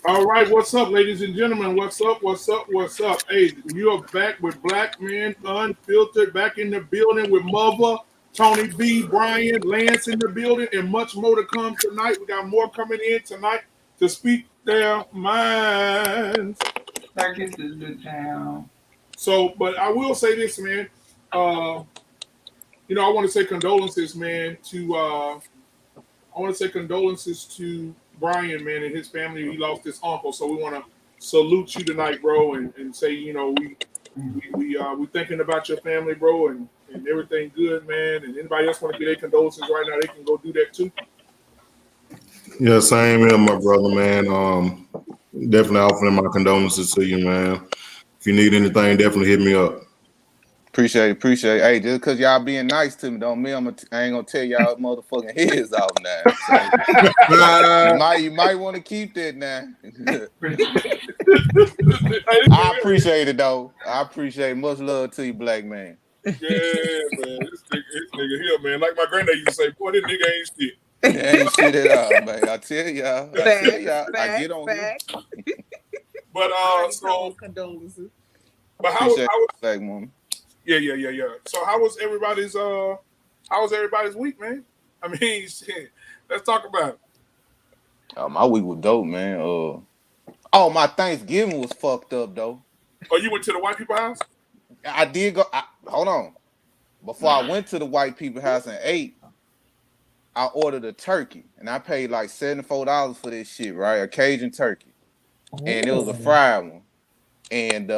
All right, what's up, ladies and gentlemen? What's up? What's up? What's up? Hey, you are back with Black Man Unfiltered, back in the building with Mother, Tony B, Brian, Lance in the building, and much more to come tonight. We got more coming in tonight to speak their minds. Circus is the town. So, but I will say this, man. Uh, I want to say condolences, man, I want to say condolences to Brian, man, and his family. He lost his uncle, so we want to salute you tonight, bro, and say, we thinking about your family, bro, and everything good, man. And anybody else want to get their condolences right now, they can go do that too. Yeah, same here, my brother, man. Definitely offering my condolences to you, man. If you need anything, definitely hit me up. Appreciate it. Hey, just because y'all being nice to me don't mean I ain't gonna tell y'all motherfucking heads off now. So, you might want to keep that now. I appreciate it though. I appreciate it. Much love to you, black man. Yeah, man. This nigga here, man. Like my granddad used to say, boy, this nigga ain't shit. Ain't shit at all, man. I tell y'all. I get on you. But so condolences. But how was black woman? Yeah. So how was everybody's week, man? I mean, shit. Let's talk about it. My week was dope, man. My Thanksgiving was fucked up though. Oh, you went to the white people house? I did go. Hold on. Before I went to the white people house and ate, I ordered a turkey and I paid like $74 for this shit, right? A Cajun turkey, and it was a fried one, and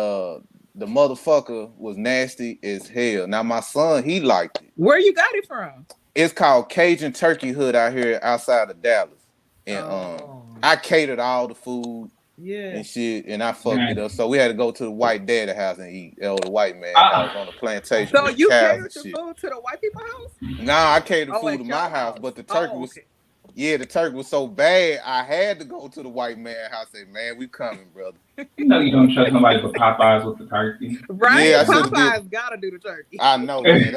the motherfucker was nasty as hell. Now my son, he liked it. Where you got it from? It's called Cajun Turkey Hood out here outside of Dallas, and I catered all the food. Yeah. And shit, and I fucked it up. So we had to go to the white daddy house and eat. Or the white man house on the plantation. So you catered the food to the white people house? Nah, I catered the food to my house, but the turkey was the turkey was so bad I had to go to the white man house and say, man, we coming, brother. You know you don't trust nobody but Popeyes with the turkey. Right? Yeah, Popeyes gotta do the turkey. I know, man.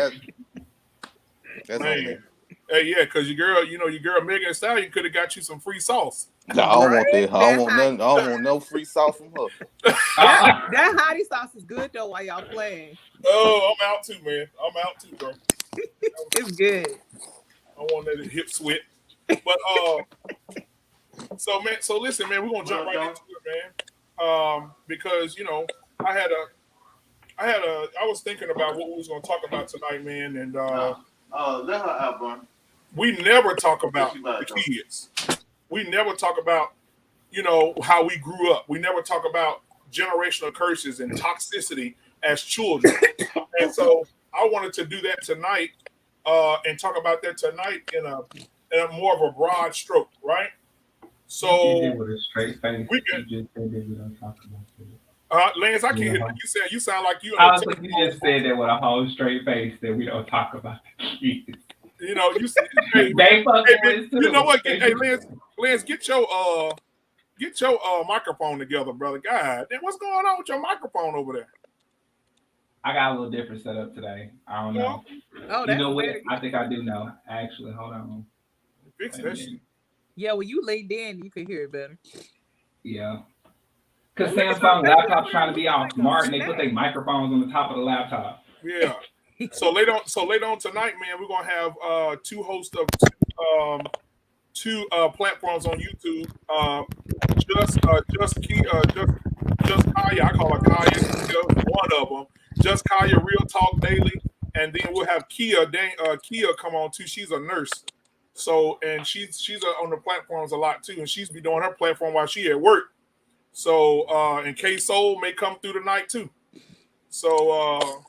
That's man. Hey, yeah, because your girl Megan Thee Stallion could have got you some free sauce. No, I don't want that. I don't want no free sauce from her. That hottie sauce is good though while y'all playing. Oh, I'm out too, man. I'm out too, bro. It's good. I want that hip sweat. But so listen, man, we're gonna jump right into it, man. Because I was thinking about what we was gonna talk about tonight, man, and let her out, bro. We never talk about the kids. We never talk about, how we grew up. We never talk about generational curses and toxicity as children. And so I wanted to do that tonight and talk about that tonight in a more of a broad stroke, right? So with a straight face. We can. You just said that we don't talk about it. Lance, I can't hear you. You sound like you. You just said that with a whole straight face that we don't talk about the kids. You know what? Hey, Lance, get your microphone together, brother. God, then what's going on with your microphone over there? I got a little different setup today. I don't know. Oh, you know what? I think I do know. Actually, hold on. Fix that shit. Yeah, when you leaned in, you could hear it better. Yeah. Because Samsung laptops trying to be all smart and they put their microphones on the top of the laptop. Yeah. So later on tonight, man, we're gonna have two hosts of two platforms on YouTube. Just Kaya, I call her Kaya, one of them. Just Kaya, Real Talk Daily, and then we'll have Kia. Kia come on too. She's a nurse, so and she's on the platforms a lot too, and she's be doing her platform while she at work. So and K Soul may come through tonight too. So.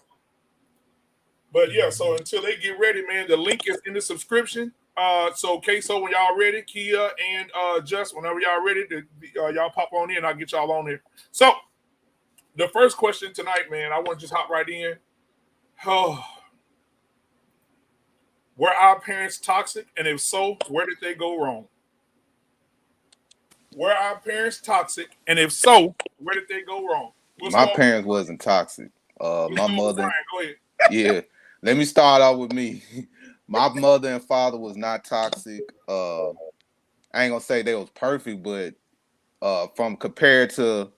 But yeah, so until they get ready, man, the link is in the subscription. So Queso, when y'all ready, Kia and Just, whenever y'all ready, y'all pop on in. I'll get y'all on here. So the first question tonight, man, I want to just hop right in. Oh, were our parents toxic? And if so, where did they go wrong? Were our parents toxic? And if so, where did they go wrong? My parents wasn't toxic. My mother. Brian, go ahead. Yeah. Let me start out with me. My mother and father was not toxic. I ain't gonna say they was perfect, but from compared to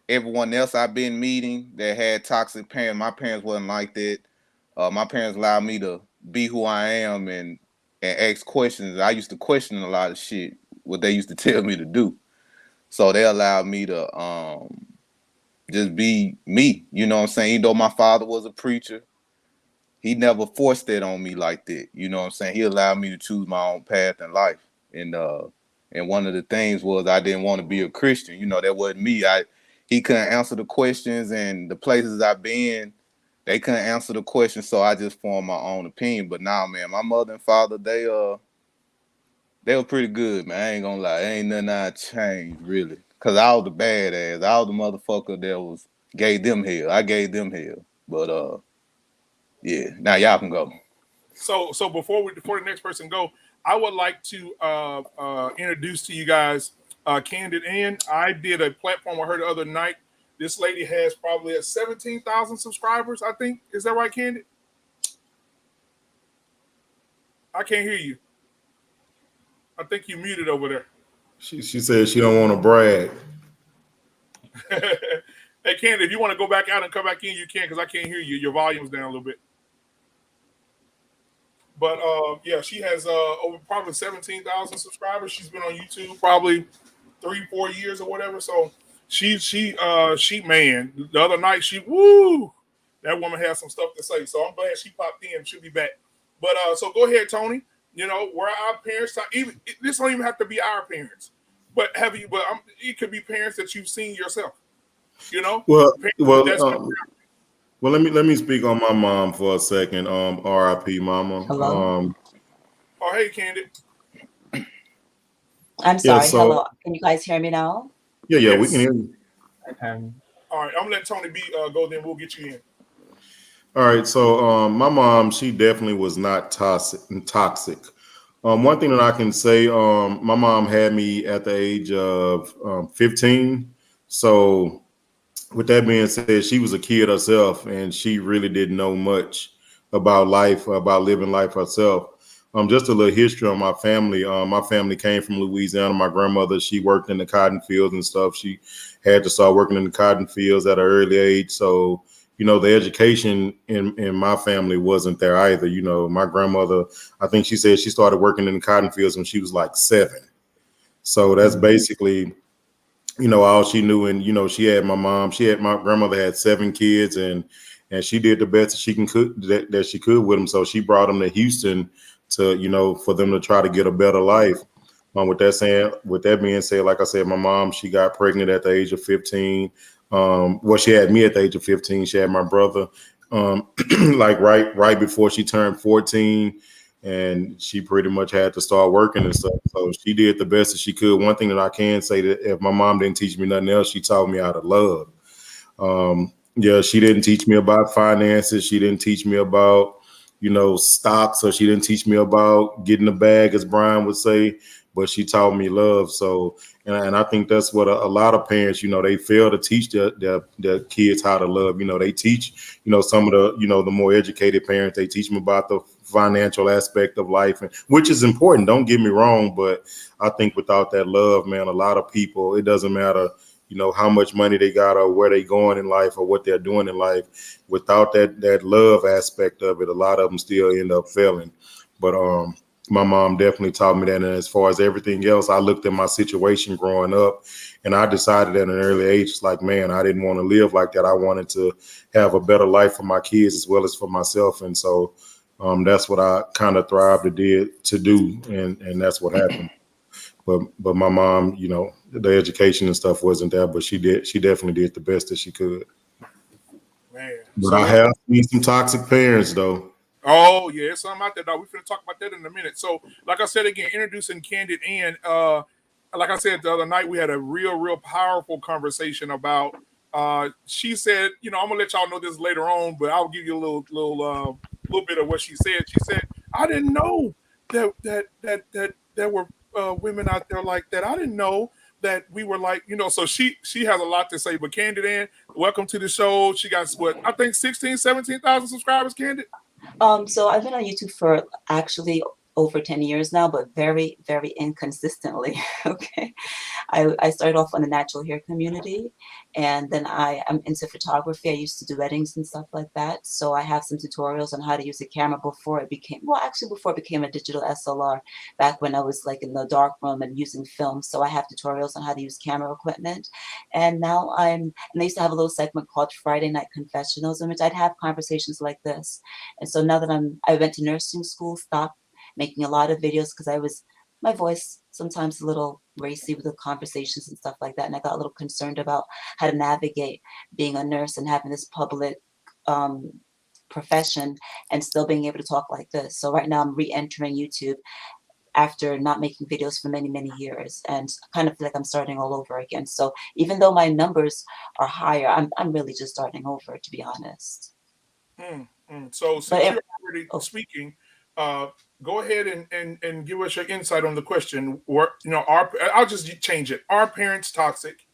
everyone else I've been meeting that had toxic parents. My parents wasn't like that. My parents allowed me to be who I am and ask questions. I used to question a lot of shit, what they used to tell me to do. So they allowed me to just be me. You know what I'm saying? Even though my father was a preacher, he never forced that on me like that. You know what I'm saying? He allowed me to choose my own path in life. And one of the things was I didn't want to be a Christian. You know, that wasn't me. He couldn't answer the questions, and the places I've been, they couldn't answer the questions, so I just formed my own opinion. But now, man, my mother and father, they were pretty good, man. I ain't gonna lie. Ain't nothing I changed, really. Because I was the badass. I was the motherfucker that gave them hell. I gave them hell. But, yeah. Now y'all can go. So before the next person go, I would like to introduce to you guys Candid Ann. I did a platform with her the other night. This lady has probably 17,000 subscribers, I think. Is that right, Candid? I can't hear you. I think you muted over there. She said she don't want to brag. Hey, Candid, if you want to go back out and come back in, you can, because I can't hear you. Your volume's down a little bit. But yeah, she has over probably 17,000 subscribers. She's been on YouTube probably 3-4 years or whatever. So she man, the other night that woman has some stuff to say. So I'm glad she popped in. She'll be back. But so go ahead, Tony. You know, where our parents, even this don't even have to be our parents, but it could be parents that you've seen yourself. You know, Well, well, let me speak on my mom for a second. R.I.P. Mama. Hello? Oh, hey, Candid. I'm sorry. so- Hello. Can you guys hear me now? Yeah, Yes. we can hear you. All right, I'm gonna let Tony B go. Then we'll get you in. All right, so my mom, she definitely was not toxic. One thing that I can say, my mom had me at the age of 15. So with that being said, she was a kid herself, and she really didn't know much about life, about living life herself. Just a little history on my family. My family came from Louisiana. My grandmother, she worked in the cotton fields and stuff. She had to start working in the cotton fields at an early age. So, you know, the education in my family wasn't there either. You know, my grandmother, I think she said she started working in the cotton fields when she was like 7. So that's basically, you know, all she knew. And, you know, my grandmother had 7 kids, and she did the best that she could with them. So she brought them to Houston to, you know, for them to try to get a better life. With that being said, like I said, my mom, she got pregnant at the age of 15. She had me at the age of 15. She had my brother like right before she turned 14, and she pretty much had to start working and stuff. So she did the best that she could. One thing that I can say, that if my mom didn't teach me nothing else, she taught me how to love. She didn't teach me about finances. She didn't teach me about, you know, stocks, or she didn't teach me about getting a bag, as Brian would say, but she taught me love. So, and I think that's what a lot of parents, you know, they fail to teach their kids how to love. You know, they teach, you know, some of the, you know, the more educated parents, they teach them about the financial aspect of life, which is important. Don't get me wrong, but I think without that love, man, a lot of people, it doesn't matter, you know, how much money they got or where they going in life or what they're doing in life. Without that love aspect of it, a lot of them still end up failing. But my mom definitely taught me that. And as far as everything else, I looked at my situation growing up, and I decided at an early age, it's like, man, I didn't want to live like that. I wanted to have a better life for my kids as well as for myself. And so that's what I kind of thrived to do. And that's what happened. But my mom, you know, the education and stuff wasn't there, but she definitely did the best that she could. Man. But I have seen some toxic parents, though. Oh, yeah, it's something out there, dog. We're going to talk about that in a minute. So, like I said, again, introducing Candid Ann. Like I said the other night, we had a real powerful conversation about, she said, you know, I'm going to let y'all know this later on, but I'll give you a little bit of what she said. She said, I didn't know that there were women out there like that. I didn't know that we were like, you know, so she has a lot to say. But Candid Ann, welcome to the show. She got, I think 17,000 subscribers, Candid? So I've been on YouTube for actually over 10 years now, but very, very inconsistently. Okay. I started off on the natural hair community, and then I'm into photography. I used to do weddings and stuff like that. So I have some tutorials on how to use a camera before it became, well, actually before it became a digital SLR, back when I was like in the dark room and using film. So I have tutorials on how to use camera equipment. And now and I used to have a little segment called Friday Night Confessionals, in which I'd have conversations like this. And so now that I went to nursing school, stopped making a lot of videos because my voice sometimes a little racy with the conversations and stuff like that. And I got a little concerned about how to navigate being a nurse and having this public profession and still being able to talk like this. So right now I'm re-entering YouTube after not making videos for many, many years, and I kind of feel like I'm starting all over again. So even though my numbers are higher, I'm really just starting over, to be honest. So But security speaking, go ahead and give us your insight on the question. Where, I'll just change it. Are parents toxic?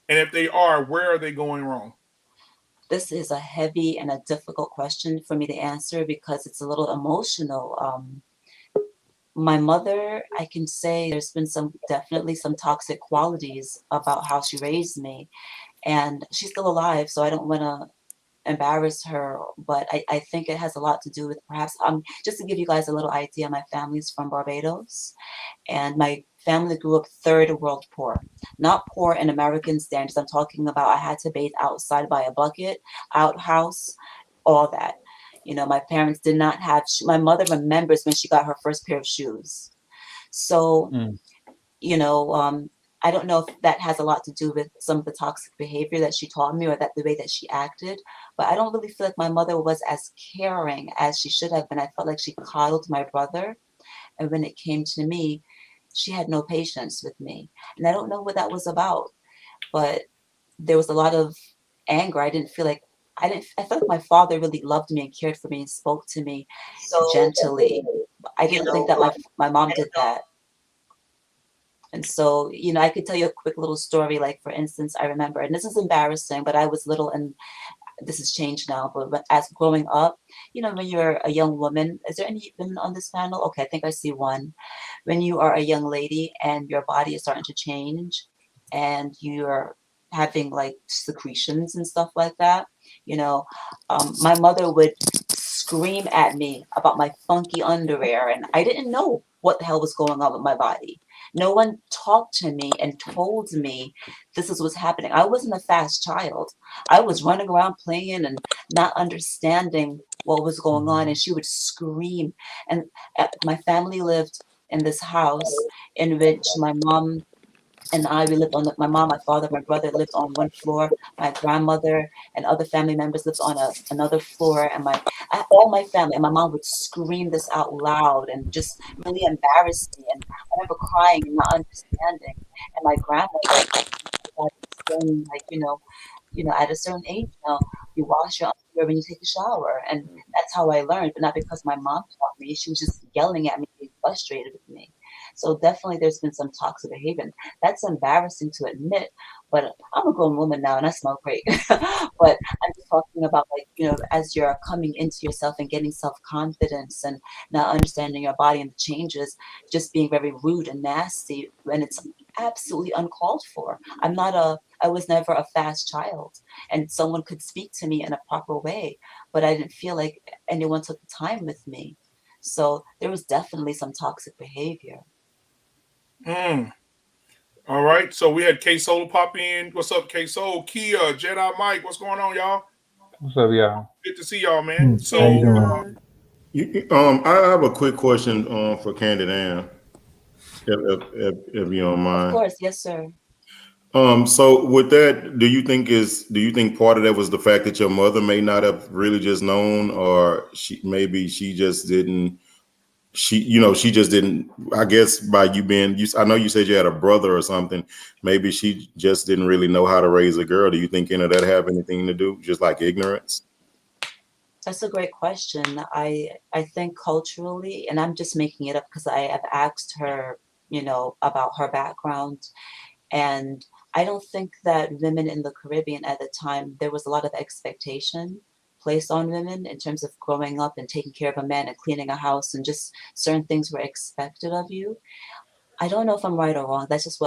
And if they are, where are they going wrong? this is a heavy and a difficult question for me to answer because it's a little emotional. My mother, I can say there's been definitely some toxic qualities about how she raised me, and she's still alive, so I don't want to embarrass her, but I think it has a lot to do with perhaps, just to give you guys a little idea, my family's from Barbados, and my family grew up third world poor. Not poor in American standards. I'm talking about I had to bathe outside by a bucket, outhouse, all that. My parents did not have, my mother remembers when she got her first pair of shoes. So, I don't know if that has a lot to do with some of the toxic behavior that she taught me or the way that she acted, but I don't really feel like my mother was as caring as she should have been. I felt like she coddled my brother, and when it came to me, she had no patience with me. And I don't know what that was about, but there was a lot of anger. I felt like my father really loved me and cared for me and spoke to me so gently. I didn't think that my mom did that. And so, I could tell you a quick little story. Like, for instance, I remember, and this is embarrassing, but I was little, and this has changed now, but as growing up, when you're a young woman, is there any women on this panel? Okay, I think I see one. When you are a young lady and your body is starting to change and you're having like secretions and stuff like that, my mother would scream at me about my funky underwear, and I didn't know what the hell was going on with my body. No one talked to me and told me this is what's happening. I wasn't a fast child. I was running around playing and not understanding what was going on, and she would scream. And my family lived in this house in which my mom and we lived on my mom, my father, my brother lived on one floor. My grandmother and other family members lived on another floor. And all my family, and my mom would scream this out loud and just really embarrass me. And I remember crying and not understanding. And my grandmother started saying, like, at a certain age now, you wash your underwear when you take a shower. And that's how I learned, but not because my mom taught me. She was just yelling at me, being frustrated with me. So definitely there's been some toxic behavior. That's embarrassing to admit, but I'm a grown woman now and I smell great. But I'm just talking about, like, as you're coming into yourself and getting self-confidence and not understanding your body and the changes, just being very rude and nasty when it's absolutely uncalled for. I was never a fast child, and someone could speak to me in a proper way, but I didn't feel like anyone took the time with me. So there was definitely some toxic behavior. All right. So we had K Soul pop in. What's up, K Soul? Kia, Jedi Mike. What's going on, y'all? What's up, y'all? Good to see y'all, man. So How you doing? I have a quick question for Candid Ann, if you don't mind. Of course, yes, sir. So with that, do you think part of that was the fact that your mother may not have really just known, or she just didn't, I guess by I know you said you had a brother or something, maybe she just didn't really know how to raise a girl. Do you think any of that have anything to do, just like ignorance? That's a great question. I think culturally, and I'm just making it up because I have asked her, about her background, and I don't think that women in the Caribbean at the time, there was a lot of expectation placed on women in terms of growing up and taking care of a man and cleaning a house and just certain things were expected of you. I don't know if I'm right or wrong. That's just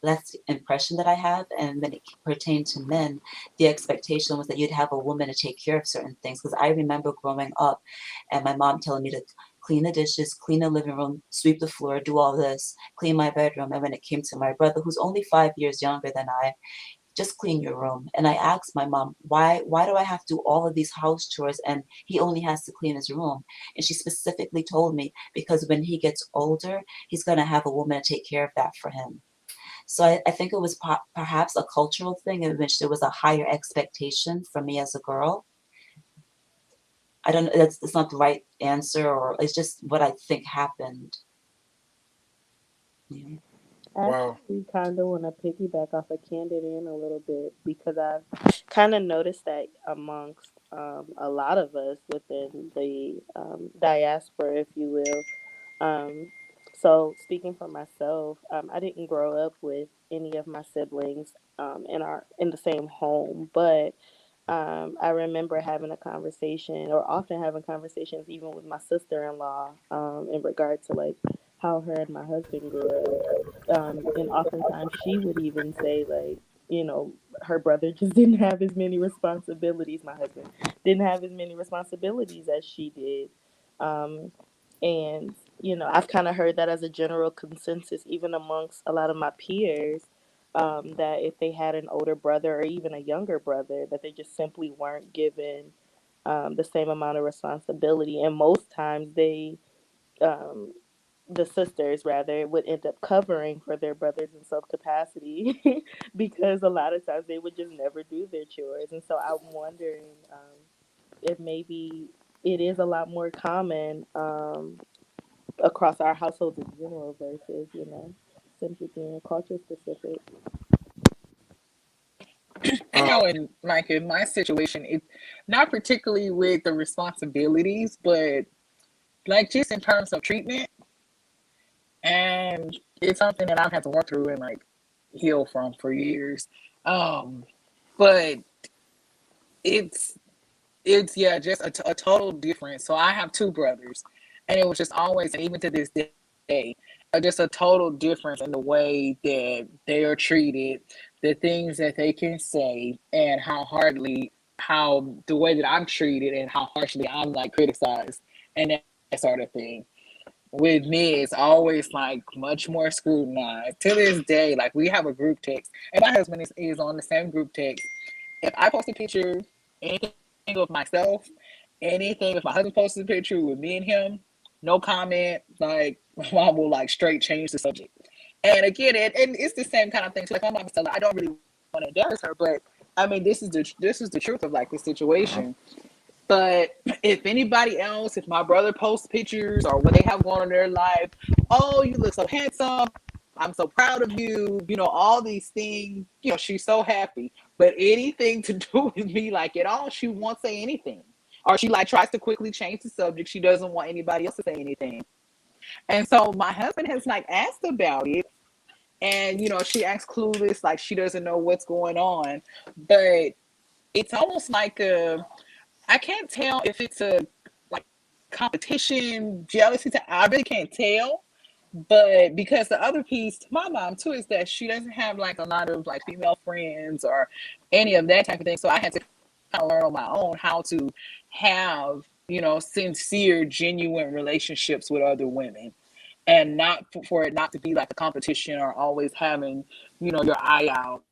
that's the impression that I have. And when it pertained to men, the expectation was that you'd have a woman to take care of certain things. Because I remember growing up and my mom telling me to clean the dishes, clean the living room, sweep the floor, do all this, clean my bedroom. And when it came to my brother, who's only 5 years younger than I, just clean your room. And I asked my mom, why do I have to do all of these house chores and he only has to clean his room? And she specifically told me, because when he gets older, he's going to have a woman to take care of that for him. So I think it was perhaps a cultural thing in which there was a higher expectation from me as a girl. I don't know, it's not the right answer, or it's just what I think happened. Yeah. Wow. Actually, kind of want to piggyback off of Candid in a little bit, because I've kind of noticed that amongst a lot of us within the diaspora, if you will. So speaking for myself, I didn't grow up with any of my siblings in the same home, but I remember having a conversation, or often having conversations, even with my sister-in-law, in regard to like how her and my husband grew up. And oftentimes she would even say like, her brother just didn't have as many responsibilities. My husband didn't have as many responsibilities as she did. And I've kind of heard that as a general consensus, even amongst a lot of my peers, that if they had an older brother or even a younger brother, that they just simply weren't given the same amount of responsibility. And most times the sisters rather would end up covering for their brothers in some capacity because a lot of times they would just never do their chores. And so I'm wondering if maybe it is a lot more common across our households in general versus, simply being culture specific. I know in my situation, it not particularly with the responsibilities, but like just in terms of treatment. And it's something that I've had to work through and like heal from for years. But it's yeah, just a total difference. So I have two brothers, and it was just always, and even to this day, just a total difference in the way that they are treated, the things that they can say, and how the way that I'm treated and how harshly I'm like criticized and that sort of thing. With me, it's always like much more scrutinized. To this day, like we have a group text, and my husband is on the same group text. If I post a picture, anything of myself, anything, if my husband posts a picture with me and him, no comment, like my mom will like straight change the subject. And again, and it's the same kind of thing. So like my mom said, I don't really want to embarrass her, but I mean, this is the truth of like the situation. But if anybody else, if my brother posts pictures or what they have going on in their life, oh, you look so handsome, I'm so proud of you, all these things, she's so happy. But anything to do with me, like at all, she won't say anything. Or she like tries to quickly change the subject. She doesn't want anybody else to say anything. And so my husband has like asked about it. And, she acts clueless, like she doesn't know what's going on. But it's almost like I can't tell if it's a like competition, jealousy. I really can't tell. But because the other piece to my mom too is that she doesn't have like a lot of like female friends or any of that type of thing. So I had to kind of learn on my own how to have, sincere, genuine relationships with other women. And not for it not to be like a competition or always having, your eye out.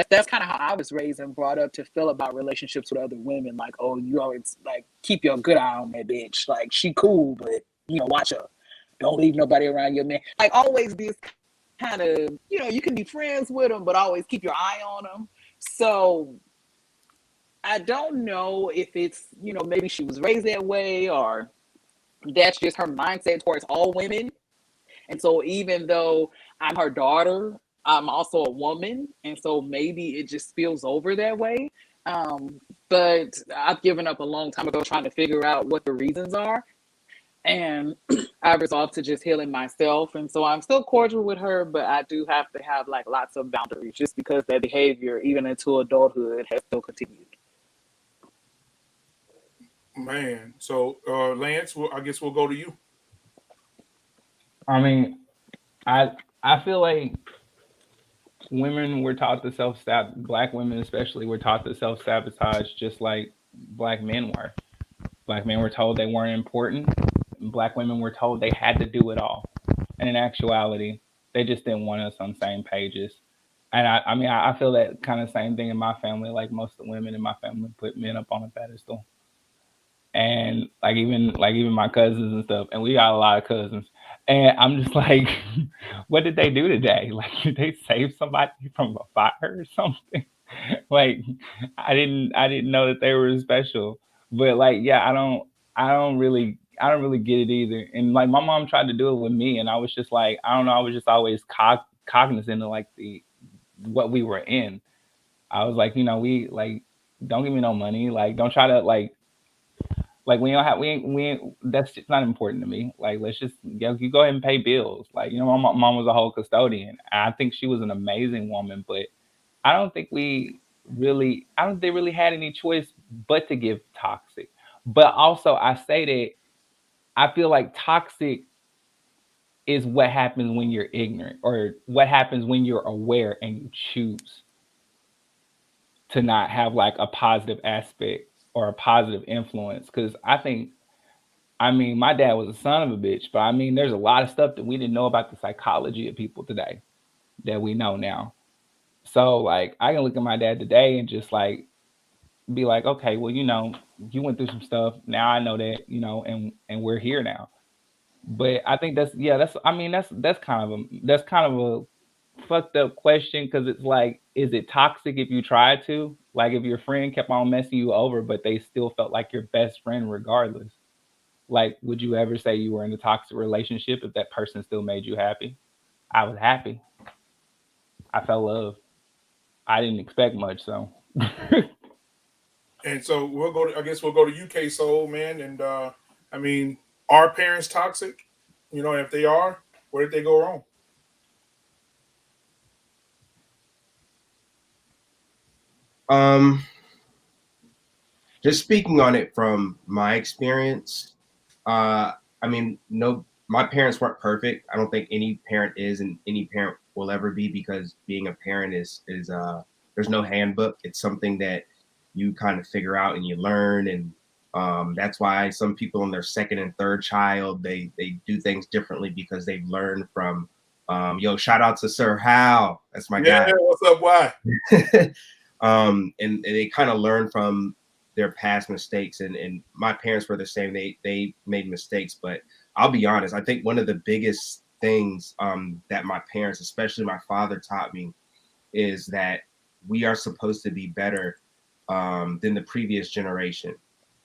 That's kind of how I was raised and brought up to feel about relationships with other women. Like, oh, you always like keep your good eye on that bitch. Like she cool, but watch her. Don't leave nobody around your man. Like always this kind of, you can be friends with them, but always keep your eye on them. So I don't know if it's, maybe she was raised that way or that's just her mindset towards all women. And so even though I'm her daughter, I'm also a woman. And so maybe it just spills over that way. But I've given up a long time ago trying to figure out what the reasons are. And I resolved to just healing myself. And so I'm still cordial with her, but I do have to have like lots of boundaries just because that behavior, even into adulthood, has still continued. Man, so Lance, I guess we'll go to you. I mean, I feel like women were taught to black women especially were taught to self-sabotage just like black men were. Black men were told they weren't important. Black women were told they had to do it all. And in actuality, they just didn't want us on the same pages. And I mean, I feel that kind of same thing in my family. Like most of the women in my family put men up on a pedestal. And even my cousins and stuff. And we got a lot of cousins. And I'm just like, what did they do today? Like, did they save somebody from a fire or something? Like, I didn't know that they were special. But like, yeah, I don't really get it either. And like, my mom tried to do it with me, and I was just like, I don't know, I was just always cognizant of like what we were in. I was like, we like, don't give me no money. Like, don't try to like we don't have we ain't that's just not important to me. Like, let's just you go ahead and pay bills. Like, my mom was a whole custodian. I think she was an amazing woman, but I don't think they really had any choice but to give toxic. But also I say that I feel like toxic is what happens when you're ignorant, or what happens when you're aware and you choose to not have like a positive aspect or a positive influence. Because I mean, my dad was a son of a bitch, but I mean, there's a lot of stuff that we didn't know about the psychology of people today that we know now. So like, I can look at my dad today and just like be like, okay, well, you went through some stuff. Now I know that, and we're here now. But I think that's kind of a fucked up question, because it's like, is it toxic if you try to? Like, if your friend kept on messing you over, but they still felt like your best friend regardless. Like, would you ever say you were in a toxic relationship if that person still made you happy? I was happy. I felt love. I didn't expect much, so. And so I guess we'll go to UK Soul, man. And I mean, are parents toxic? If they are, where did they go wrong? Just speaking on it from my experience, I mean, no, my parents weren't perfect. I don't think any parent is, and any parent will ever be, because being a parent is there's no handbook. It's something that you kind of figure out and you learn, and that's why some people in their second and third child, they do things differently, because they've learned from shout out to Sir Hal. That's my guy. Yeah, what's up? Why? And they kind of learn from their past mistakes, and my parents were the same. They made mistakes, but I'll be honest, I think one of the biggest things that my parents, especially my father, taught me is that we are supposed to be better than the previous generation.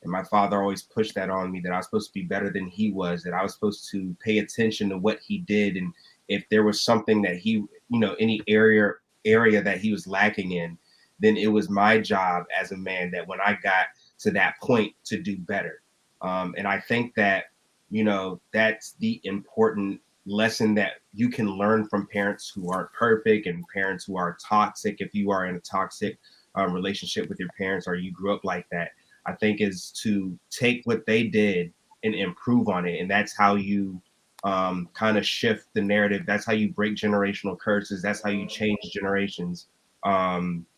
And my father always pushed that on me, that I was supposed to be better than he was, that I was supposed to pay attention to what he did, and if there was something that he, any area that he was lacking in, then it was my job as a man, that when I got to that point, to do better. And I think that, that's the important lesson that you can learn from parents who aren't perfect, and parents who are toxic. If you are in a toxic relationship with your parents, or you grew up like that, I think is to take what they did and improve on it. And that's how you kind of shift the narrative. That's how you break generational curses. That's how you change generations.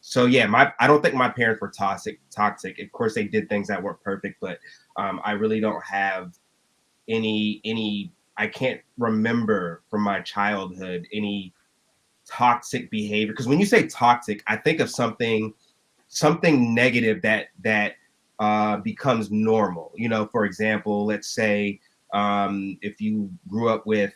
So yeah, I don't think my parents were toxic. Of course, they did things that weren't perfect, but I really don't have any. I can't remember from my childhood any toxic behavior. Because when you say toxic, I think of something negative that becomes normal. For example, let's say if you grew up with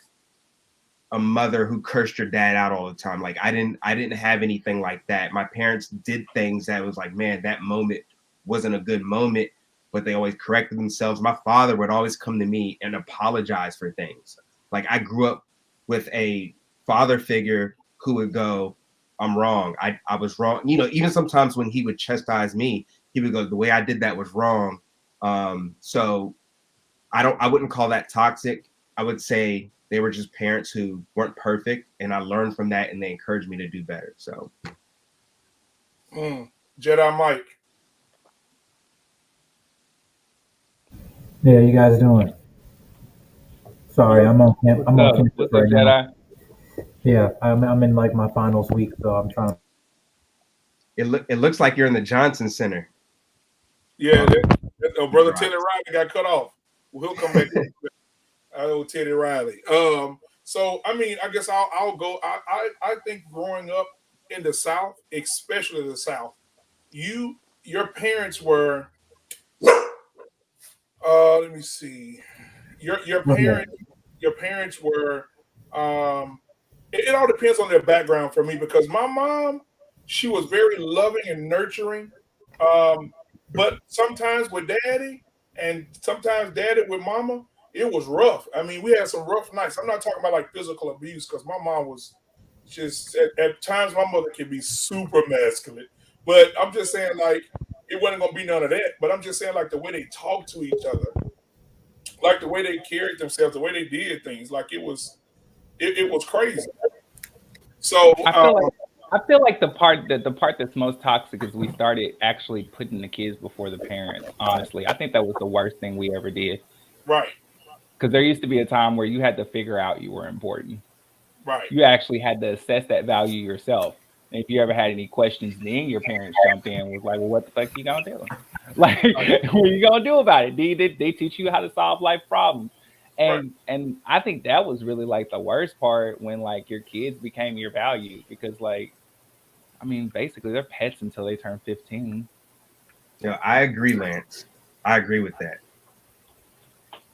a mother who cursed your dad out all the time. Like, I didn't have anything like that. My parents did things that was like, man, that moment wasn't a good moment, but they always corrected themselves. My father would always come to me and apologize for things. Like, I grew up with a father figure who would go, I'm wrong. I was wrong. Even sometimes when he would chastise me, he would go, the way I did that was wrong. So I wouldn't call that toxic. I would say they were just parents who weren't perfect, and I learned from that, and they encouraged me to do better. So, Jedi Mike. Yeah, you guys doing? Sorry, I'm on What's up? campus What's up, right now. Jedi? Yeah, I'm in like my finals week, so I'm trying to. It looks like you're in the Johnson Center. Yeah, brother Teddy Riley got cut off. Well, he'll come back. Old Teddy Riley. So I mean, I guess I'll go. I think growing up in the South, especially the South, your parents were. Let me see. Your parents were. It all depends on their background for me, because my mom, she was very loving and nurturing, but sometimes with daddy and sometimes daddy with mama, it was rough. I mean, we had some rough nights. I'm not talking about like physical abuse, because my mom was just at times my mother can be super masculine, but I'm just saying like it wasn't gonna be none of that. But I'm just saying like the way they talked to each other, like the way they carried themselves, the way they did things, like it was crazy. So I feel like the part that's most toxic is we started actually putting the kids before the parents. Honestly, I think that was the worst thing we ever did. Right. Because there used to be a time where you had to figure out you were important. Right. You actually had to assess that value yourself. And if you ever had any questions, then your parents jumped in and was like, well, what the fuck you gonna do? Like, what are you gonna do about it? They teach you how to solve life problems. And I think that was really like the worst part, when like your kids became your value, because like, I mean, basically they're pets until they turn 15. Yeah, I agree, Lance. I agree with that.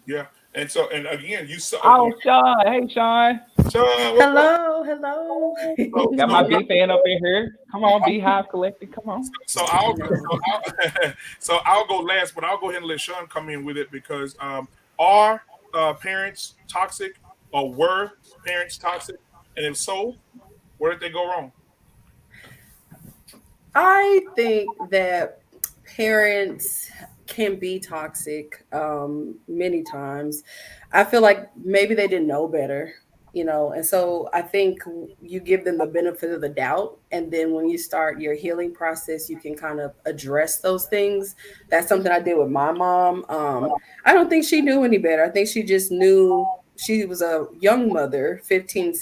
Yeah. And so, and again, you saw. Oh, Sean. Hey, Sean. Hello. Got my B fan up in here. Come on, Beehive Collective. Come on. So I'll go last, but I'll go ahead and let Sean come in with it, because are parents toxic, or were parents toxic? And if so, where did they go wrong? I think that parents can be toxic many times. I feel like maybe they didn't know better, and so I think you give them the benefit of the doubt, and then when you start your healing process, you can kind of address those things. That's something I did with my mom. I don't think she knew any better. I think she just knew she was a young mother, 15,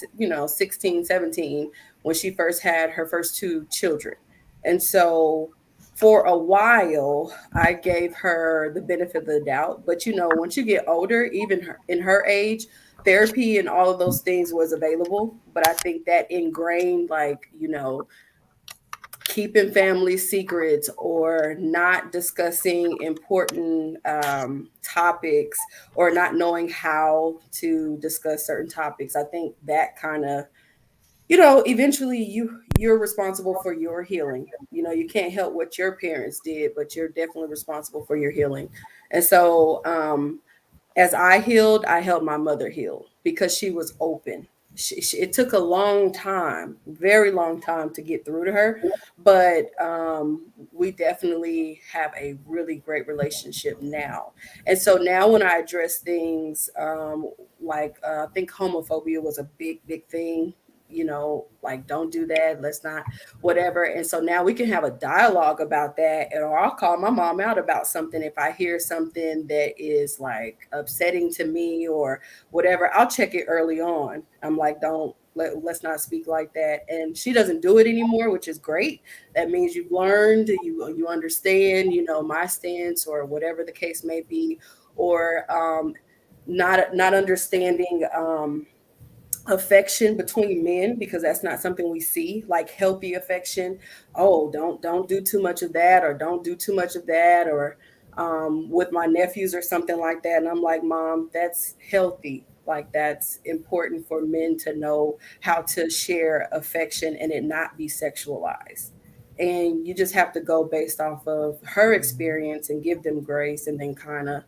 16, 17, when she first had her first two children. And so for a while, I gave her the benefit of the doubt. But, once you get older, even in her age, therapy and all of those things was available. But I think that ingrained, keeping family secrets or not discussing important topics or not knowing how to discuss certain topics. I think that kind of, eventually you're responsible for your healing. You can't help what your parents did, but you're definitely responsible for your healing. And so as I healed, I helped my mother heal, because she was open. It took a long time, very long time, to get through to her, but we definitely have a really great relationship now. And so now when I address things I think homophobia was a big thing, like, don't do that, let's not, whatever. And so now we can have a dialogue about that, or I'll call my mom out about something. If I hear something that is like upsetting to me or whatever, I'll check it early on. I'm like, let's not speak like that. And she doesn't do it anymore, which is great. That means you've learned, you understand, my stance, or whatever the case may be, or not understanding affection between men, because that's not something we see, like healthy affection. Oh, don't do too much of that, or don't do too much of that, or with my nephews or something like that. And I'm like, Mom, that's healthy. Like, that's important for men to know how to share affection and it not be sexualized. And you just have to go based off of her experience and give them grace, and then kind of,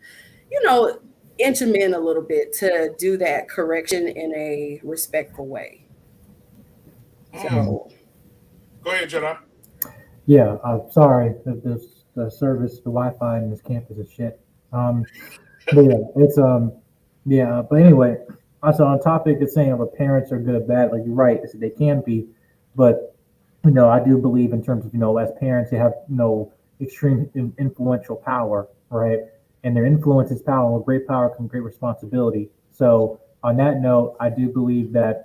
inch them in a little bit to do that correction in a respectful way. So, go ahead, Jedi. Yeah, sorry, the service, the Wi-Fi in this campus is shit. But yeah, it's but anyway, also on topic of saying the parents are good or bad, like you're right, they can be, but I do believe in terms of as parents, they have extreme influential power, right? and their influence is power. And with great power comes great responsibility. So on that note, I do believe that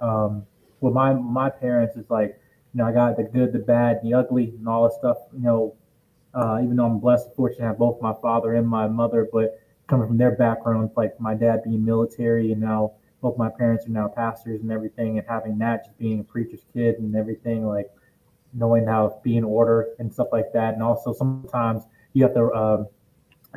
with my parents is like, I got the good, the bad, the ugly, and all that stuff. Even though I'm blessed, fortunate to have both my father and my mother, but coming from their backgrounds, like my dad being military, and now both my parents are now pastors and everything, and having that, just being a preacher's kid and everything, like knowing how to be in order and stuff like that. And also sometimes you have to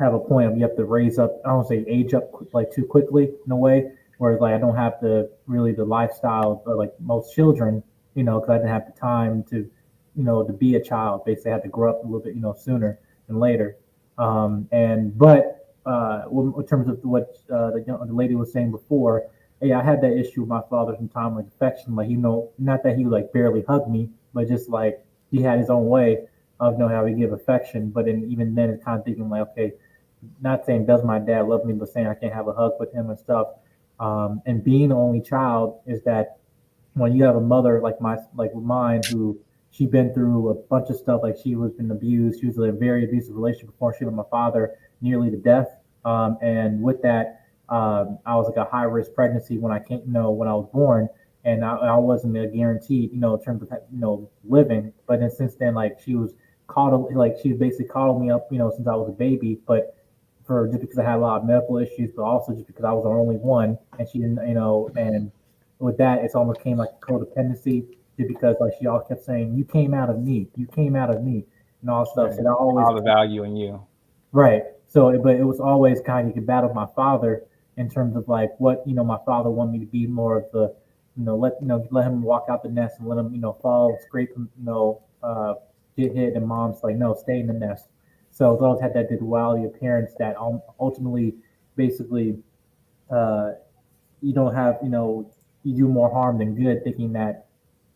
have a point of you have to raise up, I don't say age up like too quickly in a way, whereas like I don't have the lifestyle of like most children, because I didn't have the time to, to be a child. Basically, I had to grow up a little bit, sooner than later. In terms of what the lady was saying before, yeah, I had that issue with my father sometimes, like affection, like not that he would like barely hug me, but just like he had his own way of how he give affection. But even then, it's kind of thinking like, okay, not saying does my dad love me, but saying I can't have a hug with him and stuff. And being the only child is that when you have a mother like mine, who she been through a bunch of stuff, like she was been abused, she was in a very abusive relationship before she met my father nearly to death. And with that, I was like a high risk pregnancy when I when I was born, and I wasn't guaranteed, in terms of living. But then since then, like she basically coddled me up, since I was a baby, but for just because I had a lot of medical issues, but also just because I was the only one, and she didn't, and with that, it's almost came like a codependency, just because like she always kept saying, "You came out of me, you came out of me," and all stuff. Right. So that always all the value in you. Right. So, but it was always kind of you could battle with my father in terms of like what my father wanted me to be more of the, let him walk out the nest and let him fall, scrape him, get hit, and mom's like no, stay in the nest. So those had that duality of parents that ultimately, basically, you don't have you do more harm than good, thinking that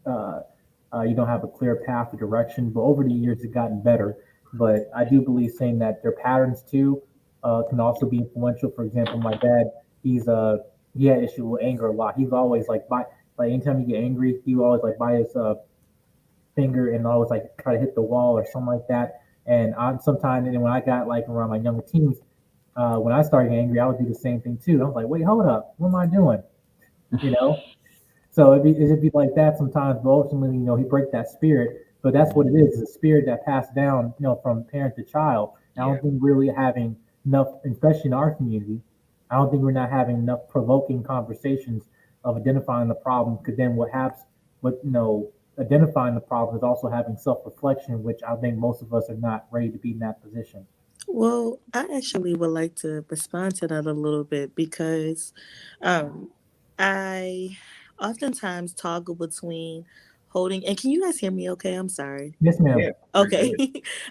you don't have a clear path or direction. But over the years, it's gotten better. But I do believe saying that their patterns too can also be influential. For example, my dad, he had issue with anger a lot. He's always like anytime you get angry, he would always like bite his finger and always like try to hit the wall or something like that. And I'm sometimes, and when I got like around my younger teens, when I started getting angry, I would do the same thing too. I was like, wait, hold up, what am I doing? So it'd be like that sometimes, but ultimately, he break that spirit. But that's what it is, a spirit that passed down, from parent to child. I don't think really having enough, especially in our community, I don't think we're not having enough provoking conversations of identifying the problem. Because then identifying the problem is also having self-reflection, which I think most of us are not ready to be in that position. Well, I actually would like to respond to that a little bit because I oftentimes toggle between holding, and can you guys hear me okay? I'm sorry. Yes, ma'am. Yeah. Okay.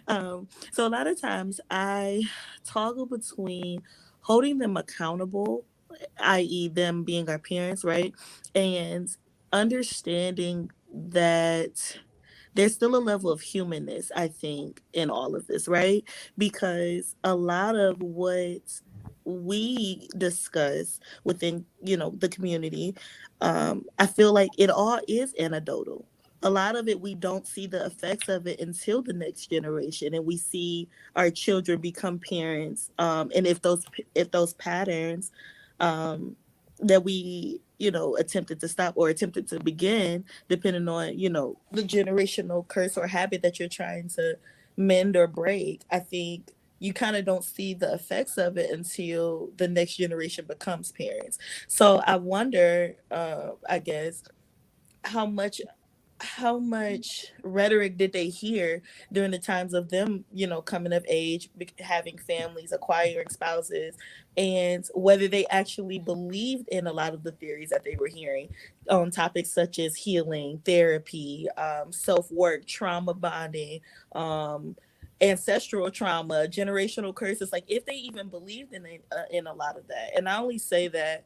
So a lot of times I toggle between holding them accountable, i.e., them being our parents, right? And understanding that there's still a level of humanness, I think, in all of this, right? Because a lot of what we discuss within, the community, I feel like it all is anecdotal. A lot of it, we don't see the effects of it until the next generation, and we see our children become parents. And if those patterns that we attempted to stop or attempted to begin, depending on the generational curse or habit that you're trying to mend or break, I think you kind of don't see the effects of it until the next generation becomes parents. So I wonder, I guess, how much rhetoric did they hear during the times of them, coming of age, having families, acquiring spouses, and whether they actually believed in a lot of the theories that they were hearing on topics such as healing, therapy, self-work, trauma bonding, ancestral trauma, generational curses, like if they even believed in a lot of that. And I only say that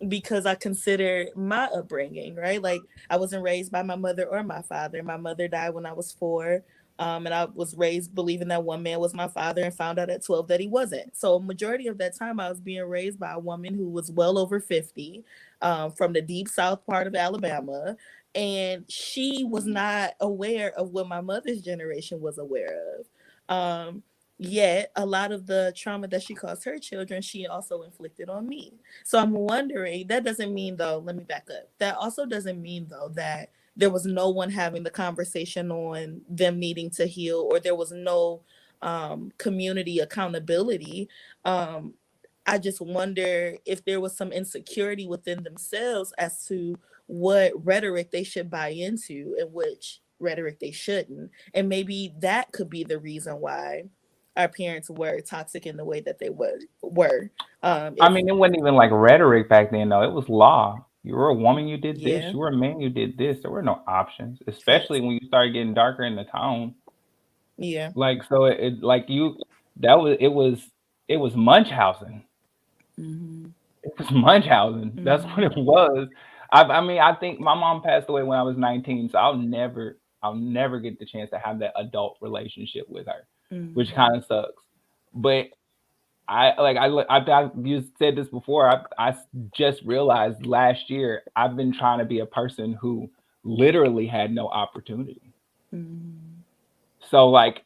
because I consider my upbringing, right? Like I wasn't raised by my mother or my father. My mother died when I was 4. And I was raised believing that one man was my father and found out at 12 that he wasn't. So majority of that time I was being raised by a woman who was well over 50, from the deep South part of Alabama. And she was not aware of what my mother's generation was aware of. Yet a lot of the trauma that she caused her children, she also inflicted on me. So I'm wondering, that doesn't mean though, let me back up. That also doesn't mean though that there was no one having the conversation on them needing to heal, or there was no community accountability. I just wonder if there was some insecurity within themselves as to what rhetoric they should buy into and which rhetoric they shouldn't. And maybe that could be the reason why our parents were toxic in the way that they were. I If mean, it wasn't even like rhetoric back then, though. It was law. You were a woman, you did this. Yeah, You were a man, you did this. There were no options, especially facts. when you started getting darker in the tone. Yeah. Like, so it like you, that was, it was Munchausen. Mm-hmm. It was Munchausen. That's what it was. I mean, I think my mom passed away when I was 19, so I'll never get the chance to have that adult relationship with her, which Mm-hmm. kind of sucks. But you said this before. I just realized last year I've been trying to be a person who literally had no opportunity. Mm-hmm. So like,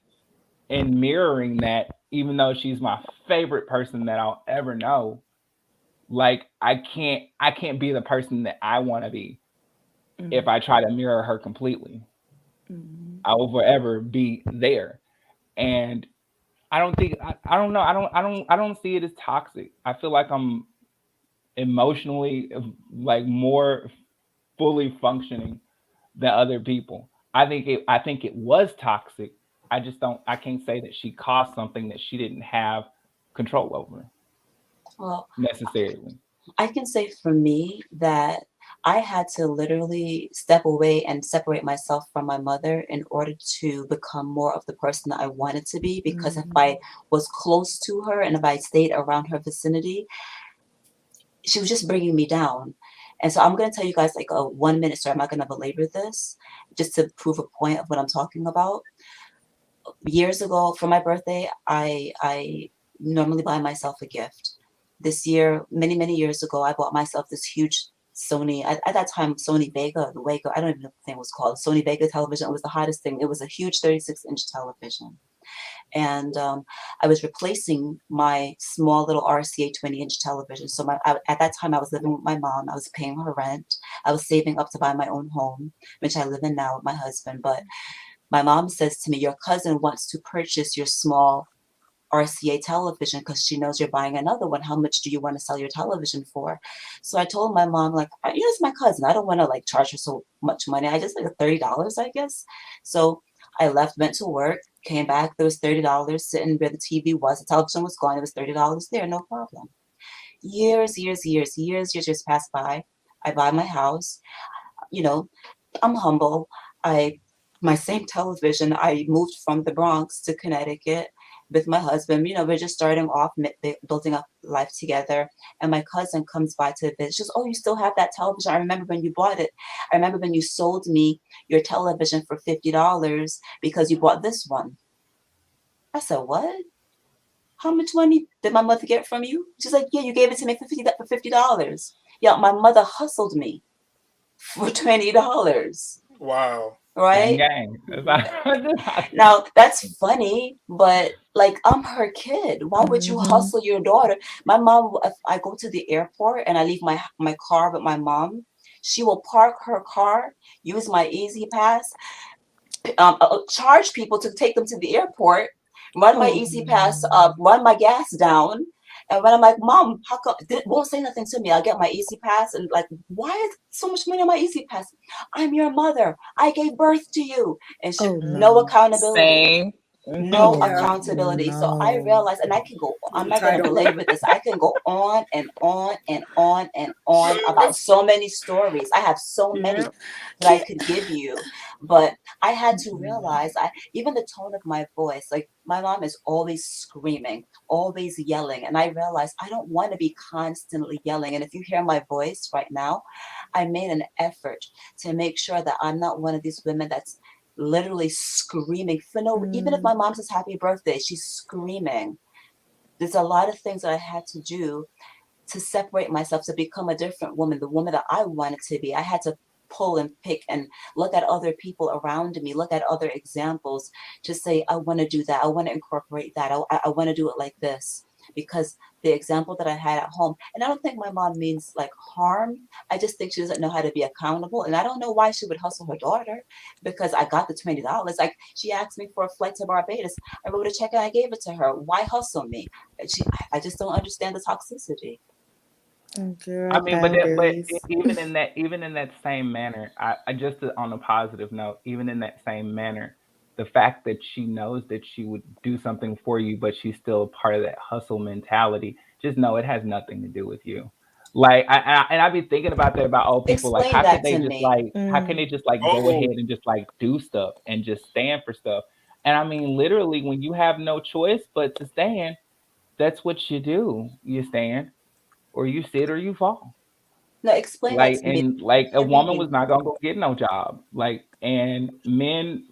in mirroring that, even though she's my favorite person that I'll ever know, like I can't be the person that I want to be if I try to mirror her completely. Mm-hmm. I will forever be there. And I don't think I don't know. I don't see it as toxic. I feel like I'm emotionally like more fully functioning than other people. I think it was toxic. I can't say that she caused something that she didn't have control over Well, necessarily. I can say for me that I had to literally step away and separate myself from my mother in order to become more of the person that I wanted to be. Because if I was close to her and if I stayed around her vicinity, she was just bringing me down. And so I'm going to tell you guys like a 1 minute story. I'm not going to belabor this, just to prove a point of what I'm talking about. Years ago, for my birthday, I normally buy myself a gift. This year, many years ago, I bought myself this huge Sony, at that time, Sony Vega, the Waco, I don't even know what the thing was called, Sony Vega television. It was the hottest thing. It was a huge 36-inch television. And I was replacing my small little RCA 20-inch television. So at that time, I was living with my mom. I was paying her rent. I was saving up to buy my own home, which I live in now with my husband. But my mom says to me, your cousin wants to purchase your small RCA television because she knows you're buying another one. How much do you want to sell your television for? So I told my mom, like, it's my cousin. I don't want to like charge her so much money. I just like $30, I guess. So I left, went to work, came back. There was $30 sitting where the TV was. The television was gone. It was $30 there, no problem. Years passed by. I buy my house. You know, I'm humble. My same television, I moved from the Bronx to Connecticut with my husband. You know, we're just starting off, building up life together. And my cousin comes by to visit. She goes, oh, you still have that television? I remember when you bought it. I remember when you sold me your television for $50 because you bought this one. I said, what? How much money did my mother get from you? She's like, yeah, you gave it to me for $50. Yeah, my mother hustled me for $20. Wow. Right? Gang. Now that's funny, but like I'm her kid. Why would you hustle your daughter? My mom, if I go to the airport and I leave my car with my mom, she will park her car, use my Easy Pass, charge people to take them to the airport, run my Easy Pass up, run my gas down. And when I'm like, Mom, how come won't say nothing to me? I'll get my Easy Pass and like, why is so much money on my Easy Pass? I'm your mother. I gave birth to you. And she, no accountability. Same. No accountability. So I realized, and I can go, I'm not going to belabor this. I can go on and on and on and on about so many stories. I have so many that I could give you. But I had to realize, even the tone of my voice, like my mom is always screaming, always yelling. And I realized I don't want to be constantly yelling. And if you hear my voice right now, I made an effort to make sure that I'm not one of these women that's literally screaming for no, even if my mom says happy birthday, she's screaming. There's a lot of things that I had to do to separate myself to become a different woman, the woman that I wanted to be. I had to pull and pick and look at other people around me, look at other examples to say, I want to do that. I want to incorporate that. I want to do it like this. Because the example that I had at home, and I don't think my mom means like harm. I just think she doesn't know how to be accountable. And I don't know why she would hustle her daughter, because I got the $20. Like, she asked me for a flight to Barbados. I wrote a check and I gave it to her. Why hustle me? I just don't understand the toxicity. Girl, I mean, but boundaries. even in that same manner, I just on a positive note, even in that same manner, the fact that she knows that she would do something for you, but she's still a part of that hustle mentality, just know it has nothing to do with you. Like, I be thinking about that about old people. Like, Explain how can that they to just me. like, how can they just like go Oh, ahead and just like do stuff and just stand for stuff? And I mean, literally, when you have no choice but to stand, that's what you do. You stand, or you sit, or you fall. No, explain that Like, to me. and like a What do you woman was mean? not gonna go get no job. Like, and men,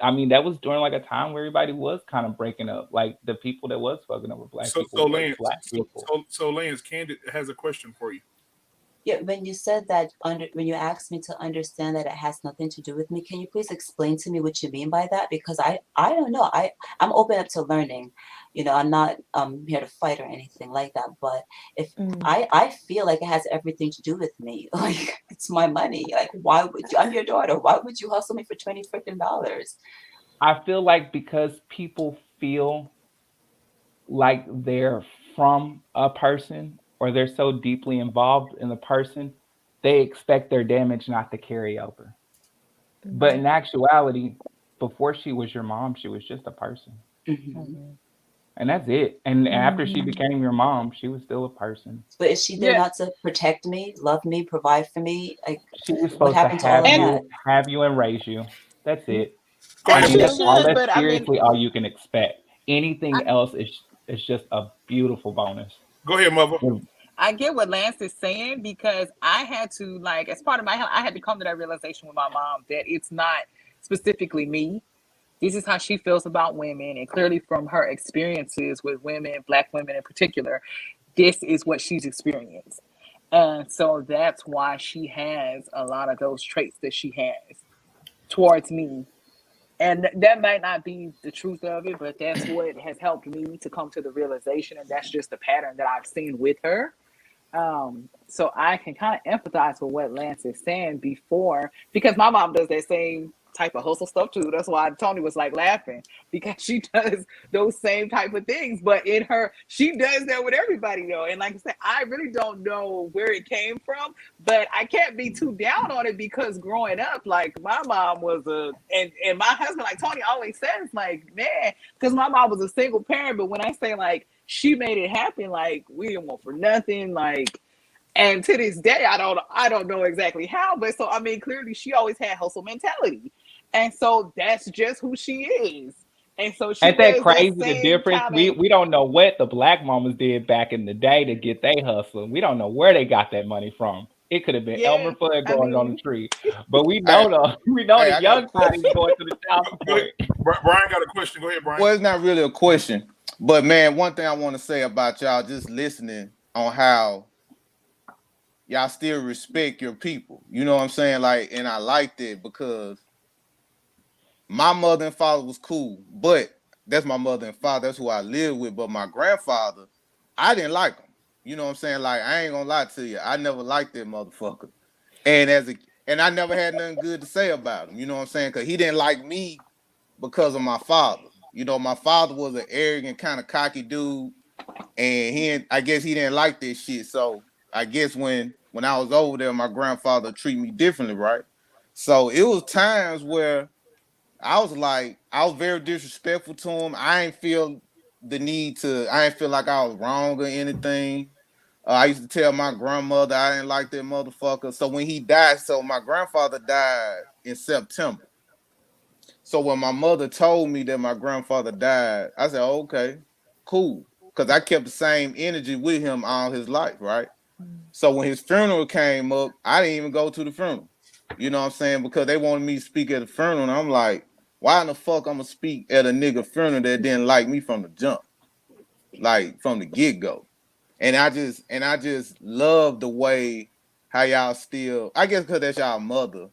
I mean, that was during like a time where everybody was kind of breaking up. Like, the people that was fucking up with black so people was Lance, black people. so Lance, Candid has a question for you. Yeah, when you said that, when you asked me to understand that it has nothing to do with me, can you please explain to me what you mean by that? Because I don't know. I'm open up to learning. You know, I'm not here to fight or anything like that. But if I feel like it has everything to do with me, like it's my money. Like, why would you? I'm your daughter. Why would you hustle me for $20 freaking dollars? I feel like because people feel like they're from a person or they're so deeply involved in the person, they expect their damage not to carry over. But in actuality, before she was your mom, she was just a person. And that's it. And after she became your mom, she was still a person. But is she there not to protect me, love me, provide for me? Like, She was what supposed to happened to all of that? have you and raise you. That's it. Go I ahead, mean, She Mother. should, but I mean, seriously all you can expect. Anything else is just a beautiful bonus. Go ahead, Mother. I get what Lance is saying, because I had to, like, as part of my health, I had to come to that realization with my mom that it's not specifically me. This is how she feels about women, and clearly from her experiences with women, black women in particular, this is what she's experienced. And so that's why she has a lot of those traits that she has towards me. And that might not be the truth of it, but that's what has helped me to come to the realization. And that's just the pattern that I've seen with her. So I can kind of empathize with what Lance is saying before, because my mom does that same type of hustle stuff too. That's why Tony was like laughing, because she does those same type of things, but in her, she does that with everybody though. And like I said, I really don't know where it came from, but I can't be too down on it, because growing up, like my mom was and my husband, like Tony always says, like, man, because my mom was a single parent, but when I say like she made it happen, like we didn't want for nothing, like. And to this day, I don't know exactly how, but so I mean, clearly she always had hustle mentality, and so that's just who she is. And so she Ain't that does crazy? that The same difference kind of. we don't know what the black mamas did back in the day to get they hustling. We don't know where they got that money from. It could have been Elmer Fudd I growing on the mean, tree, but we Hey, know the I got a young side is question. going to the child Go support. ahead. Brian got a question. Go ahead, Brian. Well, it's not really a question, but man, one thing I want to say about y'all just listening on how y'all still respect your people. You know what I'm saying? Like, and I liked it because my mother and father was cool, but that's my mother and father. That's who I live with. But my grandfather, I didn't like him. You know what I'm saying? Like, I ain't gonna lie to you. I never liked that motherfucker. And and I never had nothing good to say about him. You know what I'm saying? Because he didn't like me because of my father. You know, my father was an arrogant, kind of cocky dude, and I guess he didn't like this shit. So I guess when I was over there, my grandfather treated me differently, right? So it was times where I was very disrespectful to him. I ain't feel like I was wrong or anything. I used to tell my grandmother I didn't like that motherfucker. So when he died, so my grandfather died in September. So when my mother told me that my grandfather died, I said, okay, cool. Because I kept the same energy with him all his life, right? So when his funeral came up, I didn't even go to the funeral. You know what I'm saying? Because they wanted me to speak at the funeral. And I'm like, why in the fuck I'm going to speak at a nigga funeral that didn't like me from the jump? Like from the get-go. And I just love the way how y'all still, I guess because that's y'all mother,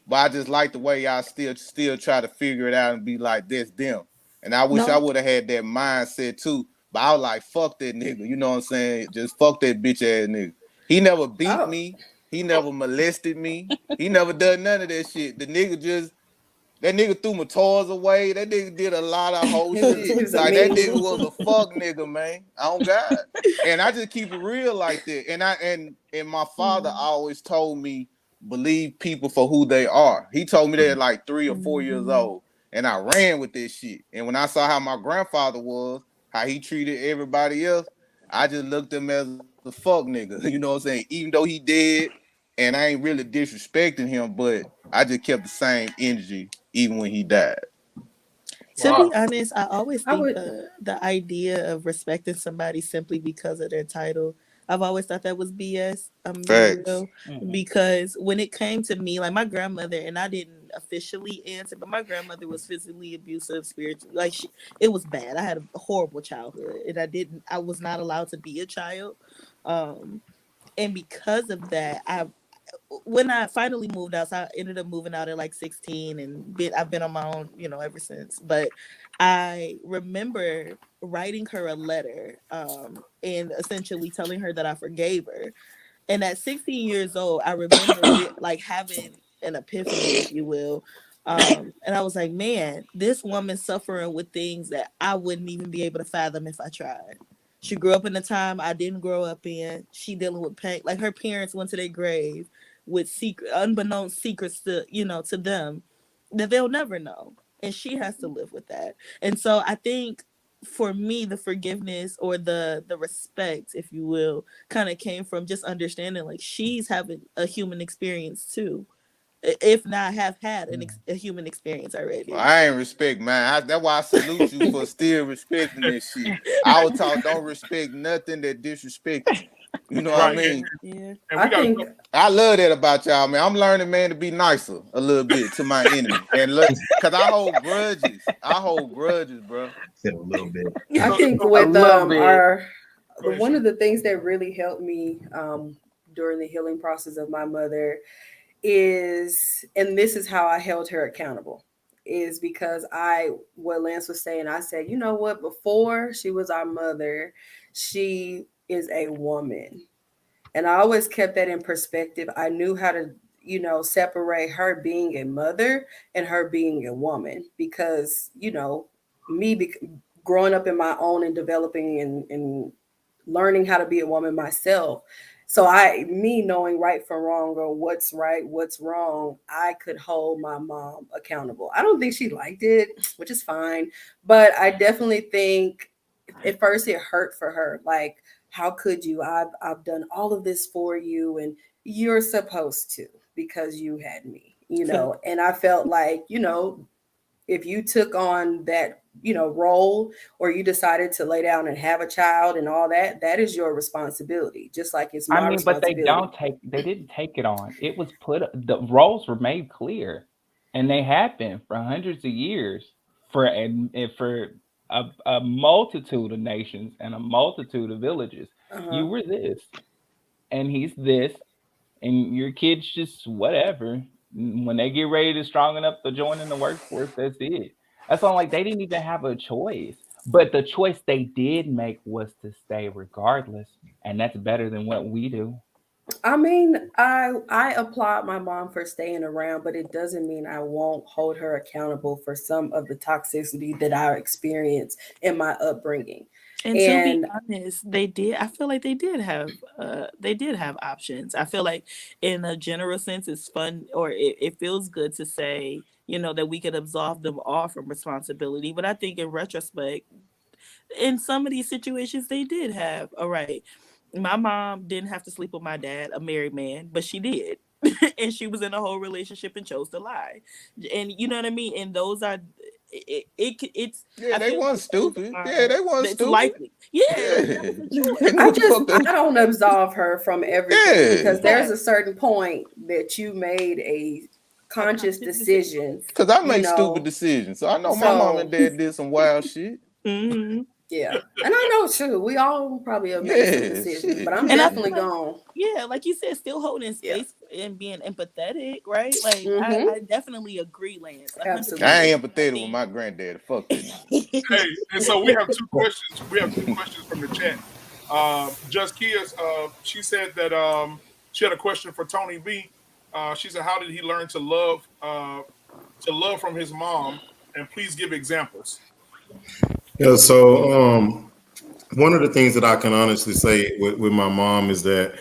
but I just like the way y'all still try to figure it out and be like, this them. And I wish I No, would have had that mindset too. But I was like, fuck that nigga. You know what I'm saying? Just fuck that bitch ass nigga. He never beat Oh, me. He never molested me. He never done none of that shit. That nigga threw my toys away. That nigga did a lot of whole he shit. was a Like that mean. nigga was a fuck nigga, man. On God. And I just keep it real like that. And my father always told me, believe people for who they are. He told me that at like 3 or 4 years old. And I ran with this shit. And when I saw how my grandfather was, how he treated everybody else, I just looked at him as a fuck nigga. You know what I'm saying? Even though he dead, and I ain't really disrespecting him, but I just kept the same energy even when he died. to Wow. be honest, I always I think would. the idea of respecting somebody simply because of their title, I've always thought that was BS. I'm gonna be Facts. real. Because when it came to me, like my grandmother, and I didn't officially answer, but my grandmother was physically abusive, spiritually, like it was bad. I had a horrible childhood, and I was not allowed to be a child. And because of that, when I finally moved out, so I ended up moving out at like 16, and I've been on my own, ever since. But I remember writing her a letter, and essentially telling her that I forgave her. And at 16 years old, I remember like having an epiphany, if you will. And I was like, man, this woman's suffering with things that I wouldn't even be able to fathom if I tried. She grew up in a time I didn't grow up in. She dealing with pain. Like her parents went to their grave with unbeknownst secrets to them that they'll never know. And she has to live with that. And so I think for me, the forgiveness or the respect, if you will, kind of came from just understanding like she's having a human experience too, if not have had a human experience already. Well, I ain't respect mine. That's why I salute you for still respecting this shit. I was taught don't respect nothing that disrespect you. You know what I Right. mean? Yeah. And I we got think I love that about y'all, man. I'm learning, man, to be nicer a little bit to my enemy. And look, because I hold grudges. Bro. Said a little bit. I think so with little bit. Go ahead, one of the things that really helped me during the healing process of my mother is, and this is how I held her accountable, is because what Lance was saying, I said, you know what, before she was our mother, she is a woman. And I always kept that in perspective. I knew how to, separate her being a mother and her being a woman, because, growing up in my own and developing and learning how to be a woman myself. So me knowing right from wrong, or what's right, what's wrong, I could hold my mom accountable. I don't think she liked it, which is fine. But I definitely think at first it hurt for her. Like, how could you? I've done all of this for you, and you're supposed to, because you had me, and I felt like, if you took on that, role, or you decided to lay down and have a child and all that, that is your responsibility, just like it's my I mean, but responsibility. they didn't take it on. It was the roles were made clear, and they have been for hundreds of years and for a multitude of nations and a multitude of villages. You were this, and he's this, and your kids just whatever. When they get ready to strong enough to join in the workforce, that's it. That's all. Like they didn't even have a choice. But the choice they did make was to stay regardless, and that's better than what we do. I mean, I applaud my mom for staying around, but it doesn't mean I won't hold her accountable for some of the toxicity that I experienced in my upbringing. And to be honest, I feel like they did have options. I feel like in a general sense, it's fun, or it feels good to say, that we could absolve them all from responsibility. But I think in retrospect, in some of these situations, they did have, all right, my mom didn't have to sleep with my dad, a married man, but she did. And she was in a whole relationship and chose to lie. And you know what I mean? And those are, it's. Yeah, they weren't stupid. Yeah, they weren't stupid. Likely. Yeah. I don't absolve her from everything, because there's a certain point that you made a conscious decision. Because I make stupid decisions. So I know my mom and dad did some wild shit. Mm-hmm. Yeah, and I know too. We all probably have made some Yeah, decisions, shit. but I'm And I feel definitely like, gone. yeah, like you said, still holding Yeah. space and being empathetic, right? Like Mm-hmm. I definitely agree, Lance. 100%. Absolutely. I ain't I empathetic with think my granddaddy. Fuck that. Hey, and so we have two questions. We have two questions from the chat. Just Kia's, she said that she had a question for Tony B. She said, "How did he learn to love from his mom? And please give examples." Yeah, so one of the things that I can honestly say with my mom is that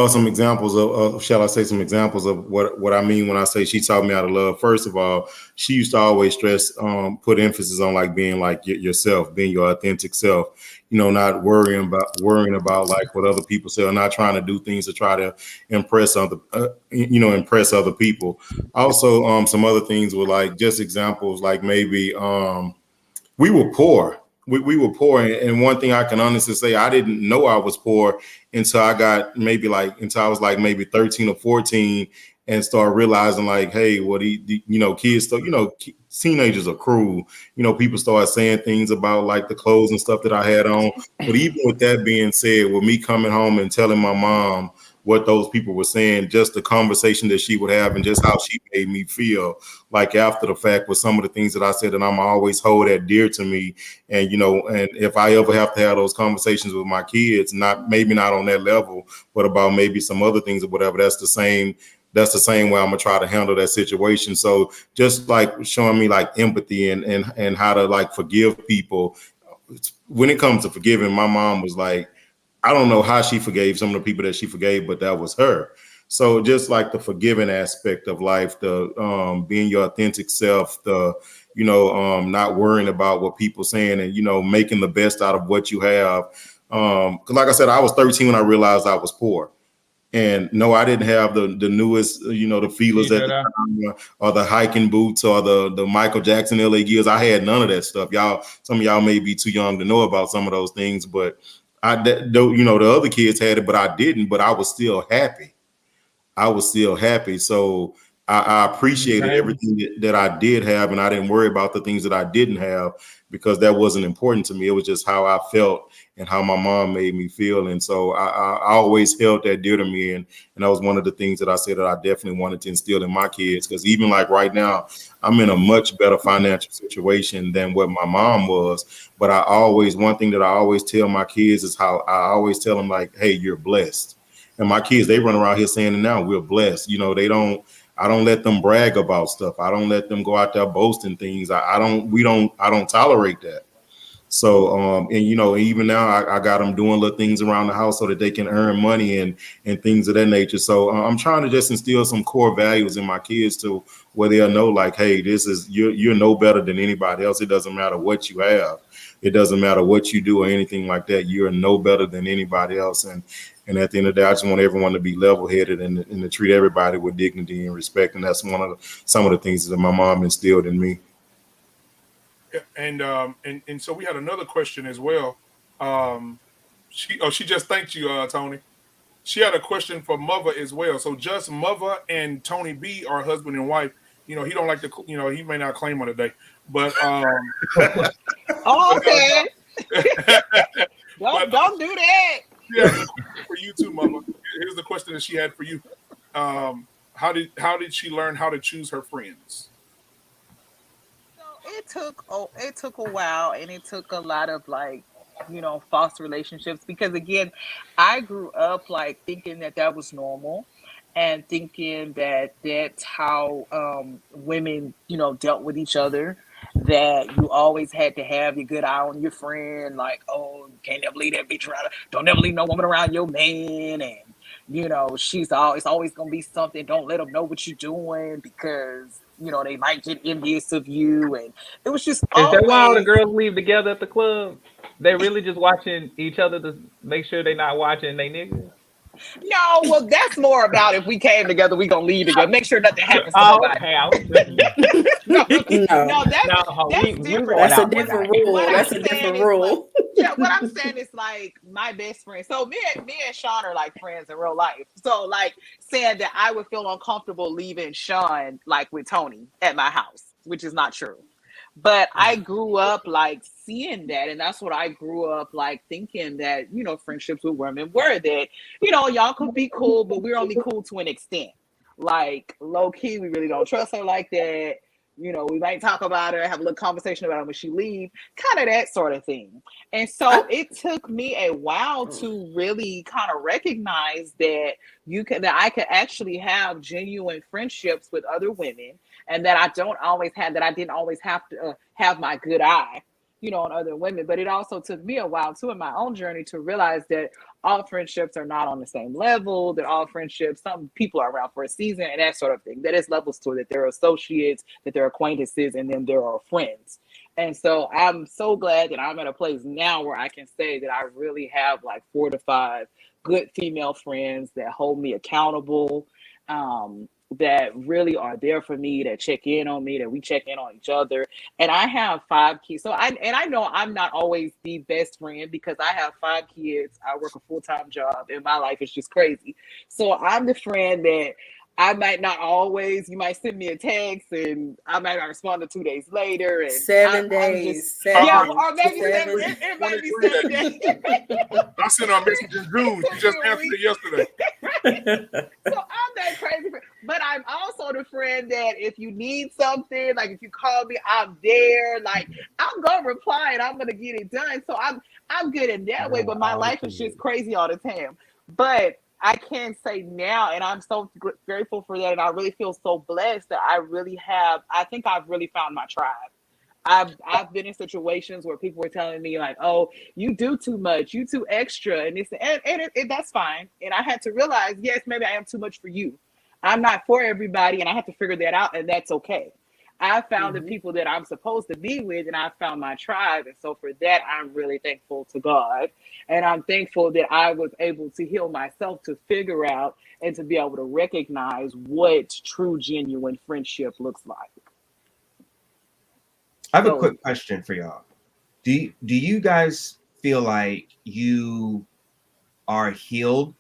some examples of shall I say some examples of what I mean when I say she taught me how to love. First of all, she used to always stress, put emphasis on like being like yourself, being your authentic self. You know, not worrying about like what other people say, or not trying to do things to try to impress impress other people. Also, some other things were like just examples, like maybe we were poor. We were poor, and one thing I can honestly say, I didn't know I was poor until until I was like maybe 13 or 14, and start realizing like, hey, kids, teenagers are cruel. You know, people start saying things about like the clothes and stuff that I had on. But even with that being said, with me coming home and telling my mom what those people were saying, just the conversation that she would have and just how she made me feel like after the fact with some of the things that I said, and I'm always hold that dear to me. And, and if I ever have to have those conversations with my kids, maybe not on that level, but about maybe some other things or whatever, that's the same way I'm gonna try to handle that situation. So just like showing me like empathy and how to like forgive people. When it comes to forgiving, my mom was like, I don't know how she forgave some of the people that she forgave, but that was her. So just like the forgiving aspect of life, the being your authentic self, the not worrying about what people saying, and making the best out of what you have. Because like I said, I was 13 when I realized I was poor. And no, I didn't have the newest, the feelers at the time, or the hiking boots, or the Michael Jackson LA Gears. I had none of that stuff. Some of y'all may be too young to know about some of those things, but the other kids had it, but I didn't. But I was still happy. So I appreciated everything that I did have, and I didn't worry about the things that I didn't have, because that wasn't important to me. It was just how I felt and how my mom made me feel. And so I always held that dear to me. And that was one of the things that I said that I definitely wanted to instill in my kids, because even like right now, I'm in a much better financial situation than what my mom was. But one thing that I always tell my kids is how I always tell them, like, hey, you're blessed. And my kids, they run around here saying it now, we're blessed. I don't let them brag about stuff. I don't let them go out there boasting things. I don't tolerate that. So, even now I got them doing little things around the house so that they can earn money and things of that nature. So I'm trying to just instill some core values in my kids to where they'll know, like, hey, you're no better than anybody else. It doesn't matter what you have. It doesn't matter what you do or anything like that. You're no better than anybody else. And at the end of the day, I just want everyone to be level-headed and to treat everybody with dignity and respect. And that's some of the things that my mom instilled in me. And so we had another question as well. She just thanked you, Tony. She had a question for Mother as well. So just Mother and Tony B are husband and wife. He don't like to, he may not claim on the day, but okay. Don't do that. Yeah, for you too, Mama. Here's the question that she had for you. How did she learn how to choose her friends? It took a while, and it took a lot of false relationships, because again, I grew up like thinking that was normal, and thinking that that's how women dealt with each other, that you always had to have your good eye on your friend, like, oh, you can't never leave that bitch around, don't never leave no woman around your man, and she's always gonna be something, don't let them know what you're doing, because they might get envious of you. And it was just Is that why all the girls leave together at the club? They really just watching each other to make sure they're not watching they niggas? No, well, that's more about if we came together, we gonna leave together. Make sure nothing happens to nobody. No, that's different. That's a different rule. That's a different rule. What I'm saying is like my best friend. So me and Sean are like friends in real life. So like saying that I would feel uncomfortable leaving Sean like with Tony at my house, which is not true. But I grew up like seeing that, and that's what I grew up like thinking, that, you know, friendships with women were that, you know, y'all could be cool, but we're only cool to an extent. Like low key, we really don't trust her like that. You know, we might talk about her, have a little conversation about her when she leave, kind of that sort of thing. And so it took me a while to really kind of recognize that that I could actually have genuine friendships with other women, and that I didn't always have to have my good eye, you know, on other women. But it also took me a while too in my own journey to realize that all friendships are not on the same level, that all friendships, some people are around for a season and that sort of thing. That is levels to it, that there are associates, that there are acquaintances, and then there are friends. And so I'm so glad that I'm at a place now where I can say that I really have like 4 to 5 good female friends that hold me accountable, that really are there for me, that check in on me, that we check in on each other. And I have 5 kids. So I know I'm not always the best friend because I have 5 kids. I work a full-time job and my life is just crazy. So I'm the friend that I might not always, you might send me a text and I might not respond to 2 days later. And 7 days. Just, 7, yeah, or maybe 7. it might be 7 days. I sent her a message in June. She just answered it yesterday. So I'm that crazy friend. But I'm also the friend that if you need something, like if you call me, I'm there. Like I'm gonna reply and I'm gonna get it done. So I'm good in that way. But my life is just crazy all the time. But I can say now, and I'm so grateful for that, and I really feel so blessed that I think I've really found my tribe. I've been in situations where people were telling me like, "Oh, you do too much, you too extra," and that's fine. And I had to realize, yes, maybe I am too much for you. I'm not for everybody, and I have to figure that out, and that's okay. I found the people that I'm supposed to be with, and I found my tribe, and so for that, I'm really thankful to God, and I'm thankful that I was able to heal myself to figure out and to be able to recognize what true, genuine friendship looks like. I have a quick question for y'all. Do you guys feel like you are healed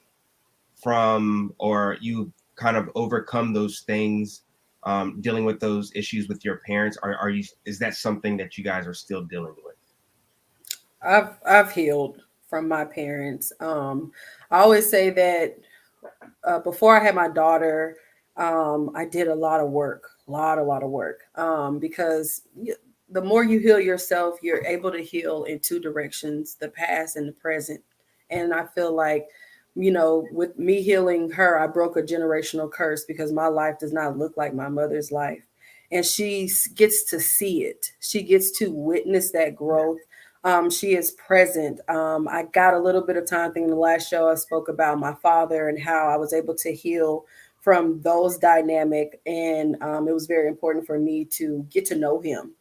from, or you kind of overcome those things, dealing with those issues with your parents? Is that something that you guys are still dealing with? I've healed from my parents. I always say that before I had my daughter, I did a lot of work, because the more you heal yourself, you're able to heal in 2 directions, the past and the present. And I feel like, you know, with me healing her, I broke a generational curse because my life does not look like my mother's life. And she gets to see it. She gets to witness that growth. She is present. I got a little bit of time. I think in the last show I spoke about my father and how I was able to heal from those dynamic. And it was very important for me to get to know him.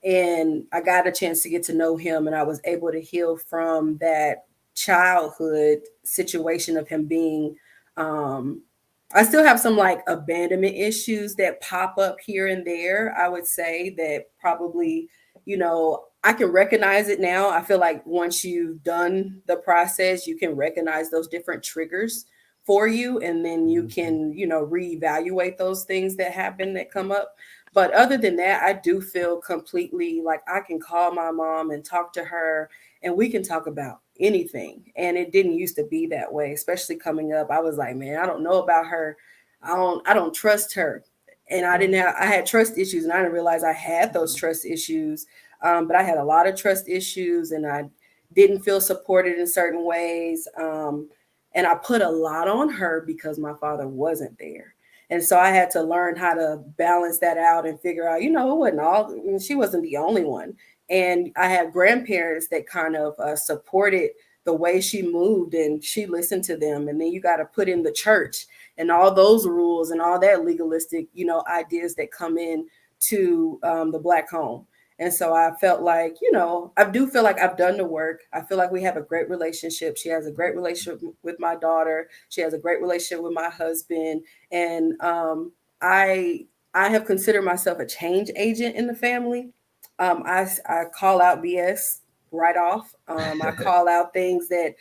And I got a chance to get to know him, and I was able to heal from that childhood situation of him being, I still have some like abandonment issues that pop up here and there. I would say that probably, you know, I can recognize it now. I feel like once you've done the process, you can recognize those different triggers for you, and then you can, you know, reevaluate those things that happen that come up. But other than that, I do feel completely like I can call my mom and talk to her, and we can talk about anything. And it didn't used to be that way, especially coming up. I was like, man, I don't know about her. I don't trust her. And I had trust issues, and I didn't realize I had those trust issues. But I had a lot of trust issues, and I didn't feel supported in certain ways. And I put a lot on her because my father wasn't there. And so I had to learn how to balance that out and figure out, you know, she wasn't the only one. And I have grandparents that kind of supported the way she moved, and she listened to them. And then you got to put in the church and all those rules and all that legalistic, you know, ideas that come in to the Black home. And so I felt like, you know, I do feel like I've done the work. I feel like we have a great relationship. She has a great relationship with my daughter. She has a great relationship with my husband. And I have considered myself a change agent in the family. I call out BS right off. I call out things that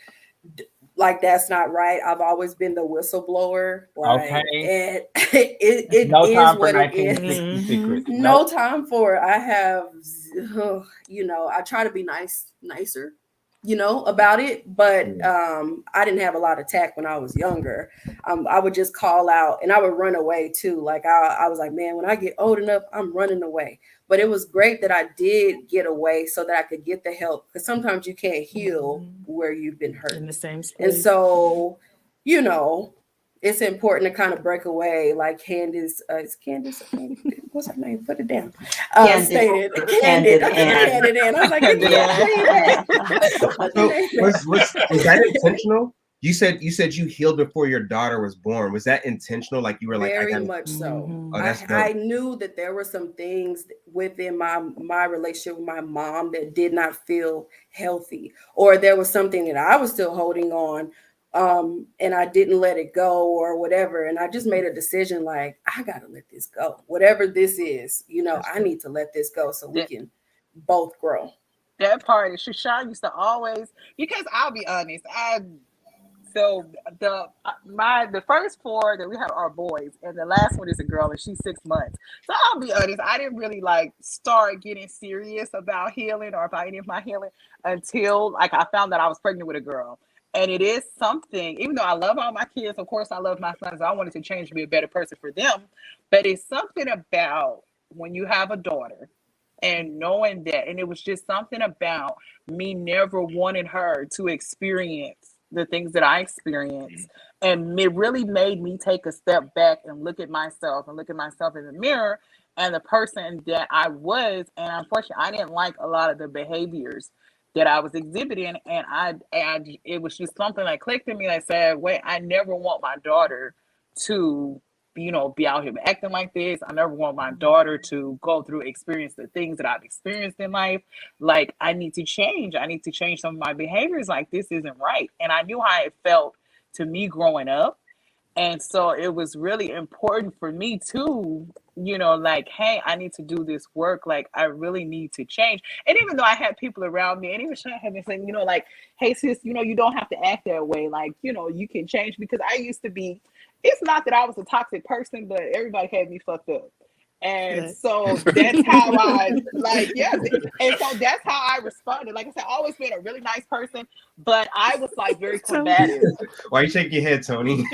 like that's not right. I've always been the whistleblower. Like, Okay. and it No is time for what it is. 1960 secrets. No Nope. time for it. I have, you know, I try to be nicer, you know, about it. But I didn't have a lot of tact when I was younger. I would just call out and I would run away too. Like I was like, man, when I get old enough, I'm running away. But it was great that I did get away so that I could get the help, because sometimes you can't heal where you've been hurt. In the same space. And so, you know, it's important to kind of break away, like Candace, it's Candace, what's her name? Put it down. Stated. Candid Ann. I was like, get So was that intentional? You said you healed before your daughter was born. Was that intentional? Like you were like, very much so. Oh, that's I knew that there were some things within my relationship with my mom that did not feel healthy, or there was something that I was still holding on, and I didn't let it go or whatever. And I just made a decision, like, I gotta let this go. Whatever this is, you know, I need to let this go so we can both grow. That part is Shashawn used to always, because I'll be honest, so the first 4 that we have are boys, and the last one is a girl, and she's 6 months. So I'll be honest, I didn't really like start getting serious about healing or about any of my healing until like I found that I was pregnant with a girl. And it is something, even though I love all my kids, of course I love my sons, I wanted to change to be a better person for them. But it's something about when you have a daughter and knowing that, and it was just something about me never wanting her to experience the things that I experienced. And it really made me take a step back and look at myself in the mirror and the person that I was. And unfortunately, I didn't like a lot of the behaviors that I was exhibiting. And it was just something that clicked in me that said, wait, I never want my daughter to, you know, be out here acting like this. I never want my daughter to go through, experience the things that I've experienced in life. Like, I need to change. I need to change some of my behaviors. Like, this isn't right. And I knew how it felt to me growing up. And so it was really important for me too, you know, like, hey, I need to do this work. Like, I really need to change. And even though I had people around me, and even Sean had been saying, you know, like, hey, sis, you know, you don't have to act that way. Like, you know, you can change. Because I used to be, it's not that I was a toxic person, but everybody had me fucked up. And so that's how I, like, yeah. And so that's how I responded. Like I said, I always been a really nice person, but I was like very combative. Why are you shaking your head, Tony?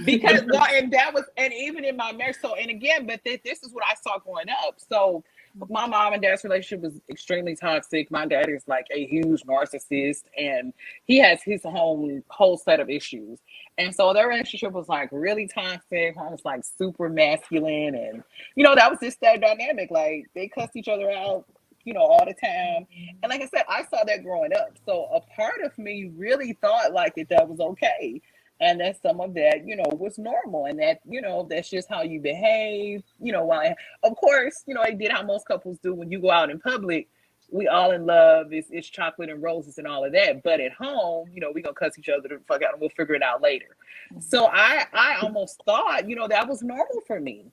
Because, well, and that was, and even in my marriage, so, and again, but this is what I saw growing up. So my mom and dad's relationship was extremely toxic. My dad is like a huge narcissist, and he has his whole set of issues. And so their relationship was like really toxic. I was like super masculine, and you know, that was just that dynamic. Like, they cussed each other out, you know, all the time. And like I said, I saw that growing up. So a part of me really thought like that was okay. And that some of that, you know, was normal, and that, you know, that's just how you behave, you know, while, of course, you know, it did how most couples do when you go out in public. We all in love, it's chocolate and roses and all of that. But at home, you know, we gonna cuss each other the fuck out and we'll figure it out later. So I almost thought, you know, that was normal for me.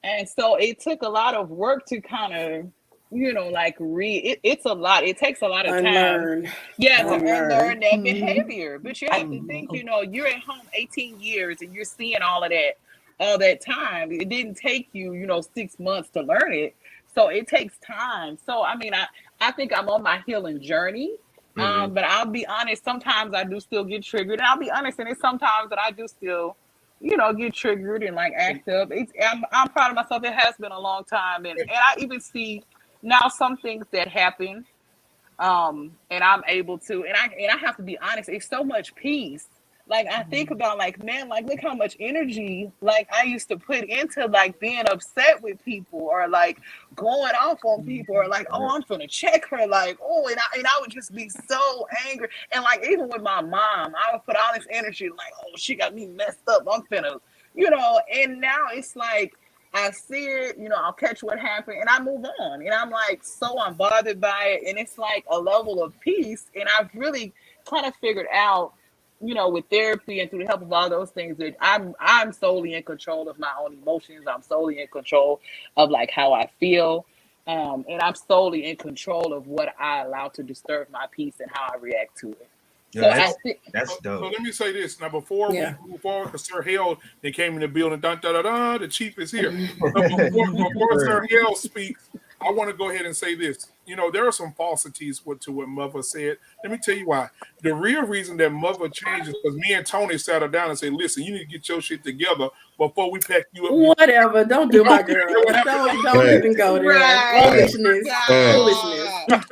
And so it took a lot of work to kind of, you know, like it's a lot. It takes a lot of time. Yeah, to unlearn that behavior. But you have to think, you know, you're at home 18 years and you're seeing all of that all that time. It didn't take you, you know, 6 months to learn it. So it takes time. So, I mean, I think I'm on my healing journey. But I'll be honest, sometimes I do still get triggered. And I'll be honest, and it's sometimes that I do still, you know, get triggered and like act up. I'm proud of myself. It has been a long time. And I even see now some things that happen, and I'm able to, and I have to be honest, it's so much peace. Like, I think about, like, man, like, look how much energy, like, I used to put into, like, being upset with people, or, like, going off on people, or, like, oh, I'm gonna check her, like, oh, and I would just be so angry. And, like, even with my mom, I would put all this energy, like, oh, she got me messed up, I'm finna, you know. And now it's like, I see it, you know, I'll catch what happened, and I move on. And I'm, like, so unbothered by it, and it's, like, a level of peace. And I've really kind of figured out, you know, with therapy and through the help of all those things, that I'm solely in control of my own emotions. I'm solely in control of, like, how I feel. And I'm solely in control of what I allow to disturb my peace and how I react to it. Yeah, So I that's think, that's So dope. let me say this now before yeah. we move forward, because Sir Hale they came in the building. Dun, da, da, da, the chief is here. But before Sir Hale speaks, I want to go ahead and say this. You know, there are some falsities to what Mother said. Let me tell you why. The real reason that Mother changed is because me and Tony sat her down and said, "Listen, you need to get your shit together before we pack you up." Whatever. Don't do my Okay, girl. what happened? Don't Right. even go there. Right. Foolishness. Right. Foolishness.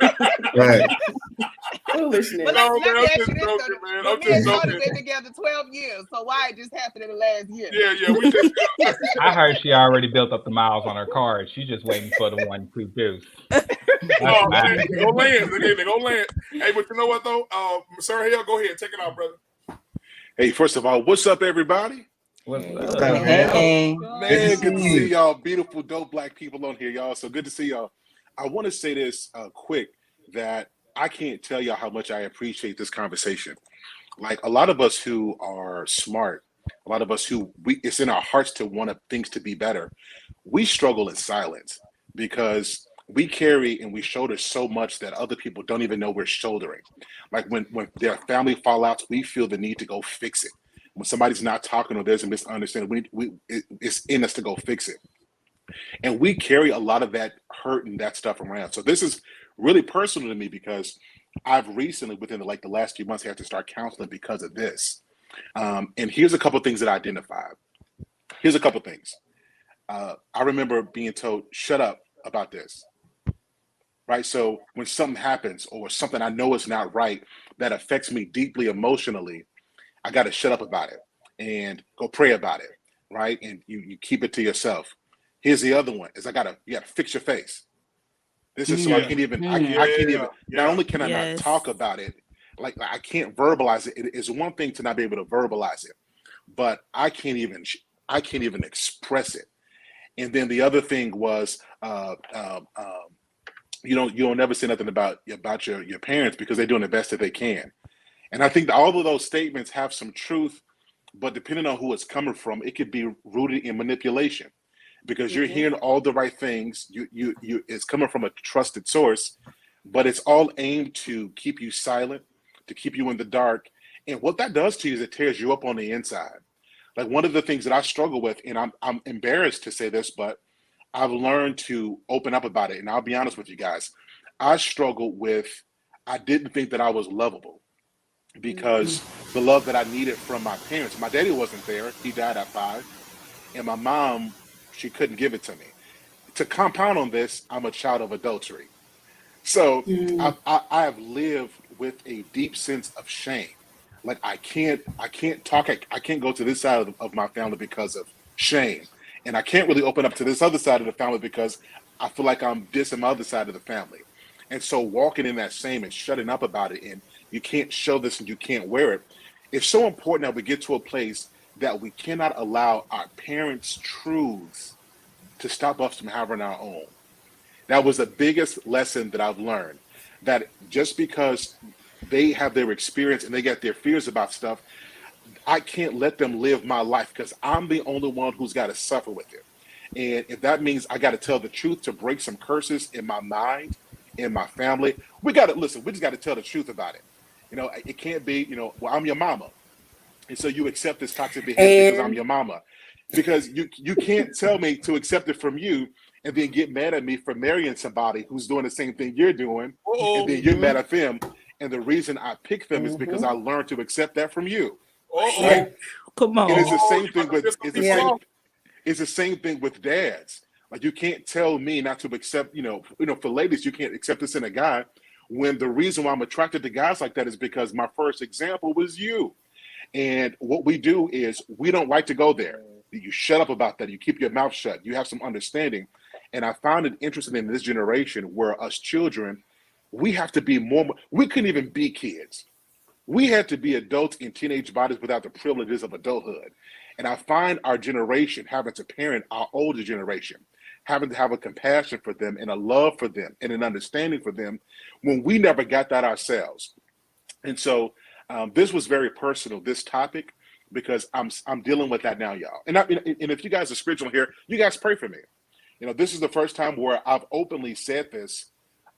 Right. Foolishness. But No, let man, me I'm ask just you this, though. joking, man. But I'm me just and Tony joking. been together 12 years, so why it just happened in the last year? Yeah, we just I heard she already built up the miles on her card. She's just waiting for the 1-2 deuce. oh man, go Lance. They go Lance. Hey, but you know what though? Sir Hale, go ahead, take it out, brother. Hey, first of all, what's up, everybody? What's What's up? up, man? Hey. Man, good to see see you. y'all, beautiful, dope black people on here, y'all. So good to see y'all. I want to say this quick that I can't tell y'all how much I appreciate this conversation. Like a lot of us who are smart, a lot of us who it's in our hearts to want things to be better. We struggle in silence because we carry and we shoulder so much that other people don't even know we're shouldering. Like when there are family fallouts, we feel the need to go fix it. When somebody's not talking or there's a misunderstanding, it's in us to go fix it. And we carry a lot of that hurt and that stuff around. So this is really personal to me because I've recently, within the last few months, had to start counseling because of this. And here's a couple things that I identified. Here's a couple things. I remember being told, shut up about this. Right. So when something happens or something I know is not right that affects me deeply emotionally, I got to shut up about it and go pray about it. Right. And you keep it to yourself. Here's the other one is you gotta fix your face. This is so I can't even not only can I not talk about it, like I can't verbalize it. It is one thing to not be able to verbalize it, but I can't even express it. And then the other thing was you don't never say nothing about your parents because they're doing the best that they can. And I think that all of those statements have some truth, but depending on who it's coming from, it could be rooted in manipulation because you're hearing all the right things. You it's coming from a trusted source, but it's all aimed to keep you silent, to keep you in the dark. And what that does to you is it tears you up on the inside. Like one of the things that I struggle with, and I'm embarrassed to say this, but I've learned to open up about it. And I'll be honest with you guys. I struggled with, I didn't think that I was lovable because the love that I needed from my parents, my daddy wasn't there. He died at 5. And my mom, she couldn't give it to me. To compound on this, I'm a child of adultery. So I have lived with a deep sense of shame. Like I can't talk. I can't go to this side of my family because of shame. And I can't really open up to this other side of the family because I feel like I'm dissing my other side of the family. And so walking in that shame and shutting up about it and you can't show this and you can't wear it. It's so important that we get to a place that we cannot allow our parents' truths to stop us from having our own. That was the biggest lesson that I've learned, that just because they have their experience and they got their fears about stuff, I can't let them live my life because I'm the only one who's got to suffer with it. And if that means I got to tell the truth to break some curses in my mind, in my family, we got to listen. We just got to tell the truth about it. It can't be, well, I'm your mama. And so you accept this toxic behavior because I'm your mama. Because you can't tell me to accept it from you and then get mad at me for marrying somebody who's doing the same thing you're doing. And then you're mad at them. And the reason I pick them is because I learned to accept that from you. Right? Come on. And it's the same thing with it's the same thing with dads. Like you can't tell me not to accept, for ladies, you can't accept this in a guy when the reason why I'm attracted to guys like that is because my first example was you. And what we do is we don't like to go there. You shut up about that. You keep your mouth shut. You have some understanding. And I found it interesting in this generation where us children, we have to be more, we couldn't even be kids. We had to be adults in teenage bodies without the privileges of adulthood. And I find our generation having to parent our older generation, having to have a compassion for them and a love for them and an understanding for them when we never got that ourselves. And so this was very personal, this topic, because I'm dealing with that now, y'all. And if you guys are spiritual here, you guys pray for me. This is the first time where I've openly said this,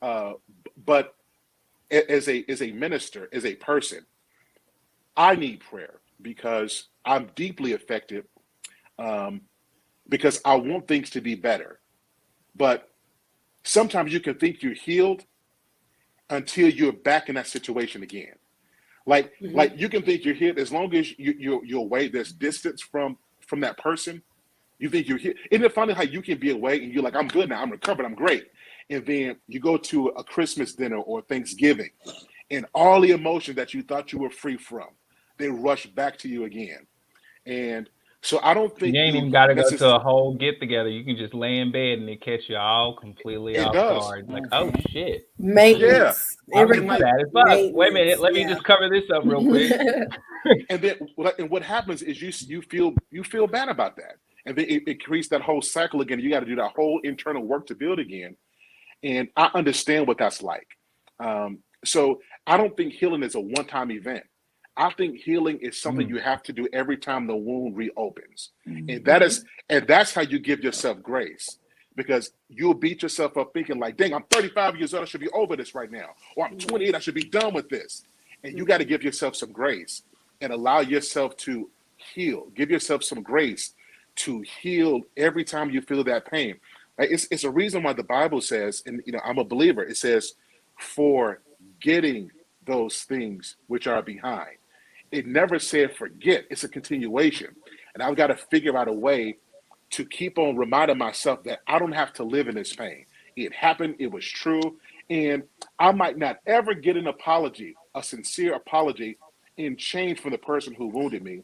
but as a minister, as a person, I need prayer because I'm deeply affected, because I want things to be better. But sometimes you can think you're healed until you're back in that situation again. Like you can think you're healed as long as you're away. There's distance from that person. You think you're here. Isn't it funny how you can be away and you're like, I'm good now, I'm recovered, I'm great. And then you go to a Christmas dinner or Thanksgiving, and all the emotion that you thought you were free from, they rush back to you again. And so I don't think You ain't even got to go to a whole get together. You can just lay in bed and it catch you all completely off guard. Like, oh shit. Maintenance. Yeah. Wait a minute. Let me just cover this up real quick. And then, and what happens is you feel bad about that, and then it creates that whole cycle again. You got to do that whole internal work to build again. And I understand what that's like. So I don't think healing is a one-time event. I think healing is something you have to do every time the wound reopens. And that's how you give yourself grace, because you'll beat yourself up thinking like, dang, I'm 35 years old, I should be over this right now. Or I'm 28, I should be done with this. And you got to give yourself some grace and allow yourself to heal. Give yourself some grace to heal every time you feel that pain. Like it's a reason why the Bible says, and I'm a believer, it says, forgetting those things which are behind. It never said forget. It's a continuation. And I've got to figure out a way to keep on reminding myself that I don't have to live in this pain. It happened. It was true. And I might not ever get an apology, a sincere apology, in change from the person who wounded me,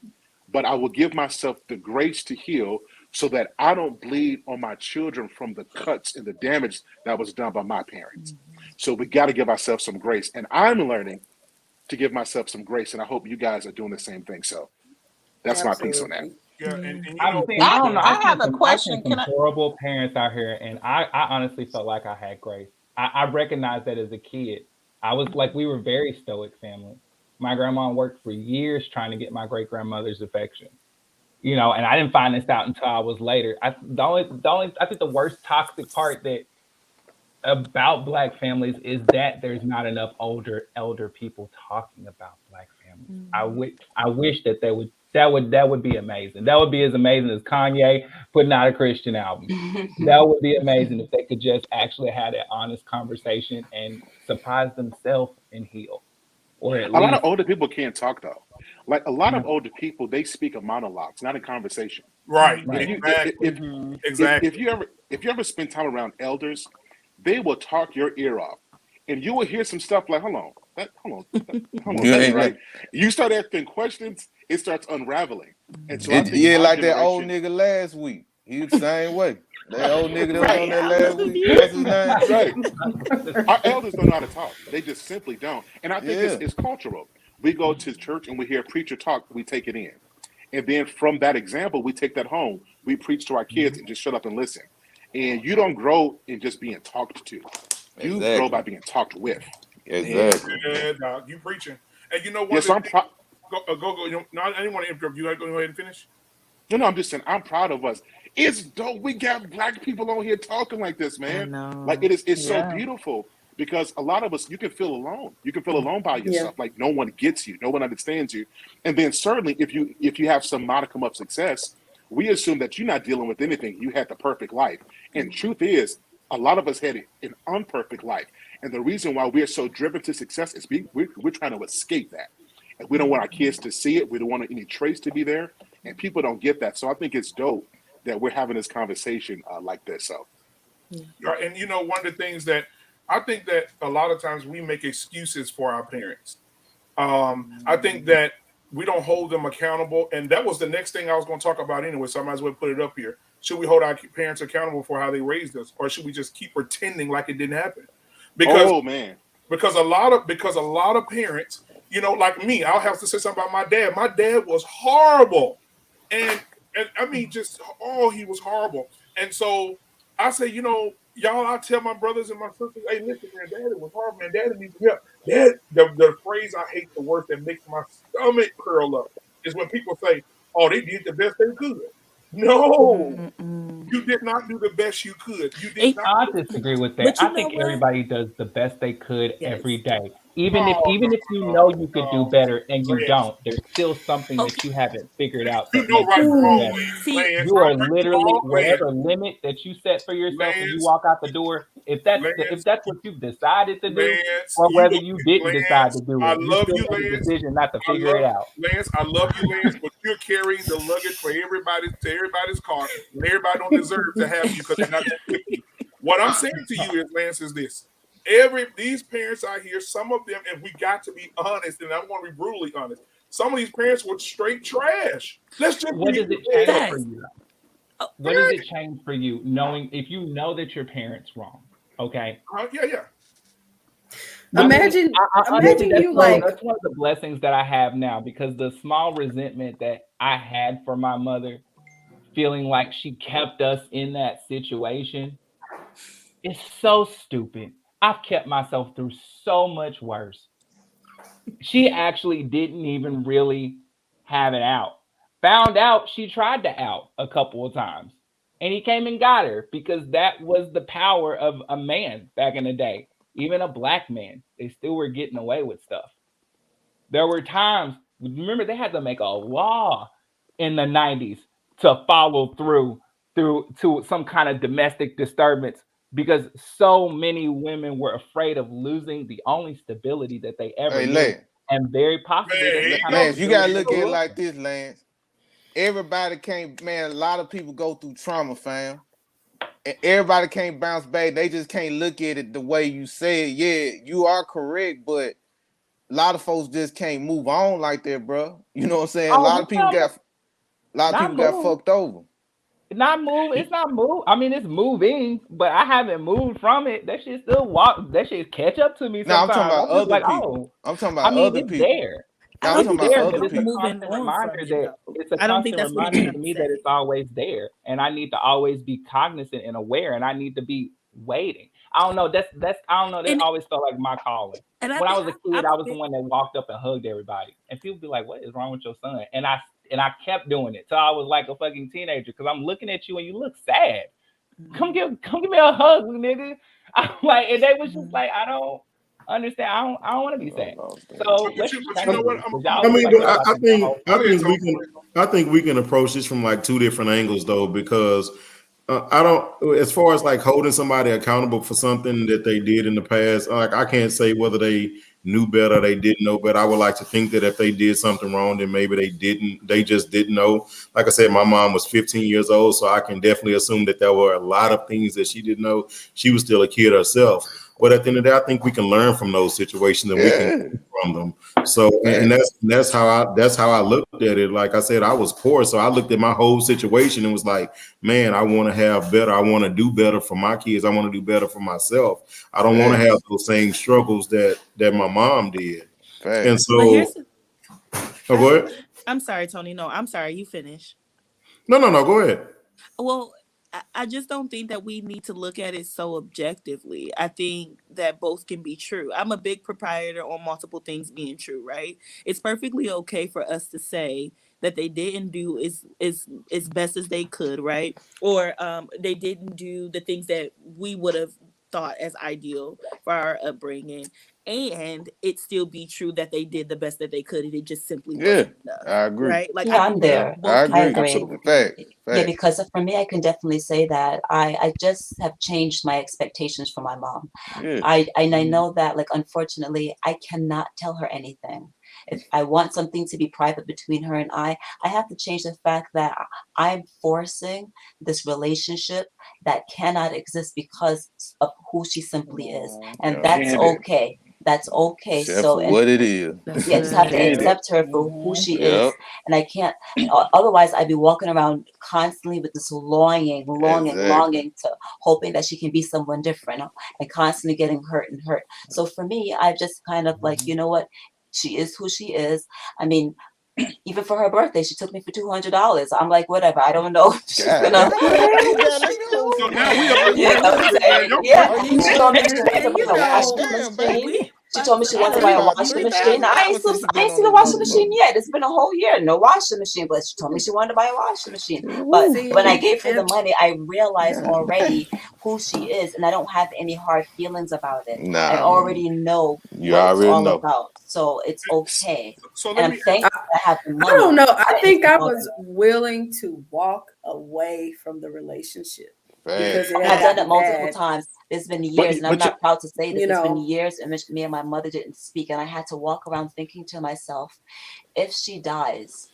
but I will give myself the grace to heal so that I don't bleed on my children from the cuts and the damage that was done by my parents. So we got to give ourselves some grace. And I'm learning to give myself some grace, and I hope you guys are doing the same thing. So that's my piece on that. Yeah, and I don't know. I have a question. Some horrible parents out here, and I honestly felt like I had grace. I recognized that as a kid. I was like, we were a very stoic family. My grandma worked for years trying to get my great grandmother's affection, and I didn't find this out until I was later. I think the worst toxic part about Black families is that there's not enough elder people talking about Black families. I wish that that would be amazing. That would be as amazing as Kanye putting out a Christian album. That would be amazing if they could just actually have that honest conversation and surprise themselves and heal. Or at least a lot of older people can't talk though. Like a lot of older people, they speak in monologues, not in conversation. Right. Exactly. If you ever spend time around elders, they will talk your ear off, and you will hear some stuff like, hold on. Right? You start asking questions, it starts unwraveling. And so like that old nigga last week. He was the same way. That old nigga that was on there last week. What's his name? Right. Our elders don't know how to talk. They just simply don't. And I think it's cultural. We go to church and we hear a preacher talk, we take it in. And then from that example, we take that home. We preach to our kids and just shut up and listen. And you don't grow in just being talked to. You grow by being talked with. Exactly. Yeah, dog, you preaching. And you know what? Yes, go. No, I didn't want to interrupt you. You got to go ahead and finish. No, I'm just saying I'm proud of us. It's dope. We got Black people on here talking like this, man. Like it's so beautiful, because a lot of us, you can feel alone. You can feel alone by yourself. Like no one gets you, no one understands you. And then certainly if you have some modicum of success, we assume that you're not dealing with anything. You had the perfect life. And truth is, a lot of us had an unperfect life. And the reason why we're so driven to success is we're trying to escape that. And we don't want our kids to see it. We don't want any trace to be there. And people don't get that. So I think it's dope that we're having this conversation like this. So, and one of the things that I think that a lot of times we make excuses for our parents. I think that we don't hold them accountable. And that was the next thing I was going to talk about anyway. So I might as well put it up here. Should we hold our parents accountable for how they raised us, or should we just keep pretending like it didn't happen? Because a lot of parents, like me, I'll have to say something about my dad. My dad was horrible, and I mean, he was horrible. And so I say, y'all, I tell my brothers and my sisters, hey, listen, man, Daddy was horrible, man. Daddy needs help. The phrase I hate the worst that makes my stomach curl up is when people say, oh, they did the best they could. No, you did not do the best you could. I disagree with that. I think everybody does the best they could every day. Even if you know you could do better and you Lance. don't, there's still something that you haven't figured out. You that know makes right you from wrong, better. Lance. You are First of literally all, whatever limit that you set for yourself when you walk out the door. If that's what you've decided to do, Lance, or whether you didn't decide to do I it, you love still you, made a Lance. decision not to I figure it love out. Lance. I love you, Lance, but you're carrying the luggage for everybody's car, and everybody don't deserve to have you because they're not with you. What I'm saying to you is, Lance, is this: these parents out here, some of them, and we got to be honest, and I want to be brutally honest. Some of these parents were straight trash. Let's just What be does it change real. for you? What does it change for you knowing if you know that your parents wrong? Okay. Yeah. Imagine Honestly, you like that's one of the blessings that I have now, because the small resentment that I had for my mother, feeling like she kept us in that situation, is so stupid. I've kept myself through so much worse. She actually didn't even really have it out. Found out she tried to out a couple of times, and he came and got her, because that was the power of a man back in the day. Even a black man, they still were getting away with stuff. There were times, remember, they had to make a law in the 90s to follow through to some kind of domestic disturbance, because so many women were afraid of losing the only stability that they ever knew. Lance. And very possibly, Lance, you gotta look at it like this, Lance. Everybody can't, man. A lot of people go through trauma, fam. And everybody can't bounce back. They just can't look at it the way you said. Yeah, you are correct, but a lot of folks just can't move on like that, bro. You know what I'm saying? A lot of people got fucked over. It's not move. I mean, it's moving, but I haven't moved from it. That shit still that shit catch up to me sometimes. I'm talking about I'm just other people. I'm talking about other it's people. there. I'm talking about other It's a people. constant reminder that it's a I don't think constant that's what reminder you're to me trying that to it's always there, and I need to always be cognizant and aware, and I need to be waiting. I don't know. That's I don't know. That always felt like my calling. And When I was a kid, I was the one that walked up and hugged everybody, and people be like, "What is wrong with your son?" And I kept doing it till I was like a fucking teenager, because I'm looking at you and you look sad. Come give me a hug, nigga. I'm like, and they was just like, I don't understand. I don't want to be sad. So let's just I mean, I think we can approach this from like two different angles though, because I don't, as far as like holding somebody accountable for something that they did in the past, like I can't say whether they knew better, they didn't know better. I would like to think that if they did something wrong, then maybe they just didn't know. Like I said, my mom was 15 years old, so I can definitely assume that there were a lot of things that she didn't know. She was still a kid herself. But at the end of the day, I think we can learn from those situations and we can learn from them. So, and that's how I looked at it. Like I said, I was poor, so I looked at my whole situation and was like, man, I want to have better. I want to do better for my kids. I want to do better for myself. I don't want to have those same struggles that my mom did. And so, go ahead. I'm sorry, Tony. No, I'm sorry. You finish. No, go ahead. Well, I just don't think that we need to look at it so objectively. I think that both can be true. I'm a big proprietor on multiple things being true, right? It's perfectly okay for us to say that they didn't do as best as they could, right? Or they didn't do the things that we would have thought as ideal for our upbringing. And it still be true that they did the best that they could, and it just simply wasn't enough. I agree. Right? Like Yeah, I'm there. I agree. Absolutely. Fact. Yeah, because for me, I can definitely say that I just have changed my expectations for my mom. Yeah. I know that, like, unfortunately, I cannot tell her anything. If I want something to be private between her and I have to change the fact that I'm forcing this relationship that cannot exist because of who she simply is. And that's okay. That's okay. So what it is. Yeah, just have to accept her for who she is. And I can't, otherwise I'd be walking around constantly with this longing to hoping that she can be someone different and constantly getting hurt. So for me, I just kind of like, you know what? She is who she is. I mean, even for her birthday, she took me for $200. I'm like, whatever. I don't know. She's gonna. She told me she wanted to buy a washing machine. I ain't $3,000 seen the washing machine yet. It's been a whole year, no washing machine. But she told me she wanted to buy a washing machine. But See, when I gave her the and money, I realized already who she is, and I don't have any hard feelings about it. I Nah, already know you what it's already all know. about, so it's okay. So And let I'm me. thankful that I have the I money. don't know. I that think is I all was willing to walk away from the relationship Facts. because it I've had done it gotten multiple bad. times. It's been But years, and I'm but you, not proud to say this. You It's been know, years in which me and my mother didn't speak, and I had to walk around thinking to myself, if she dies,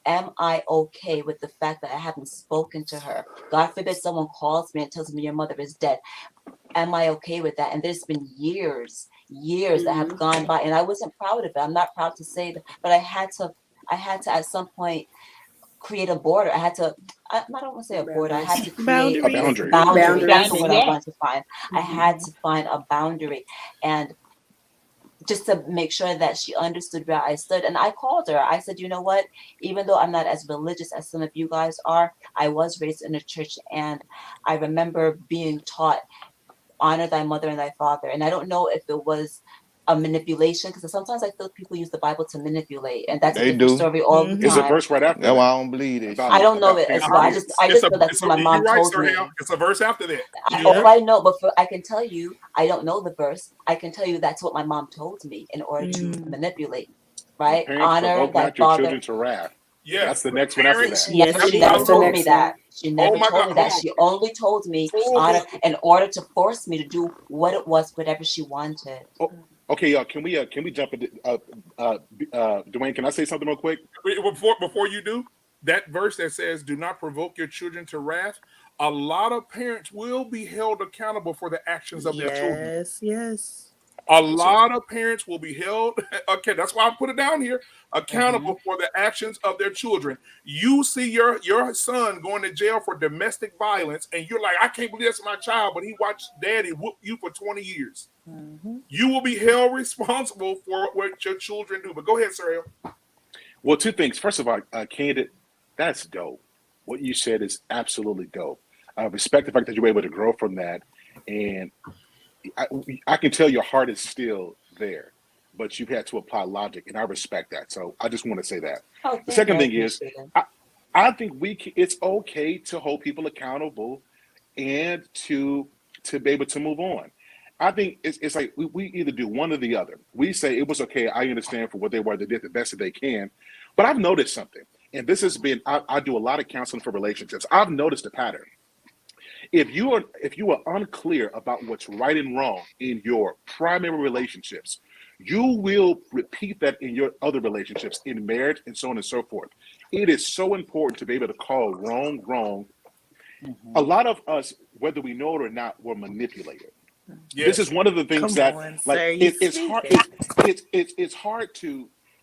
am I okay with the fact that I haven't spoken to her? God forbid someone calls me and tells me your mother is dead. Am I okay with that? And there's been years that have gone by, and I wasn't proud of it. I'm not proud to say that, but I had to at some point create a border. I don't want to say a border. I had to create a Boundaries. boundary. boundary. That's the boundaries. word I Yeah. wanted to find. I had to find a boundary, and just to make sure that she understood where I stood. And I called her. I said, you know what? Even though I'm not as religious as some of you guys are, I was raised in a church, and I remember being taught, honor thy mother and thy father. And I don't know if it was a manipulation, because sometimes I feel people use the Bible to manipulate, and that's a They different do. story all the It's a time. verse right after That's why that I don't believe this about I shit. don't know about it as paying well. for I kids. just know that's what my mom You're right, told Sir me. Hale. It's a verse after that. All I know, but I can tell you, I don't know the verse. I can tell you that's what my mom told me in order to manipulate, right? Parents, Honor provoke thy not your father. children to wrath. Yes, That's the but next one after parents. that. Yes, That's She what I never that's the told love. me next that. one. She Oh never my told God! me Hold that. on. She only told me honor in order to force me to do what it was, whatever she wanted. Oh, okay, can we jump into Dwayne? Can I say something real quick? Before you do, that verse that says, "Do not provoke your children to wrath." A lot of parents will be held accountable for the actions of their children. Yes. A lot of parents will be held. Okay, that's why I put it down here. Accountable Mm-hmm. for the actions of their children. You see your son going to jail for domestic violence, and you're like, I can't believe that's my child, but he watched daddy whoop you for 20 years. You will be held responsible for what your children do. But go ahead, Sir Hale. Well, two things. First of all, Candid, that's dope. What you said is absolutely dope. I respect the fact that you were able to grow from that, and I can tell your heart is still there, but you've had to apply logic, and I respect that. So I just want to say that. Oh, The thank you. second I thing is, appreciate it. I think it's okay to hold people accountable and to be able to move on. I think it's like we either do one or the other. We say it was okay. I understand for what they were. They did the best that they can. But I've noticed something, and this has been I do a lot of counseling for relationships. I've noticed a pattern. If you are unclear about what's right and wrong in your primary relationships, you will repeat that in your other relationships, in marriage, and so on and so forth. It is so important to be able to call wrong wrong. A lot of us, whether we know it or not, were manipulated. Yes. This is one of the things Come that, on, like, sir. You it's speak hard. it.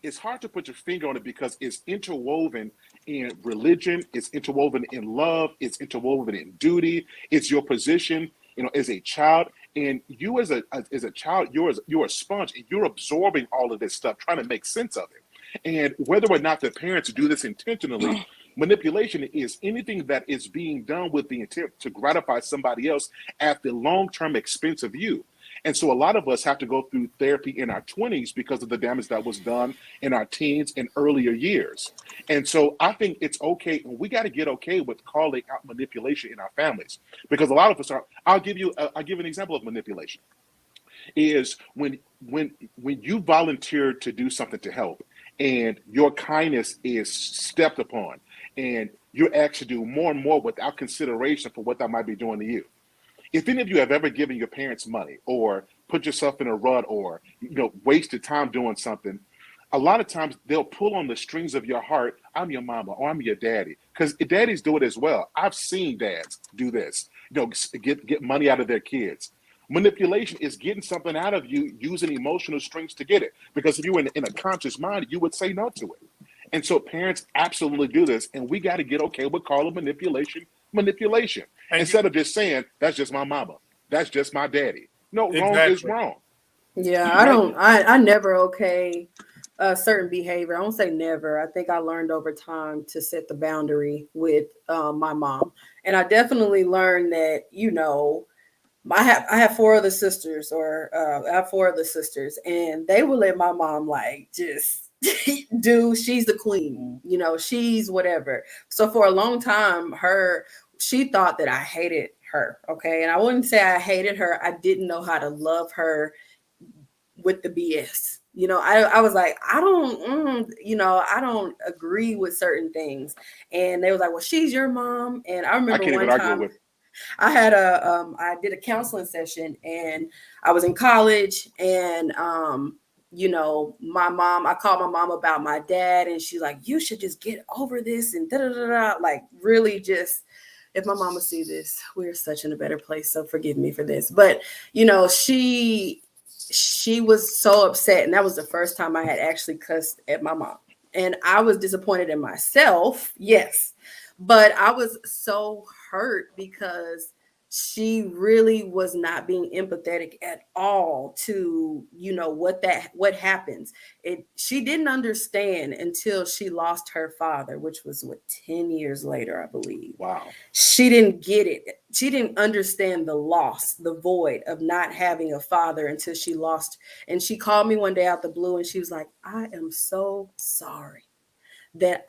It's hard to put your finger on it because it's interwoven in religion, it's interwoven in love, it's interwoven in duty. It's your position, as a child, and you as a child, you're a sponge, and you're absorbing all of this stuff, trying to make sense of it. And whether or not the parents do this intentionally, manipulation is anything that is being done with the intent to gratify somebody else at the long-term expense of you. And so a lot of us have to go through therapy in our 20s because of the damage that was done in our teens and earlier years. And so I think it's okay, and we got to get okay with calling out manipulation in our families, because a lot of us are. I'll give you an example of manipulation. Is when you volunteer to do something to help, and your kindness is stepped upon, and you're asked to do more and more without consideration for what that might be doing to you. If any of you have ever given your parents money or put yourself in a rut or wasted time doing something, a lot of times they'll pull on the strings of your heart. I'm your mama or I'm your daddy, because daddies do it as well. I've seen dads do this. Get money out of their kids. Manipulation is getting something out of you using emotional strings to get it. Because if you were in a conscious mind, you would say no to it. And so parents absolutely do this, and we got to get okay with calling manipulation. Instead of just saying, that's just my mama, that's just my daddy. No, wrong is wrong. Yeah, I never okay certain behavior. I won't say never. I think I learned over time to set the boundary with my mom. And I definitely learned that, I have four other sisters, I have four other sisters, and they would let my mom like just she's the queen, you know, she's whatever. So for a long time, she thought that I hated her. Okay. And I wouldn't say I hated her. I didn't know how to love her with the BS. You know, I was like, I don't agree with certain things. And they was like, well, she's your mom. And I remember I can't even argue with. I had I did a counseling session, and I was in college, and you know, I called my mom about my dad, and she's like, you should just get over this, and da da da da. Like, really, just, if my mama see this, we're such in a better place. So forgive me for this. But you know, she was so upset, and that was the first time I had actually cussed at my mom. And I was disappointed in myself, yes, but I was so hurt because she really was not being empathetic at all to, you know, what happens. She didn't understand until she lost her father, which was 10 years later, I believe. Wow. She didn't get it. She didn't understand the loss, the void of not having a father until she lost. And she called me one day out the blue, and she was like, I am so sorry that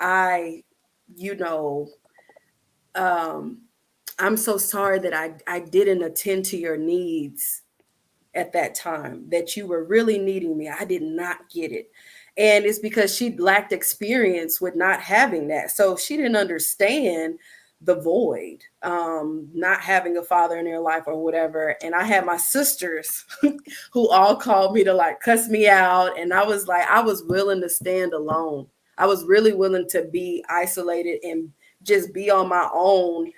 I'm so sorry that I didn't attend to your needs at that time, that you were really needing me. I did not get it. And it's because she lacked experience with not having that. So she didn't understand the void, not having a father in their life or whatever. And I had my sisters who all called me to like cuss me out. And I was like, I was willing to stand alone. I was really willing to be isolated and just be on my own,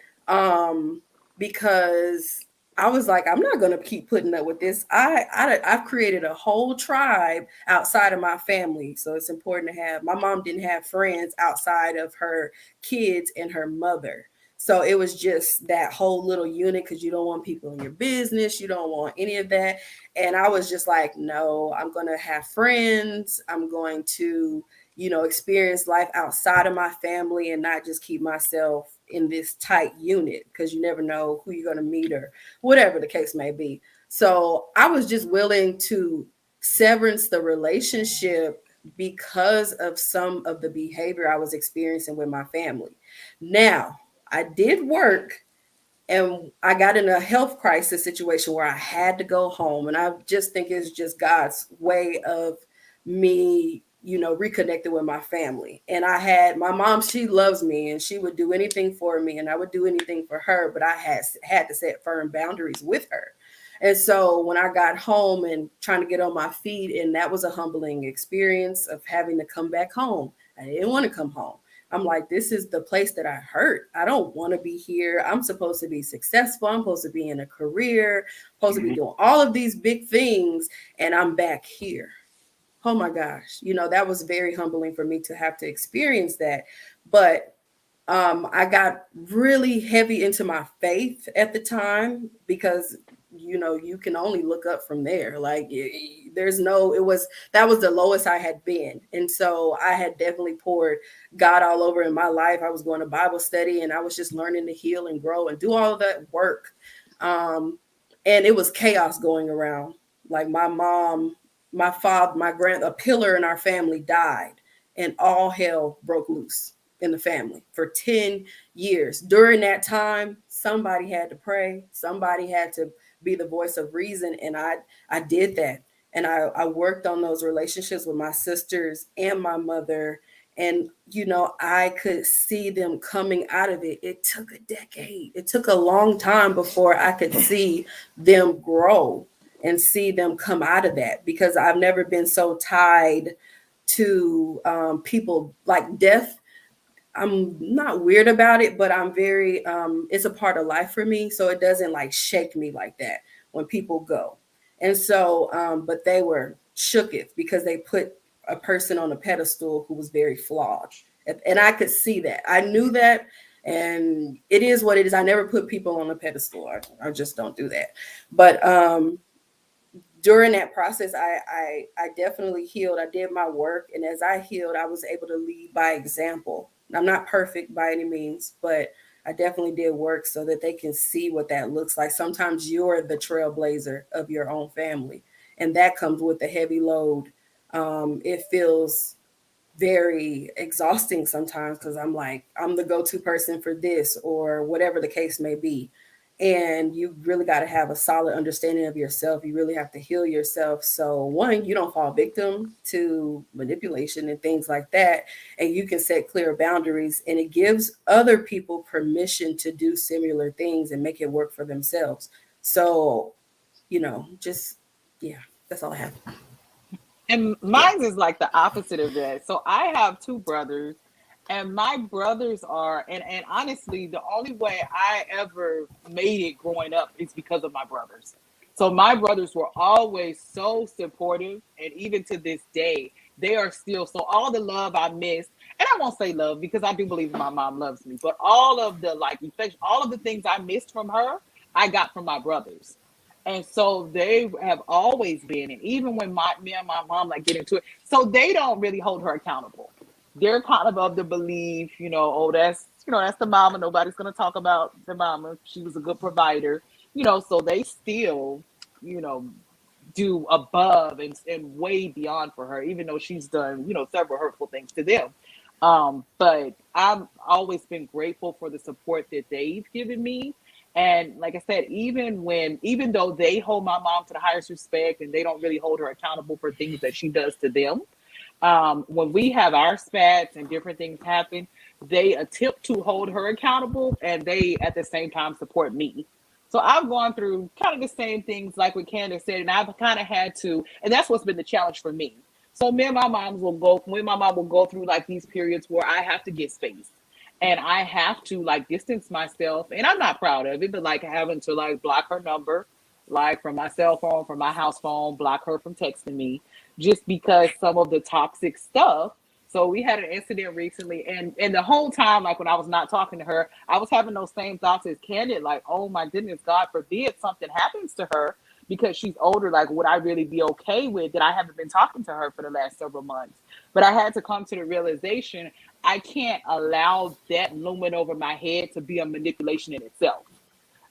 because I was like, I'm not going to keep putting up with this. I've created a whole tribe outside of my family. So it's important to have, my mom didn't have friends outside of her kids and her mother. So it was just that whole little unit, because you don't want people in your business. You don't want any of that. And I was just like, no, I'm going to have friends. I'm going to, you know, experience life outside of my family and not just keep myself in this tight unit, because you never know who you're going to meet or whatever the case may be. So I was just willing to severance the relationship because of some of the behavior I was experiencing with my family. Now, I did work, and I got in a health crisis situation where I had to go home. And I just think it's just God's way of me, you know, reconnected with my family. And I had my mom, she loves me, and she would do anything for me, and I would do anything for her, but I had to set firm boundaries with her. And so when I got home and trying to get on my feet, and that was a humbling experience of having to come back home. I didn't want to come home. I'm like, this is the place that I hurt. I don't want to be here. I'm supposed to be successful. I'm supposed to be in a career, supposed to be doing all of these big things, and I'm back here. Oh my gosh. You know, that was very humbling for me to have to experience that. But I got really heavy into my faith at the time, because, you know, you can only look up from there. Like that was the lowest I had been. And so I had definitely poured God all over in my life. I was going to Bible study, and I was just learning to heal and grow and do all of that work. And it was chaos going around. Like my mom, my father, a pillar in our family died, and all hell broke loose in the family for 10 years. During that time, somebody had to pray. Somebody had to be the voice of reason. And I did that. And I worked on those relationships with my sisters and my mother. And, you know, I could see them coming out of it. It took a decade. It took a long time before I could see them grow and see them come out of that, because I've never been so tied to people like death. I'm not weird about it, but I'm very, it's a part of life for me. So it doesn't like shake me like that when people go. And so, but they were shooketh because they put a person on a pedestal who was very flawed. And I could see that. I knew that. And it is what it is. I never put people on a pedestal. I just don't do that. But during that process, I definitely healed. I did my work. And as I healed, I was able to lead by example. I'm not perfect by any means, but I definitely did work so that they can see what that looks like. Sometimes you're the trailblazer of your own family, and that comes with a heavy load. It feels very exhausting sometimes because I'm like, I'm the go-to person for this or whatever the case may be. And you really got to have a solid understanding of yourself. You really have to heal yourself. So one, you don't fall victim to manipulation and things like that. And you can set clear boundaries, and it gives other people permission to do similar things and make it work for themselves. So, just, yeah, that's all I have. And mine is like the opposite of that. So I have two brothers, and my brothers are, and honestly, the only way I ever made it growing up is because of my brothers. So my brothers were always so supportive, and even to this day, they are still. So all the love I missed, and I won't say love because I do believe my mom loves me, but all of the all of the things I missed from her, I got from my brothers. And so they have always been, and even when me and my mom get into it, so they don't really hold her accountable. They're kind of the belief, oh, that's the mama. Nobody's gonna talk about the mama. She was a good provider, so they still, do above and way beyond for her, even though she's done, several hurtful things to them. But I've always been grateful for the support that they've given me. And like I said, even though they hold my mom to the highest respect and they don't really hold her accountable for things that she does to them, when we have our spats and different things happen, they attempt to hold her accountable, and they at the same time support me. So I've gone through kind of the same things like what Candace said, and I've kind of had to, and that's what's been the challenge for me. So my mom will go through these periods where I have to get space. And I have to distance myself, and I'm not proud of it, but having to block her number, from my cell phone, from my house phone, block her from texting me, just because some of the toxic stuff. So we had an incident recently, and the whole time, when I was not talking to her, I was having those same thoughts as Candid, oh my goodness, God forbid something happens to her because she's older. Would I really be okay with that? I haven't been talking to her for the last several months, but I had to come to the realization I can't allow that looming over my head to be a manipulation in itself.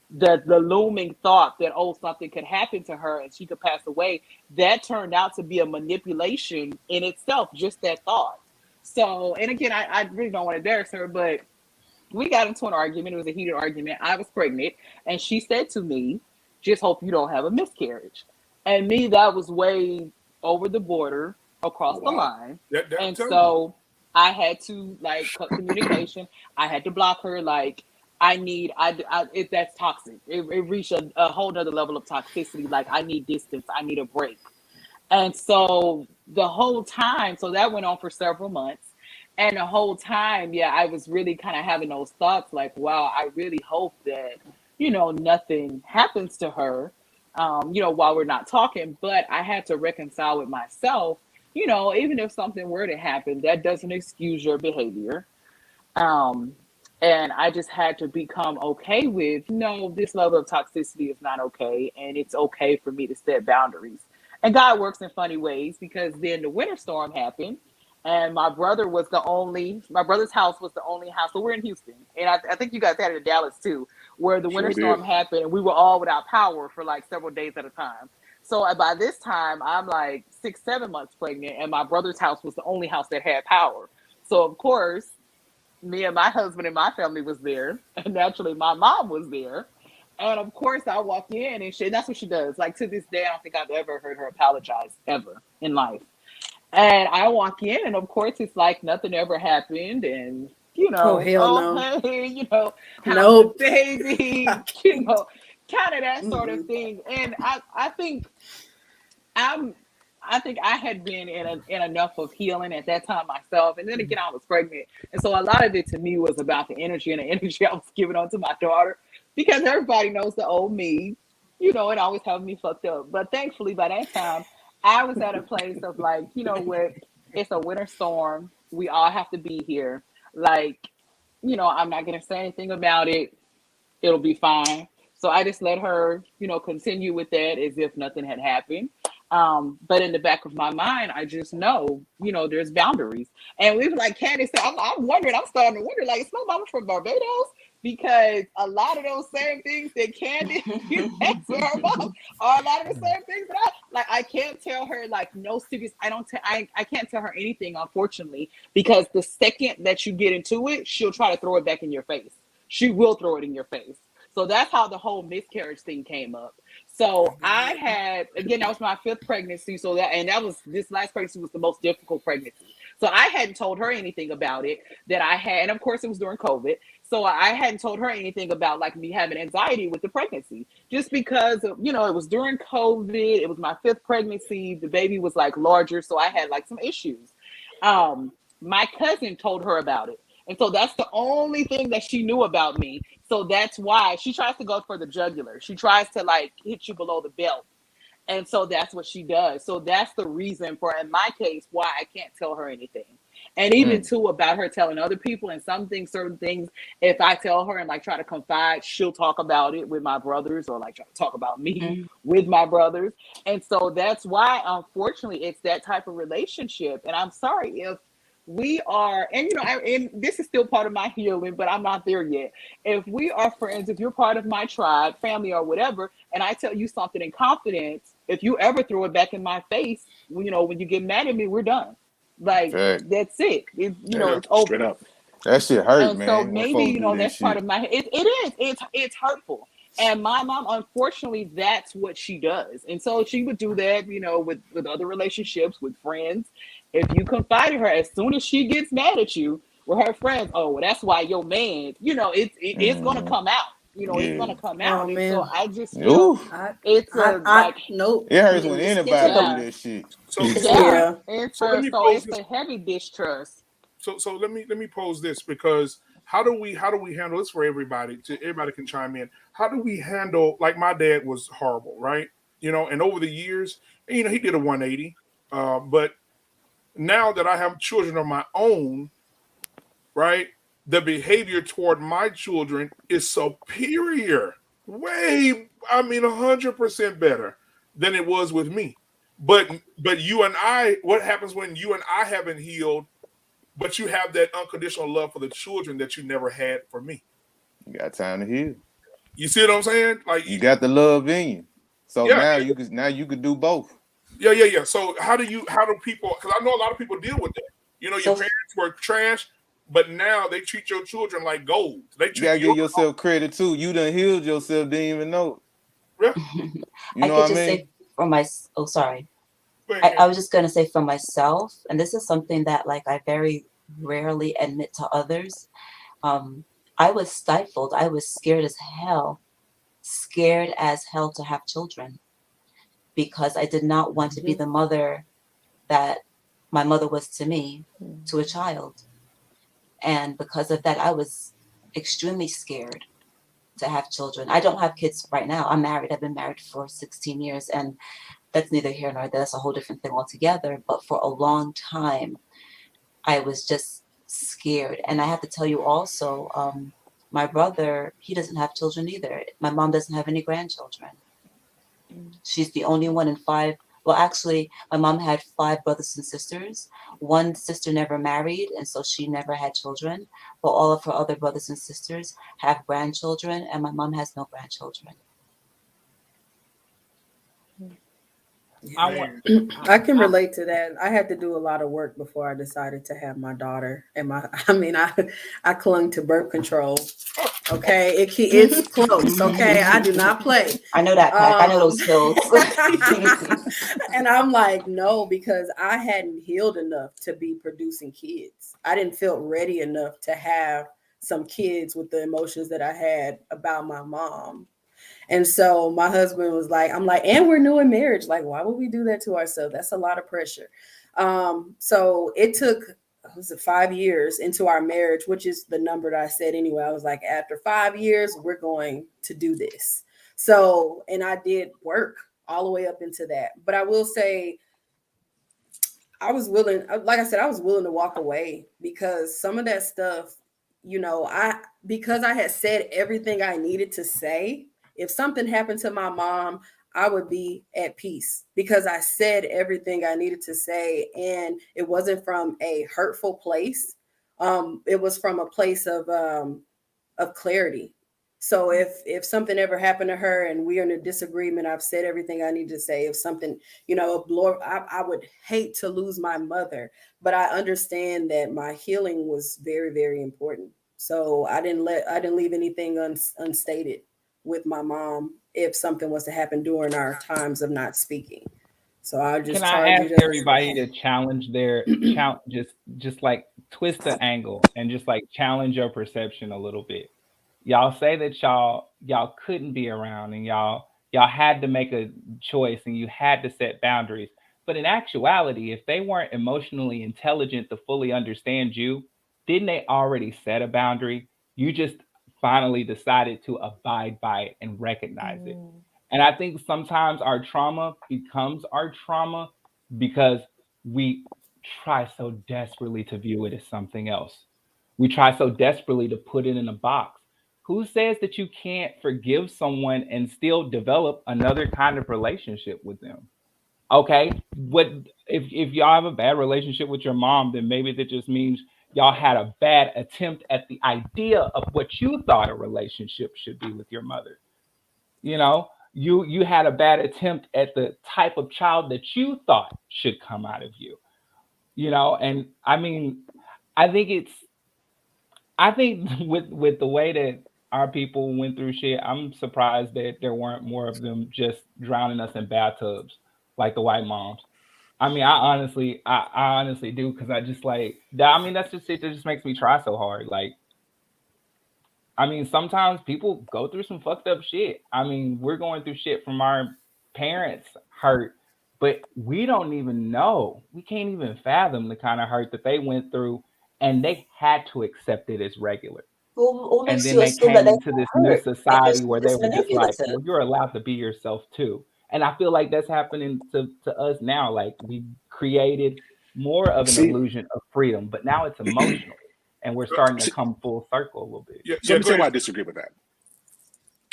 The looming thought that, oh, something could happen to her and she could pass away, that turned out to be a manipulation in itself, just that thought. So, and again, I really don't want to embarrass her, but we got into an argument. It was a heated argument. I was pregnant, and she said to me, just hope you don't have a miscarriage. And me, that was way over the border, across the line. And so I had to cut communication. I had to block her. That's toxic. It reached a whole nother level of toxicity. I need distance. I need a break. And so the whole time, so that went on for several months. And the whole time, I was really kind of having those thoughts wow, I really hope that, nothing happens to her, while we're not talking. But I had to reconcile with myself, even if something were to happen, that doesn't excuse your behavior. And I just had to become okay with, no, this level of toxicity is not okay. And it's okay for me to set boundaries. And God works in funny ways, because then the winter storm happened. And my brother's house was the only house. So we're in Houston. And I think you guys had it in Dallas too, where the winter storm happened and we were all without power for several days at a time. So by this time, I'm 6-7 months pregnant, and my brother's house was the only house that had power. So of course, me and my husband and my family was there, and naturally my mom was there. And of course I walk in, and that's what she does. To this day, I don't think I've ever heard her apologize ever in life. And I walk in, and of course it's nothing ever happened, and oh hell no, hey, how's nope. the baby, kind of that sort of thing. And I think I had been in enough of healing at that time myself, and then again I was pregnant, and so a lot of it to me was about the energy I was giving on to my daughter, because everybody knows the old me, it always having me fucked up. But thankfully by that time, I was at a place of what, it's a winter storm. We all have to be here. I'm not going to say anything about it. It'll be fine. So I just let her, continue with that as if nothing had happened. But in the back of my mind, I just know, you know, there's boundaries. And we were like Candace said, I'm wondering, I'm starting to wonder, like, is my mama from Barbados? Because a lot of those same things that Candace asked for her mom are a lot of the same things that I can't tell her, like, no serious, I can't tell her anything, unfortunately, because the second that you get into it, she'll try to throw it back in your face. She will throw it in your face. So that's how the whole miscarriage thing came up. So I had, again, that was my 5th pregnancy. So this last pregnancy was the most difficult pregnancy. So I hadn't told her anything about it that I had. And of course it was during COVID. So I hadn't told her anything about like me having anxiety with the pregnancy, just because, you know, it was during COVID. It was my 5th pregnancy. The baby was like larger. So I had like some issues. My cousin told her about it. And so that's the only thing that she knew about me. So that's why she tries to go for the jugular. She tries to like hit you below the belt. And so that's what she does. So that's the reason for, in my case, why I can't tell her anything. And even too about her telling other people, and certain things, if I tell her and like try to confide, she'll talk about it with my brothers, or like try to talk about me with my brothers. And so that's why, unfortunately, it's that type of relationship. And I'm sorry if we are, and you know, and this is still part of my healing, but I'm not there yet. If we are friends, if you're part of my tribe, family, or whatever, and I tell you something in confidence, if you ever throw it back in my face, you know, when you get mad at me, we're done. Like, that's it. It's over. Straight up. That shit hurt, And man. so When maybe, folks you do know, that that's shit. part of my, it's hurtful. And my mom, unfortunately, that's what she does. And so she would do that, you know, with other relationships, with friends. If you confide in her, as soon as she gets mad at you with her friends, oh, well, that's why your man, you know, it's going to come out. You know, it's going to come out. And so I just feel it's nope. It hurts when anybody do that shit. So let me pose it's this. a heavy distrust. So let me pose this, because how do we handle this for everybody? Everybody can chime in. How do we handle, like, my dad was horrible, right? You know, and over the years, you know, he did a 180. But now that I have children of my own, right, the behavior toward my children is superior, 100% better than it was with me. But you and I, what happens when you and I haven't healed, but you have that unconditional love for the children that you never had for me? You got time to heal. You see what I'm saying? Like, you got the love in you. So Yeah. now you could do both. Yeah. So how do people, because I know a lot of people deal with that. You know, your parents were trash, but now they treat your children like gold. You gotta give yourself credit too. You done healed yourself, didn't even know it. You know what I mean? Say for I was just gonna say for myself, and this is something that like I very rarely admit to others. I was stifled. I was scared as hell to have children, because I did not want to be the mother that my mother was to me, to a child. And because of that, I was extremely scared to have children. I don't have kids right now. I'm married. I've been married for 16 years, and that's neither here nor there. That's a whole different thing altogether. But for a long time, I was just scared. And I have to tell you also, my brother, he doesn't have children either. My mom doesn't have any grandchildren. She's the only one in 5. Well, actually, my mom had 5 brothers and sisters. One sister never married, and so she never had children. But all of her other brothers and sisters have grandchildren, and my mom has no grandchildren. I can relate to that. I had to do a lot of work before I decided to have my daughter. And I clung to birth control. Okay, it's close. Okay, I do not play. I know that pack. I know those pills. And I'm like, no, because I hadn't healed enough to be producing kids. I didn't feel ready enough to have some kids with the emotions that I had about my mom. And so my husband was like, I'm like, and we're new in marriage. Like, why would we do that to ourselves? That's a lot of pressure. So it took, 5 years into our marriage, which is the number that I said anyway. I was like, after 5 years, we're going to do this. So, and I did work all the way up into that. But I will say, I was willing, like I said, I was willing to walk away, because some of that stuff, you know, because I had said everything I needed to say. If something happened to my mom, I would be at peace because I said everything I needed to say, and it wasn't from a hurtful place. It was from a place of clarity. So if something ever happened to her and we're in a disagreement, I've said everything I need to say. If something, Lord, I would hate to lose my mother, but I understand that my healing was very, very important. So I didn't leave anything unstated with my mom if something was to happen during our times of not speaking. So I just Can I ask everybody to challenge their just like twist the angle and just like challenge your perception a little bit? Y'all say that y'all couldn't be around and y'all had to make a choice and you had to set boundaries. But in actuality, if they weren't emotionally intelligent to fully understand you, didn't they already set a boundary? You just finally decided to abide by it and recognize it. And I think sometimes our trauma becomes our trauma because we try so desperately to view it as something else. We try so desperately to put it in a box. Who says that you can't forgive someone and still develop another kind of relationship with them? Okay, what if y'all have a bad relationship with your mom, then maybe that just means y'all had a bad attempt at the idea of what you thought a relationship should be with your mother. You had a bad attempt at the type of child that you thought should come out of you. And I mean, I think with the way that our people went through shit, I'm surprised that there weren't more of them just drowning us in bathtubs like the white moms. I mean, I honestly do, because I just like that. I mean, that's just it that just makes me try so hard. Like, I mean, sometimes people go through some fucked up shit. I mean, we're going through shit from our parents hurt, but we don't even know. We can't even fathom the kind of hurt that they went through, and they had to accept it as regular. Who And makes then you they assume came that they into this new hurt? society where they It's were just like, manipulative. well, you're allowed to be yourself too. And I feel like that's happening to us now. Like, we created more of an See, illusion of freedom, but now it's emotional. And we're starting to come full circle a little bit. so let me tell you why I disagree with that.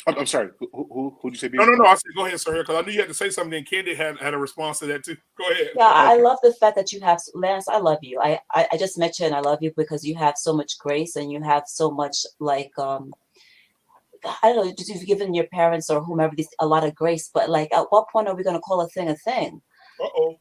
I'm sorry. Who'd you say? No. I said go ahead, sir. Because I knew you had to say something. And Candy had a response to that too. Go ahead. Yeah, I love the fact that you have, Lance, I love you. I just met you and I love you because you have so much grace and you have so much like I don't know, just you've given your parents or whomever a lot of grace, but like at what point are we gonna call a thing a thing? Uh-oh.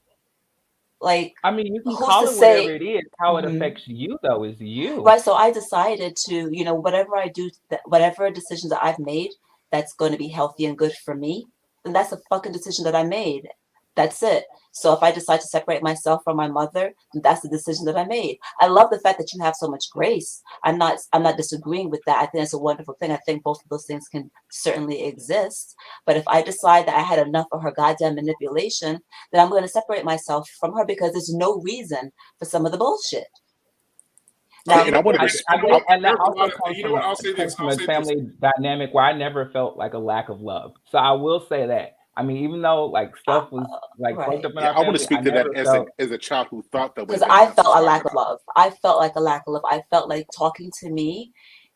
Like, I mean, you can who's call to it whatever say it is. How it Mhm. affects you, though, is you. Right, so I decided to, whatever I do, whatever decisions that I've made that's going to be healthy and good for me, then that's a fucking decision that I made. That's it. So if I decide to separate myself from my mother, then that's the decision that I made. I love the fact that you have so much grace. I'm not disagreeing with that. I think it's a wonderful thing. I think both of those things can certainly exist. But if I decide that I had enough of her goddamn manipulation, then I'm going to separate myself from her because there's no reason for some of the bullshit. Now, and I want to and that also comes you know what? I'll say this. from a family dynamic where I never felt like a lack of love. So I will say that. I mean, even though like stuff was like fucked up in our I want family, to speak I to that never as a child who thought that way. because I felt a lack of love. I felt like a lack of love. I felt like talking to me,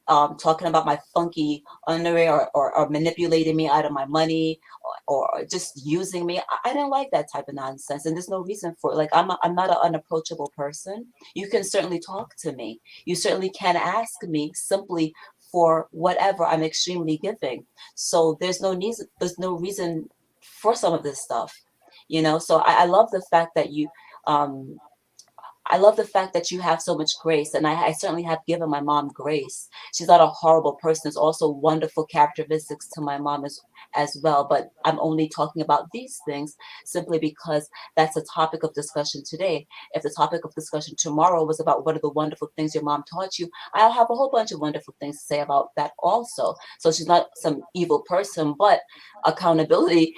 talking about my funky underwear or manipulating me out of my money or just using me. I didn't like that type of nonsense, and there's no reason for it. Like I'm not an unapproachable person. You can certainly talk to me. You certainly can ask me simply for whatever. I'm extremely giving. So there's no reason for some of this stuff. So I love the fact that you I love the fact that you have so much grace, and I certainly have given my mom grace. She's not a horrible person. There's also wonderful characteristics to my mom as well, but I'm only talking about these things simply because that's a topic of discussion today. If the topic of discussion tomorrow was about what are the wonderful things your mom taught you, I'll have a whole bunch of wonderful things to say about that also. So she's not some evil person, but accountability,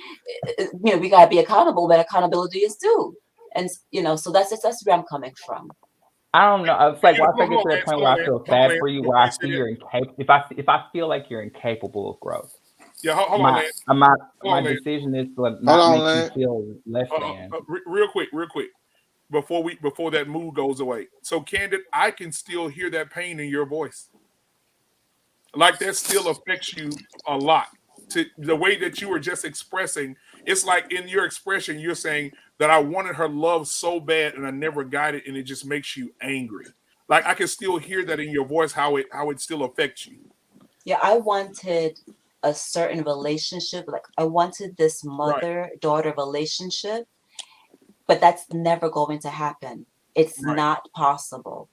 we gotta be accountable when accountability is due. And so that's where I'm coming from. I don't know. It's like once I get to that point where I feel sad for you, where I see you're incapable. If I feel like you're incapable of growth, yeah. Hold on, Lance. My decision is to not make you feel less than. Real quick. Before that mood goes away. So, Candid, I can still hear that pain in your voice. Like that still affects you a lot. to the way that you were just expressing. It's like in your expression, you're saying that I wanted her love so bad and I never got it, and it just makes you angry. Like I can still hear that in your voice, how it still affects you. Yeah, I wanted a certain relationship. Like I wanted this mother-daughter relationship, but that's never going to happen. It's not possible.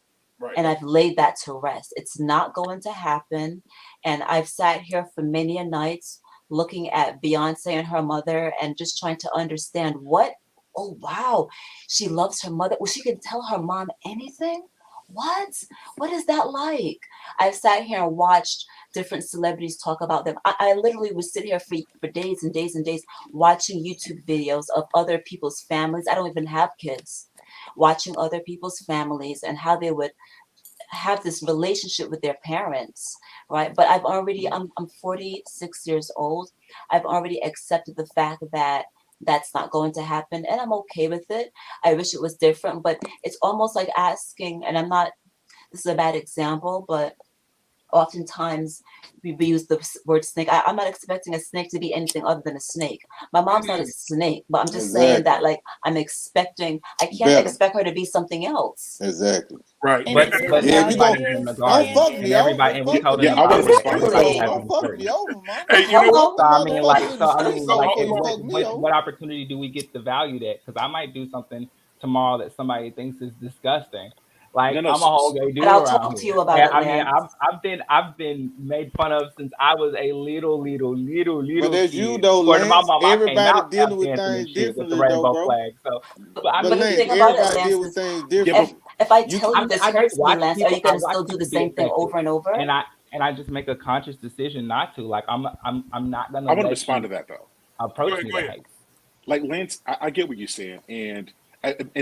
And I've laid that to rest. It's not going to happen. And I've sat here for many a nights looking at Beyonce and her mother and just trying to understand oh wow, she loves her mother. Well, she can tell her mom anything? What is that like? I've sat here and watched different celebrities talk about them. I literally would sit here for days and days and days watching YouTube videos of other people's families. I don't even have kids. Watching other people's families and how they would have this relationship with their parents, right? But I'm 46 years old. I've already accepted the fact that that's not going to happen, and I'm okay with it. I wish it was different, but it's almost like asking, and this is a bad example, but oftentimes we use the word snake. I'm not expecting a snake to be anything other than a snake. My mom's not a snake, but I'm just saying that, like, I can't expect her to be something else. Exactly. Right. But everybody in the garden, and everybody, and we told them about it. Everybody has a certain. Hey, you know what? So I mean, what opportunity do we get to value that? Because I might do something tomorrow that somebody thinks is disgusting. Like I'm a whole gay dude I'll around talk to here. you about And, it, I mean, Lance. I've been made fun of since I was a little But there's kid. you though, According to my Lance. mom, I came Everybody out dealing with dancing and things shit with the differently though, rainbow bro. flag. So, but But the Lance, thing about it, everybody Lance, deal with is things different. if I tell you this I just hurts me, watch Lance, are you people. I gonna watch still do the people be same thing affected, over and over? and I just make a conscious decision not to. Like I'm not gonna I want to let respond you to that though. approach me that hate. Like Lance, I get what you're saying, and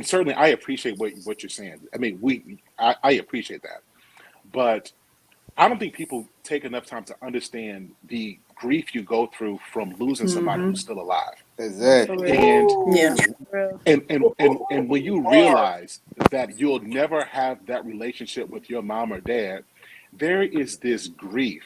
certainly I appreciate what you're saying. I mean, I appreciate that, but I don't think people take enough time to understand the grief you go through from losing somebody who's still alive. Exactly. And Yeah. and when you realize that you'll never have that relationship with your mom or dad, there is this grief.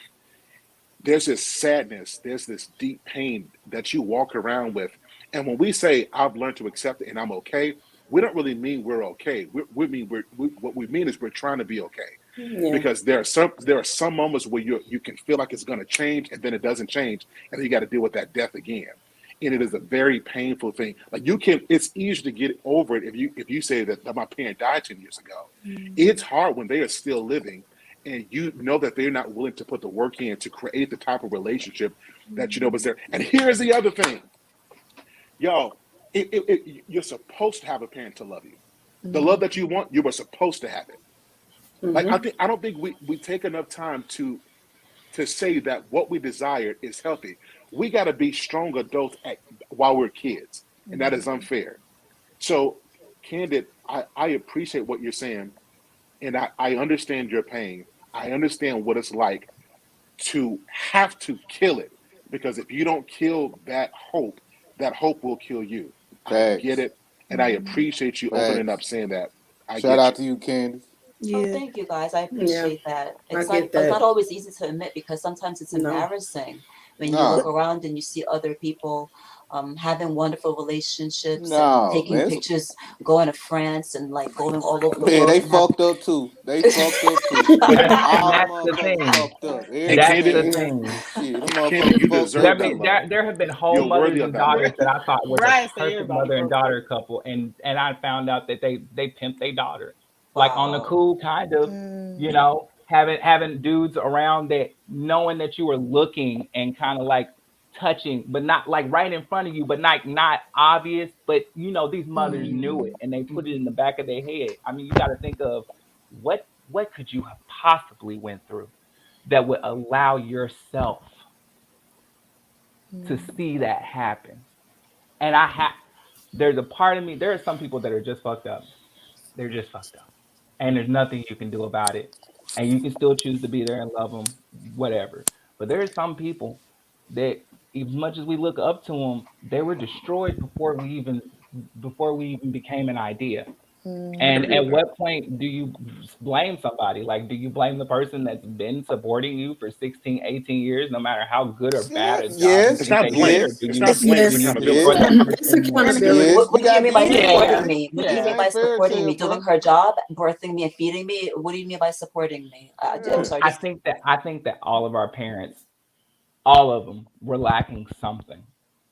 There's this sadness, there's this deep pain that you walk around with. And when we say, I've learned to accept it and I'm okay, we don't really mean we're okay. What we mean is we're trying to be okay. Yeah. Because there are some moments where you can feel like it's going to change and then it doesn't change. And then you got to deal with that death again. And it is a very painful thing. Like it's easy to get over it if you say that my parent died 10 years ago. It's hard when they are still living and you know that they're not willing to put the work in to create the type of relationship that you know was there. And here's the other thing. Yo, you're supposed to have a parent to love you. The love that you want, you were supposed to have it. Like I don't think we take enough time to say that what we desire is healthy. We got to be strong adults while we're kids, and that is unfair. So, Candid, I appreciate what you're saying, and I understand your pain. I understand what it's like to have to kill it, because if you don't kill that hope will kill you. I get it, and I appreciate you opening up saying that. Shout out to you, Candace. Oh, thank you guys. I appreciate that. I It's get that. not always easy to admit because sometimes it's No. embarrassing when you No. look around and you see other people having wonderful relationships No, and taking man. pictures, going to France and like going all over the Man, world. they and have- fucked up too. They fucked up too. All That's the thing. motherfuckers fucked up. That's the thing. Shit, them Candid, you motherfuckers fucked deserve up. that love. There have been whole You're mothers worthy of and that daughters love. that I thought were Right, the so perfect everybody mother and broke daughter couple, and I found out that they pimped their daughter, like on the cool kind of, you know, having dudes around that knowing that you were looking and kind of like touching, but not like right in front of you, but not obvious. But you know, these mothers knew it and they put it in the back of their head. I mean, you got to think of what could you have possibly went through that would allow yourself to see that happen. And there's a part of me, there are some people that are just fucked up. They're just fucked up. And there's nothing you can do about it. And you can still choose to be there and love them, whatever. But there are some people that, as much as we look up to them, they were destroyed before we even became an idea. And at what point do you blame somebody? Like, do you blame the person that's been supporting you for 16, 18 years, no matter how good or bad a job you Yes, It's think not they blame. did? Or yes, do It's you, not blame. It's do you accountability. support that It's person more? accountability. yes. What We do you gotta mean be by real. supporting me? What do you This mean ain't by fairy supporting me? tale, Doing bro. her job, birthing me and feeding me? What do you mean by supporting me? I'm Yeah. sorry, I just think that all of our parents, all of them, were lacking something.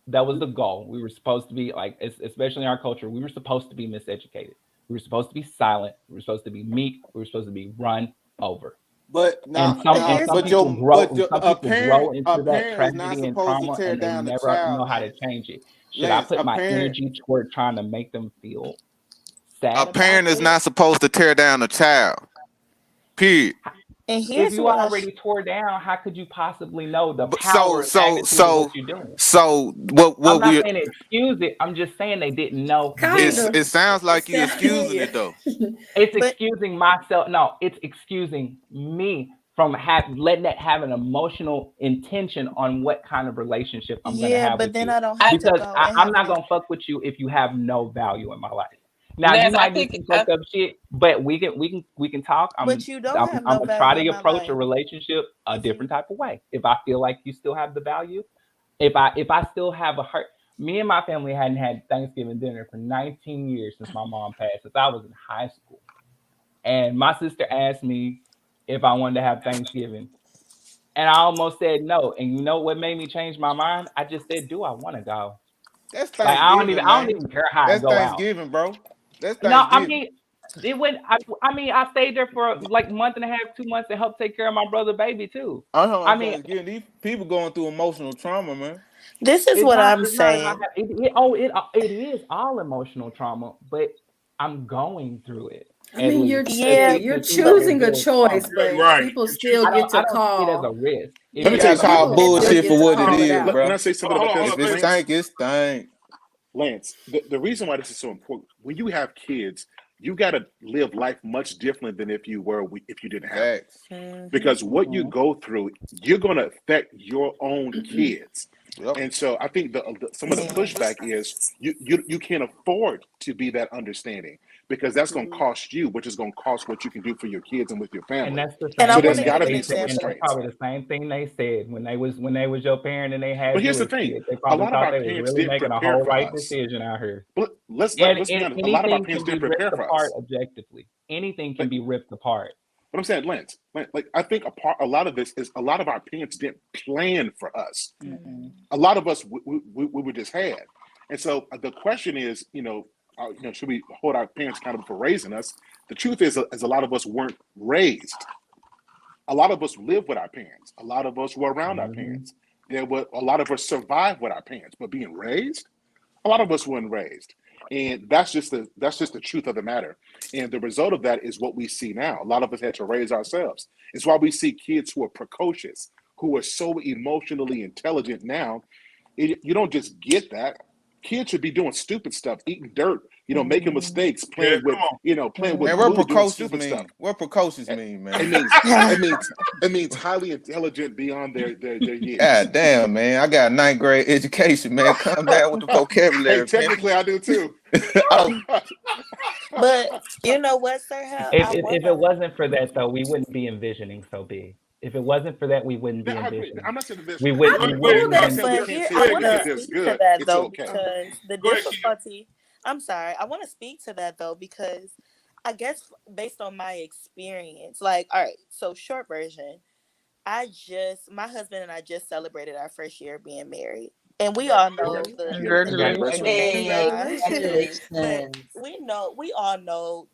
That was the goal. We were supposed to be like, especially in our culture, we were supposed to be miseducated. We were supposed to be silent. We were supposed to be meek. We were supposed to be run over. But And now, some But and now, here's some but people your, grow but your, some people grow a into that parent is not tragedy and supposed to trauma, tear and they down the never child, know how to Lance. change it. Should I Lance, put my energy toward trying to make them feel a sad about parent is this? not supposed to tear down a child. Period. and If here's you what already tore down, how could you possibly know the But power and magnitude of what you're doing? what I'm not we saying excuse it. I'm just saying they didn't know Kind then. of. it sounds like you It's excusing yeah. it though. It's but excusing myself. No, it's excusing me from letting that have an emotional intention on what kind of relationship I'm going to yeah, have but with then you. I don't have to Because go and I'm have not a going to fuck with you if you have no value in my life. Now you Lance, I might do think some fucked up shit, but we can talk. but you don't have I'm no gonna try value in to my approach a life. relationship a If you different type of way. If I feel like you still have the value, if I still have a heart. Me and my family hadn't had Thanksgiving dinner for 19 years since my mom passed, since I was in high school. And my sister asked me if I wanted to have Thanksgiving. And I almost said no. And you know what made me change my mind? I just said, do I want to go? That's Like Thanksgiving, I don't man. even care how I That's go out. Thanksgiving, bro. That's No, I Thanksgiving. mean it went I mean I stayed there for like a month and a half, 2 months to help take care of my brother baby too. I know I I'm mean Thanksgiving. These people going through emotional trauma, man. this is what I'm it's not saying. about it is all emotional trauma, but I'm going through it I at mean, least at Yeah, you're 52 levels choosing a of trauma. choice, but Right. people You still choose. get to I don't see it as a call. risk. Let Yeah, me If tell you you Lance, call people still bullshit get for to what it call it is, out. can bro. I say something Hold about on, that? hold If on, it Lance. stink, it stink. Lance, the reason why this is so important, when you have kids, you got to live life much different than if you didn't have them. Facts. Because what you go through, you're going to affect your own kids. Yep. And so I think some of the pushback is you can't afford to be that understanding because that's going to cost you, which is going to cost what you can do for your kids and with your And family. that's the And I So same want there's thing to that got give to an they be said, some and that's example. restraints. probably the same thing they said when they was your parent and they But had here's you the as thing: kids. They a probably lot of thought our they was parents really didn't making a prepare whole for right us. decision out here. But let's And, be and honest: a lot of our anything parents can be didn't prepare ripped for apart us. objectively. Anything can Like, be ripped apart. but I'm saying, Lance, like I think a lot of this is a lot of our parents didn't plan for us. A lot of us we were just had, and so the question is, should we hold our parents accountable for raising us? The truth is a lot of us weren't raised. A lot of us lived with our parents. A lot of us were around our Mm-hmm. parents. There were a lot of us survived with our parents, but being raised, a lot of us weren't raised, and that's just the truth of the matter. And the result of that is what we see now. A lot of us had to raise ourselves. It's why we see kids who are precocious, who are so emotionally intelligent now. You don't just get that. Kids should be doing stupid stuff, eating dirt, making mistakes, Yeah, playing with, come on. playing Man, with what glue, doing precocious stupid stuff. mean? What precocious It mean, it man? means it means highly intelligent beyond their years. God damn, man. I got a 9th grade education, man. Come down with the Hey, vocabulary, technically I do too. oh, But you know what, Sir Hal? If, I if want if it to. wasn't for that though, we wouldn't be envisioning so big. If it wasn't for that, we wouldn't be I agree. envisioning. I'm not saying this. We Go would ahead, we go ahead, wouldn't Well, I'm not even saying we But can't here, say I Go that ahead, want to because Kia. there's speak to good. that It's though okay. because the Go ahead, Kia. difficulty. I'm sorry. I want to speak to that though because I guess based on my experience, like, all right. So short version, my husband and I just celebrated our first year of being married. And we all know the Congratulations. thank you hey, guys. But congratulations. we all know,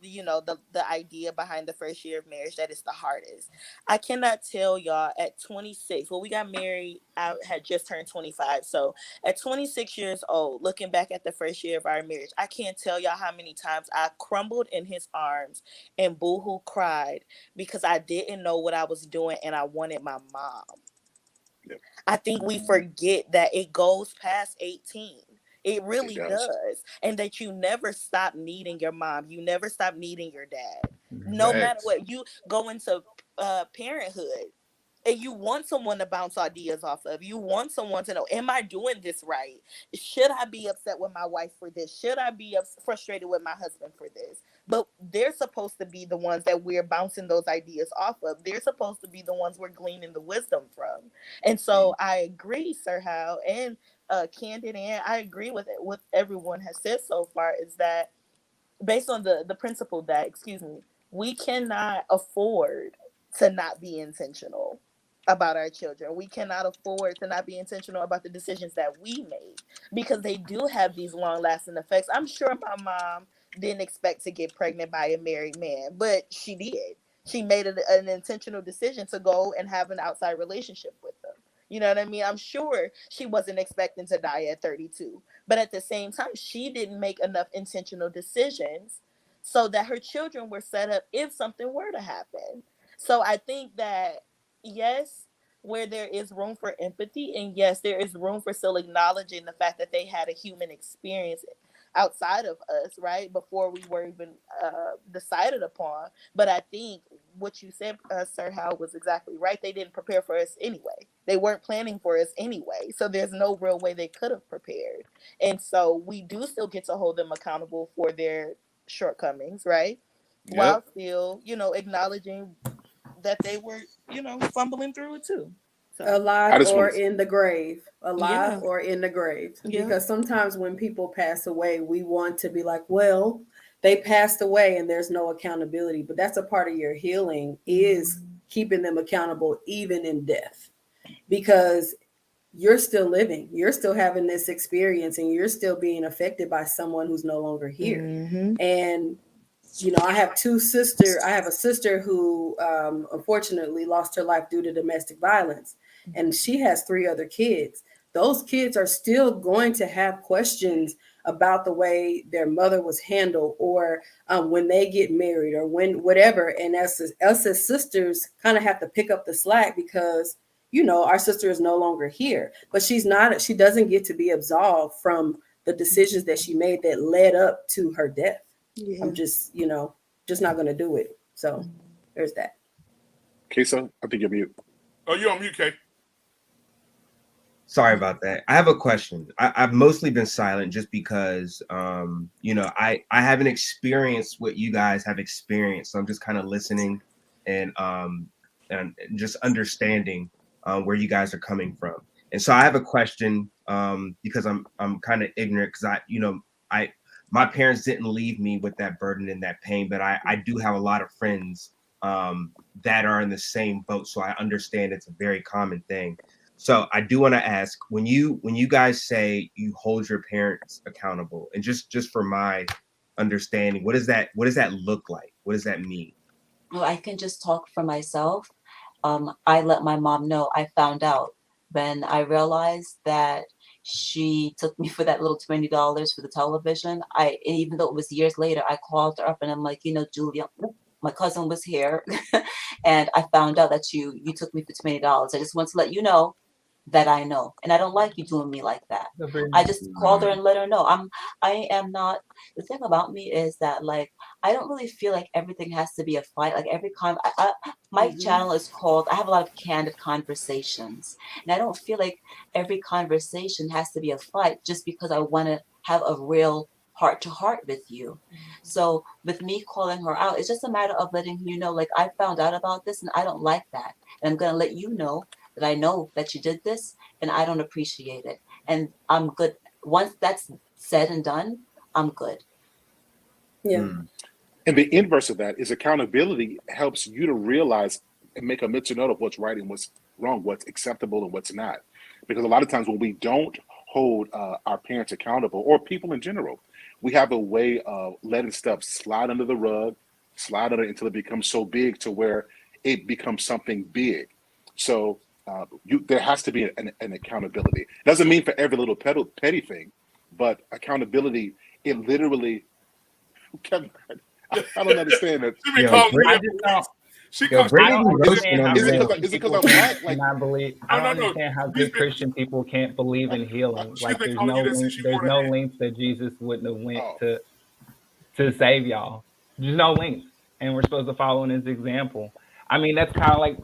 the idea behind the first year of marriage that it's the hardest. I cannot tell y'all at 26. Well, we got married. I had just turned 25. So at 26 years old, looking back at the first year of our marriage, I can't tell y'all how many times I crumbled in his arms and boohoo cried because I didn't know what I was doing and I wanted my mom. Yep. I think we forget that it goes past 18. It It really does. does. And that you never stop needing your mom. You never stop needing your dad. No Mhm. matter facts. what, you go into parenthood and you want someone to bounce ideas off of. You want someone to know, am I doing this right? Should I be upset with my wife for this? Should I be frustrated with my husband for this? but they're supposed to be the ones that we're bouncing those ideas off of. They're supposed to be the ones we're gleaning the wisdom from. And so I agree, Sir Hal and Candid, and I agree with it, what everyone has said so far, is that based on the principle that, excuse me, we cannot afford to not be intentional about our children. We cannot afford to not be intentional about the decisions that we made, because they do have these long lasting effects. I'm sure my mom didn't expect to get pregnant by a married man, but she did. She made an intentional decision to go and have an outside relationship with them. You know what I mean? I'm sure she wasn't expecting to die at 32, but at the same time, she didn't make enough intentional decisions so that her children were set up if something were to happen. So I think that, yes, where there is room for empathy, and yes, there is room for still acknowledging the fact that they had a human experience outside of us, right, before we were even decided upon. But I think what you said, Sir Hal, was exactly right. They didn't prepare for us anyway. They weren't planning for us anyway. So there's no real way they could have prepared. And so we do still get to hold them accountable for their shortcomings, right? Yep. While still, acknowledging that they were, fumbling through it too. So Alive or wanna- in the grave. Alive Yeah. or in the grave. Yeah. Because sometimes when people pass away, we want to be like, well, they passed away and there's no accountability. But that's a part of your healing, is keeping them accountable even in death. Because you're still living, you're still having this experience, and you're still being affected by someone who's no longer here. And I have I have a sister who unfortunately lost her life due to domestic violence, and she has 3 other kids. Those kids are still going to have questions about the way their mother was handled, or when they get married, or when whatever. And us as sisters kind of have to pick up the slack, because our sister is no longer here, but she doesn't get to be absolved from the decisions that she made that led up to her death. Yeah. I'm just not going to do it. So there's that. Kesa, I think you're mute. Oh, you're on mute, Kay. Sorry about that. I have a question. I've mostly been silent just because, I haven't experienced what you guys have experienced. So I'm just kind of listening and just understanding where you guys are coming from. And so I have a question because I'm kind of ignorant, because my parents didn't leave me with that burden and that pain, but I do have a lot of friends that are in the same boat. So I understand it's a very common thing. So I do want to ask, when you guys say you hold your parents accountable, and just for my understanding, what does that look like? What does that mean? Well, I can just talk for myself. I let my mom know. I found out when I realized that she took me for that little $20 for the television. Even though it was years later, I called her up and I'm like, Julia, my cousin was here and I found out that you took me for $20. I just want to let you know that I know, and I don't like you doing me like that. I just called her and let her know. I am not. The thing about me is that, like, I don't really feel like everything has to be a fight. Like my channel is called, I have a lot of candid conversations, and I don't feel like every conversation has to be a fight just because I want to have a real heart to heart with you. So with me calling her out, it's just a matter of letting you know, like, I found out about this and I don't like that, and I'm gonna let you know that I know that you did this and I don't appreciate it. And I'm good. Once that's said and done, I'm good. Yeah. And the inverse of that is accountability helps you to realize and make a mental note of what's right and what's wrong, what's acceptable and what's not. Because a lot of times when we don't hold our parents accountable, or people in general, we have a way of letting stuff slide under the rug, slide under until it becomes so big to where it becomes something big. So there has to be an accountability. Doesn't mean for every little petty thing, but accountability, it literally, I don't understand that. Is it because I'm black? Like, I don't understand how good Christian people can't believe in healing. Like, there's no links that Jesus wouldn't have went to save y'all. There's no links, and we're supposed to follow in his example. I mean, that's kind of like,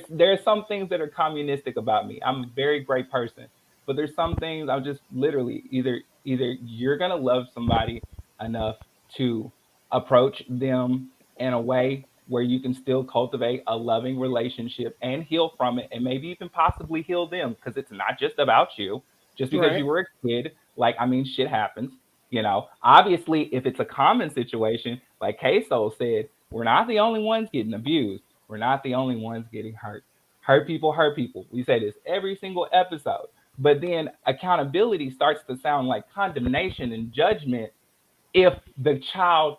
there's some things that are communistic about me. I'm a very great person, but there's some things I'm just literally either you're gonna love somebody enough to approach them in a way where you can still cultivate a loving relationship and heal from it, and maybe even possibly heal them, because it's not just about you. Just because Right. you were a kid, like, I mean, shit happens. You know, obviously, if it's a common situation, like K-Soul said, we're not the only ones getting abused. We're not the only ones getting hurt. Hurt people hurt people. We say this every single episode. But then accountability starts to sound like condemnation and judgment if the child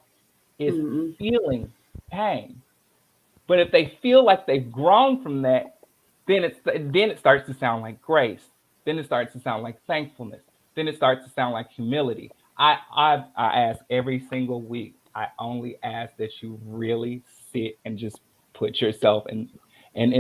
is feeling pain. But if they feel like they've grown from that, then it starts to sound like grace. Then it starts to sound like thankfulness. Then it starts to sound like humility. I ask every single week. I only ask that you really sit and just put yourself in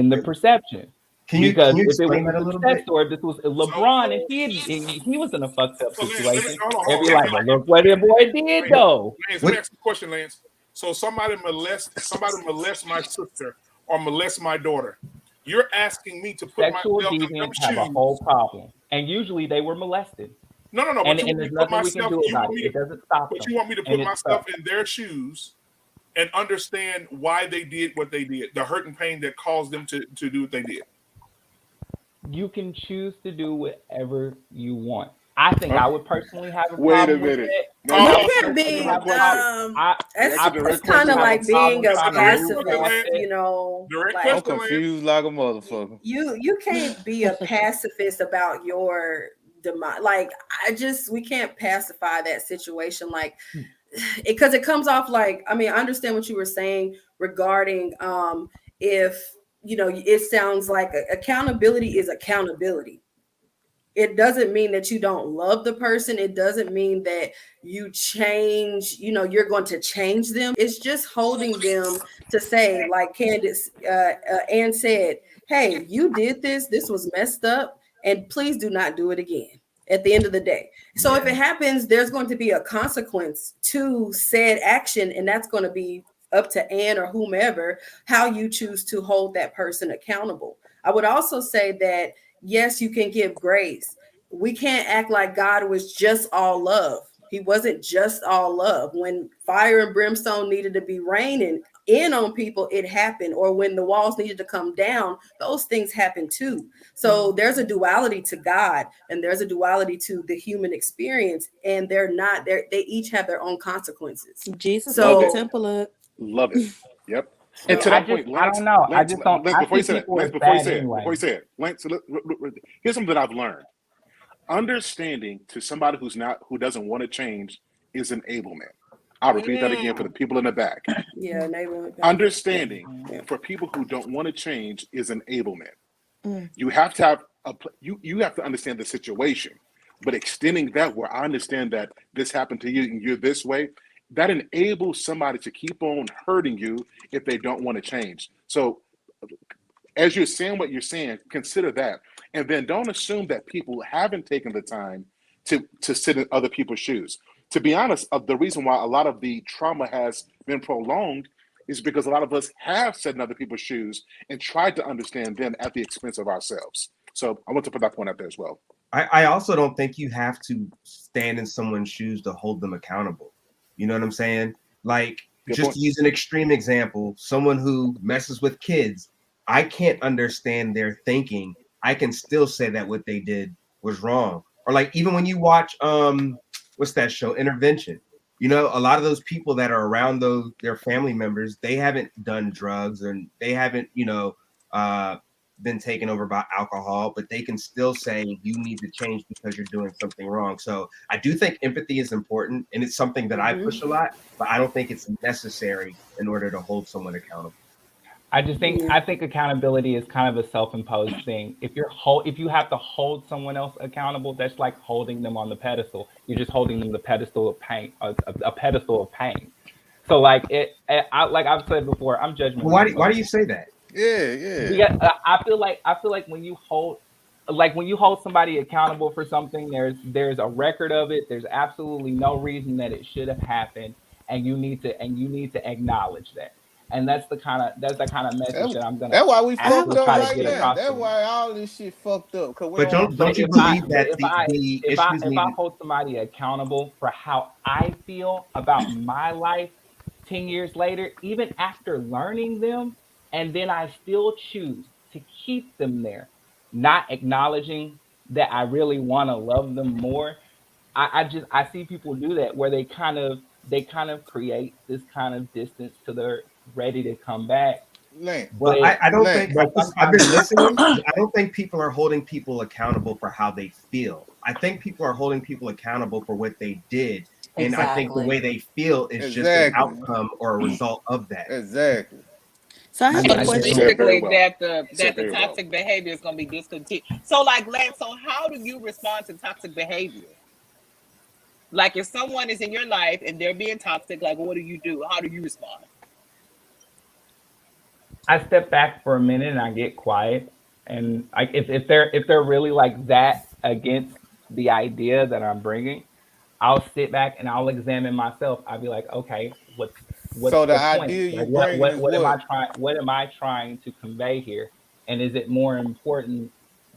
the perception. Can you Because if it explain was that a a little success bit? story, if this was LeBron and he was in a fucked up So Lance, situation, hold on, they'd hold be on. like, well, look what that boy did though. Lance, let me ask you a question, Lance. So somebody molests my sister or molests my daughter. You're asking me to put Sexual myself in them deviants have a shoes. whole problem, and usually they were molested. No. And, But you and want me there's to put nothing we can myself. do You about want it. me It to. doesn't stop But them. you want me to And put it's myself tough. in their shoes and understand why they did what they did, the hurt and pain that caused them to do what they did. You can choose to do whatever you want. I think Huh? I would personally have a Wait a problem with minute. it. Now, You I that's would can't personally be. have a question. problem. I That's That's a direct kind question. of have a like being problem a trying to move pacifist. past it. You know, Direct like I'm question, Lance. confused like a motherfucker. you can't be a pacifist about your demise. Like we can't pacify that situation. Like because it comes off like, I mean, I understand what you were saying regarding if it sounds like accountability is accountability. It doesn't mean that you don't love the person. It doesn't mean that you change, you're going to change them. It's just holding them to say, like Candace Ann said, hey, you did this. This was messed up. And please do not do it again at the end of the day. So if it happens, there's going to be a consequence to said action. And that's going to be up to Ann or whomever, how you choose to hold that person accountable. I would also say that yes, you can give grace. We can't act like God was just all love. He wasn't just all love. When fire and brimstone needed to be raining in on people, it happened. Or when the walls needed to come down, those things happen too. So there's a duality to God and there's a duality to the human experience. And they each have their own consequences. Jesus So put the temple up. Love it. Yep. And So to I that point, just, I Lance, don't know. I Lance, just don't. Lance, I before you see say it, people Lance, as before you bad say it, anyway. Lance, here's something that I've learned. Understanding to somebody who doesn't want to change is enablement. I'll repeat that again for the people in the back. Yeah, enablement. Understanding for people who don't want to change is enablement. You have to have you have to understand the situation, but extending that where I understand that this happened to you and you're this way, that enables somebody to keep on hurting you if they don't want to change. So as you're saying what you're saying, consider that. And then don't assume that people haven't taken the time to sit in other people's shoes. To be honest, the reason why a lot of the trauma has been prolonged is because a lot of us have sat in other people's shoes and tried to understand them at the expense of ourselves. So I want to put that point out there as well. I also don't think you have to stand in someone's shoes to hold them accountable. You know what I'm saying? Like, just to use an extreme example, someone who messes with kids, I can't understand their thinking. I can still say that what they did was wrong. Or like even when you watch what's that show, Intervention? You know, a lot of those people that are around their family members, they haven't done drugs and they haven't, been taken over by alcohol, but they can still say you need to change because you're doing something wrong. So I do think empathy is important, and it's something that I push a lot, but I don't think it's necessary in order to hold someone accountable. I think accountability is kind of a self-imposed thing. If you have to hold someone else accountable, that's like holding them on the pedestal. You're just holding them the pedestal of pain, a pedestal of pain. So like like I've said before, I'm judgmental. Why do you say that? Yeah. I feel like when you hold somebody accountable for something, there's a record of it. There's absolutely no reason that it should have happened, and you need to acknowledge that. And that's the kind of message that I'm gonna. That's why we fucked up try to right get now. across That's to them. why all this shit fucked up. But don't you believe that if I hold somebody accountable for how I feel about my life, 10 years later, even after learning them, and then I still choose to keep them there, not acknowledging that I really want to love them more. I see people do that where they kind of create this kind of distance till they're ready to come back. Lane, But But I don't Lane. think but I've been sometimes listening. I don't think people are holding people accountable for how they feel. I think people are holding people accountable for what they did. And I think the Exactly. way they feel is just an Exactly. outcome or a result of that. Exactly. So I I have mean, a I You just said don't. question. very Basically, well. that You said the very well. toxic behavior is going to be discontinued. So, like, Lance, so how do you respond to toxic behavior? Like, if someone is in your life and they're being toxic, like, what do you do? How do you respond? I step back for a minute and I get quiet. And like if they're really like that against the idea that I'm bringing, I'll sit back and I'll examine myself. I'll be like, okay, what's So the the point? idea you Like what bringing what is what am I what? trying what am I trying to convey here? And is it more important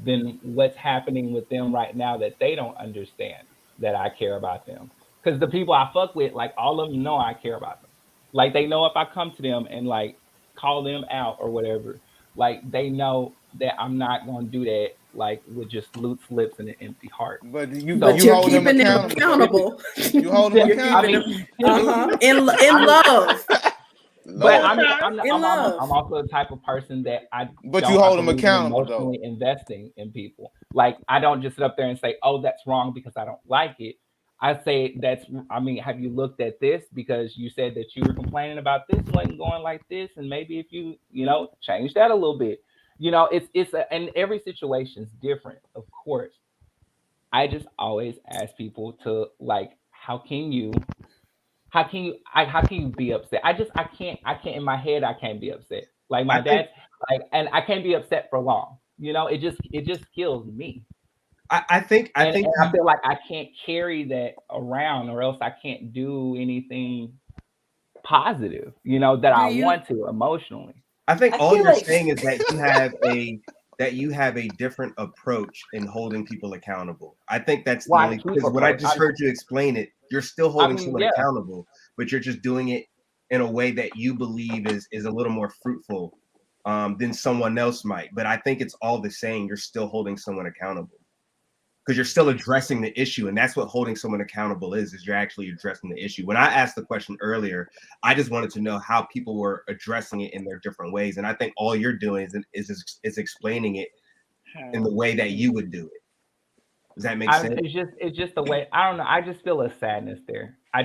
than what's happening with them right now that they don't understand that I care about them? Because the people I fuck with, like all of them know I care about them. Like they know if I come to them and like call them out or whatever, like they know that I'm not gonna do that like with just loose lips and an empty heart. But But So you you're hold them keeping them accountable though. accountable. You hold them You're I keeping accountable. them, mean, in I mean, love, but Lord. in love. I'm also the type of person that But you I hold them believe in accountable though. emotionally investing in people. Like I don't just sit up there and say, "Oh, that's wrong" because I don't like it. I say that's. I mean, have you looked at this because you said that you were complaining about this wasn't going like this, and maybe if you change that a little bit, and every situation is different, of course. I just always ask people to like, how can you be upset? I can't in my head I can't be upset. Like I my think dad, like, and I can't be upset for long. It just kills me. I And think and I feel like I can't carry that around or else I can't do anything positive, that Do I you? want to emotionally. I think I all feel you're like saying is that you have a different approach in holding people accountable. I think that's the Well, I only keep because when I approach. just heard you explain it, you're still I holding mean, someone yeah. accountable, but you're just doing it in a way that you believe is a little more fruitful than someone else might. But I think it's all the same. You're still holding someone accountable because you're still addressing the issue, and that's what holding someone accountable is you're actually addressing the issue. When I asked the question earlier, I just wanted to know how people were addressing it in their different ways, and I think all you're doing is explaining it in the way that you would do it. Does that make sense? It's just the way, I don't know. I just feel a sadness there. I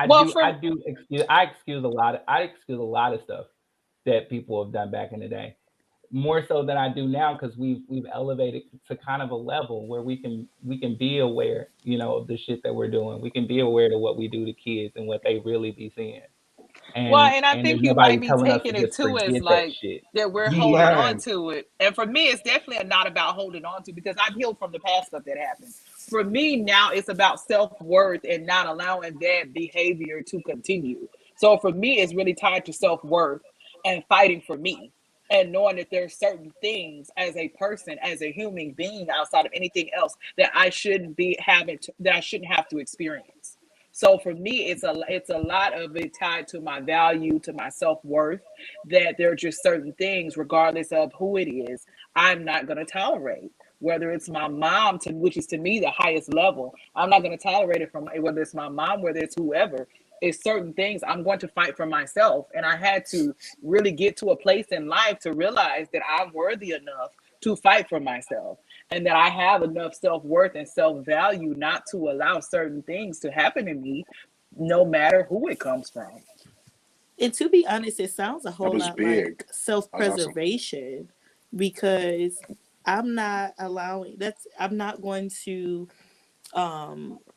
Well, do I do excuse a lot of stuff that people have done back in the day, more so than I do now because we've elevated to kind of a level where we can be aware, of the shit that we're doing. We can be aware of what we do to kids and what they really be seeing, and and I and there's think you might nobody be telling us to taking it just too as forget that like shit. that we're You holding on lying. to it. And for me, it's definitely not about holding on to because I've healed from the past stuff that happened. For me now, it's about self-worth and not allowing that behavior to continue. So for me, it's really tied to self-worth and fighting for me and knowing that there's certain things as a person, as a human being, outside of anything else that I shouldn't be having that I shouldn't have to experience. So for me, it's a lot of it tied to my value, to my self-worth, that there are just certain things, regardless of who it is, I'm not gonna tolerate. Whether it's my mom, which is to me the highest level, I'm not gonna tolerate it from whether it's my mom, whether it's whoever. It's certain things I'm going to fight for myself. And I had to really get to a place in life to realize that I'm worthy enough to fight for myself and that I have enough self-worth and self-value not to allow certain things to happen to me, no matter who it comes from. And to be honest, it sounds a That whole was lot like big. That's awesome. self-preservation because I'm not going to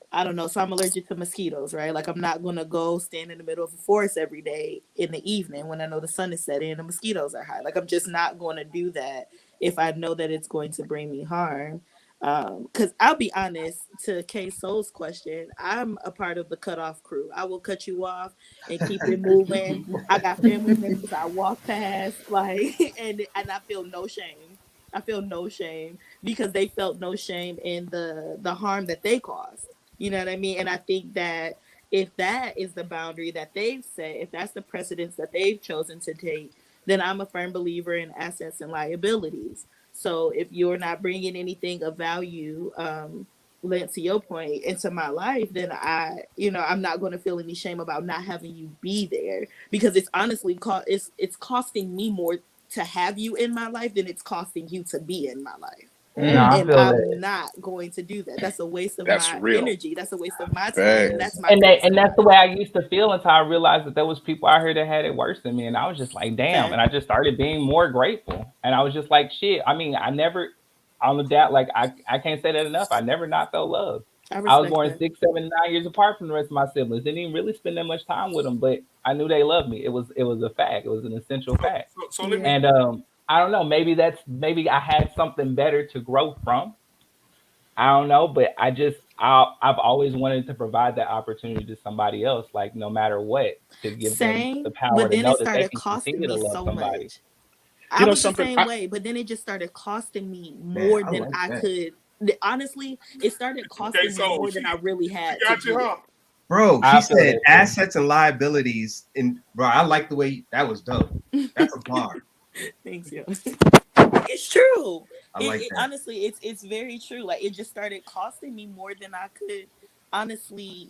I don't know, so I'm allergic to mosquitoes, right? Like I'm not gonna go stand in the middle of a forest every day in the evening when I know the sun is setting and the mosquitoes are high. Like I'm just not gonna do that if I know that it's going to bring me harm. Because I'll be honest, to K Soul's question, I'm a part of the cutoff crew. I will cut you off and keep it moving. I got family members I walk past, like, and I feel no shame. I feel no shame because they felt no shame in the harm that they caused. You know what I mean? And I think that if that is the boundary that they've set, if that's the precedence that they've chosen to take, then I'm a firm believer in assets and liabilities. So if you're not bringing anything of value, Lance, to your point, into my life, then I'm not going to feel any shame about not having you be there, because it's honestly it's costing me more to have you in my life than it's costing you to be in my life. No, I And feel I'm that. not going to do that. That's a waste of That's my real. energy. That's a waste of my time. Facts. And that's my And peace. that's the way I used to feel until I realized that there was people out here that had it worse than me, and I was just like, damn. And I just started being more grateful, and I was just like, shit. I mean, I never, on the doubt, like I can't say that enough. I never not felt love. I I was respect born that. 6, 7, 9 years apart from the rest of my siblings. Didn't even really spend that much time with them, but I knew they loved me. It was a fact. It was an essential fact. So let me. And I don't know. Maybe I had something better to grow from. I don't know, but I've always wanted to provide that opportunity to somebody else, like no matter what, to give them Same, the power but to then know it that they started can costing continue to me love so somebody. much. I was the something. same way, but then it just started costing me more I than like I that. could. Honestly, it started costing Okay, me so more than I really had she got to you, do huh? it. Bro, I she feel said that too. assets and liabilities, and bro, I like the way that was dope. That's a bar. Thanks, yo. It's true. I like that. Honestly, it's very true. Like, it just started costing me more than I could honestly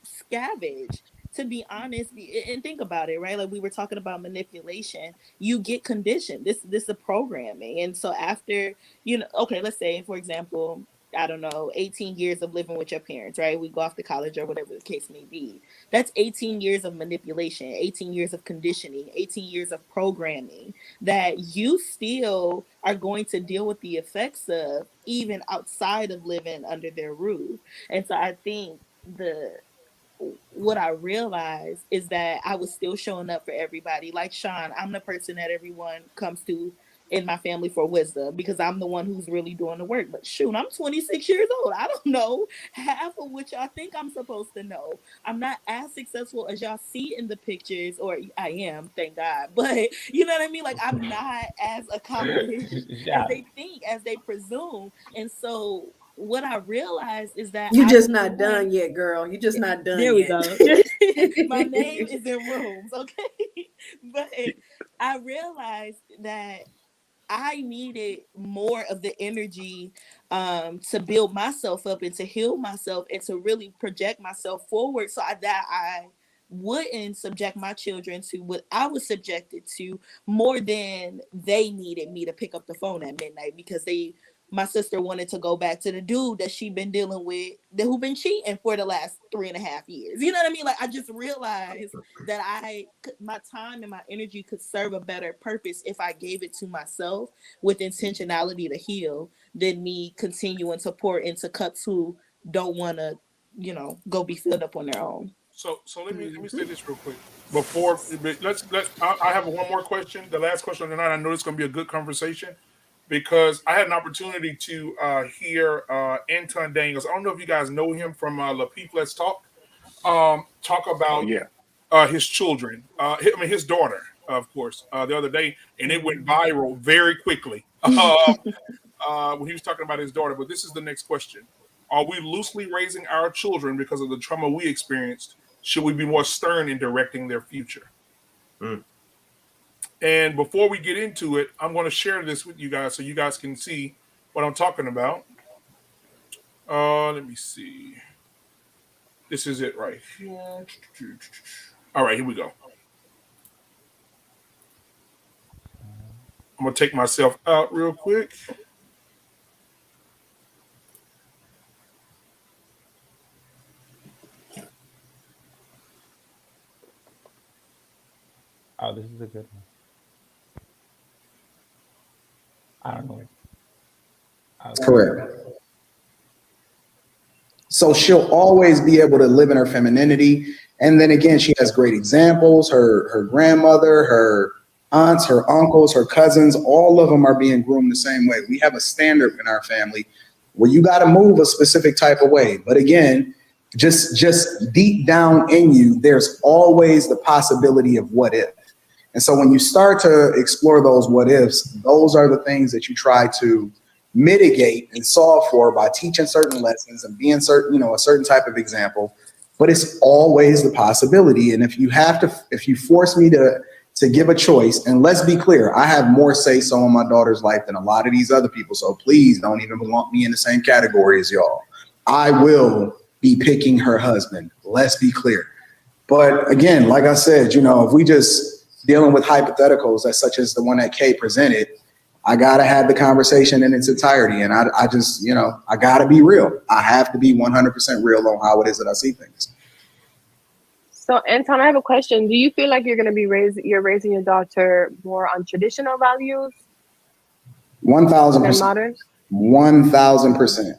scavenge, to be honest. And think about it, right? Like, we were talking about manipulation. You get conditioned. This is a programming. And so after, okay, let's say, for example, I don't know, 18 years of living with your parents, right? We go off to college or whatever the case may be. That's 18 years of manipulation, 18 years of conditioning, 18 years of programming that you still are going to deal with the effects of, even outside of living under their roof. And so I think what I realized is that I was still showing up for everybody. Like Sean, I'm the person that everyone comes to in my family for wisdom, because I'm the one who's really doing the work. But shoot, I'm 26 years old. I don't know half of what y'all think I'm supposed to know. I'm not as successful as y'all see in the pictures, or I am, thank God. But you know what I mean? Like, I'm not as accomplished as they think, as they presume. And so what I realized is that You just not done yet, girl. You just not done there we yet. go. My name is in rooms, okay? But I realized that I needed more of the energy to build myself up and to heal myself and to really project myself forward, so that I wouldn't subject my children to what I was subjected to, more than they needed me to pick up the phone at midnight because my sister wanted to go back to the dude that she'd been dealing with, who been cheating for the last 3.5 years. You know what I mean? Like, I just realized that my time and my energy could serve a better purpose if I gave it to myself with intentionality to heal, than me continuing to pour into cups who don't want to, go be filled up on their own. So let me say this real quick before I have one more question. The last question of the night. I know it's going to be a good conversation, because I had an opportunity to hear Anton Daniels. I don't know if you guys know him from La Peep Let's Talk. Talk about his children. His daughter, of course, the other day, and it went viral very quickly when he was talking about his daughter. But this is the next question: are we loosely raising our children because of the trauma we experienced? Should we be more stern in directing their future? And before we get into it, I'm going to share this with you guys so you guys can see what I'm talking about. Let me see. This is it right here. All right, here we go. I'm going to take myself out real quick. Oh, this is a good one. I don't know. Correct. So she'll always be able to live in her femininity. And then again, she has great examples. Her grandmother, her aunts, her uncles, her cousins, all of them are being groomed the same way. We have a standard in our family where you got to move a specific type of way. But again, just deep down in you, there's always the possibility of what if. And so when you start to explore those what ifs, those are the things that you try to mitigate and solve for by teaching certain lessons and being a certain type of example. but it's always the possibility. And if you force me to give a choice, and let's be clear, I have more say so in my daughter's life than a lot of these other people. So please don't even lump me in the same category as y'all. I will be picking her husband. Let's be clear. But again, like I said, if we just dealing with hypotheticals as such as the one that Kay presented, I gotta have the conversation in its entirety. And I just, I gotta be real. I have to be 100% real on how it is that I see things. So, Anton, I have a question. Do you feel like you're going to be raising your daughter more on traditional values? 1,000%. Than modern? 1,000%.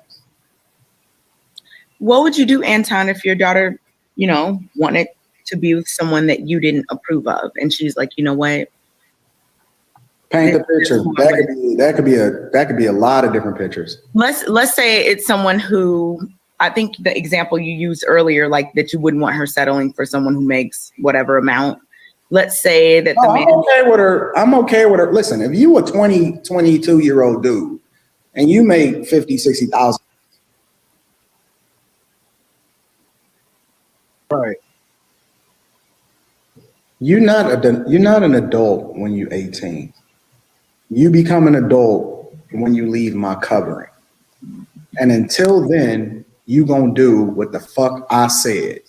What would you do, Anton, if your daughter, wanted to be with someone that you didn't approve of, and she's like, you know what? Paint the picture. That could be a lot of different pictures. Let's say it's someone who, I think the example you used earlier, like that you wouldn't want her settling for someone who makes whatever amount. Let's say that the man. I'm okay with her. I'm okay with her. Listen, if you a 22-year-old dude and you make 50, 60,000. Right. You're not an adult when you're 18. You become an adult when you leave my covering. And until then, you gonna do what the fuck I said.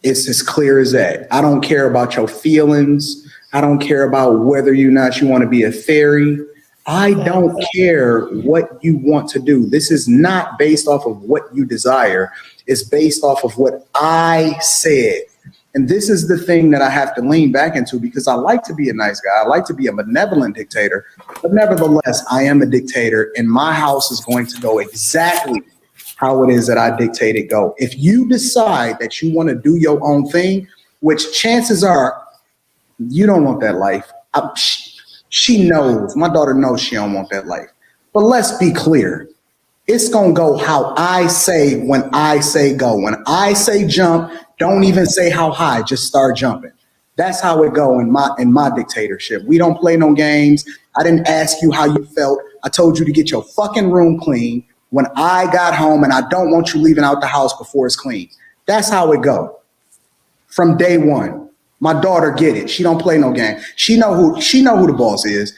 It's as clear as that. I don't care about your feelings. I don't care about whether or not you want to be a fairy. I don't care what you want to do. This is not based off of what you desire. It's based off of what I said. And this is the thing that I have to lean back into, because I like to be a nice guy. I like to be a benevolent dictator. But nevertheless, I am a dictator, and my house is going to go exactly how it is that I dictate it go. If you decide that you want to do your own thing, which chances are you don't want that life. She knows, my daughter knows she don't want that life. But let's be clear. It's going to go how I say when I say go. When I say jump, don't even say how high, just start jumping. That's how it go in my dictatorship. We don't play no games. I didn't ask you how you felt. I told you to get your fucking room clean when I got home, and I don't want you leaving out the house before it's clean. That's how it go. From day one. My daughter get it. She don't play no game. She know who the boss is.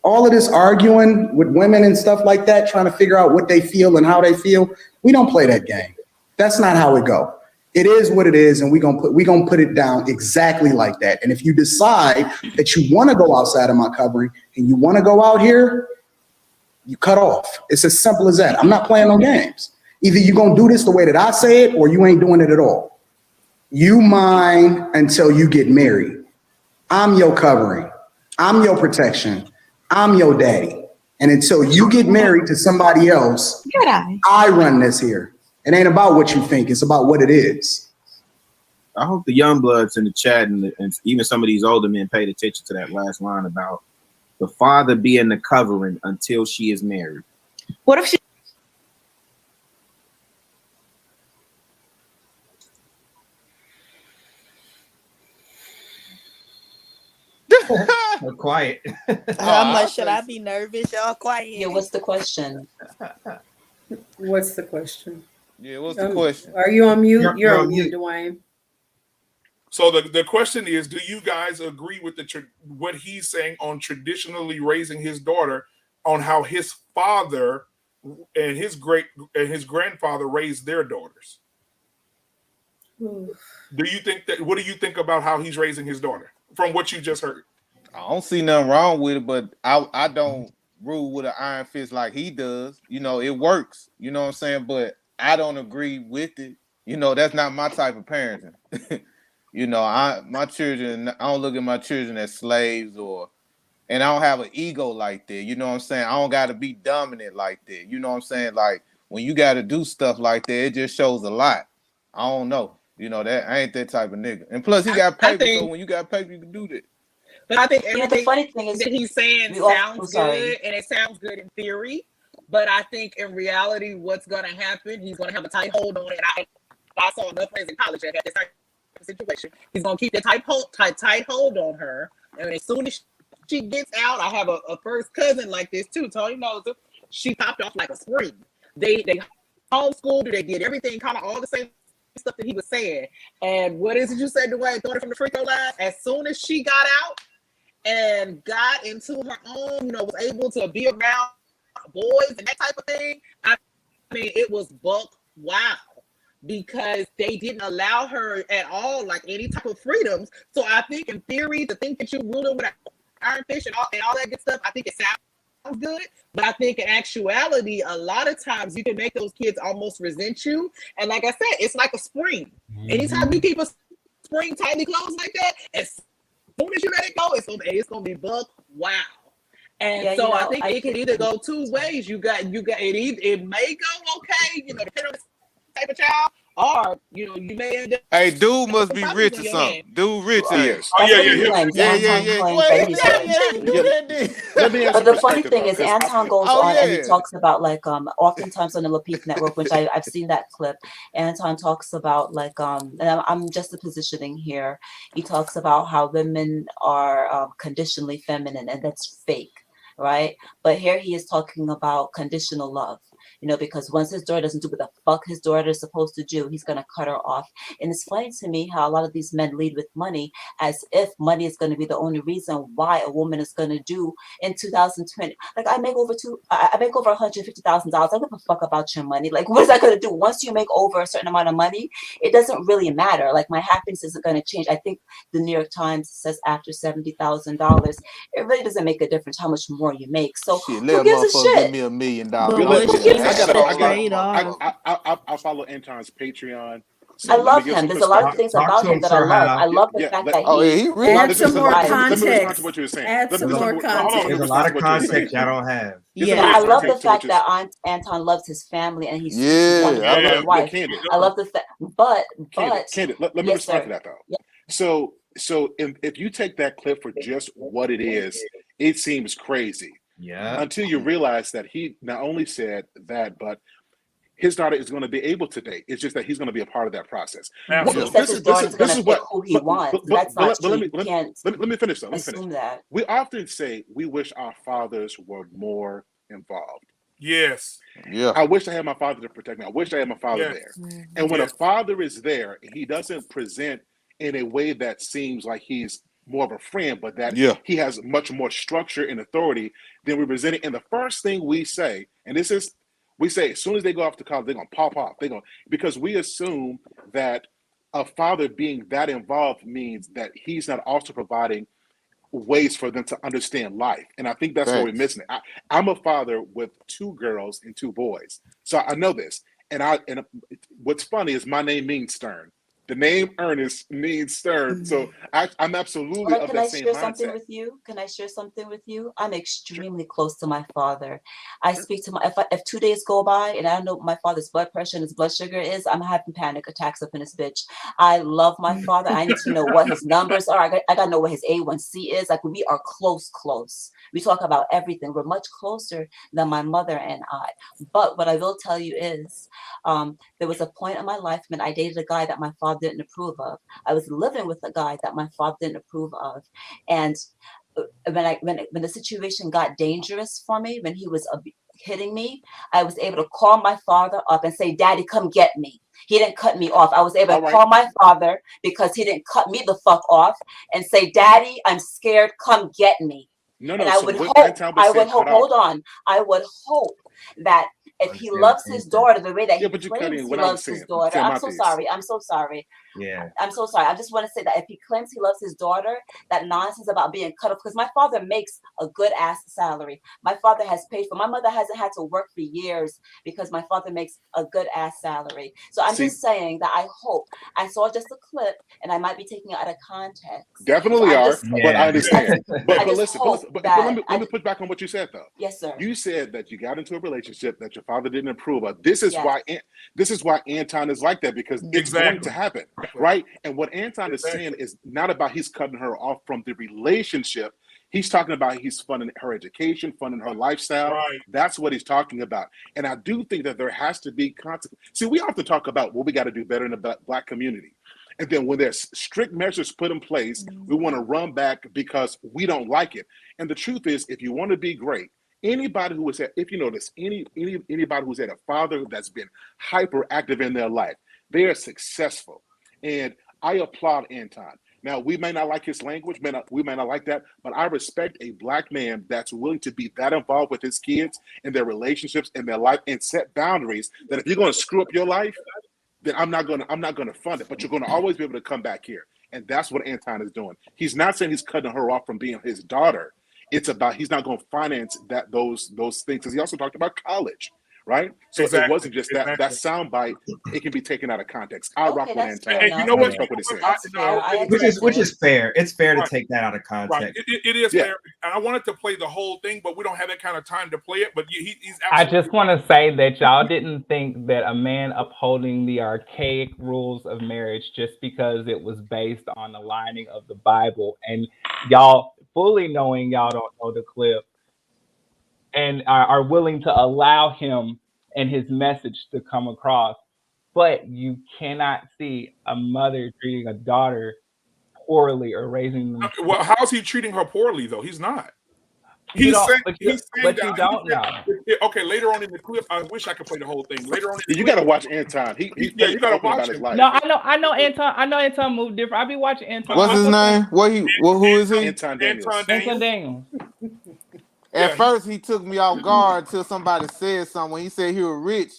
All of this arguing with women and stuff like that, trying to figure out what they feel and how they feel, we don't play that game. That's not how it go. It is what it is, and we gonna put it down exactly like that. And if you decide that you want to go outside of my covering and you want to go out here, you cut off. It's as simple as that. I'm not playing no games. Either you're gonna do this the way that I say it, or you ain't doing it at all. You mine until you get married. I'm your covering. I'm your protection. I'm your daddy. And until you get married to somebody else, I run this here. It ain't about what you think. It's about what it is. I hope the young bloods in the chat and even some of these older men paid attention to that last line about the father being the covering until she is married. What if she? We're quiet. How much should I be nervous? Y'all quiet. Yeah, what's the question? What's the question? Yeah, what's the question? Are you on mute? You're on mute, Dwayne. So the question is, do you guys agree with what he's saying on traditionally raising his daughter, on how his father and his grandfather raised their daughters? Do you think that? What do you think about how he's raising his daughter from what you just heard? I don't see nothing wrong with it, but I don't rule with an iron fist like he does. It works. You know what I'm saying? But I don't agree with it. That's not my type of parenting. My children, I don't look at my children as slaves and I don't have an ego like that. You know what I'm saying? I don't got to be dominant like that. You know what I'm saying? Like when you got to do stuff like that, it just shows a lot. I don't know. That I ain't that type of nigga. And plus he got paper, so when you got paper, you can do that. But I think everything the funny thing is that he's saying sounds good, and it sounds good in theory. But I think in reality, what's gonna happen? He's gonna have a tight hold on it. I saw enough friends in college that had this type of situation. He's gonna keep the tight hold on her, and as soon as she gets out, I have a first cousin like this too. Tony knows her. She popped off like a spring. They homeschooled her. They did everything kind of all the same stuff that he was saying. And what is it you said, Dwayne? Throwing it from the free throw line. As soon as she got out and got into her own, was able to be around boys and that type of thing. I mean, it was buck wow, because they didn't allow her at all, like any type of freedoms. So I think, in theory, to think that you're ruling with an iron fist and all that good stuff, I think it sounds good. But I think in actuality, a lot of times you can make those kids almost resent you. And like I said, it's like a spring. Anytime you keep a spring tightly closed like that, as soon as you let it go, it's gonna be buck wow. And Yeah, so I think it can either go two ways. You got it may go okay, depending on the type of child, or you may end up. Hey, dude must be rich or something. Dude rich. Yes. That's what he Yeah. claims. Yeah. Anton claims that he's rich. Let me ask But you the funny thing is, Anton goes Oh, on and he yeah. talks about oftentimes on the Lapeef Network, which I've seen that clip. Anton talks about and I'm just the positioning here. He talks about how women are conditionally feminine, and that's fake, right? But here he is talking about conditional love. Because once his daughter doesn't do what the fuck his daughter is supposed to do, he's going to cut her off. And it's funny to me how a lot of these men lead with money, as if money is going to be the only reason why a woman is going to do in 2020. Like, I make over $150,000. I don't give a fuck about your money. Like, what is that going to do? Once you make over a certain amount of money, it doesn't really matter. Like, my happiness isn't going to change. I think the New York Times says after $70,000, it really doesn't make a difference how much more you make. So Shit, who let a gives a motherfucker shit? give me $1 million. But Let- what she I follow Anton's Patreon. I let love me give him. some There's a lot of perspective. things Talk about to him him, that I Sir love. Hal. I love the Yeah, fact let- that Oh, yeah, he he rich. Let Add me some more let me respond context. to what you were saying. Add Let me some more hold on, let me context. There's a respond lot to of what you were saying. context y'all don't have. Just Yeah. let me I love respond the to what fact you that Anton loves his family and he's Yeah, wonderful I with Yeah, his love wife. Candid. I love the fact, but Candid. Let me yes, respond to sir. that though. Yeah. So if you take that clip for just what it is, it seems crazy Yeah. until you realize that he not only said that, but his daughter is going to be able to date. It's just that he's going to be a part of that process. But he Absolutely. says his daughter's going to pick who he wants. That's not true. You can't let me finish though. Let me finish. assume that. We often say we wish our fathers were more involved. Yes. Yeah. I wish I had my father to protect me. I wish I had my father Yes. there. And when a Yes. father is there, he doesn't present in a way that seems like he's more of a friend, but that Yeah. he has much more structure and authority than we present it. And the first thing we say, and this is, we say as soon as they go off to college, they're gonna pop off. Because we assume that a father being that involved means that he's not also providing ways for them to understand life. And I think that's where we're Thanks. missing it. I'm a father with 2 girls and 2 boys. So I know this. And what's funny is my name means stern. The name Ernest means stern. So I'm absolutely Well, of can I that same share something mindset. with you? Can I share something with you? I'm extremely close to my father. I speak to if 2 days go by and I don't know what my father's blood pressure and his blood sugar is, I'm having panic attacks up in this bitch. I love my father. I need to know what his numbers are. I got to know what his A1C is. Like, we are close. We talk about everything. We're much closer than my mother and I. But what I will tell you is, there was a point in my life when I dated a guy that my father didn't approve of. I was living with a guy that my father didn't approve of, and when the situation got dangerous for me, when he was hitting me, I was able to call my father up and say, "Daddy, come get me." He didn't cut me off. I was able to call my father because he didn't cut me the fuck off and say, "Daddy, I'm scared. Come get me." No. And I So would what hope, Anton was saying, cut hold off. on. I would hope that if he loves his daughter the way that Yeah, he but you claims cutting he what I was loves his saying. daughter, Saying I'm my so piece. sorry. I'm so sorry. Yeah. I'm so sorry. I just want to say that if he claims he loves his daughter, that nonsense about being cut off, because my father makes a good ass salary. My father has paid for, my mother hasn't had to work for years because my father makes a good ass salary. So I'm just saying that I hope, I saw just a clip and I might be taking it out of context. Definitely So are, but I understand. But listen, hope let me put back on what you said though. Yes, sir. You said that you got into a relationship that your father didn't approve of. This is why Anton is like that, because it's going to happen, right? And what Anton is saying is not about he's cutting her off from the relationship. He's talking about he's funding her education, funding her lifestyle. Right. That's what he's talking about. And I do think that there has to be consequence. See, we often talk about what we got to do better in the Black community. And then when there's strict measures put in place, we want to run back because we don't like it. And the truth is, if you want to be great, anybody who has had, if you notice, anybody who's had a father that's been hyperactive in their life, They are successful. And I applaud Anton. Now, we may not like his language, we may not like that, but I respect a Black man that's willing to be that involved with his kids and their relationships and their life and set boundaries that if you're going to screw up your life, then I'm not going to fund it, but you're going to always be able to come back here. And that's what Anton is doing. He's not saying he's cutting her off from being his daughter. It's about he's not going to finance those things. Because he also talked about college, right? So it wasn't just that soundbite. It can be taken out of context. I rock with Anton. And you know what? Which is fair. It's fair to take that out of context. Right. It is fair. And I wanted to play the whole thing, but we don't have that kind of time to play it. But he's I just want to say that y'all didn't think that a man upholding the archaic rules of marriage just because it was based on the lining of the Bible, and y'all fully knowing y'all don't know the clip, and are willing to allow him and his message to come across. But you cannot see a mother treating a daughter poorly or raising them. Well, how's he treating her poorly, though? He's not. You don't know. Okay, later on in the clip, I wish I could play the whole thing. Later on, you got to watch Anton. You got to watch him. No, I know Anton. I know Anton moved different. I be watching Anton. What's his name? Who is he? Anton Daniels. Anton Daniels. At first, he took me off guard until somebody said something. When he said he was rich,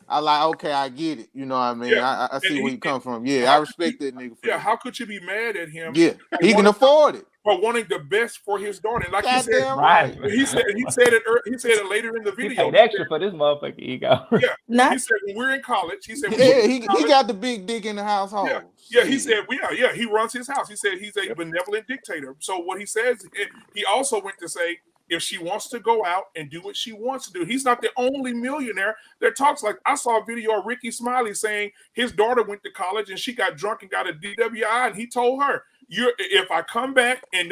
I like, okay, I get it. You know what I mean? Yeah. I see where you come from. Yeah, I respect that nigga. Yeah, how could you be mad at him? Yeah, he can afford it. For wanting the best for his daughter, and like he said, right. he said it later in the He video. paid extra for this motherfucking ego. Yeah, he said when we're in college, he said he got the big dick in the household. Yeah, he said he runs his house. He said he's a benevolent dictator. So what he says, he also went to say, if she wants to go out and do what she wants to do, he's not the only millionaire that talks like. I saw a video of Ricky Smiley saying his daughter went to college and she got drunk and got a DWI, and he told her, if I come back and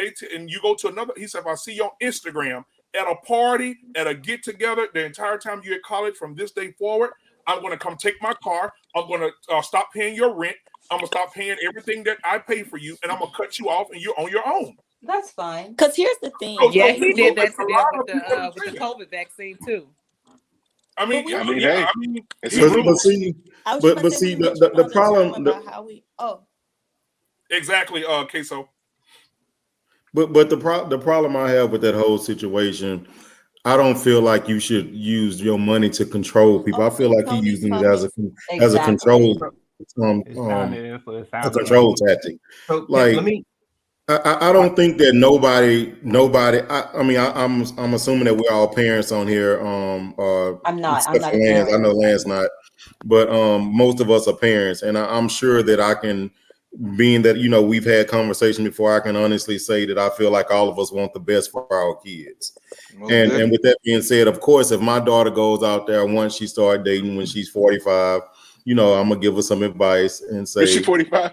you go to another, he said, if I see you on Instagram at a party, at a get together, the entire time you're at college from this day forward, I'm going to come take my car. I'm going to stop paying your rent. I'm going to stop paying everything that I pay for you, and I'm going to cut you off, and you're on your own. That's fine. Because here's the thing. Yeah, he did that to them with the COVID vaccine too. I mean, but see, the problem. Exactly, Queso. But the problem I have with that whole situation, I don't feel like you should use your money to control people. I feel like he's using it as a control a control tactic. So, like, let me. I don't think that nobody. I mean, I'm assuming that we're all parents on here. I'm not. I know Lance not, but most of us are parents, and I'm sure that I can. Being that we've had conversation before, I can honestly say that I feel like all of us want the best for our kids. And with that being said, of course, if my daughter goes out there once she starts dating when she's 45, I'm gonna give her some advice and say, is she 45?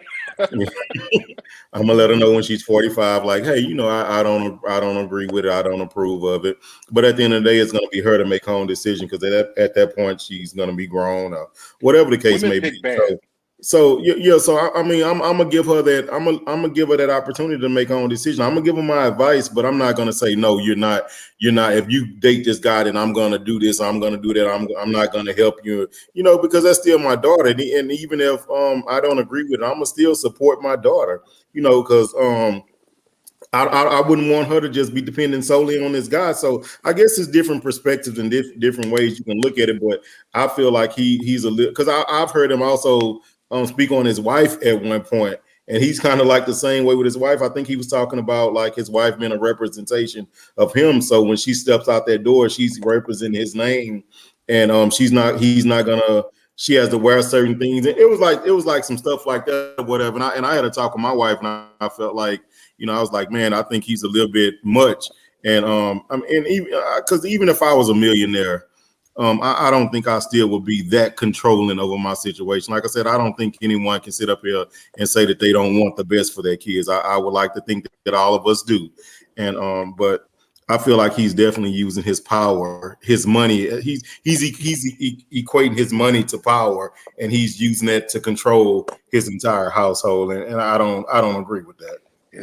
I'm gonna let her know when she's 45, like, hey, I don't agree with it, I don't approve of it. But at the end of the day, it's gonna be her to make her own decision, because at that point she's gonna be grown or whatever the case may be. So I mean, I'm gonna give her that. I'm gonna give her that opportunity to make her own decision. I'm gonna give her my advice, but I'm not gonna say no. You're not. If you date this guy, then I'm gonna do this. I'm gonna do that. I'm not gonna help you. Because that's still my daughter. And even if I don't agree with it, I'm gonna still support my daughter. Because I wouldn't want her to just be dependent solely on this guy. So I guess it's different perspectives and different ways you can look at it. But I feel like he's a little, because I've heard him also speak on his wife at one point, and he's kind of like the same way with his wife. I think he was talking about like his wife being a representation of him. So when she steps out that door, she's representing his name, and she has to wear certain things. And it was like some stuff like that, whatever. And I had a talk with my wife, and I felt like, I was like, man, I think he's a little bit much. And even if I was a millionaire, I don't think I still would be that controlling over my situation. Like I said, I don't think anyone can sit up here and say that they don't want the best for their kids. I would like to think that all of us do. And but I feel like he's definitely using his power, his money. He's equating his money to power, and he's using that to control his entire household. And I don't agree with that. He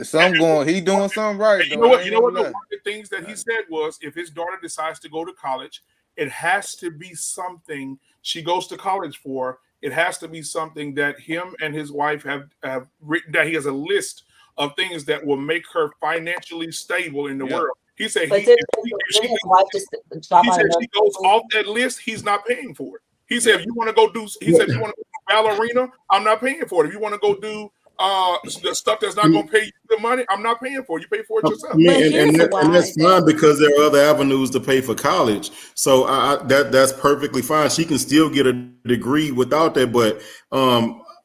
doing something right. You know what? One of the things that he said was, if his daughter decides to go to college, it has to be something she goes to college for. it has to be something that him and his wife have written down. He has a list of things that will make her financially stable in the world. He said But he, did if his wife just drop he out said of she goes off that list, he's not paying for it. He said if you want to go do, he said if you want to go do ballerina, I'm not paying for it. If you want to go do the stuff that's not going to pay you the money, I'm not paying for it. You pay for it yourself. I mean, and that's fine because there are other avenues to pay for college. So that's perfectly fine. She can still get a degree without that. But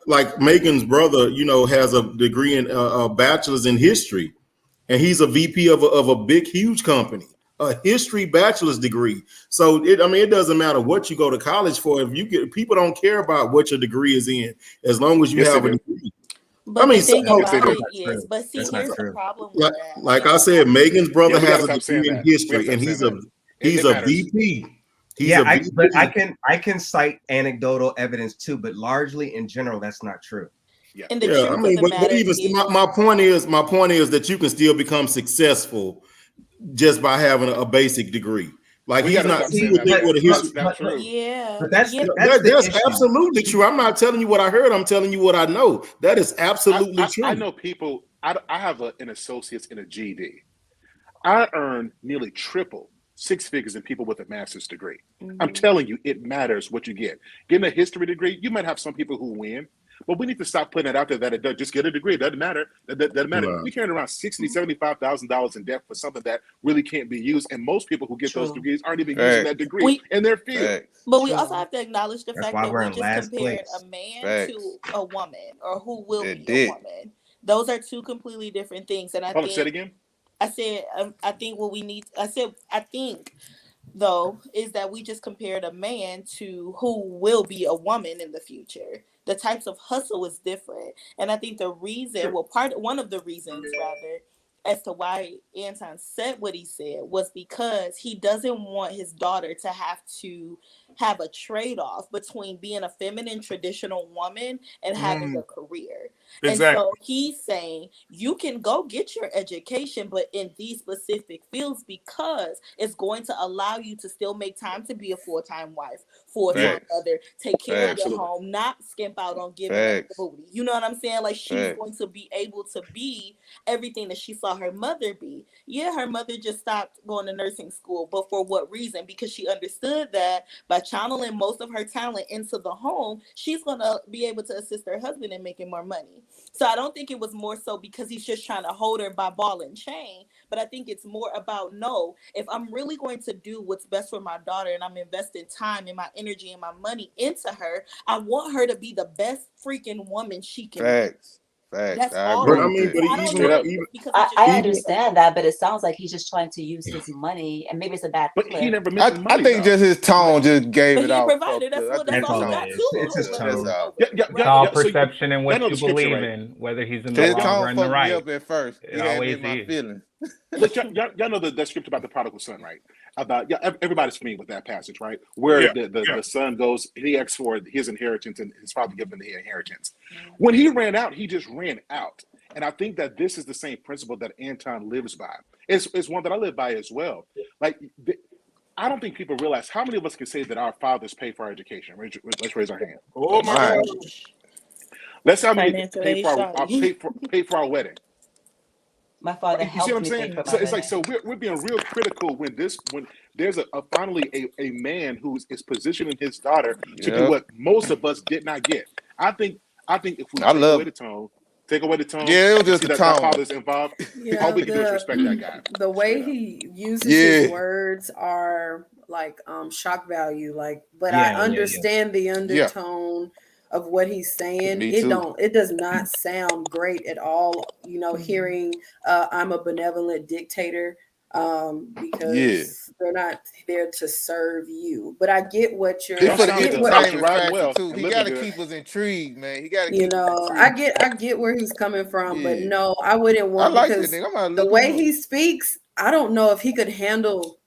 like Megan's brother, you know, has a degree in a bachelor's in history, and he's a VP of a big, huge company, a history bachelor's degree. So it doesn't matter what you go to college for. If you get, people don't care about what your degree is in, as long as you have a degree. But the thing about it is, but see, here's the problem with that. Like I said, Megan's brother we has gotta a stop saying degree in that. We history, gotta and stop he's saying a matters. VP. He's Yeah, a VP. but I can cite anecdotal evidence too, but largely in general, that's not true. And the truth I mean, of the but matter even is, my point is that you can still become successful just by having a basic degree. Like We he's gotta not stop he saying would that. think with a history. That's not true. yeah, But that's yeah. That's absolutely true. I'm not telling you what I heard. I'm telling you what I know. That is absolutely true. I know people. I have an associate's in a GED. I earn nearly triple 6 figures than people with a master's degree. I'm telling you, it matters what you get. Getting a history degree, you might have some people who win, but we need to stop putting it out there that it does just get a degree. It doesn't matter. That doesn't matter. Right. We carrying around $75,000 in debt for something that really can't be used, and most people who get those degrees aren't even using that degree in their field. But we also have to acknowledge the fact why that we're we in just last compared place. a man to a woman, or who will be did. a woman. Those are two completely different things. And I Hold on, say it think again. I said I think what we need. I think though is that we just compared a man to who will be a woman in the future. The types of hustle is different, and I think the reason, one of the reasons rather, as to why Anton said what he said was because he doesn't want his daughter to have a trade-off between being a feminine traditional woman and having a career. Exactly. And so he's saying you can go get your education, but in these specific fields, because it's going to allow you to still make time to be a full-time wife, full-time mother, take care of your home, not skimp out on giving up the booty. You know what I'm saying? Like she's going to be able to be everything that she saw her mother be. Yeah, her mother just stopped going to nursing school, but for what reason? Because she understood that by channeling most of her talent into the home, she's going to be able to assist her husband in making more money. So I don't think it was more so because he's just trying to hold her by ball and chain, but I think it's more about, no, if I'm really going to do what's best for my daughter and I'm investing time and my energy and my money into her, I want her to be the best freaking woman she can be. That's all. But I mean, but I understand that, but it sounds like he's just trying to use his money, and maybe it's a bad. But he never I mentioned money. think just his tone just gave But it he out. provided. That's all he got too. It's his tone. It's all perception and what you believe in, whether he's in the His wrong or tone in the fucked me right. up at first. He It had me always in my is. feelings. Look, y'all know that script about the prodigal son, right? About everybody's familiar with that passage, right? Where the son goes, he asks for his inheritance, and his father gives him the inheritance. When he ran out, he just ran out. And I think that this is the same principle that Anton lives by. It's one that I live by as well. Like, I don't think people realize how many of us can say that our fathers pay for our education. Let's raise our hand. Oh my God. Let's say how many Financial pay aid, pay for our wedding. My father You see helped what I'm me saying? pay for So my it's like, wedding. so we're being real critical when there's finally a man who is positioning his daughter to do what most of us did not get. I think if we take away the tone. Yeah, it was just see the that our tone. father's involved. Yeah, All we can do is respect that guy. The way he uses Yeah. his words are like shock value. Like, but Yeah, I yeah, understand the undertone of what he's saying. Me It too. it does not sound great at all. You know, hearing I'm a benevolent dictator, because they're not there to serve you. But I get what you're. It's for the sounds like entertainment you're riding factor well too. and He living got to good. keep us intrigued, man. He got to You keep us know, intrigued. I get where he's coming from, but Yeah. no, I wouldn't I want, like that because nigga. I'm gonna the look way him up. he speaks, I don't know if he could handle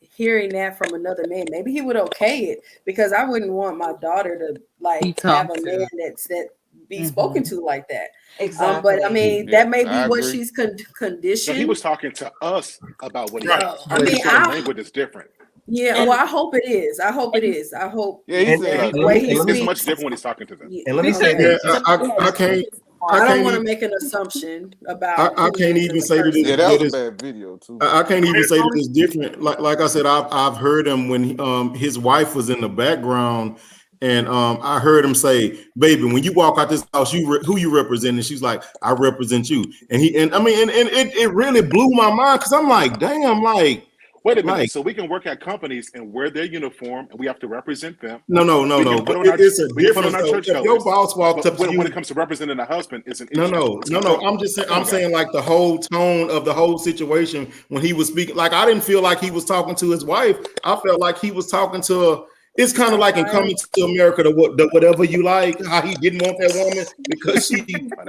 hearing that from another man. Maybe he would okay it, because I wouldn't want my daughter to Be like have talked a to. man that be spoken to like that. Exactly. But I mean, Yeah, that may be I what agree. she's So he conditioned. was talking to us about what he Right. said. I mean, His tone of language is different. Yeah, well, I hope it is. I hope it is. I hope. Yeah, he's saying the way he it's speaks. much different when he's talking to them. And let me say Okay. this. I don't want to make an assumption about. I can't even say that Yeah, it, that that was a is. bad video too. I can't even say that it's different. Like I said, I've heard him when his wife was in the background, and I heard him say, "Baby, when you walk out this house, who you represent?" And she's like, "I represent you." And it really blew my mind because I'm like, damn, like. Wait a minute. Like, So we can work at companies and wear their uniform, and we have to represent them. No. We can put on our, It's a we can put on difference. our Though. church If your colors. boss walked But up to you, when it comes to representing a husband, it's an no. issue. I'm just saying. I'm saying like the whole tone of the whole situation when he was speaking. Like I didn't feel like he was talking to his wife. I felt like he was talking to. It's kind of like in Coming to America, the whatever you like. How he didn't want that woman because she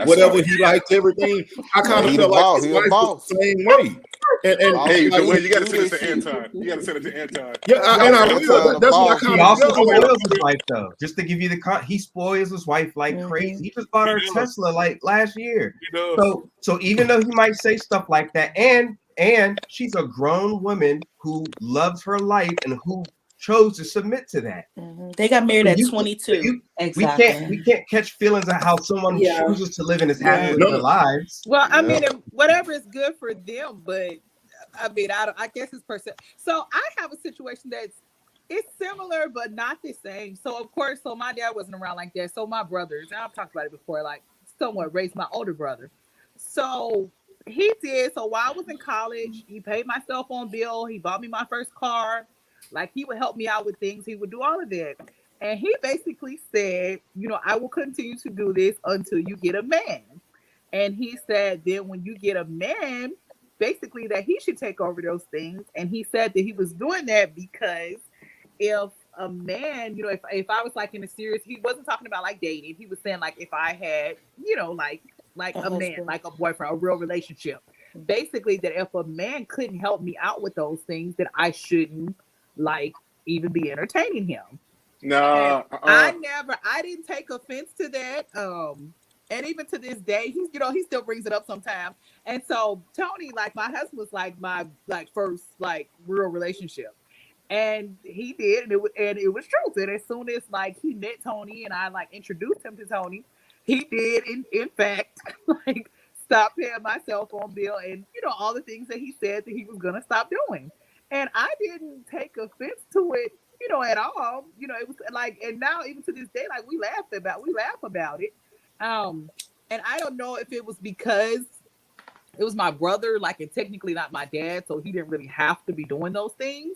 whatever he liked everything. I kind of felt like his wife was the same way. And Hey, like, Dwayne, you got to send it to Anton. You got to send it to Anton. Yeah, that's what I kind He of also felt like. spoils his wife though. Just to give you the he spoils his wife like crazy. He just bought her a Tesla like last year. So even though he might say stuff like that, and she's a grown woman who loves her life and who chose to submit to that. They got married at 22. We can't catch feelings of how someone chooses to live in his happy lives. Well, I mean, whatever is good for them, but I mean, I guess it's person. So I have a situation it's similar, but not the same. So of course, my dad wasn't around like that. So my brothers, and I've talked about it before, like somewhat raised my older brother. So he did. So while I was in college, he paid my cell phone bill. He bought me my first car. Like he would help me out with things. He would do all of that. And he basically said, I will continue to do this until you get a man. And he said, then when you get a man, basically that he should take over those things. And he said that he was doing that because if a man, if I was like in a serious, he wasn't talking about like dating. He was saying like if I had, like a man, like a boyfriend, a real relationship. Basically that if a man couldn't help me out with those things, that I shouldn't like even be entertaining him. No, I didn't take offense to that. And even to this day, he still brings it up sometimes. And so Tony, like my husband was like my first like real relationship. And he did, and it was truth. And as soon as like he met Tony and I like introduced him to Tony, he did in fact like stop paying my cell phone bill and all the things that he said that he was gonna stop doing. And I didn't take offense to it, at all. It was like, and now even to this day, like we laugh about it. And I don't know if it was because it was my brother, like, and technically not my dad, so he didn't really have to be doing those things.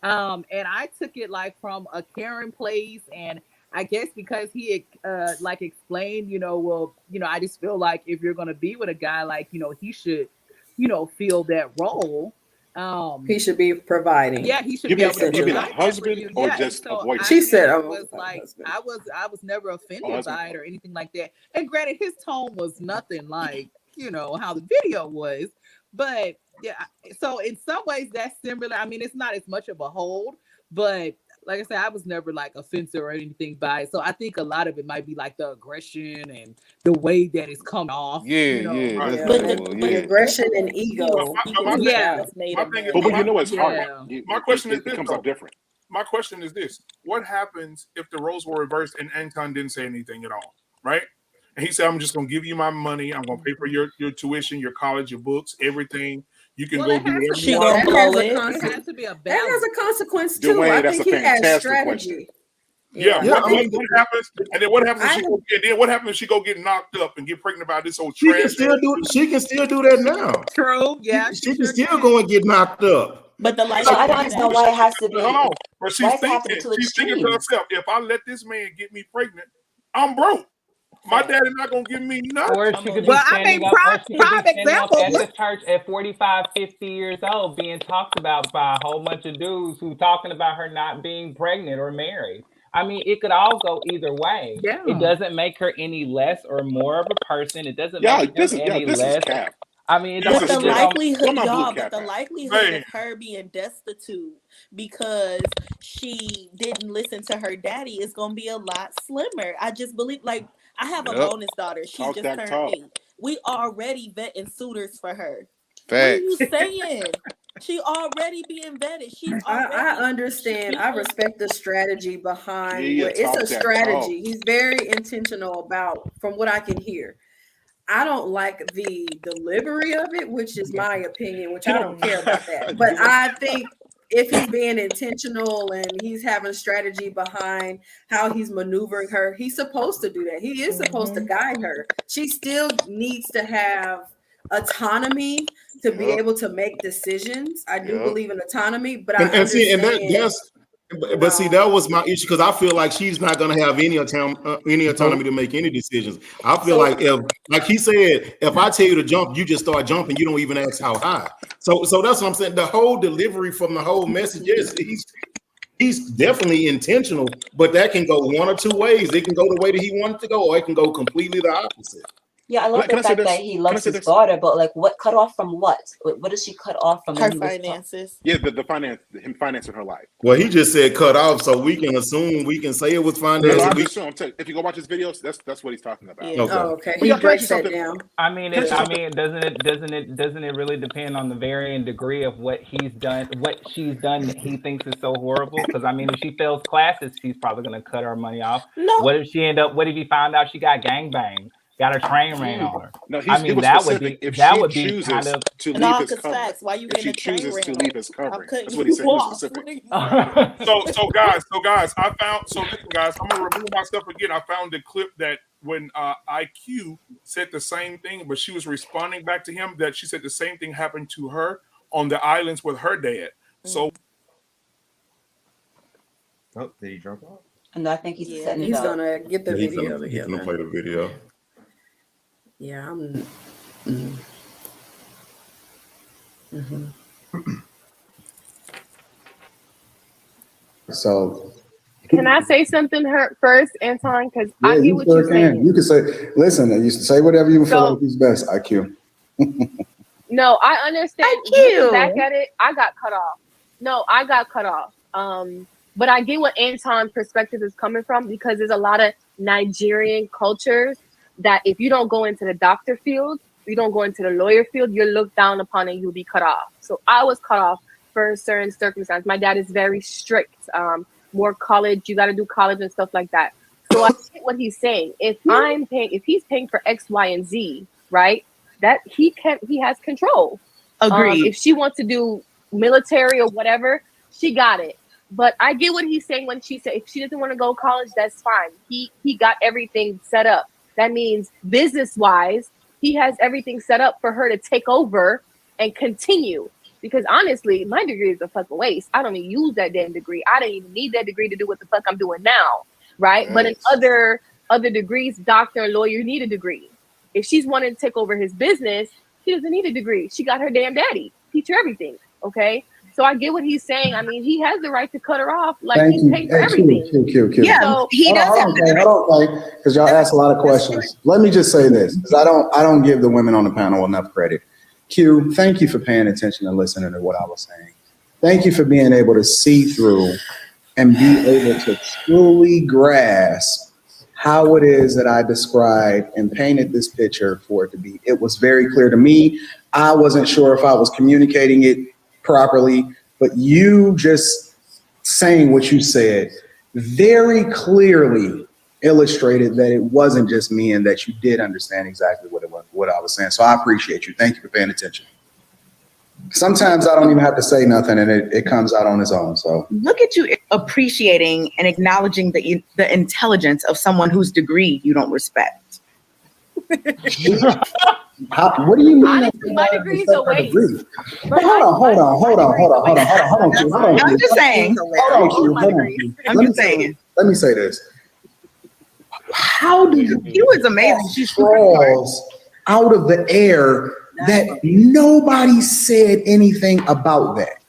And I took it like from a caring place, and I guess because he like explained, I just feel like if you're gonna be with a guy, like, he should, feel that role. He should be providing. Yeah, he should You be able to mean a provide husband or just a boyfriend? She said, was like, I was never offended by it or anything like that. And granted, his tone was nothing like, how the video was. But yeah, so in some ways that's similar. I mean, it's not as much of a hold, but like I said, I was never like offensive or anything by it. So I think a lot of it might be like the aggression and the way that it's come off. The aggression and ego. But you know it's hard. My question is it this, comes though. up different. My question is this: what happens if the roles were reversed and Anton didn't say anything at all, right? And he said, "I'm just going to give you my money. I'm going to pay for your tuition, your college, your books, everything. You can go do whatever you want." It has to be a balance. That has a consequence too. Dwayne, I that's think a he has fantastic strategy. Yeah. What happens? And then what happens? What happens if she go get knocked up and get pregnant by this old She trash? can still do that now. True. Yeah. She can still go and get knocked up. But the So I don't understand why it has to be. Hold on. But Why is it happening she's to thinking to extremes? herself, if I let this man get me pregnant, I'm broke. My daddy's not gonna give me nothing. Or she could be Well, I standing mean, up, or she could prime be standing up example. at the church at 45, 50 years old being talked about by a whole bunch of dudes who talking about her not being pregnant or married. I mean, it could all go either way. Yeah. It doesn't make her any less or more of a person. It doesn't Yeah, make this him is any this less. is cap. I mean, it But doesn't. the This is real. likelihood, Where my blue y'all, cap but the at? likelihood Man. of her being destitute because she didn't listen to her daddy is gonna be a lot slimmer. I just believe, like, I have a Yep. bonus daughter. She Talk just that turned talk. 8. We already vetting suitors for her. What are Facts. you saying? She already being vetted. She's I already understand. I respect the strategy behind Yeah, what it's talk a that strategy. talk. He's very intentional about, from what I can hear. I don't like the delivery of it, which is my opinion, which I don't care about that. But I think if he's being intentional and he's having strategy behind how he's maneuvering her, he's supposed to do that. He is supposed to guide her. She still needs to have autonomy to be able to make decisions. I do believe in autonomy, but I And see, and understand. that's, but see, that was my issue because I feel like she's not going to have any autonomy to make any decisions. I feel So- like if, like he said, if I tell you to jump, you just start jumping. You don't even ask how high. So that's what I'm saying. The whole delivery from the whole message, yes, he's definitely intentional, but that can go one or two ways. It can go the way that he wanted to go, or it can go completely the opposite. Yeah, I love Can the I say fact this? that he Can I loves say his this? daughter, but like, what cut off from what? What does she cut off from? her when he was finances. Yeah, the finance, him financing her life. Well, he just said cut off, so we can assume, we can say it was No, financial. I'm just saying. If you go watch his videos, that's what he's talking about. Yeah. Okay. Oh, okay. But He yeah, can I breaks say that something? down. I mean, Can I say doesn't it really depend on the varying degree of what he's done, what she's done that he thinks is so horrible? Because I mean, if she fails classes, he's probably gonna cut her money off. No. What if he found out she got gangbanged, got her train ran on her? No, I he mean, was that would specific. be If that she would be chooses kind of to leave No, his because covering, facts. Why you if getting she a train chooses ran to on? leave his I'm covering, cutting that's what he you said. He was off. specific. So guys, I found. So listen, guys, I'm gonna remove myself again. I found the clip that when IQ said the same thing, but she was responding back to him that she said the same thing happened to her on the islands with her dad. So Oh, did he drop off? And I think he's setting it He's up. gonna get the He's video gonna together. play the video. Yeah, So Can I say something first, Anton? Because yeah, I get you what sure you're can. saying. You can say, listen, you say whatever you feel So- like is best, IQ. No, I understand. Looking back at it, I got cut off. No, I got cut off. But I get what Anton's perspective is coming from because there's a lot of Nigerian cultures that if you don't go into the doctor field, you don't go into the lawyer field, you're looked down upon and you'll be cut off. So I was cut off for certain circumstances. My dad is very strict. More college, you got to do college and stuff like that. So I get what he's saying. If he's paying for X, Y, and Z, right? That he has control. Agreed. If she wants to do military or whatever, she got it. But I get what he's saying when she said if she doesn't want to go to college, that's fine. He got everything set up. That means business wise, he has everything set up for her to take over and continue. Because honestly, my degree is a fucking waste. I don't even use that damn degree. I didn't even need that degree to do what the fuck I'm doing now, right? But in other degrees, doctor and lawyer, you need a degree. If she's wanting to take over his business, she doesn't need a degree. She got her damn daddy. Teach her everything, okay? So I get what he's saying. I mean, he has the right to cut her off. Like, Thank he's you. paying for Hey, everything. Q. So he does have Hold on, because y'all ask a lot of questions. Let me just say this, because I don't give the women on the panel enough credit. Q, thank you for paying attention and listening to what I was saying. Thank you for being able to see through and be able to truly grasp how it is that I described and painted this picture for it to be. It was very clear to me. I wasn't sure if I was communicating it properly, but you just saying what you said very clearly illustrated that it wasn't just me and that you did understand exactly what I was saying. So I appreciate you. Thank you for paying attention. Sometimes I don't even have to say nothing and it comes out on its own. So Look at you appreciating and acknowledging the intelligence of someone whose degree you don't respect. what do you mean? Honestly, my degree is a waste. Hold on. I'm just saying. I'm just saying. Let me say this. How do you is amazing. She's straws out of the air that nobody said anything about that?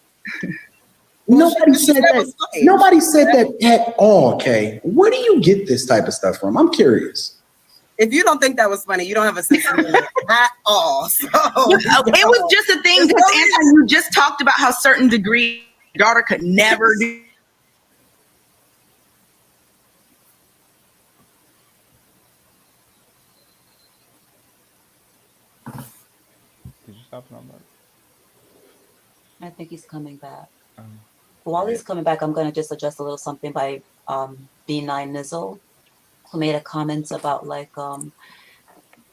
Nobody said that. Nobody said that at all, Kay. Where do you get this type of stuff from? I'm curious. If you don't think that was funny, you don't have a sense of humor at all. So, it was just a thing because Anton, you just talked about how certain degree your daughter could never do. Did you stop it on that? I think he's coming back. While he's coming back, I'm going to just address a little something by B9 Nizzle, who made a comment about like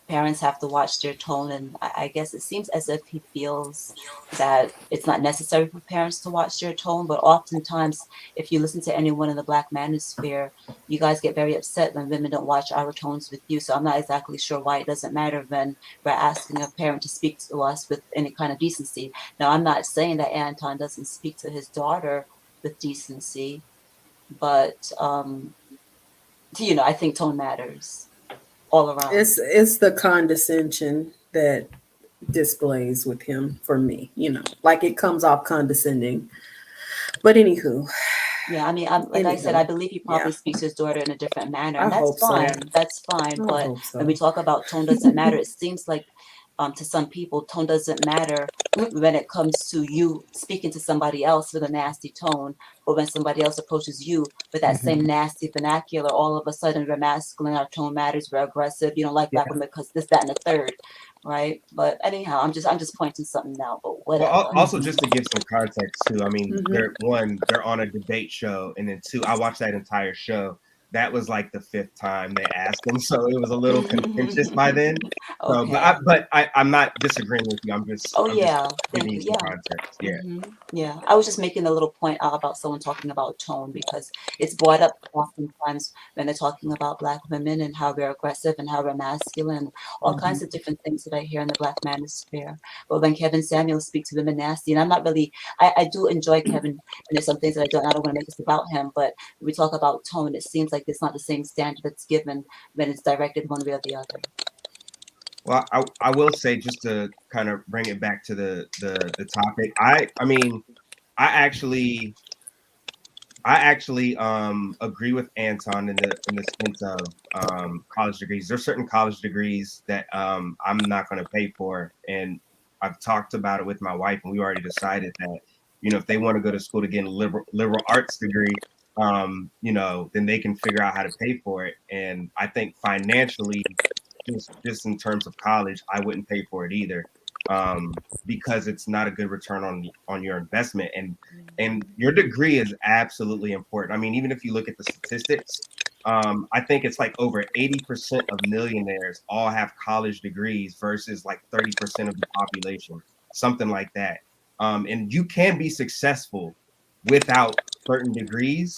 parents have to watch their tone, and I guess it seems as if he feels that it's not necessary for parents to watch their tone, but oftentimes if you listen to anyone in the Black manosphere, you guys get very upset when women don't watch our tones with you. So I'm not exactly sure why it doesn't matter when we're asking a parent to speak to us with any kind of decency. Now, I'm not saying that Anton doesn't speak to his daughter with decency, but you know, I think tone matters all around. It's the condescension that displays with him for me, you know, like it comes off condescending. But anywho. Yeah, I mean, like I said, I believe he probably speaks to his daughter in a different manner, and that's fine. That's fine. But when we talk about tone doesn't matter, it seems like to some people, tone doesn't matter when it comes to you speaking to somebody else with a nasty tone, or when somebody else approaches you with that same nasty vernacular, all of a sudden we're masculine, our tone matters, we're aggressive, you don't like Black women because this, that, and the third, right? But anyhow, I'm just pointing something out, but whatever. Well, also just to give some context too, I mean, they're on a debate show, and then two, I watched that entire show. That was like the 5th time they asked him, so it was a little contentious by then. So, but I'm not disagreeing with you. I'm just giving you some context. Yeah. Yeah, I was just making a little point out about someone talking about tone, because it's brought up oftentimes when they're talking about Black women and how we're aggressive and how we're masculine, all kinds of different things that I hear in the Black manosphere. But when Kevin Samuels speaks to women nasty, and I'm not really, I do enjoy Kevin, and there's some things that I don't want to make this about him, but when we talk about tone, it seems like it's not the same standard that's given when it's directed one way or the other. Well, I will say, just to kind of bring it back to the topic, I mean, I actually agree with Anton in the sense of college degrees. There's certain college degrees that I'm not going to pay for, and I've talked about it with my wife, and we already decided that, you know, if they want to go to school to get a liberal arts degree, you know, then they can figure out how to pay for it. And I think financially, just in terms of college, I wouldn't pay for it either, because it's not a good return on your investment. And your degree is absolutely important. I mean, even if you look at the statistics, I think it's like over 80% of millionaires all have college degrees versus like 30% of the population, something like that. And you can be successful without certain degrees.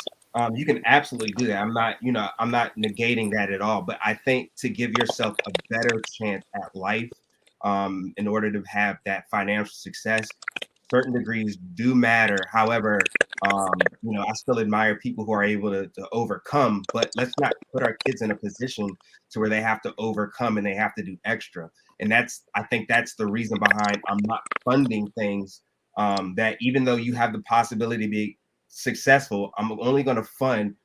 You can absolutely do that. I'm not negating that at all, but I think to give yourself a better chance at life, in order to have that financial success, certain degrees do matter. However, you know, I still admire people who are able to overcome, but let's not put our kids in a position to where they have to overcome and they have to do extra. And I think that's the reason behind I'm not funding things that, even though you have the possibility to be successful, I'm only going to fund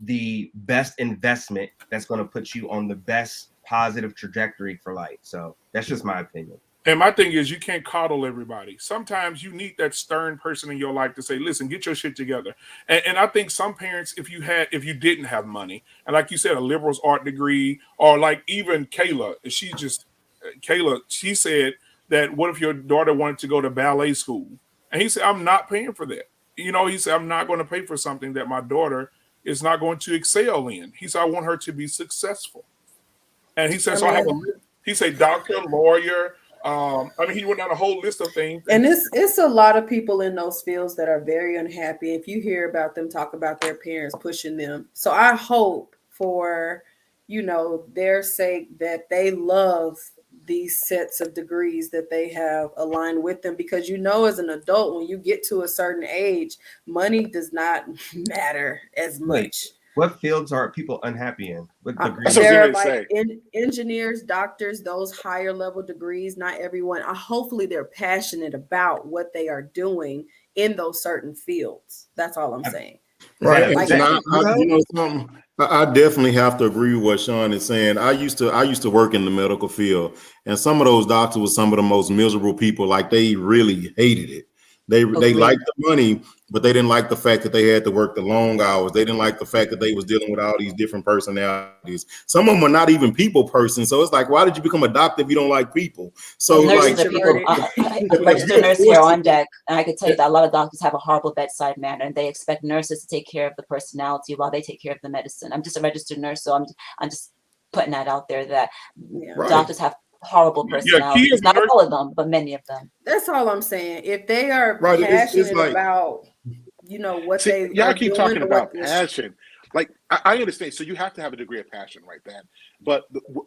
the best investment that's going to put you on the best positive trajectory for life. So that's just my opinion. And my thing is, you can't coddle everybody. Sometimes you need that stern person in your life to say, listen, get your shit together. And I think some parents, if you didn't have money, and like you said, a liberal art degree, or like even Kayla, she said that, what if your daughter wanted to go to ballet school? And he said, I'm not paying for that. You know, he said, I'm not going to pay for something that my daughter is not going to excel in. He said, I want her to be successful. And he said, he said, doctor, lawyer. I mean, he went down a whole list of things. And it's a lot of people in those fields that are very unhappy. If you hear about them talk about their parents pushing them. So I hope for, you know, their sake that they love these sets of degrees that they have aligned with them, because, you know, as an adult, when you get to a certain age, money does not matter as much. What fields are people unhappy in? What degrees? There are like engineers, doctors, those higher level degrees. Not everyone. Hopefully they're passionate about what they are doing in those certain fields. That's all I'm saying. Right. Like, and you know something? I definitely have to agree with what Sean is saying. I used to work in the medical field, and some of those doctors were some of the most miserable people. Like, they really hated it. They liked the money, but they didn't like the fact that they had to work the long hours. They didn't like the fact that they was dealing with all these different personalities. Some of them are not even people persons. So it's like, why did you become a doctor if you don't like people? So Nurses like, are people. I'm a registered nurse here on deck, and I can tell you that a lot of doctors have a horrible bedside manner, and they expect nurses to take care of the personality while they take care of the medicine. I'm just a registered nurse, so I'm just putting that out there that doctors have horrible personalities. Not all of them, but many of them. That's all I'm saying. If they are Right, passionate like, about, you know, what See, they y'all are keep doing talking or about what passion. Like I understand, so you have to have a degree of passion, right? Then, but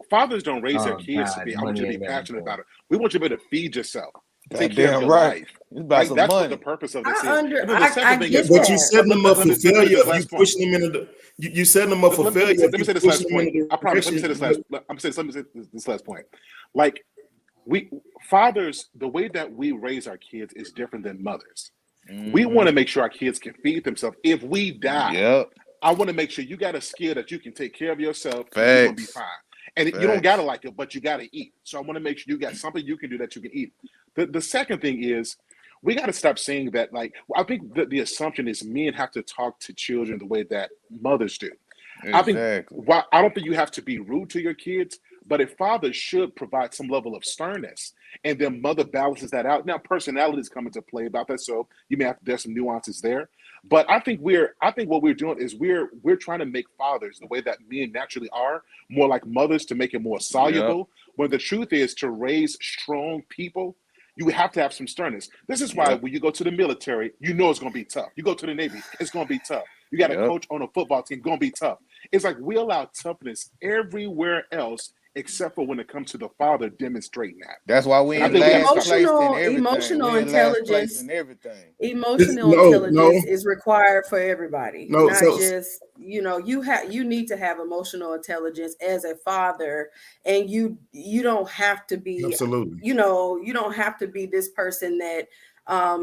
fathers don't raise their Oh kids to God, be. I want you to money be ain't passionate everything. about it. We want you to be able to feed yourself, take care of Goddamn your right. life. It's about Like some that's what money. the purpose of this I is. under- And then I- the second I thing get is, but you that. setting them up let for me say failure this if you last point. pushing them into you setting them up for failure Let if me you say this pushing last them point. into the I promise. Let me say this last. I'm saying this last point. Like we fathers, the way that we raise our kids is different than mothers. We want to make sure our kids can feed themselves. If we die, Yep. I want to make sure you got a skill that you can take care of yourself and you're gonna be Facts. fine. And you don't Facts. gotta like it, but you gotta eat. So I want to make sure you got something you can do that you can eat. The second thing is we got to stop saying that. Like I think that the assumption is men have to talk to children the way that mothers do. I think Exactly. I don't think you have to be rude to your kids, but a father should provide some level of sternness, and then mother balances that out. Now, personalities come into play about that, so you may have there's some nuances there. But I think what we're doing is we're trying to make fathers the way that men naturally are, more like mothers to make it more Yep. soluble. When the truth is to raise strong people, you have to have some sternness. This is why Yep. when you go to the military, you know it's going to be tough. You go to the Navy, it's going to be tough. You got a Yep. coach on a football team, going to be tough. It's like we allow toughness everywhere else except for when it comes to the father demonstrating that. That's why we And I in think we have last to stop. place in everything. Emotional We in last place intelligence. in everything. Emotional No, intelligence is required for everybody, no. not So just, you know, you need to have emotional intelligence as a father, and you don't have to be, absolutely. you know, you don't have to be this person that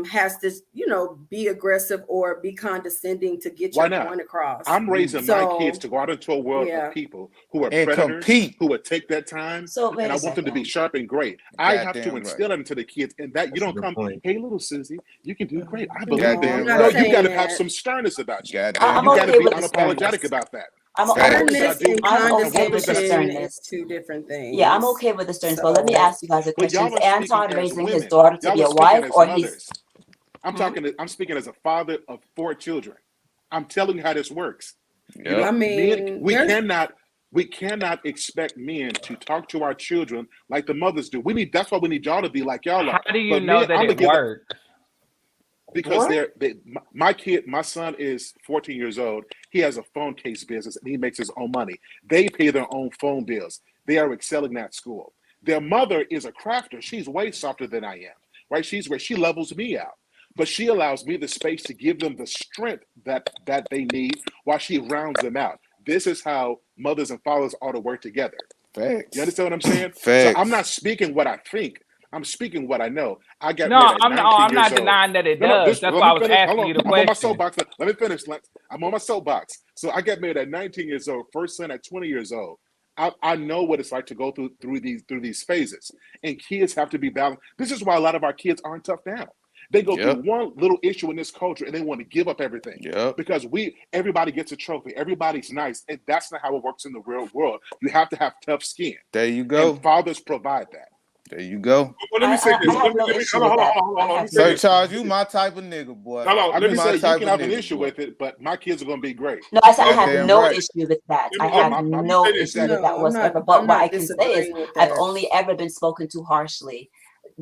has this, you know, be aggressive or be condescending to get Why your not? point across. I'm raising my kids So to go out into a world yeah. of people who are And predators, compete. who would take that time, So wait and a I want them to be second. sharp and great. I have to Goddamn right. instill it into the kids, and that you That's a don't good come, point. hey, little Susie, you can do great. I No, believe in Goddamn you. I'm not No, right. you got to saying have that. some sternness about you. Goddamn I'm You right. got to okay be with the unapologetic sternness. about that. I'm And okay one with thing the I Sternness do, and I'm okay and one with thing the that I condescension is sternness. two different Yeah, I'm things. okay with the sternness. But let me So ask you guys a but question. y'all Is are speaking Anton as raising his women. daughter to Y'all be are a speaking wife, as or he's mothers. I'm hmm? speaking as a father of 4 children. I'm telling you how this works. You Yep. know, I men, mean, we there's cannot expect men to talk to our children like the mothers do. That's why we need y'all to be like y'all How are. do you But know men, that I'm gonna it give up works? because What? my son is 14 years old. He has a phone case business and he makes his own money. They pay their own phone bills. They are excelling at school. Their mother is a crafter. She's way softer than I am, right? She's where she levels me out, but she allows me the space to give them the strength that they need while she rounds them out. This is how mothers and fathers ought to work together. You Facts. understand what I'm saying? So I'm Facts. not speaking what I think. I'm speaking what I know. I got No, married at I'm 19 not years old. denying that it No, does. this, That's let why me I was finish. Hold asking on. you the I'm on my question. soapbox. Let me finish. I'm on my soapbox. So I got married at 19 years old, first son at 20 years old. I know what it's like to go through these phases. And kids have to be balanced. This is why a lot of our kids aren't tough down. They go through Yep. one little issue in this culture and they want to give up everything. Yep. Because everybody gets a trophy, everybody's nice, and that's not how it works in the real world. You have to have tough skin. There you And go. fathers provide that. There you go. Well, let me say this. I have no issue Hold with that. on. I Let me have say no Sir this. Charles, you my type of nigga, boy. Hold on. I'm Let just me saying say. you type can of have an nigga, issue boy. with it, but my kids are gonna be great. No, I said I have Goddamn no right. issue with that. Let I me let have me I'm no say this. issue with no, that I'm whatsoever. not But what I can say is disagreeing with I've that. only ever been spoken to harshly.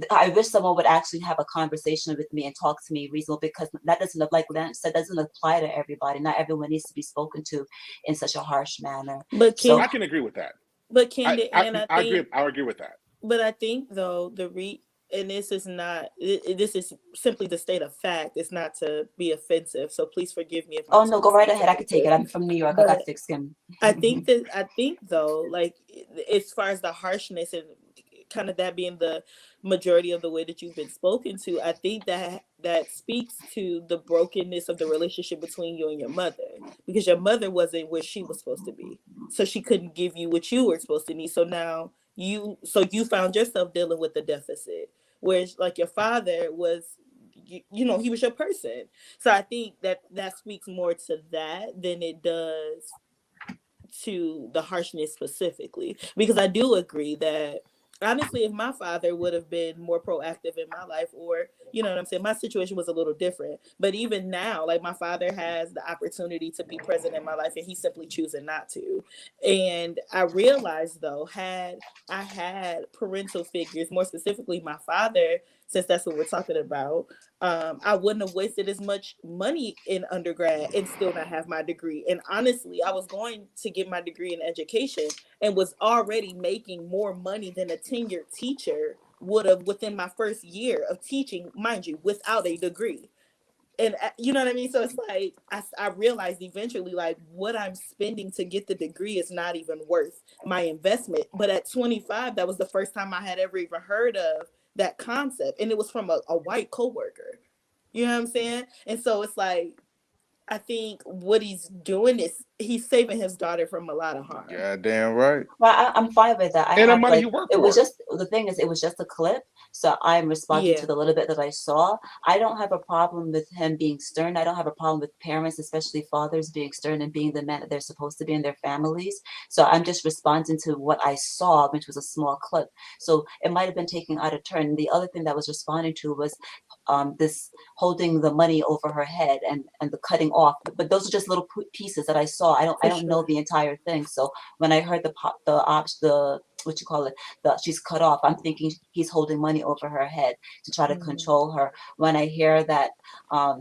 I wish someone would actually have a conversation with me and talk to me reasonable, because that doesn't, like Lance said, doesn't apply to everybody. Not everyone needs to be spoken to in such a harsh manner. But So I can agree with that. but I Candy, and I think, agree with that. but I think though and this is not, this is simply the state of fact. It's not to be offensive. So please forgive me if my oh no, tone go right sounds ahead. I could take it. offensive. I'm from New York. I But got thick skin. I think though, like as far as the harshness and kind of that being the majority of the way that you've been spoken to, I think that speaks to the brokenness of the relationship between you and your mother, because your mother wasn't where she was supposed to be, so she couldn't give you what you were supposed to need. So now you found yourself dealing with the deficit, whereas like your father was he was your person. So I think that speaks more to that than it does to the harshness specifically, because I do agree that honestly, if my father would have been more proactive in my life, or you know what I'm saying, my situation was a little different. But even now, like, my father has the opportunity to be present in my life, and he's simply choosing not to. And I realized, though, had I had parental figures, more specifically my father, since that's what we're talking about, I wouldn't have wasted as much money in undergrad and still not have my degree. And honestly, I was going to get my degree in education and was already making more money than a tenured teacher would have within my first year of teaching, mind you, without a degree. And you know what I mean? So it's like, I realized eventually, like, what I'm spending to get the degree is not even worth my investment. But at 25, that was the first time I had ever even heard of that concept. And it was from a white coworker. You know what I'm saying? And so it's like, I think what he's doing is he's saving his daughter from a lot of harm. Goddamn right. Well, I'm fine with that. I And the have, money like, you work it was for. just, the thing is, it was just a clip. So I'm responding Yeah. to the little bit that I saw. I don't have a problem with him being stern. I don't have a problem with parents, especially fathers, being stern and being the men that they're supposed to be in their families. So I'm just responding to what I saw, which was a small clip. So it might have been taken out of turn. The other thing that I was responding to was this holding the money over her head and the cutting off. But those are just little pieces that I saw. I don't know the entire thing. So when I heard what you call it, she's cut off, I'm thinking he's holding money over her head to try to control her. When I hear that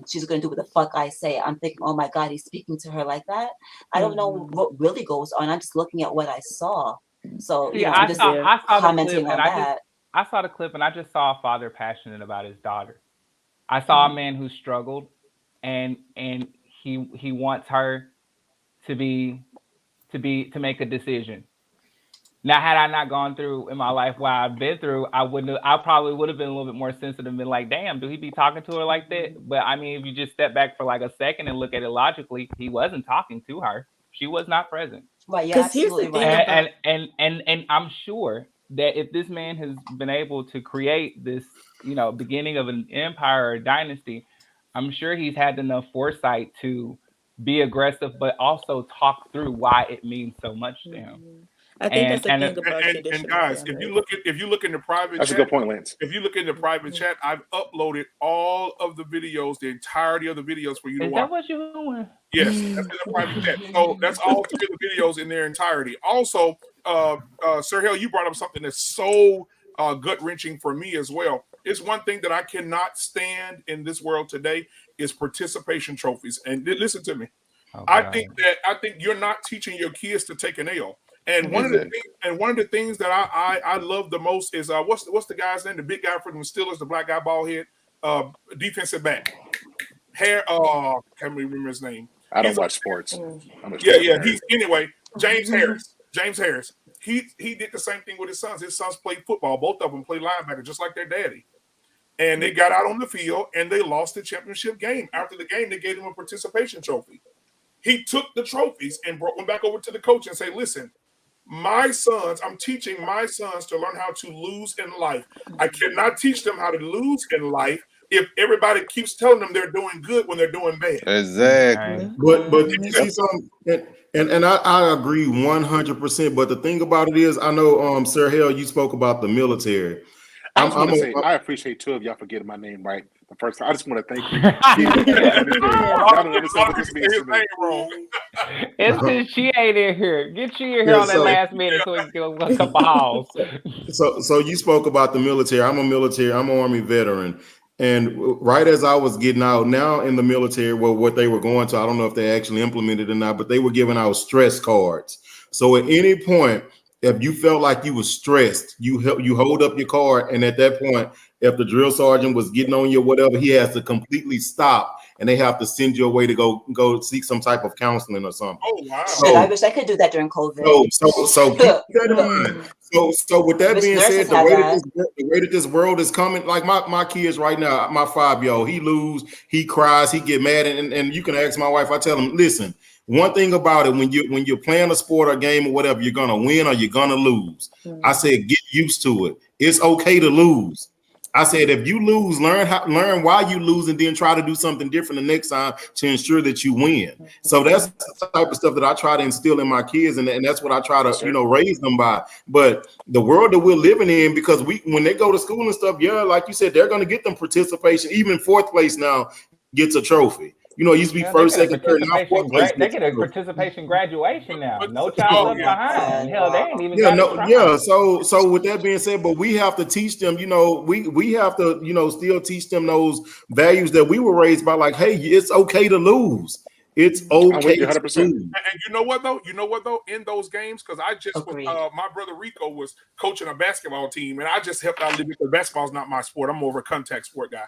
she's going to do what the fuck I say, I'm thinking, oh my God, he's speaking to her like that. I don't know what really goes on. I'm just looking at what I saw. So Yeah, I'm I just saw the commenting clip, on and that. I saw the clip, and I just saw a father passionate about his daughter. I saw a man who struggled, and he wants her to make a decision. Now, had I not gone through in my life what I've been through, I probably would have been a little bit more sensitive and been like, damn, do he be talking to her like that? But I mean, if you just step back for like a second and look at it logically, he wasn't talking to her. She was not present. Right, you're absolutely right. And I'm sure that if this man has been able to create this, beginning of an empire or a dynasty, I'm sure he's had enough foresight to be aggressive, but also talk through why it means so much to him. I think that's the thing about and traditional guys, if families. you look in the private That's a chat, good point, Lance. if you look in the private chat, I've uploaded all of the videos, the entirety of the videos for you to Is watch. that what you're doing? Yes, that's in the private chat. So that's all three of the videos in their entirety. Also, Sir Hill, you brought up something that's so gut wrenching for me as well. It's one thing that I cannot stand in this world today is participation trophies. And listen to me. I think you're not teaching your kids to take an L. And one of the things that I love the most is what's the guy's name? The big guy from the Steelers, the black guy, bald head, defensive back. Can't remember his name. I don't watch sports. Anyway, James Harris. He did the same thing with his sons. His sons played football. Both of them played linebacker, just like their daddy. And they got out on the field and they lost the championship game. After the game, they gave him a participation trophy. He took the trophies and brought them back over to the coach and said, listen, I'm teaching my sons to learn how to lose in life. I cannot teach them how to lose in life if everybody keeps telling them they're doing good when they're doing bad. Exactly. But you see something, and I agree 100%. But the thing about it is, I know, Sir Hill, you spoke about the military. I just want to say, I appreciate two of y'all for getting my name right the first time. I just want to thank you. Y'all don't understand what this means to me. It's because she ain't in here. Get you in here on that last minute so we can go a couple halls. So you spoke about the military. I'm an Army veteran. And right as I was getting out, now in the military, well, what they were going to, I don't know if they actually implemented it or not, but they were giving out stress cards. So at any point, if you felt like you were stressed, you hold up your card, and at that point, if the drill sergeant was getting on you or whatever, he has to completely stop, and they have to send you away to go seek some type of counseling or something. Oh wow! Shit, I wish I could do that during COVID. So keep that in mind. So with that being said, the way that this world is coming, like my kids right now, my 5-year-old, he lose, he cries, he get mad, and you can ask my wife. I tell him, listen. One thing about it, when you're playing a sport or game or whatever, you're gonna win or you're gonna lose. I said, get used to it. It's okay to lose. I said, if you lose, learn why you lose, and then try to do something different the next time to ensure that you win. So that's the type of stuff that I try to instill in my kids, and that's what I try to, raise them by. But the world that we're living in, because when they go to school and stuff, yeah, like you said, they're going to get them participation. Even fourth place now gets a trophy. It used to be first, second, third, now fourth place. They get a participation graduation now. No child left behind. Hell, they ain't even. So with that being said, but we have to teach them. We have to still teach them those values that we were raised by. Like, hey, it's okay to lose. It's okay to lose. And you know what though? In those games, because I just my brother Rico was coaching a basketball team, and I just helped out a little bit because basketball is not my sport. I'm more of a contact sport guy.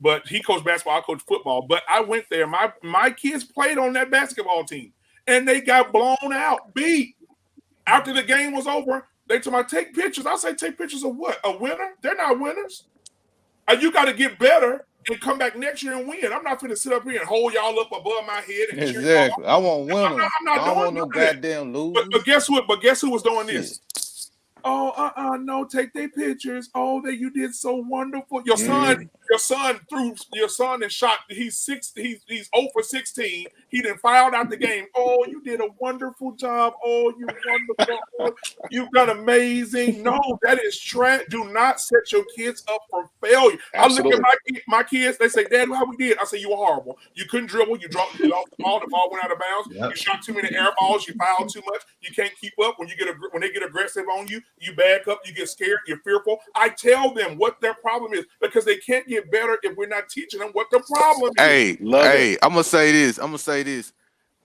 But he coached basketball, I coached football. But I went there. My kids played on that basketball team, and they got blown out, beat. After the game was over, they told me, take pictures. I say, take pictures of what? A winner? They're not winners. You got to get better and come back next year and win. I'm not going to sit up here and hold y'all up above my head. And exactly. I want winners. I'm not I don't want no goddamn losers. But guess what? But guess who was doing this? Oh, no, take their pictures. Oh, that you did so wonderful. Your son and shot. He's 0 for 16. He done fouled out the game. Oh, you did a wonderful job. Oh, you wonderful. Oh, you've done amazing. No, that is trash. Do not set your kids up for failure. Absolutely. I look at my kids. They say, Dad, how we did? I say, you were horrible. You couldn't dribble. You dropped it off the ball. The ball went out of bounds. Yep. You shot too many air balls. You fouled too much. You can't keep up. When they get aggressive on you, you back up. You get scared. You're fearful. I tell them what their problem is because they can't get better if we're not teaching them what the problem is. Hey, I'm gonna say this.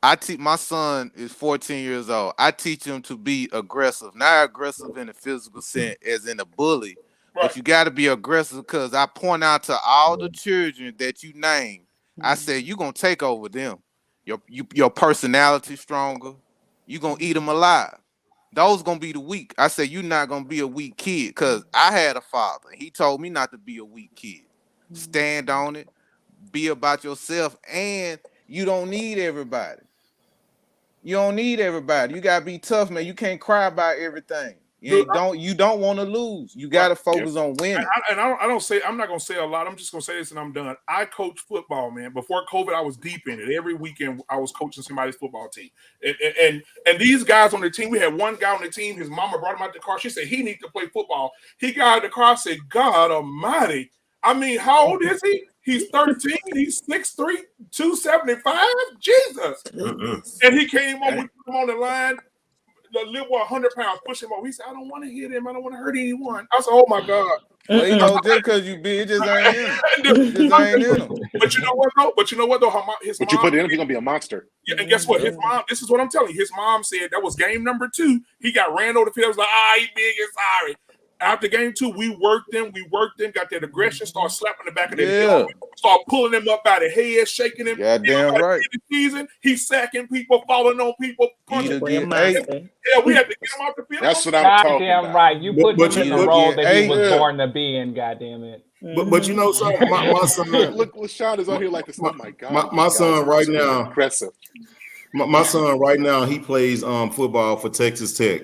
I teach my son is 14 years old. I teach him to be aggressive, not aggressive in the physical sense as in a bully, but you got to be aggressive because I point out to all the children that you name. I said you're gonna take over them. Your personality stronger. You're gonna eat them alive. Those gonna be the weak. I said you're not gonna be a weak kid because I had a father. He told me not to be a weak kid. Stand on it. Be about yourself, and you don't need everybody. You don't need everybody. You gotta be tough, man. You can't cry about everything. You don't want to lose. You gotta focus on winning. I'm not gonna say a lot. I'm just gonna say this and I'm done. I coach football, man. Before COVID, I was deep in it. Every weekend I was coaching somebody's football team. And these guys on the team, we had one guy on the team, his mama brought him out the car. She said he needs to play football. He got out of the car, I said, God almighty. I mean, how old is he? He's 13. He's 6'3", 275. Jesus. And he came on, we put him on the line. The little 100 pounds, push him over. He said, I don't want to hit him. I don't want to hurt anyone. I said, oh my God. Well, just because you big, it just ain't in him. But you know what though? His mom, you put it in, he's gonna be a monster. Yeah, and guess what? His mom, this is what I'm telling you. His mom said that was game number 2. He got ran over the field. I was like, he big and sorry. After game 2, we worked them, got that aggression, start slapping the back of their head, start pulling them up by the head, shaking them. Goddamn right. Season, he's sacking people, falling on people, punching people. Yeah, we had to get him out the field. That's what I'm talking about. Goddamn right. You put him in the role that he was born to be in, goddamn it. But you know, so my son. Look, Sean is on here like this. Oh my God. My son right now. Impressive. My son right now, he plays football for Texas Tech.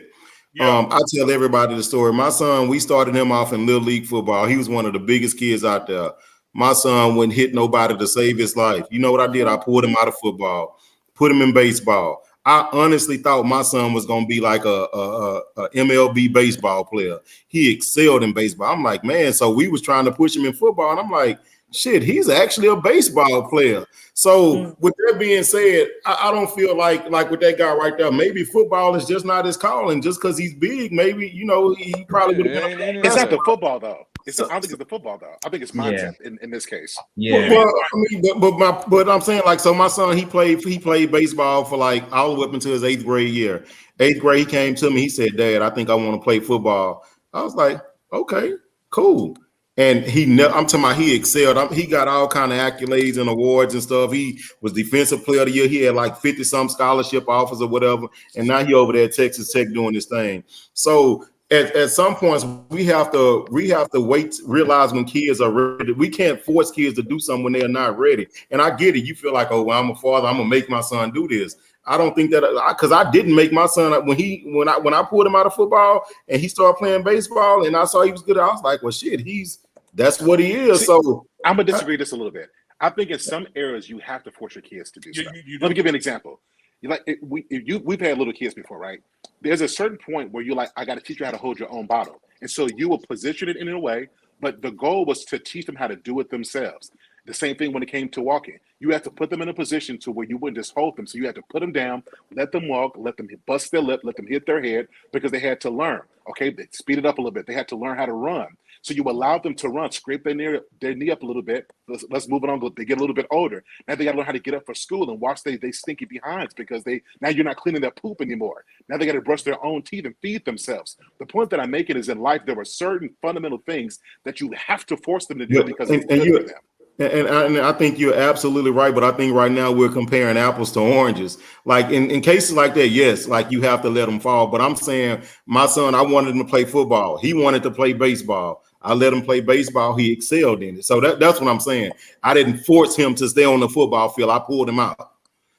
I tell everybody the story. My son, we started him off in Little League football. He was one of the biggest kids out there. My son wouldn't hit nobody to save his life. You know what I did? I pulled him out of football, put him in baseball. I honestly thought my son was going to be like a MLB baseball player. He excelled in baseball. I'm like, man, so we was trying to push him in football. And I'm like, shit, he's actually a baseball player. So with that being said, I don't feel like with that guy right there, maybe football is just not his calling. Just because he's big, maybe, he probably would have been. It's not the football though. I don't think it's the football though. I think it's mindset in this case. Yeah. Well, I mean, but I'm saying so my son, he played baseball for like all the way up until his 8th grade year. 8th grade, he came to me. He said, Dad, I think I want to play football. I was like, okay, cool. And I'm talking about he excelled. He got all kind of accolades and awards and stuff. He was defensive player of the year. He had like 50-some scholarship offers or whatever. And now he over there at Texas Tech doing his thing. So at some points we have to realize when kids are ready. We can't force kids to do something when they are not ready. And I get it. You feel like, oh, well, I'm a father. I'm gonna make my son do this. I don't think that because I didn't make my son when I pulled him out of football and he started playing baseball and I saw he was good. I was like, well, shit, he's That's what he is. See, So I'm gonna disagree just a little bit. I think in some areas you have to force your kids to do stuff. Let me give you an example. We've had little kids before, right? There's a certain point where you're like, I got to teach you how to hold your own bottle, and so you will position it in a way. But the goal was to teach them how to do it themselves. The same thing when it came to walking. You have to put them in a position to where you wouldn't just hold them. So you had to put them down, let them walk, let them bust their lip, let them hit their head, because they had to learn. Okay, they speed it up a little bit. They had to learn how to run. So you allowed them to run, scrape their knee up a little bit. Let's move it on. They get a little bit older. Now they got to learn how to get up for school and wash they stinky behinds, because now you're not cleaning their poop anymore. Now they got to brush their own teeth and feed themselves. The point that I'm making is, in life there are certain fundamental things that you have to force them to do because it's good for them. And I think you're absolutely right, but I think right now we're comparing apples to oranges. Like in cases like that, yes, like you have to let them fall. But I'm saying, my son, I wanted him to play football. He wanted to play baseball. I let him play baseball. He excelled in it. So that's what I'm saying. I didn't force him to stay on the football field. I pulled him out.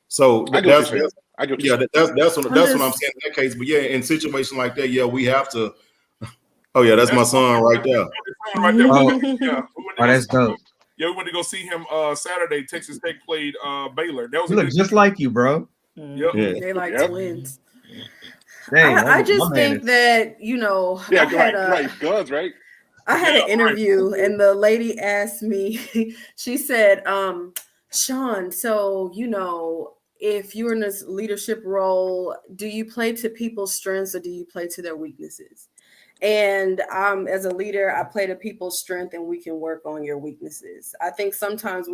So that's what I'm saying in that case. But yeah, in situations like that, yeah, we have to. Oh yeah, that's my son right there. Right there. Oh, that's dope. Yeah, we went to go see him Saturday. Texas Tech played Baylor. That was You look just like you, bro. Yep. Yeah. They're like twins. Dang, I just think that, Yeah, guns, right? I had an interview and the lady asked me, she said, Sean, so, if you're in this leadership role, do you play to people's strengths or do you play to their weaknesses? And as a leader, I play to people's strength, and we can work on your weaknesses. I think sometimes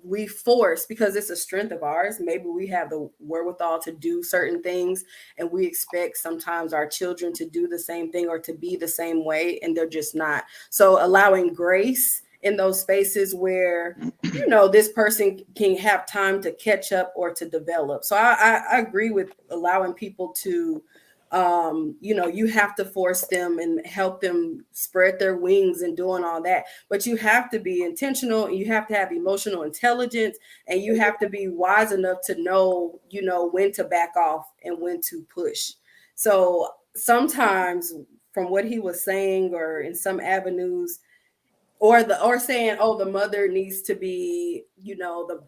we force, because it's a strength of ours. Maybe we have the wherewithal to do certain things, and we expect sometimes our children to do the same thing or to be the same way, and they're just not. So allowing grace in those spaces where, this person can have time to catch up or to develop. So I agree with allowing people to, you have to force them and help them spread their wings and doing all that, but you have to be intentional, and you have to have emotional intelligence, and you have to be wise enough to know, when to back off and when to push. So sometimes, from what he was saying, or in some avenues, or saying, oh, the mother needs to be,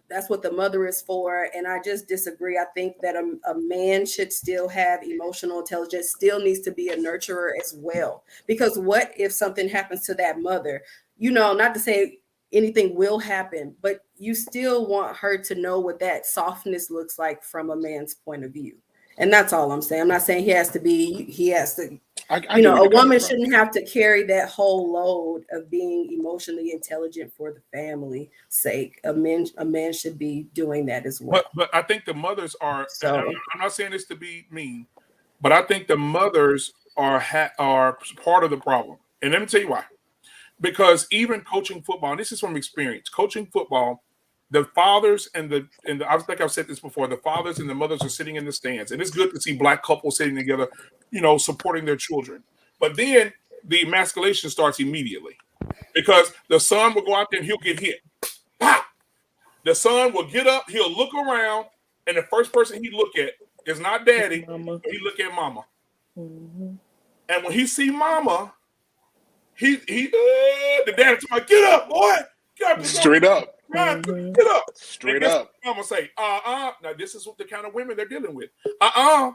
that's what the mother is for. And I just disagree. I think that a man should still have emotional intelligence, still needs to be a nurturer as well. Because what if something happens to that mother? Not to say anything will happen, but you still want her to know what that softness looks like from a man's point of view. And that's all I'm saying. I'm not saying he has to, a woman shouldn't have to carry that whole load of being emotionally intelligent for the family sake. A man should be doing that as well. But I think the mothers are, I'm not saying this to be mean, but I think the mothers are part of the problem. And let me tell you why. Because even coaching football, and this is from experience, coaching football, the fathers and I think I've said this before, the fathers and the mothers are sitting in the stands. And it's good to see Black couples sitting together, supporting their children. But then the emasculation starts immediately, because the son will go out there and he'll get hit. Pop! The son will get up, he'll look around, and the first person he look at is not daddy, he look at mama. Mm-hmm. And when he see mama, the dad's like, get up, boy! Get up, Straight up. Get up. Straight up. I'm gonna say, Now this is what the kind of women they're dealing with. Hell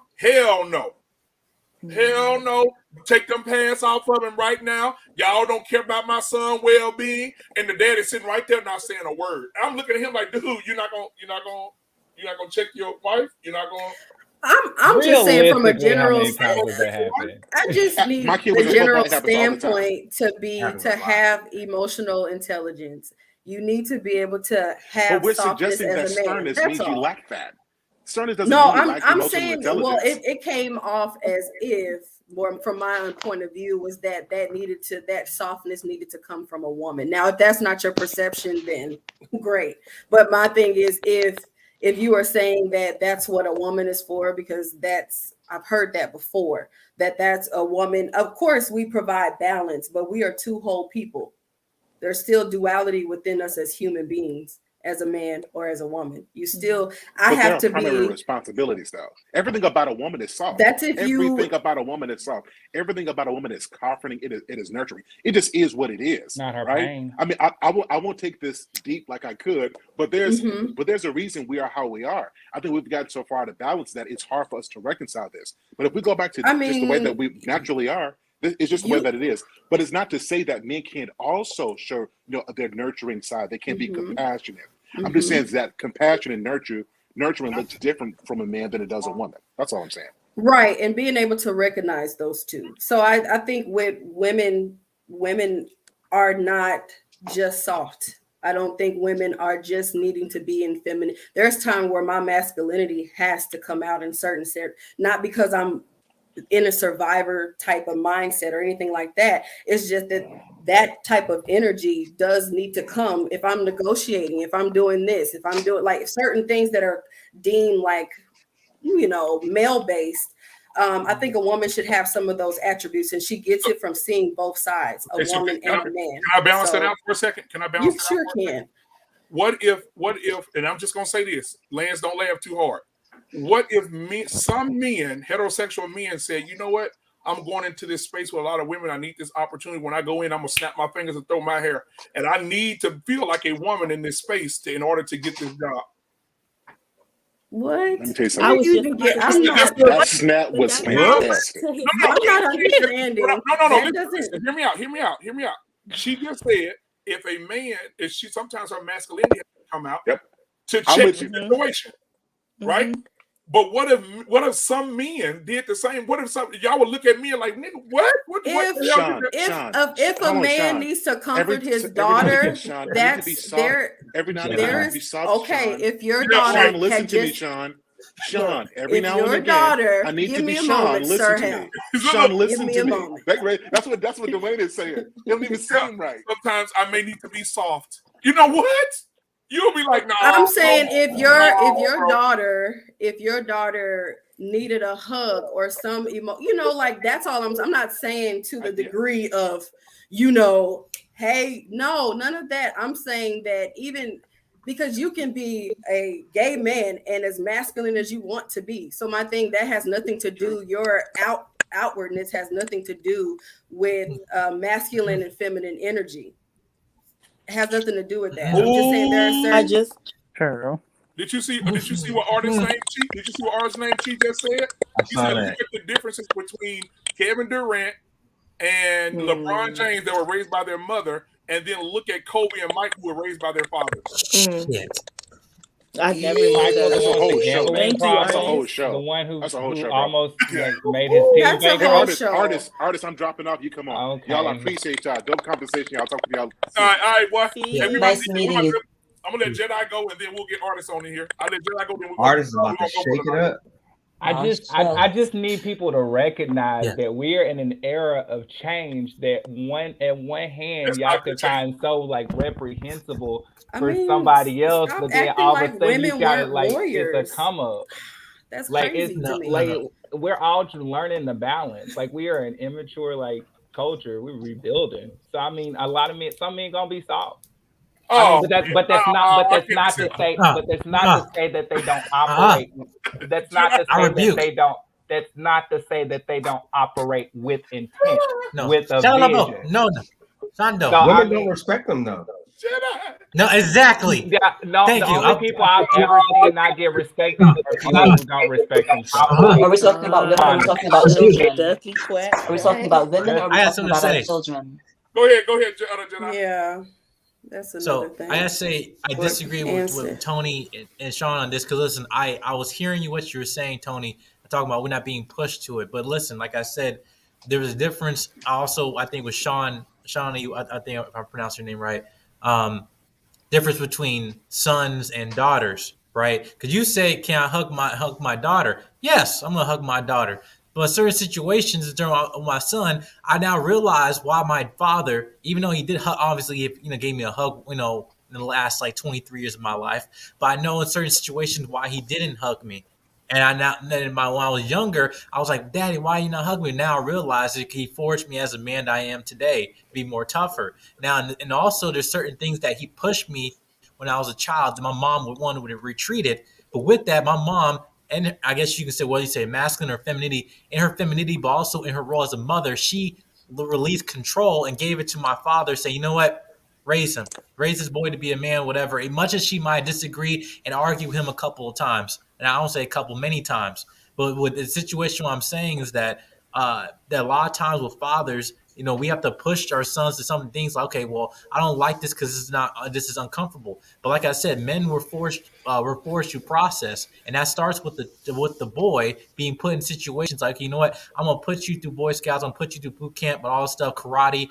no. Hell no. Take them pants off of him right now. Y'all don't care about my son's well-being. And the daddy's sitting right there not saying a word. I'm looking at him like, dude, you're not gonna check your wife? You're not gonna. I'm just saying from a general standpoint. I just need the general standpoint to have emotional intelligence. You need to be able to have. But we're softness suggesting that as a man. sternness That's means all. you lack that. Sternness doesn't No, mean you lack I'm emotional saying, intelligence. well, it came off as if, more from my own point of view, was that softness needed to come from a woman. Now, if that's not your perception, then great. But my thing is, if you are saying that that's what a woman is for, because I've heard that before, that's a woman. Of course, we provide balance, but we are two whole people. There's still duality within us as human beings. as a man or as a woman. You still, I But there have are to primary be. responsibilities, though. Everything about a woman is soft. That's if you. Everything about a woman is soft. Everything about a woman is comforting. It is nurturing. It just is what it is. Not her right? pain. I mean, I won't take this deep like I could, but there's a reason we are how we are. I think we've gotten so far to balance that it's hard for us to reconcile this. But if we go back to just the way that we naturally are, it's just the way that it is. But it's not to say that men can't also show, their nurturing side. They can be compassionate. I'm just saying that compassion and nurturing looks different from a man than it does a woman. That's all I'm saying. Right, and being able to recognize those two. So I think with women are not just soft. I don't think women are just needing to be in feminine. There's time where my masculinity has to come out in certain not because I'm in a survivor type of mindset or anything like that. It's just that type of energy does need to come if I'm negotiating, if I'm doing this, if I'm doing like certain things that are deemed like, male based. I think a woman should have some of those attributes, and she gets it from seeing both sides, a woman and a man. Can I balance that out for a second? You sure can. What if, and I'm just gonna say this, Lance, don't laugh too hard. What if some men, heterosexual men, said, you know what? I'm going into this space with a lot of women. I need this opportunity. When I go in, I'm gonna snap my fingers and throw my hair, and I need to feel like a woman in this space in order to get this job. What? Let me tell you I was something. just That snap was fantastic. No, I'm not understanding. No. Listen, hear me out. She just said if a man, sometimes her masculinity has to come out to check the situation, right? But what if some men did the same? What if y'all would look at me and like, nigga, what? If a man needs to comfort his daughter, that's there. Every now and then, be soft. Okay, Sean. if your daughter Sean, listen to me, Sean. Sean, every now and again, I need to be Sean. Listen to me, Sean. Listen to me. That's what Dwayne is saying. It don't even sound right. Sometimes I may need to be soft. You know what? You'll be like, no. I'm saying if your daughter needed a hug or some like that's all I'm not saying to the degree of, hey, no, none of that. I'm saying that even because you can be a gay man and as masculine as you want to be. So my thing that has nothing to do, your outwardness has nothing to do with masculine and feminine energy. It has nothing to do with that. I'm just saying there are certain. Did you see what artist's name? Did you see what artist's name she just said? She said look at the differences between Kevin Durant and LeBron James that were raised by their mother, and then look at Kobe and Mike who were raised by their fathers. Shit. I never That's a whole show. That's a whole show. The one who show, almost made his team. That's a whole show. Artists, I'm dropping off. You come on. Okay. Y'all, I appreciate y'all. Dope conversation. Y'all talk to y'all. All right. Well, Nice meeting you. I'm gonna let Jedi go, and then we'll get artists on in here. I'll let Jedi go. Then we'll Artists about to shake it up. I just need people to recognize that we are in an era of change that at one hand y'all can find so like reprehensible for somebody else, but then all of a sudden you got it like it's a come up. That's like crazy it's to me. like we're all just learning the balance. Like we are an immature like culture. We're rebuilding. So I mean, some men gonna be soft. But that's not to say that they don't operate. That's not to say that they don't. That's not to say that they don't operate with intent, with a vision. No. Sando. So, Women don't respect them though. No, exactly. Yeah, no. Thank the you. only people I've ever seen not get respect are people who don't respect themselves. Are we talking about women? Are we talking about children? Are we talking about women? Or are we I have talking something to about our say. children? Go ahead, Jedi. Yeah, that's another thing. I gotta say I disagree with Tony and Sean on this because listen, I was hearing what you were saying, Tony, talking about we're not being pushed to it. But listen, like I said, there was a difference. I think with Sean, I think if I pronounced your name right, difference between sons and daughters, right? Because you say, can I hug my daughter? Yes, I'm gonna hug my daughter. But in certain situations, in terms of my son, I now realize why my father, even though he did obviously, gave me a hug, in the last like 23 years of my life, but I know in certain situations why he didn't hug me. And when I was younger, I was like, Daddy, why you not hug me? Now I realize that he forged me as a man that I am today, be more tougher. Now, and also there's certain things that he pushed me when I was a child, my mom would have retreated. But with that, my mom, and I guess you can say, what do you say, masculine or femininity, in her femininity, but also in her role as a mother, she released control and gave it to my father, saying, you know what? Raise him. Raise this boy to be a man, whatever. As much as she might disagree and argue with him a couple of times, and I don't say a couple, many times, but with the situation, what I'm saying is that a lot of times with fathers, you know, we have to push our sons to some things like, okay, well, I don't like this because this is uncomfortable. But like I said, men were forced to process, and that starts with the boy being put in situations like, you know what, I'm gonna put you through Boy Scouts, I'm gonna put you through boot camp, but all this stuff, karate,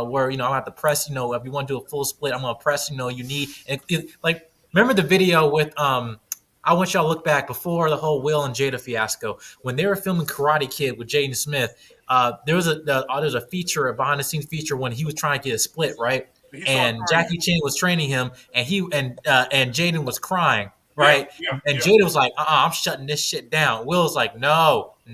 where I'm gonna have to press, if you want to do a full split, I'm gonna press, you need, and like, remember the video with I want y'all to look back before the whole Will and Jada fiasco when they were filming Karate Kid with Jaden Smith. There was a feature, a behind the scenes feature when he was trying to get a split, right? And Jackie Chan was training him, and and Jaden was crying, right? And Jaden was like, I'm shutting this shit down. Will was like, no. And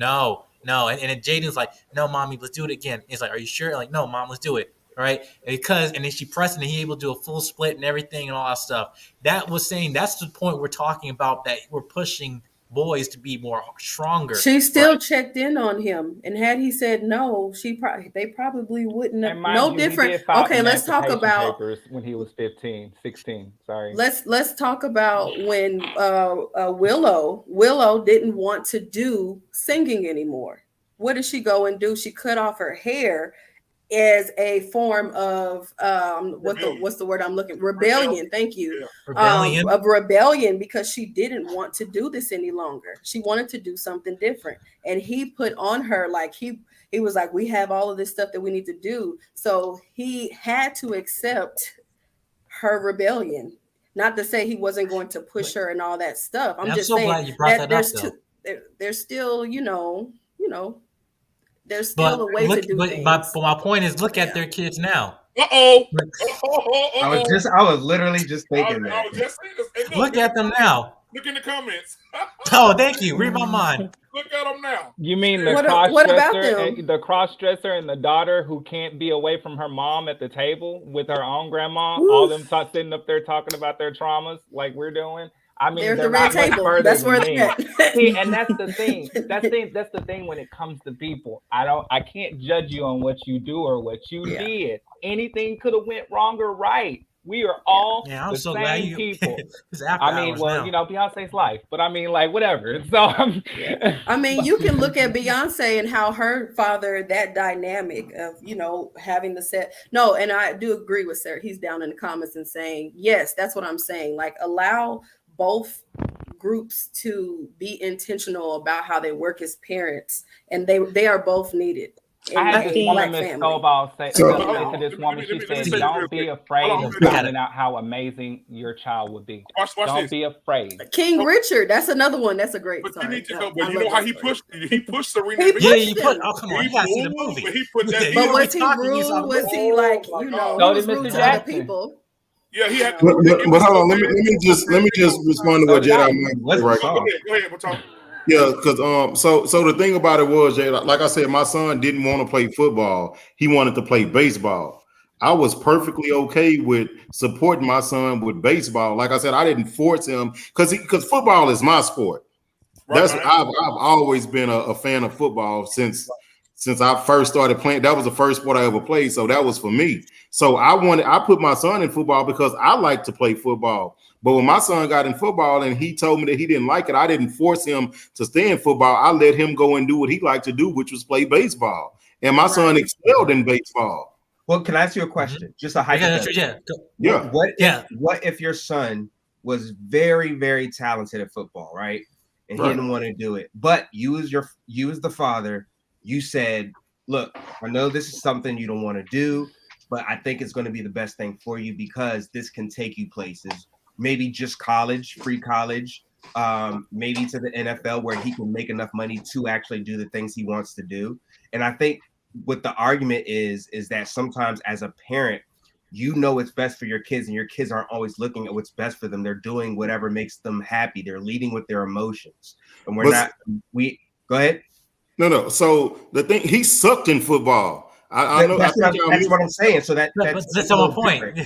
then Jaden's like, no, mommy, let's do it again. He's like, are you sure? Like, no, mom, let's do it. Right, and then she pressed and he able to do a full split and everything and all that stuff. That was saying that's the point we're talking about, that we're pushing boys to be more stronger. She still checked in on him, and had he said no, they probably wouldn't have. No different. Okay, let's talk about when he was 15, 16. Sorry. Let's talk about when Willow didn't want to do singing anymore. What did she go and do? She cut off her hair as a form of what's the word I'm looking? Rebellion. Thank you. Rebellion. Of rebellion, because she didn't want to do this any longer. She wanted to do something different, and he put on her like he was like, we have all of this stuff that we need to do. So he had to accept her rebellion. Not to say he wasn't going to push her and all that stuff. I'm just so saying glad you brought that up, there's still there's still a way to do things. But my point is, look at their kids now. I was literally just thinking that. Look at them now. Look in the comments. Oh, thank you. Read my mind. Look at them now. You mean the cross-dresser and the daughter who can't be away from her mom at the table with her own grandma? Oof. All them sitting up there talking about their traumas like we're doing. I mean, there's the red table. That's where they're at. See, and that's the thing. That's the thing when it comes to people. I can't judge you on what you do or what you did. Anything could have went wrong or right. We are all I'm the so same glad you, people. I mean, well, Beyonce's life, but I mean, like, whatever. So, I mean, you can look at Beyonce and how her father, that dynamic of, having the set. No, and I do agree with Sarah. He's down in the comments and saying, yes, that's what I'm saying. Like, allow both groups to be intentional about how they work as parents, and they are both needed. I had this woman, Miss Stovall, say to this woman, she said, don't be afraid of finding out how amazing your child would be. Don't be afraid. King Richard, that's another one. That's a great But song. you need to know, but you know how he pushed Serena. Oh, come on, you gotta see the movie. But he put that. But was he rude? Was he like, he was rude to other people? Yeah, he had. But hold on, let me just respond to what Jedi said. Right. Go ahead. We'll talk. Yeah, because so the thing about it was, Jada, like I said, my son didn't want to play football. He wanted to play baseball. I was perfectly okay with supporting my son with baseball. Like I said, I didn't force him because football is my sport. That's I've always been a fan of football since I first started playing. That was the first sport I ever played, so that was for me. So I put my son in football because I like to play football. But when my son got in football and he told me that he didn't like it, I didn't force him to stay in football. I let him go and do what he liked to do, which was play baseball. And my son excelled in baseball. Well, can I ask you a question? Just a hypothetical. Yeah. What if your son was very, very talented at football, right? And he didn't want to do it, but you as the father, you said, look, I know this is something you don't want to do, but I think it's going to be the best thing for you because this can take you places. Maybe just college, free college, maybe to the NFL where he can make enough money to actually do the things he wants to do. And I think what the argument is that sometimes as a parent, what's best for your kids and your kids aren't always looking at what's best for them. They're doing whatever makes them happy. They're leading with their emotions. And go ahead. No. So the thing, he sucked in football. I know. That's what I'm saying. So that's on my point.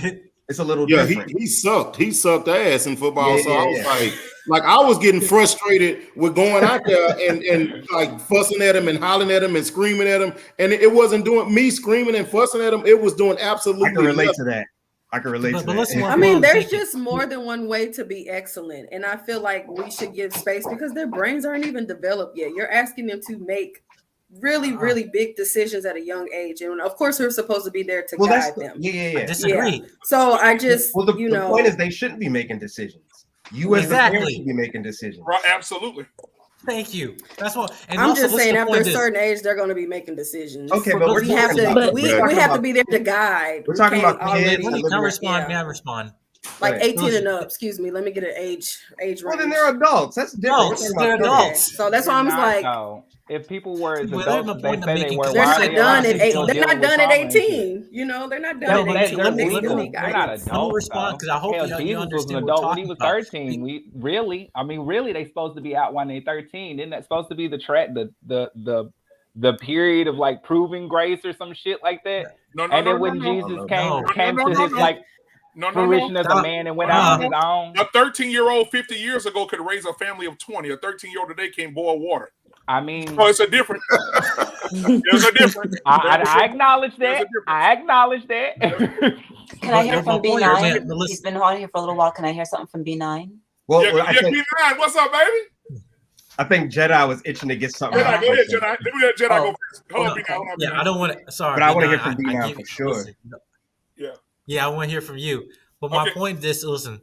It's a little Yeah, different. he sucked. He sucked ass in football. Yeah, So I was yeah. like I was getting frustrated with going out there and like fussing at him and hollering at him and screaming at him. And it wasn't doing me screaming and fussing at him. It was doing absolutely I can relate nothing. to that. I can relate to But that. listen, I mean, there's just more than one way to be excellent. And I feel like we should give space because their brains aren't even developed yet. You're asking them to make really big decisions at a young age. And of course, we're supposed to be there to guide them. Yeah. I disagree. So I just, Well, the know. point is they shouldn't be making decisions. You as the parent Exactly. should be making decisions. Right, absolutely. Thank you. That's what. And I'm also, just listen saying, to after point a this. certain age, they're going to be making decisions. Okay, but we're we have talking to about- we we're talking have to about- be there to guide. We're We talking can't about kids already- that live Can I in- respond? Yeah. May I respond? Like Go ahead. 18 and up. Excuse me. Let me get an age range. Well, then they're adults. That's different. Adults. We're talking They're about adults. kids. So that's why I was Not, like, though. If people were as Well, adults, there's as no point they in say they making were, they're why not are they done allowed at to 8. still They're deal not with done at trauma and shit? 18. You know, they're not Well, done at let 18. me- They let still me- need They're not guidance. adults. I'm gonna respond though. because I hope Hell, you Jesus was an understand what we're adult when he talking was about. 13. Really, they supposed to be out when they're 13. Isn't that supposed to be the period of like proving grace or some shit like that? No, And then when Jesus came to his like fruition as a man and went out on his own. A 13-year-old 50 years ago could raise a family of 20. A 13-year-old today can't boil water. I mean, Oh, it's a difference. There's a difference. I acknowledge that. I acknowledge that. Can I hear But from my point is, B9? man, but He's been on here for a little while. Can I hear something from B9? Well, Yeah, I yeah, think B9, what's up, baby? I think Jedi was itching to get something. Jedi, out. go ahead, Jedi. Let me let Jedi go first. Hold on, Okay. B9. Hold on, Yeah, B9. I don't want to. Sorry, But I want to hear B9, from I B9 give for you- sure. listen, Yeah. Yeah, I want to hear from you. But my point is, listen,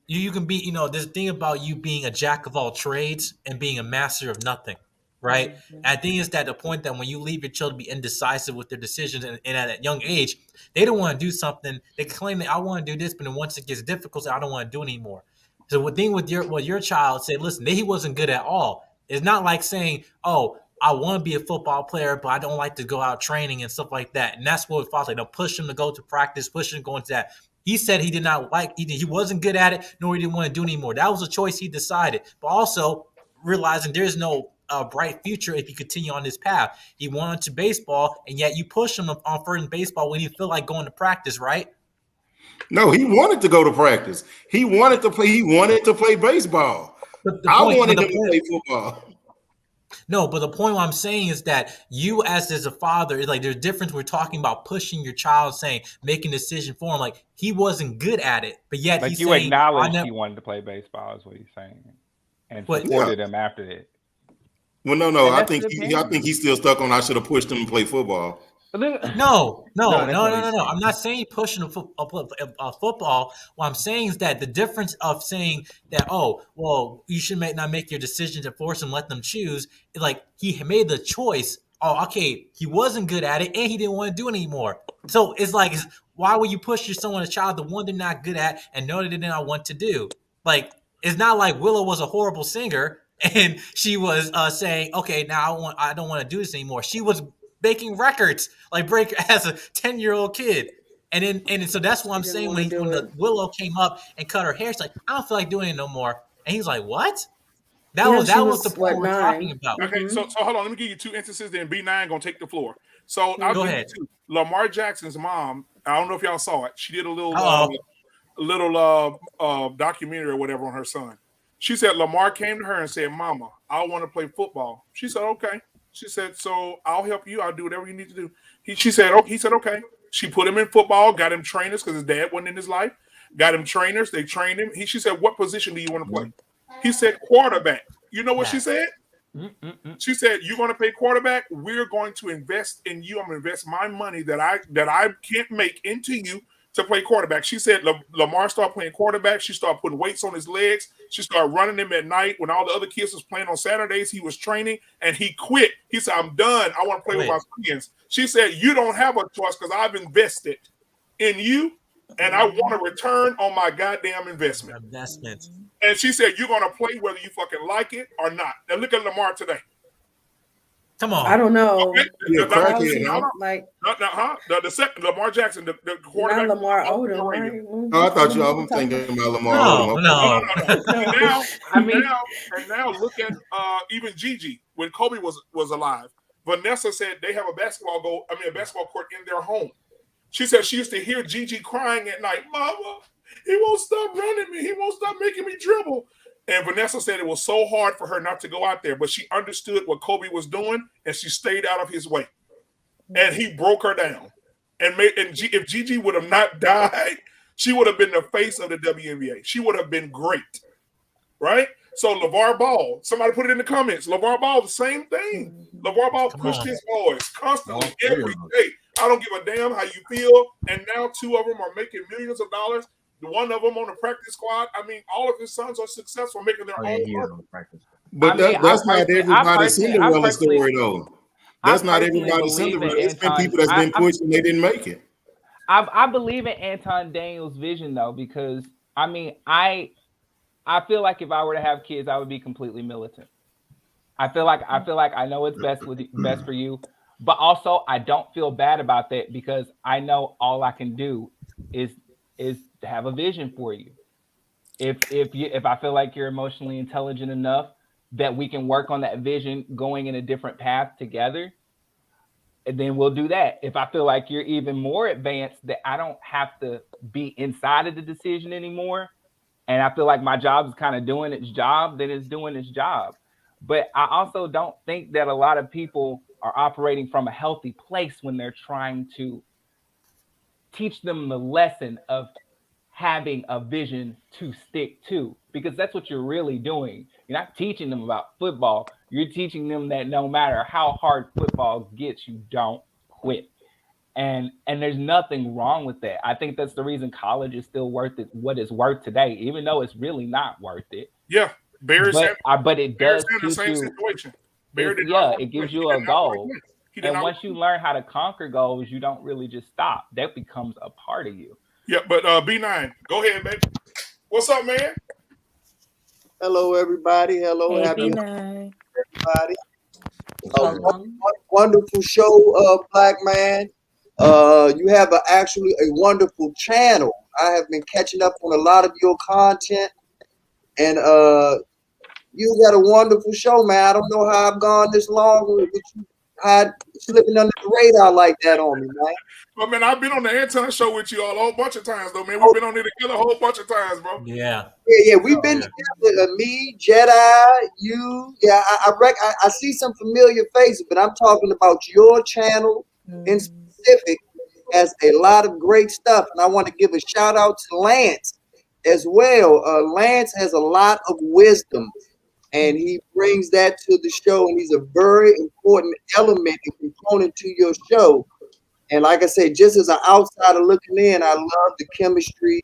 you can be, this thing about you being a jack of all trades and being a master of nothing, right? And I think it's that the point that when you leave your children be indecisive with their decisions and at a young age, they don't want to do something. They claim that I want to do this, but then once it gets difficult, I don't want to do it anymore. So the thing with your child said, listen, he wasn't good at all. It's not like saying, oh, I want to be a football player, but I don't like to go out training and stuff like that. And that's what Foster, they'll push him to go to practice, push him to go into that. He said he did not like, he wasn't good at it, nor he didn't want to do anymore. That was a choice he decided. But also realizing there's no bright future if you continue on this path. He wanted to baseball, and yet you push him on first baseball when he feel like going to practice, right? No, he wanted to go to practice. He wanted to play. He wanted to play baseball. I wanted him to play football. No, but the point I'm saying is that you, as a father, is like there's a difference. We're talking about pushing your child, saying making a decision for him. Like he wasn't good at it, but yet Like he's you saying, acknowledged he wanted to play baseball, is what he's saying, and But- supported him after that. Well, no. And I that's think his I opinion. think he's still stuck on. I should have pushed him to play football. No. that's what he's saying. I'm not saying pushing a football. What I'm saying is that the difference of saying that, oh, well, you should not make your decisions and force them, let them choose. Is like he made the choice. Oh, okay, he wasn't good at it and he didn't want to do it anymore. So it's like, why would you push a child the one they're not good at and know that they did not want to do? Like, it's not like Willow was a horrible singer and she was saying, okay, now I don't want to do this anymore. She was making records like break as a 10-year-old kid. And so that's what I'm saying when the Willow came up and cut her hair, she's like, I don't feel like doing it no more. And he's like, what? That was the point we're talking about. Okay, so hold on. Let me give you two instances. Then B9 gonna take the floor. So I'll Go give ahead. you two. Lamar Jackson's mom. I don't know if y'all saw it. She did a little documentary or whatever on her son. She said Lamar came to her and said, "Mama, I want to play football." She said, "Okay." She said, "So I'll help you. I'll do whatever you need to do." He said, "Okay." She put him in football, got him trainers because his dad wasn't in his life. Got him trainers. They trained him. She said, "What position do you want to play?" He said, "Quarterback." You know what she said? She said, "You're going to play quarterback. We're going to invest in you. I'm going to invest my money that I can't make into you to play quarterback." She said Lamar started playing quarterback. She started putting weights on his legs. She started running him at night when all the other kids was playing on Saturdays. He was training and he quit. He said, "I'm done. I want to play with my friends." She said, "You don't have a choice because I've invested in you and I want a return on my goddamn investment." And she said, "You're going to play whether you fucking like it or not." Now look at Lamar today. Come on. I don't know. Okay. The second Lamar Jackson, the quarterback. Not Lamar Odom, right? Oh, I thought you all were thinking about Lamar. Odom. And now look at even Gigi when Kobe was alive. Vanessa said they have a basketball court in their home. She said she used to hear Gigi crying at night. Mama, he won't stop running me. He won't stop making me dribble. And Vanessa said it was so hard for her not to go out there, but she understood what Kobe was doing, and she stayed out of his way. And he broke her down. If Gigi would have not died, she would have been the face of the WNBA. She would have been great, right? So LeVar Ball, somebody put it in the comments. LeVar Ball, the same thing. LeVar Ball pushed his boys constantly every day. I don't give a damn how you feel. And now 2 of them are making millions of dollars. One of them on the practice squad. I mean, all of his sons are successful, making their own money. But that's not everybody's Cinderella story, though. That's not everybody's Cinderella. It's been people that's been pushed and they didn't make it. I believe in Anton Daniels' vision, though, because I mean, I feel like if I were to have kids, I would be completely militant. I feel like I know it's best for you, but also I don't feel bad about that because I know all I can do is have a vision for you. If I feel like you're emotionally intelligent enough that we can work on that vision going in a different path together, and then we'll do that. If I feel like you're even more advanced that I don't have to be inside of the decision anymore, and I feel like my job is kind of doing its job, then it's doing its job. But I also don't think that a lot of people are operating from a healthy place when they're trying to teach them the lesson of having a vision to stick to, because that's what you're really doing. You're not teaching them about football. You're teaching them that no matter how hard football gets, you don't quit. And there's nothing wrong with that. I think that's the reason college is still worth it, what it's worth today, even though it's really not worth it. Yeah, but it does the teach same you. situation. It gives you a goal. And once you learn how to conquer goals, you don't really just stop. That becomes a part of you. Yeah, but B9, go ahead, baby. What's up, man? Hello, everybody. Hello, happy B9. everybody. Wonderful show, Black Man. You have actually a wonderful channel. I have been catching up on a lot of your content, and you got a wonderful show, man. I don't know how I've gone this long with you had slipping under the radar like that on me, man. Well, man, I've been on the Anton show with you all a whole bunch of times, though, man. We've been on there together a whole bunch of times, bro. Yeah. Yeah, we've been together. Me, Jedi, you. Yeah, I see some familiar faces, but I'm talking about your channel in specific. Has a lot of great stuff, and I want to give a shout out to Lance as well. Lance has a lot of wisdom, and he brings that to the show, and he's a very important element and component to your show. And like I said, just as an outsider looking in, I love the chemistry,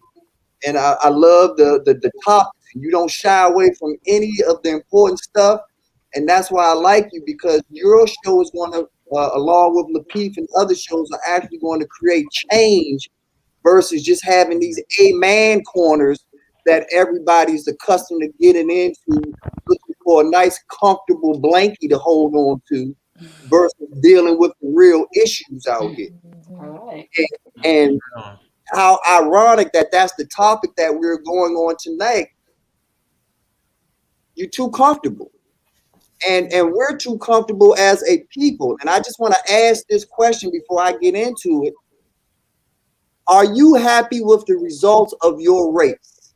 and I love the topics. You don't shy away from any of the important stuff, and that's why I like you, because your show is going to, along with Lakeith and other shows, are actually going to create change versus just having these A-man corners that everybody's accustomed to getting into, looking for a nice, comfortable blankie to hold on to versus dealing with the real issues out here. And how ironic that that's the topic that we're going on tonight. You're too comfortable. And we're too comfortable as a people. And I just want to ask this question before I get into it. Are you happy with the results of your race?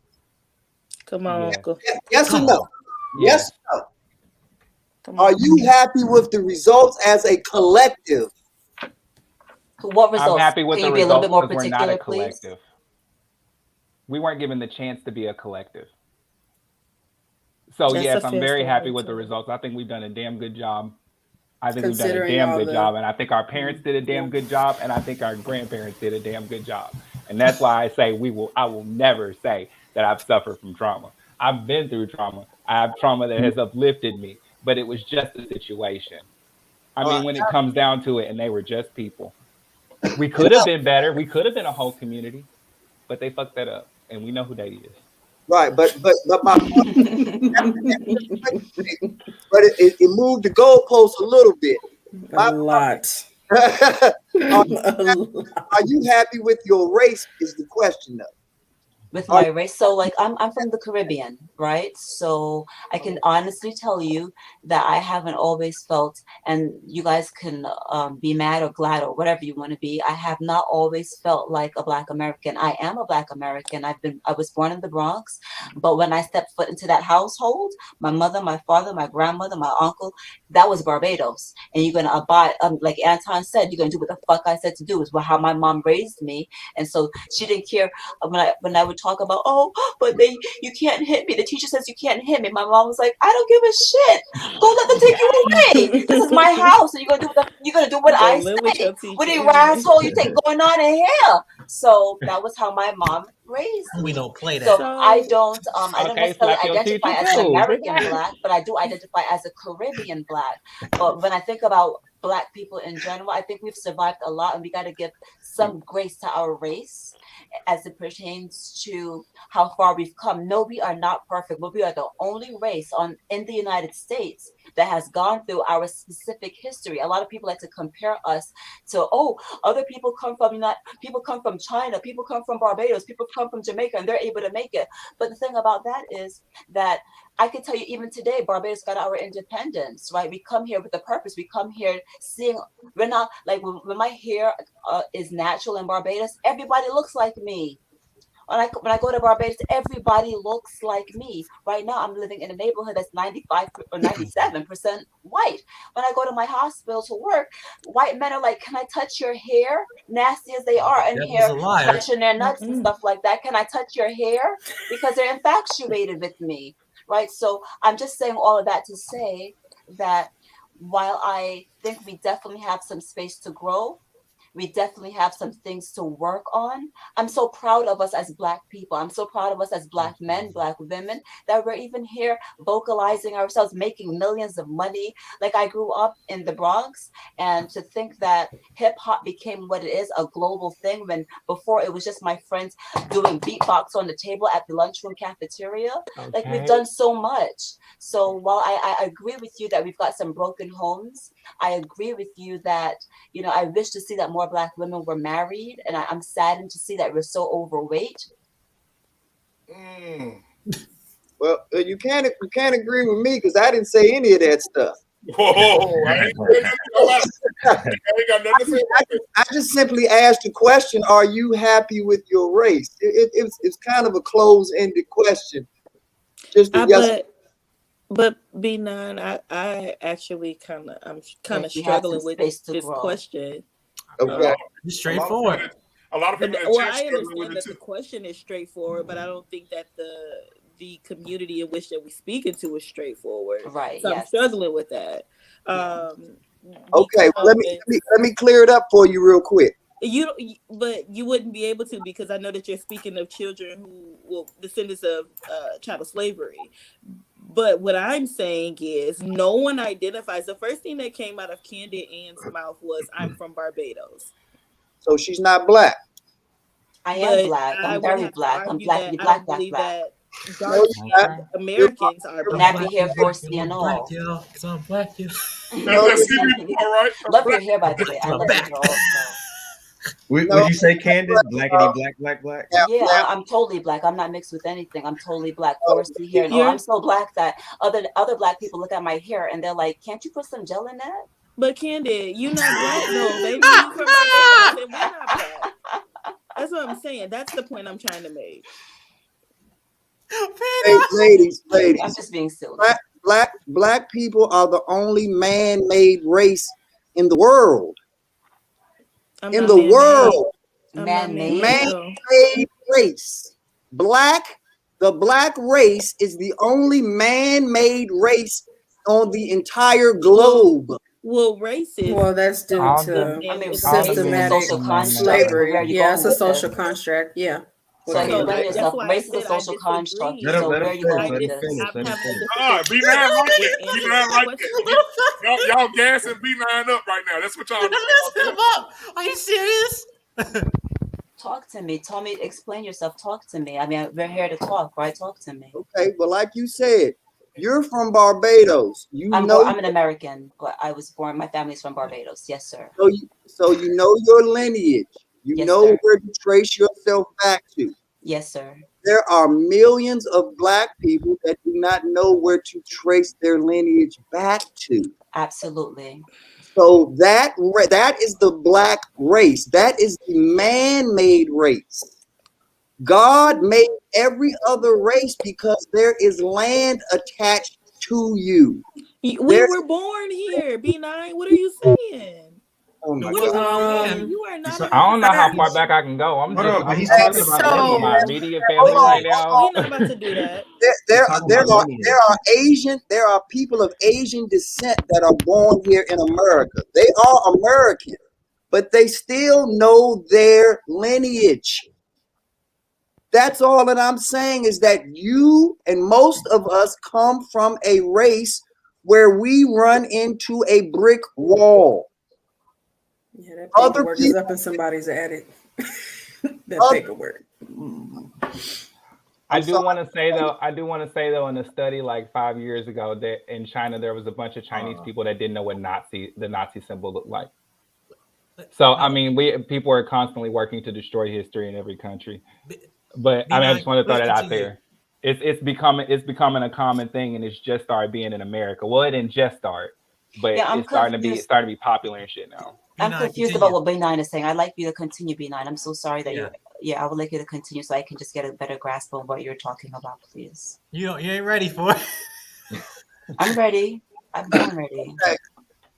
Come on, Uncle. Yes or no? Yes or no? Are you happy with the results as a collective? What results? I'm happy with Can the you be a little results bit more because we're not a particular, please? collective. We weren't given the chance to be a collective. So That's yes, a I'm fair very happy statement, with the too. results. I think we've done a damn good job. I think we've done a Considering damn all good the- job, and I think our parents did a damn good job, and I think our grandparents did a damn good job. And that's why I say I will never say that I've suffered from trauma. I've been through trauma. I have trauma that has uplifted me, but it was just a situation. I mean, when it comes down to it, and they were just people. We could have been better. We could have been a whole community, but they fucked that up, and we know who that is. Right, but my point, but it moved the goalpost a little bit. A lot. Are you happy with your race? Is the question though? with my race. So like I'm from the Caribbean, right? So I can honestly tell you that I haven't always felt, and you guys can be mad or glad or whatever you want to be. I have not always felt like a Black American. I am a Black American. I was born in the Bronx, but when I stepped foot into that household, my mother, my father, my grandmother, my uncle, that was Barbados. And you're gonna abide, like Anton said, you're gonna do what the fuck I said to do. Is how my mom raised me, and so she didn't care when I would talk about, oh, but you can't hit me. The teacher says you can't hit me. My mom was like, I don't give a shit. Go let them take you away. This is my house, and you're gonna do what I say. What a asshole you think going on in here? So that was how my mom raised me. We don't play that. So I don't necessarily slap your identify teacher as an too. American Black, but I do identify as a Caribbean Black. But when I think about Black people in general, I think we've survived a lot, and we got to give some grace to our race as it pertains to how far we've come. No, we are not perfect, but we are the only race in the United States that has gone through our specific history. A lot of people like to compare us to, oh, other people come from China, people come from Barbados, people come from Jamaica, and they're able to make it. But the thing about that is that I can tell you, even today, Barbados got our independence, right? We come here with a purpose. We come here seeing, we're not like, when my hair is natural in Barbados, everybody looks like me. When I go to Barbados, everybody looks like me. Right now, I'm living in a neighborhood that's 95 or 97% white. When I go to my hospital to work, white men are like, can I touch your hair? Nasty as they are in here, touching their nuts and stuff like that. Can I touch your hair? Because they're infatuated with me. Right. So I'm just saying all of that to say that while I think we definitely have some space to grow, we definitely have some things to work on. I'm so proud of us as Black people. I'm so proud of us as Black men, Black women, that we're even here vocalizing ourselves, making millions of money. Like I grew up in the Bronx, and to think that hip hop became what it is, a global thing, when before it was just my friends doing beatbox on the table at the lunchroom cafeteria. Like we've done so much. So while I agree with you that we've got some broken homes, I agree with you that, you know, I wish to see that more Black women were married, and I'm saddened to see that we're so overweight. Well, you can't agree with me because I didn't say any of that stuff. Whoa, I just simply asked the question: are you happy with your race? It's kind of a closed-ended question. But B9, I actually I'm kind of struggling with this question. Okay. Straightforward. A lot of people. Well, I understand that the question is straightforward, but I don't think that the community in which that we speak into is straightforward. Right. So I'm struggling with that. Okay. Well, let me clear it up for you real quick. But you wouldn't be able to, because I know that you're speaking of children descendants of chattel slavery. But what I'm saying is no one identifies. The first thing that came out of Candid Ann's mouth was, I'm from Barbados. So she's not Black. I am Black. I'm very Black. I'm Black. Dark Americans are nappy hair, Forsey, and all. Because I'm Black, yo. Love your hair, by the way. I love your hair also. Would you say Candid? Blackity black? Yeah, I'm totally Black. I'm not mixed with anything. I'm totally Black. Forsey hair. No, I'm so Black that other Black people look at my hair and they're like, can't you put some gel in that? But Candid, you're not Black. No, baby, you from Barbados and we're not Black. That's what I'm saying. That's the point I'm trying to make. Hey, ladies. I'm just being silly. Black people are the only man-made race in the world. Man-made race. The Black race is the only man-made race on the entire globe. Well, racist. Well, that's due to systematic slavery. Yeah, it's a social construct. Yeah. So race is a social construct. So where are you going with this? Y'all gassing B9 up right now. That's what y'all doing. Are you serious? Talk to me. Tell me, explain yourself. Talk to me. I mean, we're here to talk, right? Talk to me. Okay, well, like you said, you're from Barbados. I'm an American, but I was born. My family's from Barbados. Yes, sir. So you know your lineage. You know where to trace yourself back to. Yes, sir. there are millions of Black people that do not know where to trace their lineage back to. Absolutely. So that is the Black race. That is the man-made race. God made every other race because there is land attached to you. We There- were born here. B9, what are you saying? Oh my What are God. you saying? You are not. I don't know how far back I can go. I'm Hold just on, but I'm he's talking talking about about my lineage. immediate family right now. We're not about to do that. There talking about lineage. there are people of Asian descent that are born here in America. They are American, but they still know their lineage. That's all that I'm saying, is that you and most of us come from a race where we run into a brick wall. Yeah, that Other paperwork is people- up in somebody's attic. That Other- paperwork. I do want to say though, in a study like 5 years ago, that in China there was a bunch of Chinese people that didn't know what the Nazi symbol looked like. So I mean, people are constantly working to destroy history in every country. But I mean, I just want to throw that out there. It's becoming a common thing, and it's just started being in America. Well, it didn't just start, but Yeah, I'm it's starting confused. to be popular and shit now. I'm confused about what B9 is saying. I'd like you to continue, B9. I'm so sorry that I would like you to continue so I can just get a better grasp on what you're talking about, please. You ain't ready for it. I'm ready. I'm born ready.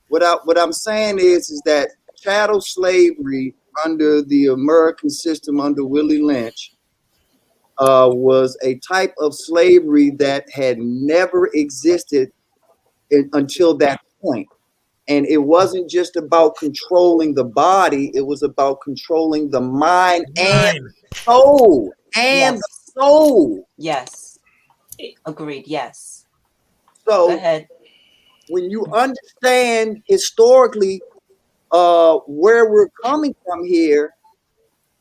What I'm saying is that chattel slavery under the American system under Willie Lynch was a type of slavery that had never existed until that point. And it wasn't just about controlling the body, it was about controlling the mind and soul. And Yes. the soul. Yes. Agreed. Yes. So Go ahead. when you understand historically where we're coming from here,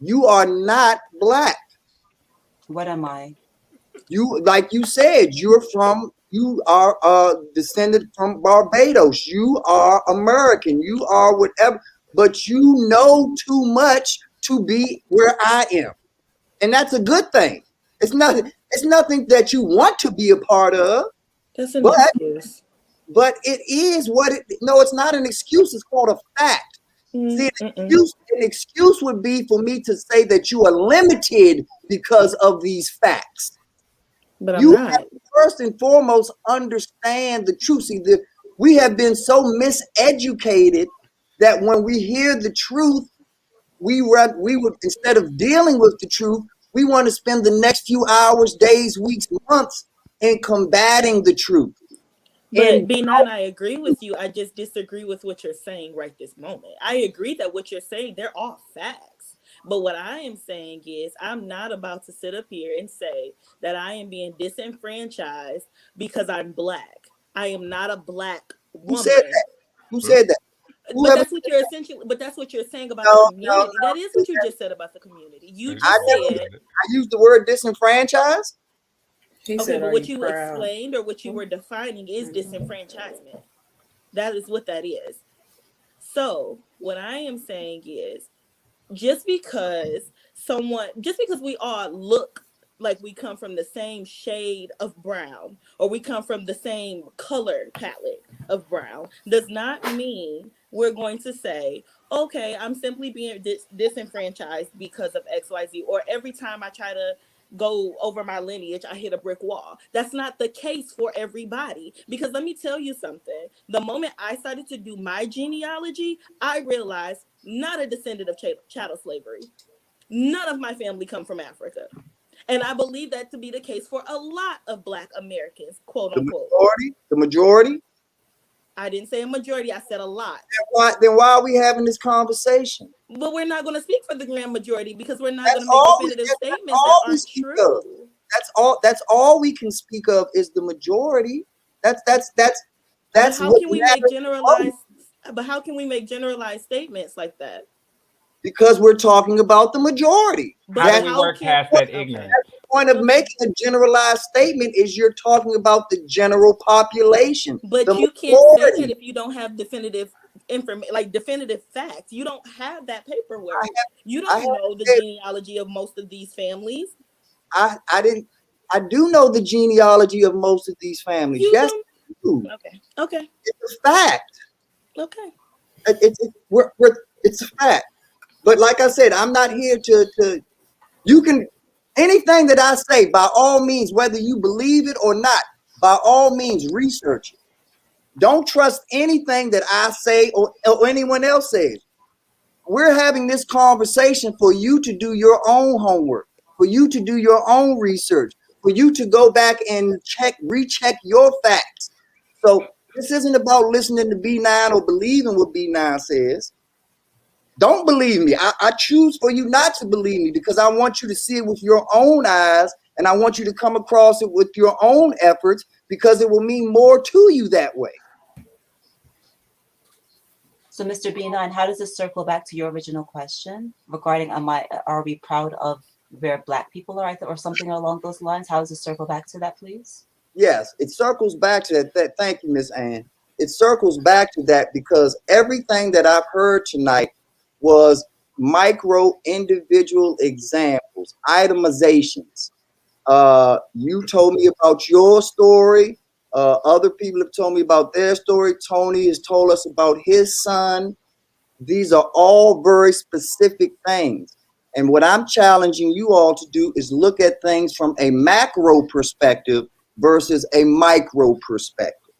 you are not Black. What am I? You, like you said, you are descended from Barbados. You are American. You are whatever, but you know too much to be where I am. And that's a good thing. It's nothing that you want to be a part of. That's an excuse. But it is what it, no, it's not an excuse. It's called a fact. See, an excuse would be for me to say that you are limited because of these facts. But I'm You not. have to first and foremost understand the truth. See, we have been so miseducated that when we hear the truth, we would, instead of dealing with the truth, we want to spend the next few hours, days, weeks, months in combating the truth. But B9, I agree with you. I just disagree with what you're saying right this moment. I agree that what you're saying, they're all facts. But what I am saying is I'm not about to sit up here and say that I am being disenfranchised because I'm Black. I am not a Black woman. Who said that? Who said that? But that's what you're essentially. But that's what you're saying about the community. That is what you just said about the community. You just said. I used the word disenfranchised. Okay, but what you explained or what you were defining is disenfranchisement. That is what that is. So what I am saying is, just because we all look like we come from the same shade of brown or we come from the same color palette of brown does not mean we're going to say, okay, I'm simply being disenfranchised because of XYZ, or every time I try to go over my lineage, I hit a brick wall. That's not the case for everybody. Because let me tell you something. The moment I started to do my genealogy, I realized not a descendant of chattel slavery. None of my family come from Africa. And I believe that to be the case for a lot of Black Americans, quote unquote. The majority? I didn't say a majority, I said a lot. Then why are we having this conversation? But we're not going to speak for the grand majority because we're not going to make definitive statements that aren't true. That's all we can speak of is the majority. That's how can we make generalized? But how can we make generalized statements like that? Because we're talking about the majority. How do we work past that ignorance? The point of making a generalized statement is you're talking about the general population. But the you can't majority. say that if you don't have definitive information, like definitive facts. You don't have that paperwork. You don't know the genealogy of most of these families. I do know the genealogy of most of these families. You Yes, don't? I do. Okay. It's a fact. Okay. It's a fact. But like I said, I'm not here to you can anything that I say, by all means, whether you believe it or not, by all means, research it. Don't trust anything that I say or anyone else says. We're having this conversation for you to do your own homework, for you to do your own research, for you to go back and recheck your facts. So this isn't about listening to B9 or believing what B9 says. Don't believe me. I choose for you not to believe me because I want you to see it with your own eyes, and I want you to come across it with your own efforts because it will mean more to you that way. So, Mr. B9, how does this circle back to your original question regarding are we proud of where Black people are, or something along those lines? How does it circle back to that, please? Yes, it circles back to that. Thank you, Miss Ann. It circles back to that because everything that I've heard tonight was micro individual examples, itemizations. You told me about your story. Other people have told me about their story. Tony has told us about his son. These are all very specific things. And what I'm challenging you all to do is look at things from a macro perspective versus a micro perspective.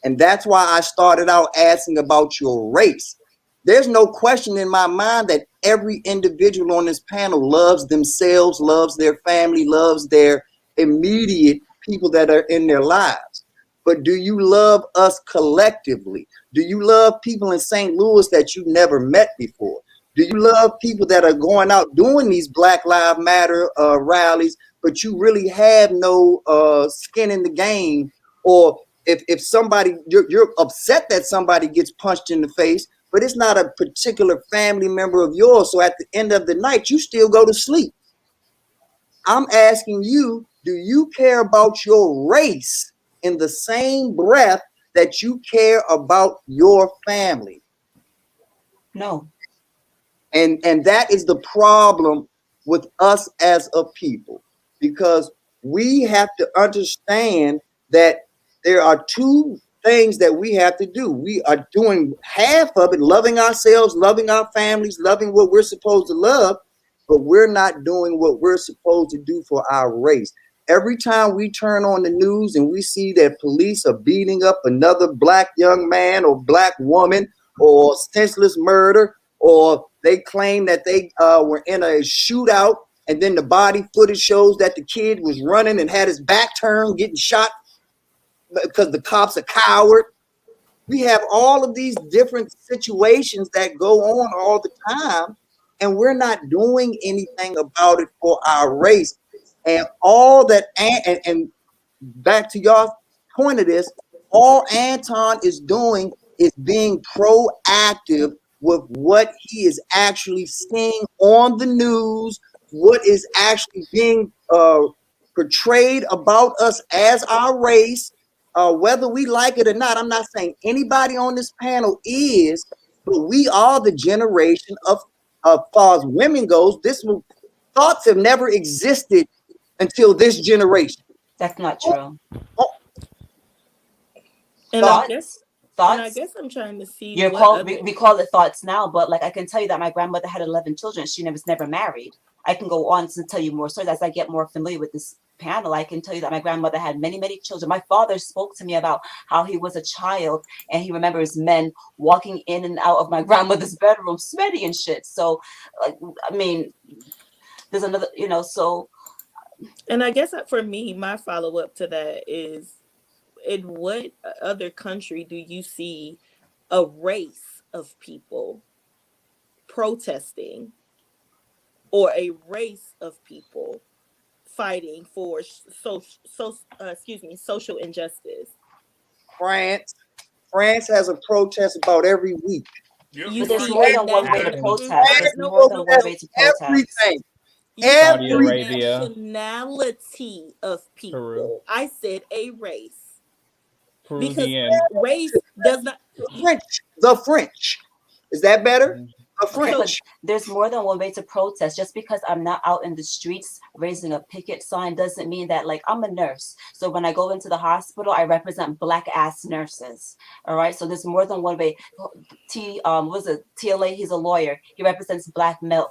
And that's why I started out asking about your race. There's no question in my mind that every individual on this panel loves themselves, loves their family, loves their immediate people that are in their lives. But do you love us collectively? Do you love people in St. Louis that you never met before? Do you love people that are going out doing these Black Lives Matter rallies, but you really have no skin in the game? Or if somebody, you're upset that somebody gets punched in the face, but it's not a particular family member of yours. So at the end of the night, you still go to sleep. I'm asking you, do you care about your race in the same breath that you care about your family? No. And that is the problem with us as a people, because we have to understand that there are two things that we have to do. We are doing half of it, loving ourselves, loving our families, loving what we're supposed to love, but we're not doing what we're supposed to do for our race. Every time we turn on the news and we see that police are beating up another Black young man or Black woman, or senseless murder, or they claim that they were in a shootout and then the body footage shows that the kid was running and had his back turned, getting shot because the cops are coward. We have all of these different situations that go on all the time, and we're not doing anything about it for our race. And all that, and back to y'all's point of this, all Anton is doing is being proactive with what he is actually seeing on the news, what is actually being portrayed about us as our race, whether we like it or not. I'm not saying anybody on this panel is, but we are the generation of far as women goes, thoughts have never existed until this generation. That's not true. And Thoughts? And I guess I'm trying to see. We call it thoughts now, but like I can tell you that my grandmother had 11 children. She was never married. I can go on to tell you more stories as I get more familiar with this panel. I can tell you that my grandmother had many, many children. My father spoke to me about how he was a child and he remembers men walking in and out of my grandmother's bedroom, sweaty and shit. So, like, I mean, there's another, so. And I guess for me, my follow up to that is, in what other country do you see a race of people protesting or a race of people fighting for social injustice? France has a protest about every week. But there's more than one way to protest. There's more than one way to protest. Everything. Saudi Arabia, nationality of people. Peru. I said a race. Peruvian. Because race does not. The French. Is that better? Okay, but there's more than one way to protest. Just because I'm not out in the streets raising a picket sign doesn't mean that, like, I'm a nurse. So when I go into the hospital, I represent black ass nurses. All right. So there's more than one way. Was it TLA? He's a lawyer. He represents black male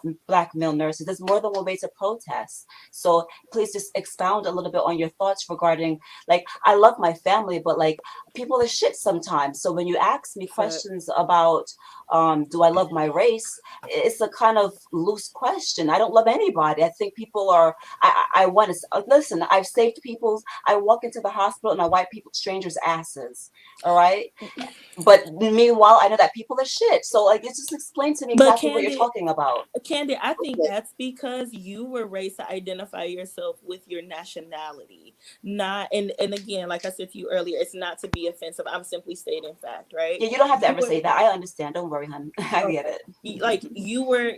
nurses. There's more than one way to protest. So please just expound a little bit on your thoughts regarding, like, I love my family, but like people are shit sometimes. So when you ask me questions about do I love my race, it's a kind of loose question. I don't love anybody. I think people are, I want to, listen, I've saved people's, I walk into the hospital and I wipe strangers' asses. All right. But meanwhile, I know that people are shit. So like, just explain to me exactly what you're talking about. Candy, I think that's because you were raised to identify yourself with your nationality. Not, and again, like I said to you earlier, it's not to be offensive. I'm simply stating fact, right? Yeah, you don't have to ever say that. I understand. Don't worry, honey. I get it. Like you were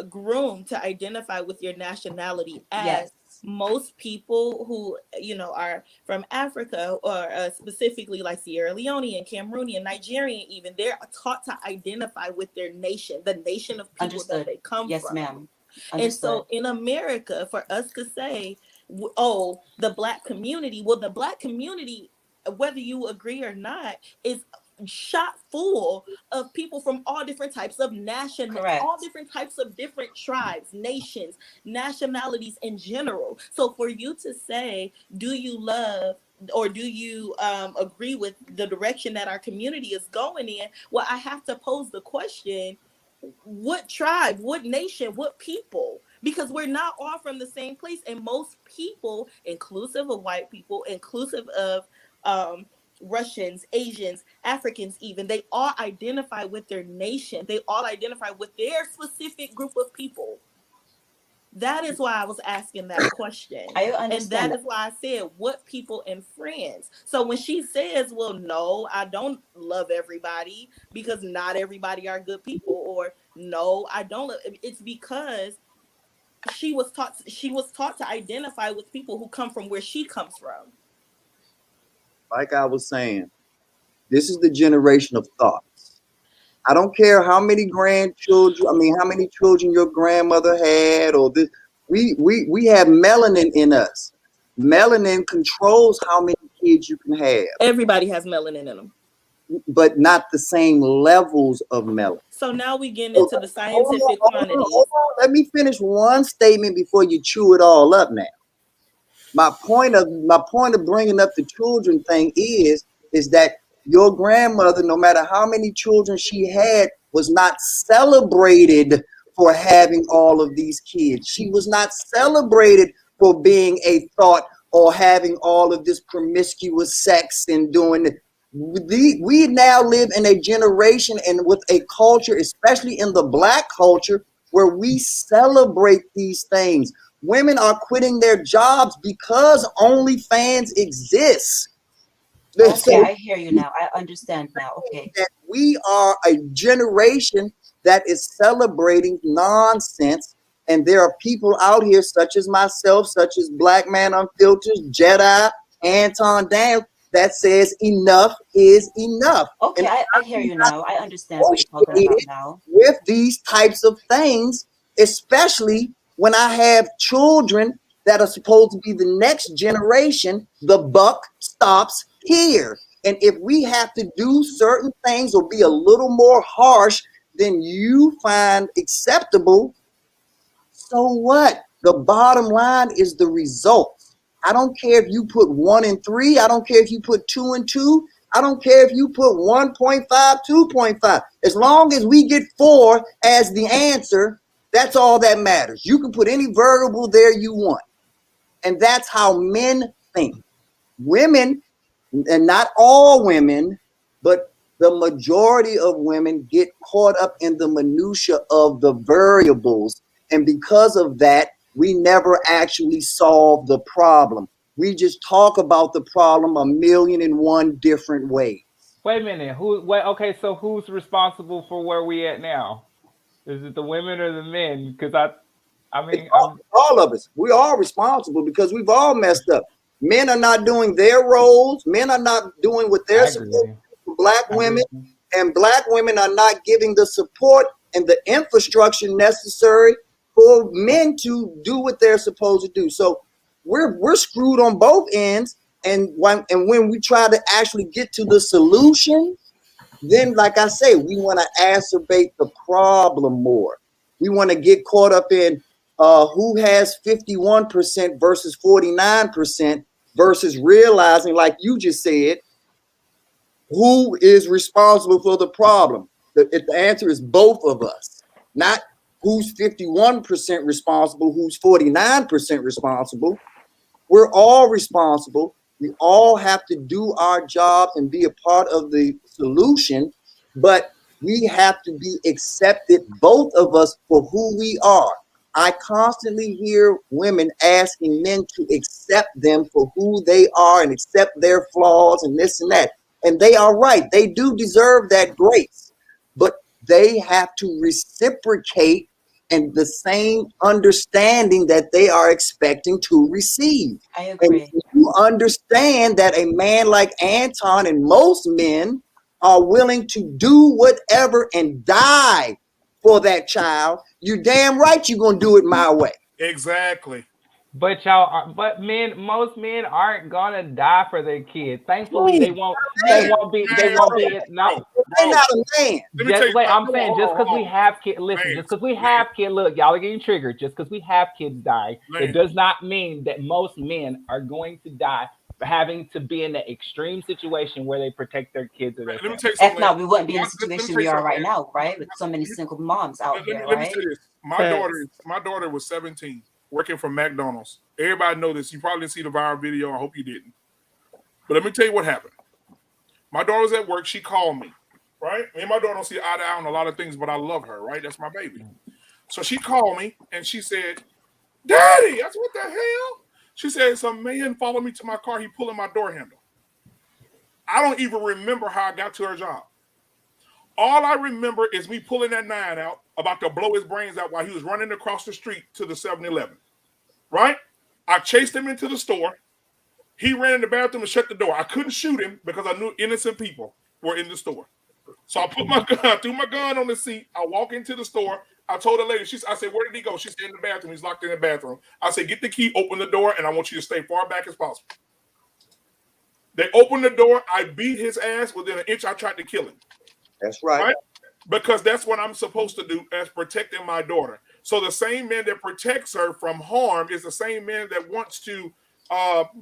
groomed to identify with your nationality as Yes. most people who, you know, are from Africa or specifically like Sierra Leone and Cameroonian, Nigerian even, they're taught to identify with their nation, the nation of people Understood. that they come Yes, from. ma'am. And so Understood. in America, for us to say, oh, the black community, well, the black community, whether you agree or not, is shot full of people from all different types of all different types of different tribes, nations, nationalities in general. So for you to say, do you love or do you agree with the direction that our community is going in? Well, I have to pose the question, what tribe, what nation, what people? Because we're not all from the same place. And most people, inclusive of white people, inclusive of Russians, Asians, Africans even, they all identify with their nation. They all identify with their specific group of people. That is why I was asking that question. I understand. And that is why I said, what people and friends? So when she says, well, no, I don't love everybody because not everybody are good people, or no, I don't love, it's because she was taught to identify with people who come from where she comes from. Like I was saying, this is the generation of thoughts. I don't care how many grandchildren, how many children your grandmother had, or this. We have melanin in us. Melanin controls how many kids you can have. Everybody has melanin in them, but not the same levels of melanin. So now we get into the scientific quantities. Hold on. Let me finish one statement before you chew it all up. Now, my point of bringing up the children thing is that your grandmother, no matter how many children she had, was not celebrated for having all of these kids. She was not celebrated for being a thought or having all of this promiscuous sex and doing it. We now live in a generation and with a culture, especially in the Black culture, where we celebrate these things. Women are quitting their jobs because OnlyFans exists. Okay, I hear you now. I understand now. Okay. That we are a generation that is celebrating nonsense, and there are people out here such as myself, such as Black Man Unfiltered, Jedi, Anton Daniels, that says enough is enough. Okay, I hear you now. I understand what you're talking about now. With these types of things, especially when I have children that are supposed to be the next generation, the buck stops here. And if we have to do certain things or be a little more harsh than you find acceptable, so what? The bottom line is the results. I don't care if you put 1 and 3. I don't care if you put 2 and 2. I don't care if you put 1.5, 2.5. As long as we get 4 as the answer, that's all that matters. You can put any variable there you want. And that's how men think. Women, and not all women, but the majority of women get caught up in the minutia of the variables. And because of that, we never actually solve the problem. We just talk about the problem 1,000,001 different ways. Wait a minute. Okay, so who's responsible for where we at now? Is it the women or the men? Because all of us. We are responsible because we've all messed up. Men are not doing their roles. Men are not doing what they're supposed to do for Black women. and Black women are not giving the support and the infrastructure necessary for men to do what they're supposed to do. So we're screwed on both ends. And when we try to actually get to the solution, then, like I say, we want to exacerbate the problem more. We want to get caught up in who has 51% versus 49% versus realizing, like you just said, who is responsible for the problem. The answer is both of us, not who's 51% responsible, who's 49% responsible. We're all responsible. We all have to do our job and be a part of the solution, but we have to be accepted, both of us, for who we are. I constantly hear women asking men to accept them for who they are and accept their flaws and this and that. And they are right. They do deserve that grace, but they have to reciprocate and the same understanding that they are expecting to receive. I agree. And you understand that a man like Anton and most men are willing to do whatever and die for that child. You're damn right you're gonna do it my way. Exactly. But most men aren't gonna die for their kids. Thankfully, they won't be. No, they're not a man. Just like I'm saying, just because we have kids, listen, just because we have kids, look, y'all are getting triggered. Just because we have kids die, it does not mean that most men are going to die having to be in the extreme situation where they protect their kids or their family. If not, we wouldn't be in the situation we are right now, right? With so many single moms out here, Let me right? say this. My daughter was 17, working for McDonald's. Everybody know this. You probably didn't see the viral video. I hope you didn't. But let me tell you what happened. My daughter was at work. She called me, right? Me and my daughter don't see eye to eye on a lot of things, but I love her, right? That's my baby. So she called me and she said, "Daddy," I said, "What the hell?" She said, "Some man followed me to my car. He pulling my door handle." I don't even remember how I got to her job. All I remember is me pulling that 9 out, about to blow his brains out while he was running across the street to the 7-Eleven. Right? I chased him into the store. He ran in the bathroom and shut the door. I couldn't shoot him because I knew innocent people were in the store. So I put my gun, threw my gun on the seat. I walk into the store. I told the lady, I said, "Where did he go?" She said, "In the bathroom." He's locked in the bathroom. I said, "Get the key, open the door, and I want you to stay far back as possible." They opened the door. I beat his ass within an inch. I tried to kill him. That's right. Because that's what I'm supposed to do as protecting my daughter. So the same man that protects her from harm is the same man that wants to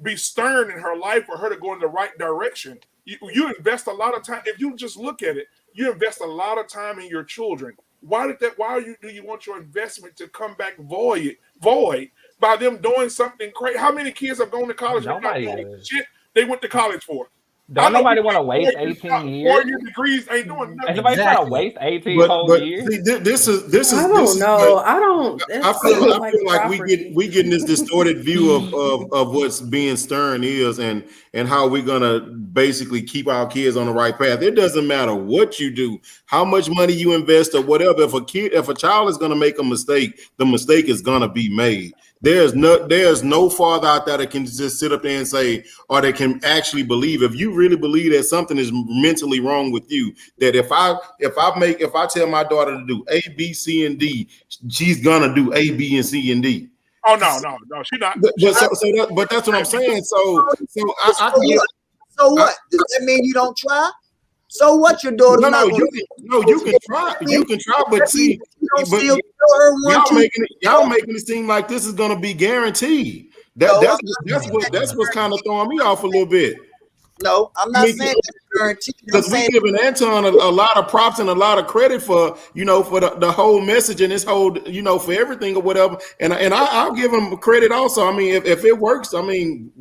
be stern in her life for her to go in the right direction. You invest a lot of time. If you just look at it, you invest a lot of time in your children. Why do you want your investment to come back void by them doing something crazy? How many kids have gone to college and not doing shit they went to college for? Don't nobody want to waste 18 years. 4-year degrees ain't doing nothing. Ain't nobody trying to waste 18 whole years. See, this is. I don't know. I feel like we getting this distorted view of what's being stern is and how we're gonna basically keep our kids on the right path. It doesn't matter what you do, how much money you invest or whatever. If a child is gonna make a mistake, the mistake is gonna be made. There's no father out there that can just sit up there and say, or that can actually believe. If you really believe that something is mentally wrong with you, that if I tell my daughter to do A, B, C, and D, she's gonna do A, B, and C, and D. Oh no, she's not. But that's what I'm saying. So what? Does that mean you don't try? So what? Your daughter's not you can try. You can try, but see, y'all making it seem like this is gonna be guaranteed. That's what's kind of throwing me off a little bit. No, I'm not saying it's guaranteed. Because we're giving Anton a lot of props and a lot of credit for the whole message and this whole for everything or whatever. And I'll give him credit also. I mean, if it works, I mean,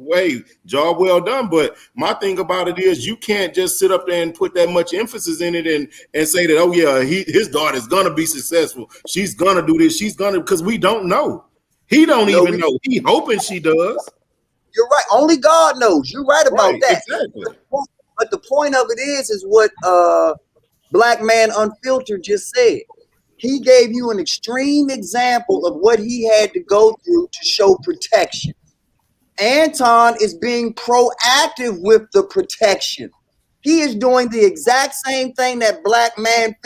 job well done. But my thing about it is you can't just sit up there and put that much emphasis in it and say that, oh yeah, his daughter's gonna be successful. She's gonna do this. Because we don't know. He don't even know. He hoping she does. You're right. Only God knows. You're right about that. Exactly. But the point of it is what Black Man Unfiltered just said. He gave you an extreme example of what he had to go through to show protection. Anton is being proactive with the protection. He is doing the exact same thing that Black Man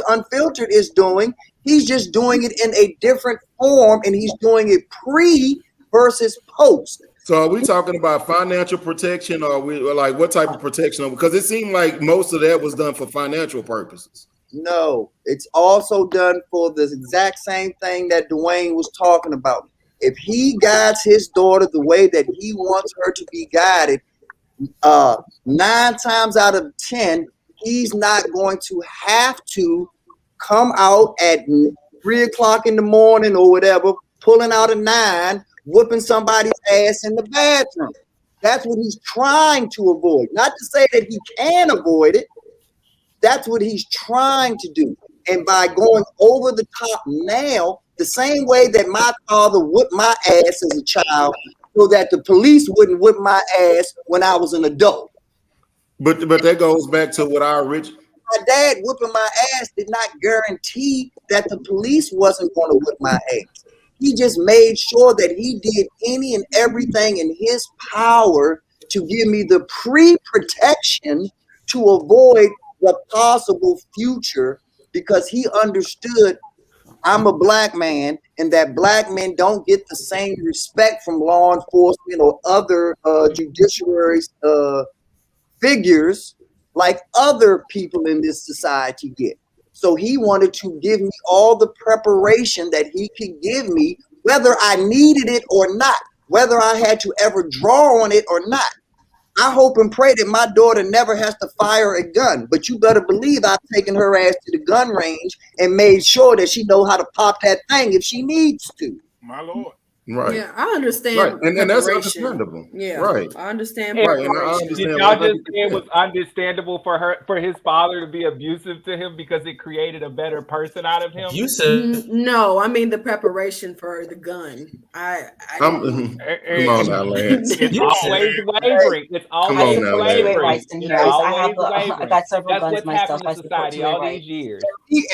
Unfiltered is doing. He's just doing it in a different form, and he's doing it pre versus post. So are we talking about financial protection, or like what type of protection? Because it seemed like most of that was done for financial purposes. No, it's also done for the exact same thing that Dwayne was talking about. If he guides his daughter the way that he wants her to be guided, 9 times out of 10, he's not going to have to come out at 3 o'clock in the morning or whatever, pulling out a 9, whooping somebody's ass in the bathroom. That's what he's trying to avoid. Not to say that he can avoid it. That's what he's trying to do. And by going over the top now, the same way that my father whipped my ass as a child, so that the police wouldn't whip my ass when I was an adult. But that goes back to what our original. My dad whipping my ass did not guarantee that the police wasn't going to whip my ass. He just made sure that he did any and everything in his power to give me the pre-protection to avoid the possible future, because he understood I'm a Black man and that Black men don't get the same respect from law enforcement or other judiciary figures like other people in this society get. So he wanted to give me all the preparation that he could give me, whether I needed it or not, whether I had to ever draw on it or not. I hope and pray that my daughter never has to fire a gun, but you better believe I've taken her ass to the gun range and made sure that she know how to pop that thing if she needs to. My Lord. Right. Yeah, I understand. Right. And that's preparation. understandable. Yeah. Right. I understand. Right. And I preparation. understand Did y'all just 100%. say it was understandable for his father to be abusive to him because it created a better person out of him? No, I mean the preparation for the gun. Come on now, Lance. It's always wavering. It's Come always on now, Lance. wavering. Situation It's here is I always have I got several That's guns what's myself. happened I in support society two all rights. these years.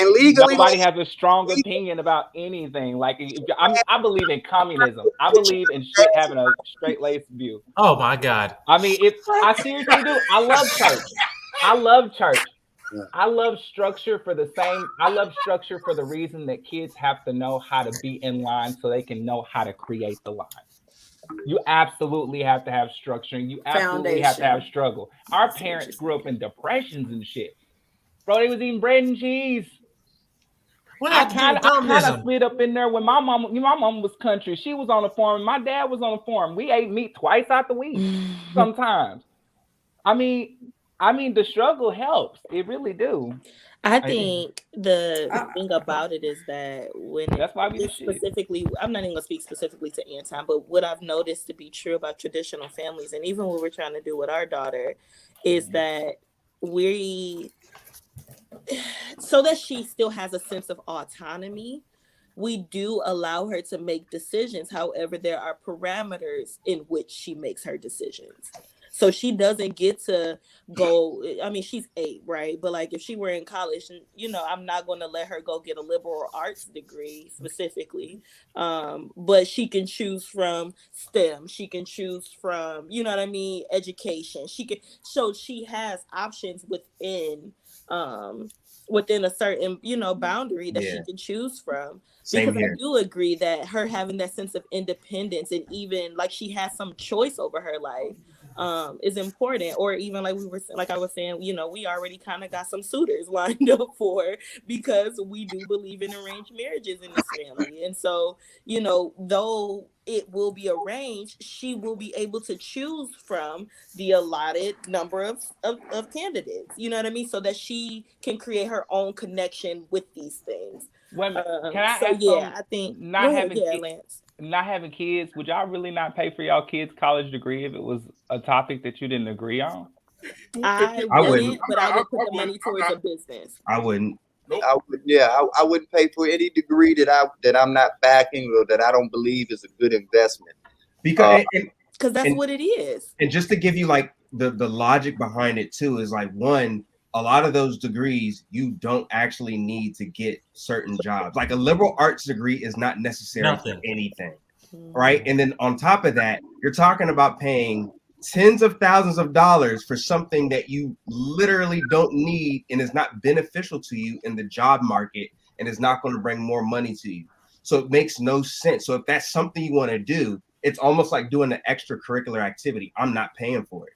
And legally, Nobody has a strong opinion about anything. Like I believe in communism. I believe in shit having a straight-laced view. Oh my God. I mean, I seriously do. I love church. I love church. I love structure for the reason that kids have to know how to be in line so they can know how to create the line. You absolutely have to have structure, and you absolutely have to have struggle. Our parents grew up in depressions and shit. Bro, they was eating bread and cheese. I kind of split up in there when my mom was country. She was on the farm. My dad was on the farm. We ate meat twice out the week sometimes. I mean, the struggle helps. It really do. I think the thing about it is that when that's why we specifically, I'm not even gonna speak specifically to Anton, but what I've noticed to be true about traditional families, and even what we're trying to do with our daughter, is that so that she still has a sense of autonomy, we do allow her to make decisions. However, there are parameters in which she makes her decisions. So she doesn't get to go, I mean, she's 8, right? But like if she were in college, I'm not going to let her go get a liberal arts degree specifically. But she can choose from STEM. She can choose from, education. So she has options within a certain, boundary that she can choose from. Same because here. I do agree that her having that sense of independence and even like she has some choice over her life is important. Or even like I was saying, we already kind of got some suitors lined up for, because we do believe in arranged marriages in this family. And so, though it will be arranged, she will be able to choose from the allotted number of candidates, you know what I mean? So that she can create her own connection with these things. Can I ask I think Lance. Not having kids, would y'all really not pay for y'all kids' college degree if it was a topic that you didn't agree on? I wouldn't, but I would put the money towards a business. I wouldn't. I wouldn't pay for any degree that I'm not backing or that I don't believe is a good investment. Because that's what it is. And just to give you like the logic behind it too is like, one, a lot of those degrees you don't actually need to get certain jobs. Like a liberal arts degree is not necessary for anything, right? And then on top of that, you're talking about paying tens of thousands of dollars for something that you literally don't need and is not beneficial to you in the job market and is not going to bring more money to you. So it makes no sense. So if that's something you want to do, it's almost like doing an extracurricular activity. I'm not paying for it.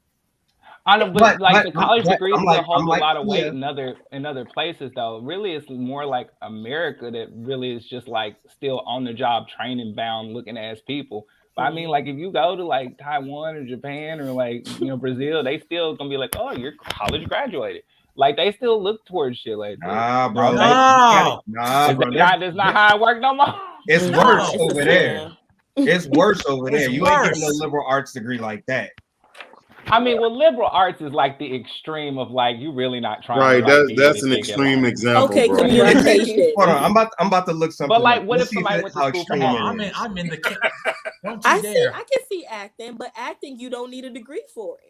I know, but like the college but degrees I'm will like- hold I'm a like, lot of weight yeah. in other places though. Really, it's more like America that really is just like still on the job training bound looking ass people. But I mean, like if you go to like Taiwan or Japan or like Brazil, they still gonna be like, oh, you're college graduated. Like they still look towards shit like that. Nah, bro. Don't Nah, they? bro. That's not how it work no more. It's No, worse it's a over there. It's worse over there. It's You ain't getting no worse. liberal arts degree like that. I mean, well, liberal arts is like the extreme of like you really not trying Right, to like, be that's an anything in extreme life. example, Okay, bro. communication. Hold on, I'm about to look something. But like, up. what Let's if see somebody that- went how to school for extreme acting? it is. I'm in the. Don't I you see. dare. I can see acting, but acting you don't need a degree for it.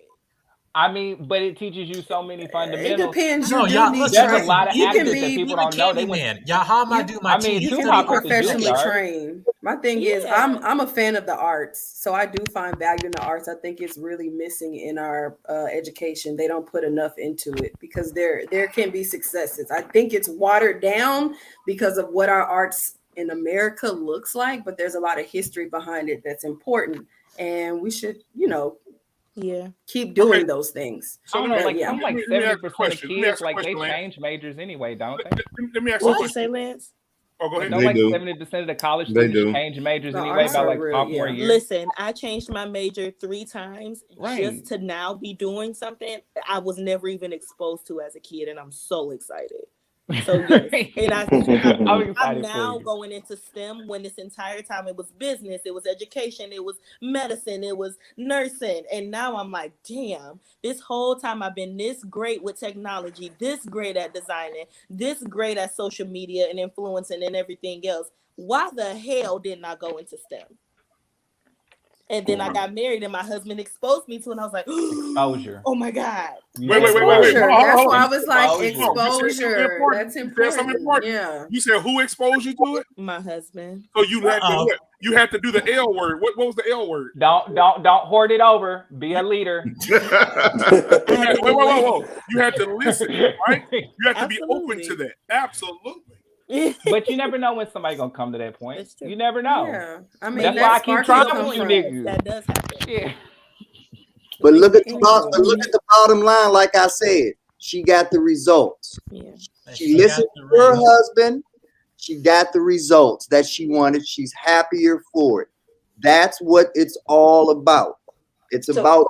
I mean, but it teaches you so many fundamentals. depends. No, You do y'all need listen. There's a lot of you can actors that be people don't know. They went. Man, y'all, how am I do my I mean, teeth? you can Tupac be went to professionally Juilliard. trained. My thing is, I'm a fan of the arts, so I do find value in the arts. I think it's really missing in our education. They don't put enough into it because there can be successes. I think it's watered down because of what our arts in America looks like, but there's a lot of history behind it that's important, and we should, keep doing those things. I don't know, like yeah. some like Let me ask 70% a of question. Let me kids ask a like they question, Lance. change majors anyway, don't they? Let me ask you a What you question. say, Lance? Oh, go ahead. Don't They like do. 70% of the college They students do. change majors The anyway arts by are like real, sophomore yeah. year? Listen, I changed my major 3 times Right. just to now be doing something I was never even exposed to as a kid, and I'm so excited. So yes, and I'm I'm excited for now you. going into STEM when this entire time it was business, it was education, it was medicine, it was nursing, and now I'm like, damn, this whole time I've been this great with technology, this great at designing, this great at social media and influencing and everything else. Why the hell didn't I go into STEM? And then I got married, and my husband exposed me to it, and I was like, Exposure. oh my God. Wait. Exposure. Hold on, That's hold why on. I was like, Hold on. You said something exposure. important. That's You said something important. important. Yeah. You said who exposed you to it? My husband. So you had to what? You had to do the L word. What was the L word? Don't hoard it over. Be a leader. Whoa. You had to listen, right? You had to be open to that. Absolutely. But you never know when somebody's gonna come to that point. You never know. Yeah. I mean, that's why I keep trying with you niggas. That does happen. Yeah. But look at the bottom line. Like I said, she got the results. She listened to her husband. She got the results that she wanted. She's happier for it. That's what it's all about. It's about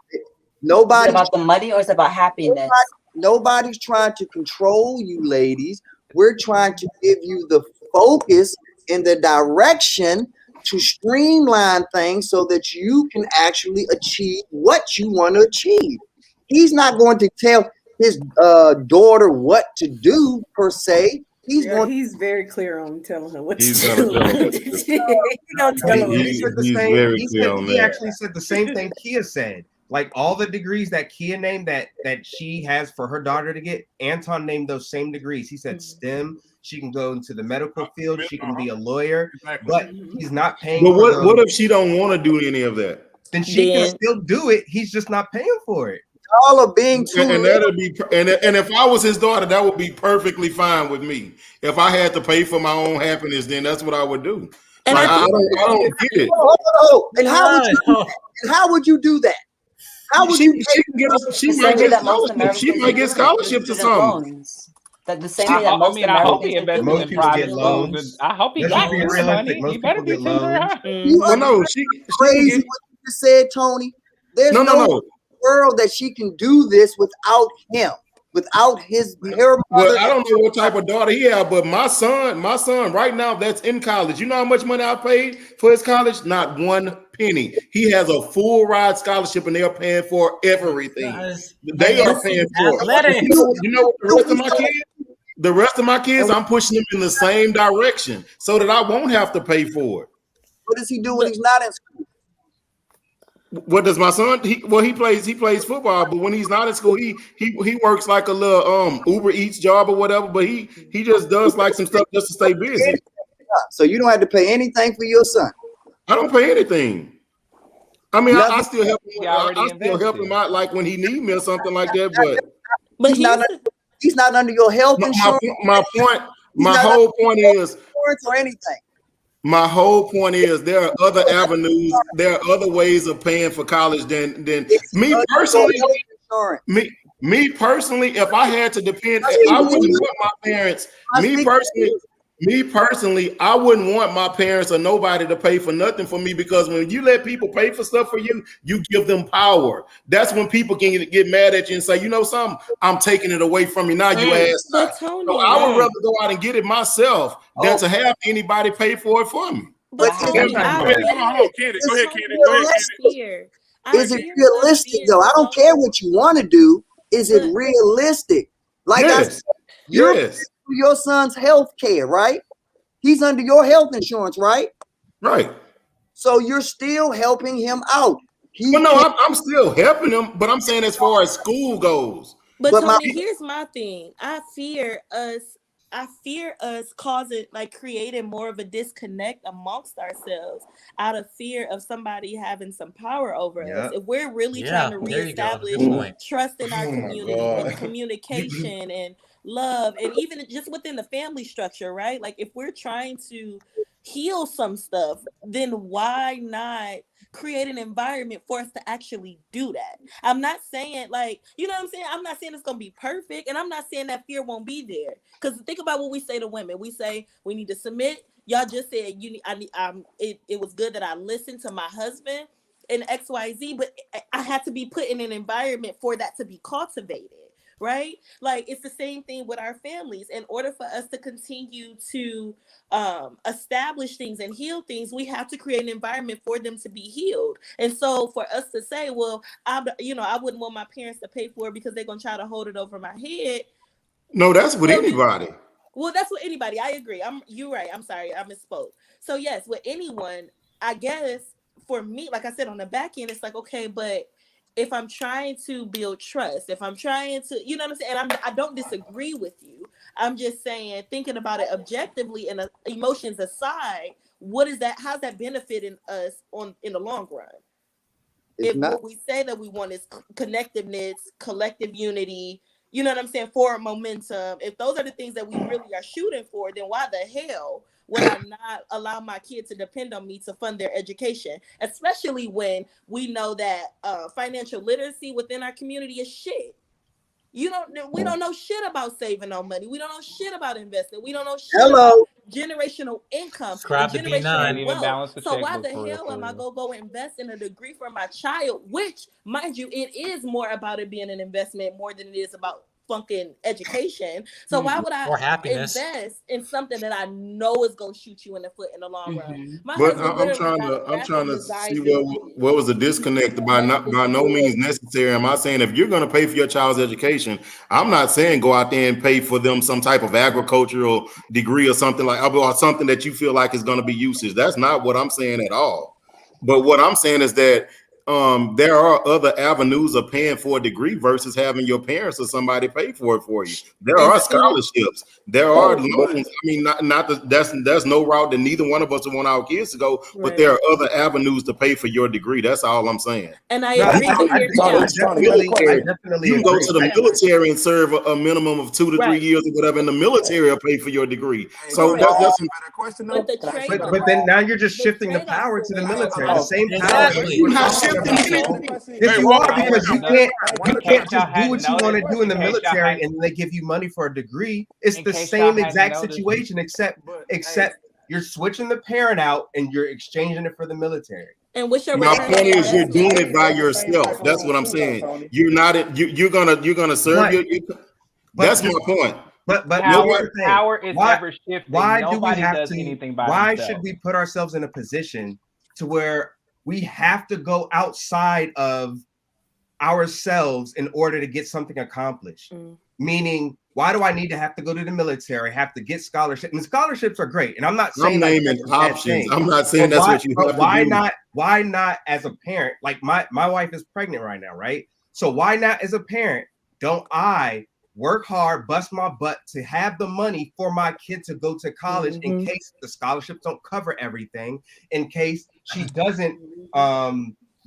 nobody. Is it about the money or is it about happiness? Nobody's trying to control you, ladies. We're trying to give you the focus in the direction to streamline things so that you can actually achieve what you want to achieve. He's not going to tell his daughter what to do per se. He's very clear on telling her what to He's do. gonna tell her what to do. He gonna tell her what to He's do. very He clear on he that. actually said the same thing Kia said. Like all the degrees that Kia named that she has for her daughter to get, Anton named those same degrees. He said STEM. She can go into the medical field. She can be a lawyer, but he's not paying. But for what those. if she don't want to do any of that? Then she can still do it. He's just not paying for it. All of being too And that'll be and if I was his daughter, that would be perfectly fine with me. If I had to pay for my own happiness, then that's what I would do. And Like, I I don't get it. And how would you do that? And how would you do that? How would you she can get she might get scholarships. She might get scholarships or something. That the same way that most I hope he Americans invested in private schools. I hope he got be some realistic. money. Most He better people be get loans. You Well, no, she crazy get- what you just said, Tony. There's no world that she can do this without him, without her mother. Well, I don't know what type of daughter he have, but my son right now that's in college. You know how much money I paid for his college? Not one penny. He has a full ride scholarship, and they are paying for everything. They are paying for it. You know what the rest of my kids? The rest of my kids, I'm pushing them in the same direction so that I won't have to pay for it. What does he do when he's not in school? What does my son? He plays football, but when he's not in school, he works like a little Uber Eats job or whatever. But he just does like some stuff just to stay busy. So you don't have to pay anything for your son. I don't pay anything. I mean, I Nothing. still help him. He already I still help invested. him out, like when he need me or something like that. But He's not. He's not under your health insurance. my point, He's my not whole under point your is, insurance or anything. my whole point is, there are other avenues, there are other ways of paying for college than me personally. Me personally, if I had to depend, I wouldn't want my parents. Me personally, I wouldn't want my parents or nobody to pay for nothing for me, because when you let people pay for stuff for you, you give them power. That's when people can get mad at you and say, you know something, I'm taking it away from you now, you ass. But So Tony, I would rather go out and get it myself than to have anybody pay for it for me. but Tony, Hold on, Candy. Go ahead, Candy. Go ahead, Candy. Fear. Is it realistic though? I don't care what you want to do. Is it realistic? Like I said, you're your son's health care, right? He's under your health insurance, right? Right. So you're still helping him out. Well, no, I'm still helping him, but I'm saying as far as school goes. But Tony, here's my thing. I fear us causing, like, creating more of a disconnect amongst ourselves out of fear of somebody having some power over us. If we're really trying to reestablish trust in our community and communication and love, and even just within the family structure, right? Like, if we're trying to heal some stuff, then why not create an environment for us to actually do that? I'm not saying, like, you know what I'm saying? I'm not saying it's gonna be perfect, and I'm not saying that fear won't be there. Because think about what we say to women. We say we need to submit. Y'all just said it was good that I listened to my husband and XYZ, but I had to be put in an environment for that to be cultivated. Right? Like, it's the same thing with our families. In order for us to continue to establish things and heal things, we have to create an environment for them to be healed. And so for us to say, well, I wouldn't want my parents to pay for it because they're going to try to hold it over my head. No, that's with anybody. Well, that's with anybody. I agree. You're right. I'm sorry. I misspoke. So yes, with anyone, I guess for me, like I said, on the back end, it's like, okay, but if I'm trying to build trust, if I'm trying to, you know what I'm saying? And I don't disagree with you. I'm just saying, thinking about it objectively and emotions aside, what is that? How's that benefiting us in the long run? If what we say that we want is connectiveness, collective unity, you know what I'm saying, for momentum, if those are the things that we really are shooting for, then why the hell would I not allow my kid to depend on me to fund their education, especially when we know that financial literacy within our community is shit. We don't know shit about saving no money. We don't know shit about investing. We don't know shit about generational income. Generational wealth. So why the hell am I gonna go invest in a degree for my child? Which, mind you, it is more about it being an investment more than it is about fucking education. So why would I invest in something that I know is gonna shoot you in the foot in the long run? But I'm trying to see where was the disconnect. By no means necessary. Am I saying if you're going to pay for your child's education, I'm not saying go out there and pay for them some type of agricultural degree or something or something that you feel like is going to be usage. That's not what I'm saying at all. But what I'm saying is that there are other avenues of paying for a degree versus having your parents or somebody pay for it for you. There are scholarships. There are loans. I mean, that's no route that neither one of us want our kids to go, but there are other avenues to pay for your degree. That's all I'm saying. And I agree. You can go to the military and serve a minimum of 2 to 3 years or whatever, and the military will pay for your degree. So that's a better question. But then now you're just shifting the power to the military. The same power. Yes, you are, because you can't just do what you want to do in the military and they give you money for a degree. It's the same exact situation, except you're switching the parent out and you're exchanging it for the military. And what's your my point is you're doing it by yourself. That's what I'm saying. You're not. You're gonna serve your. That's my point. But power is never shifting. Why Nobody do we have does to? Anything by Why themselves. should we put ourselves in a position to where we have to go outside of ourselves in order to get something accomplished? Meaning, why do I need to have to go to the military, have to get scholarships? And scholarships are great. And I'm not saying naming options. I'm not saying that's what you have to do. Why not as a parent? Like my wife is pregnant right now, right? So why not as a parent don't I work hard, bust my butt to have the money for my kid to go to college in case the scholarships don't cover everything, in case she doesn't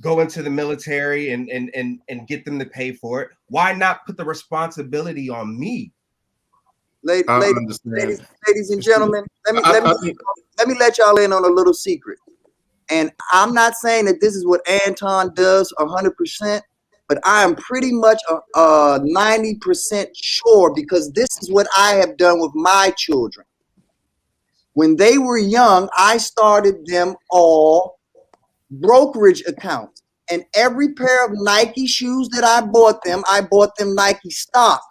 go into the military and get them to pay for it. Why not put the responsibility on me? Ladies I understand. and gentlemen, let me let y'all in on a little secret. And I'm not saying that this is what Anton does 100%, but I am pretty much 90% sure, because this is what I have done with my children. When they were young, I started them all brokerage accounts. And every pair of Nike shoes that I bought them Nike stock.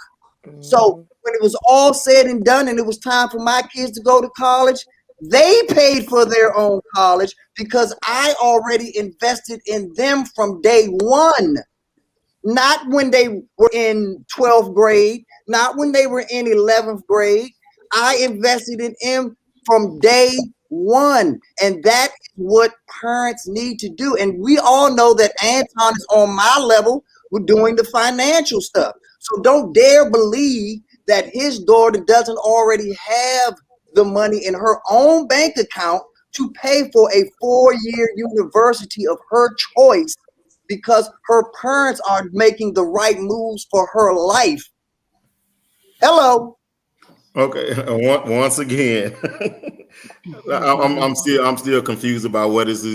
So when it was all said and done and it was time for my kids to go to college, they paid for their own college because I already invested in them from day one. Not when they were in 12th grade, not when they were in 11th grade. I invested in them from day one. And that is what parents need to do. And we all know that Anton is on my level with doing the financial stuff. So don't dare believe that his daughter doesn't already have the money in her own bank account to pay for a 4-year university of her choice because her parents are making the right moves for her life. Hello. Okay, once again, I'm still confused about what is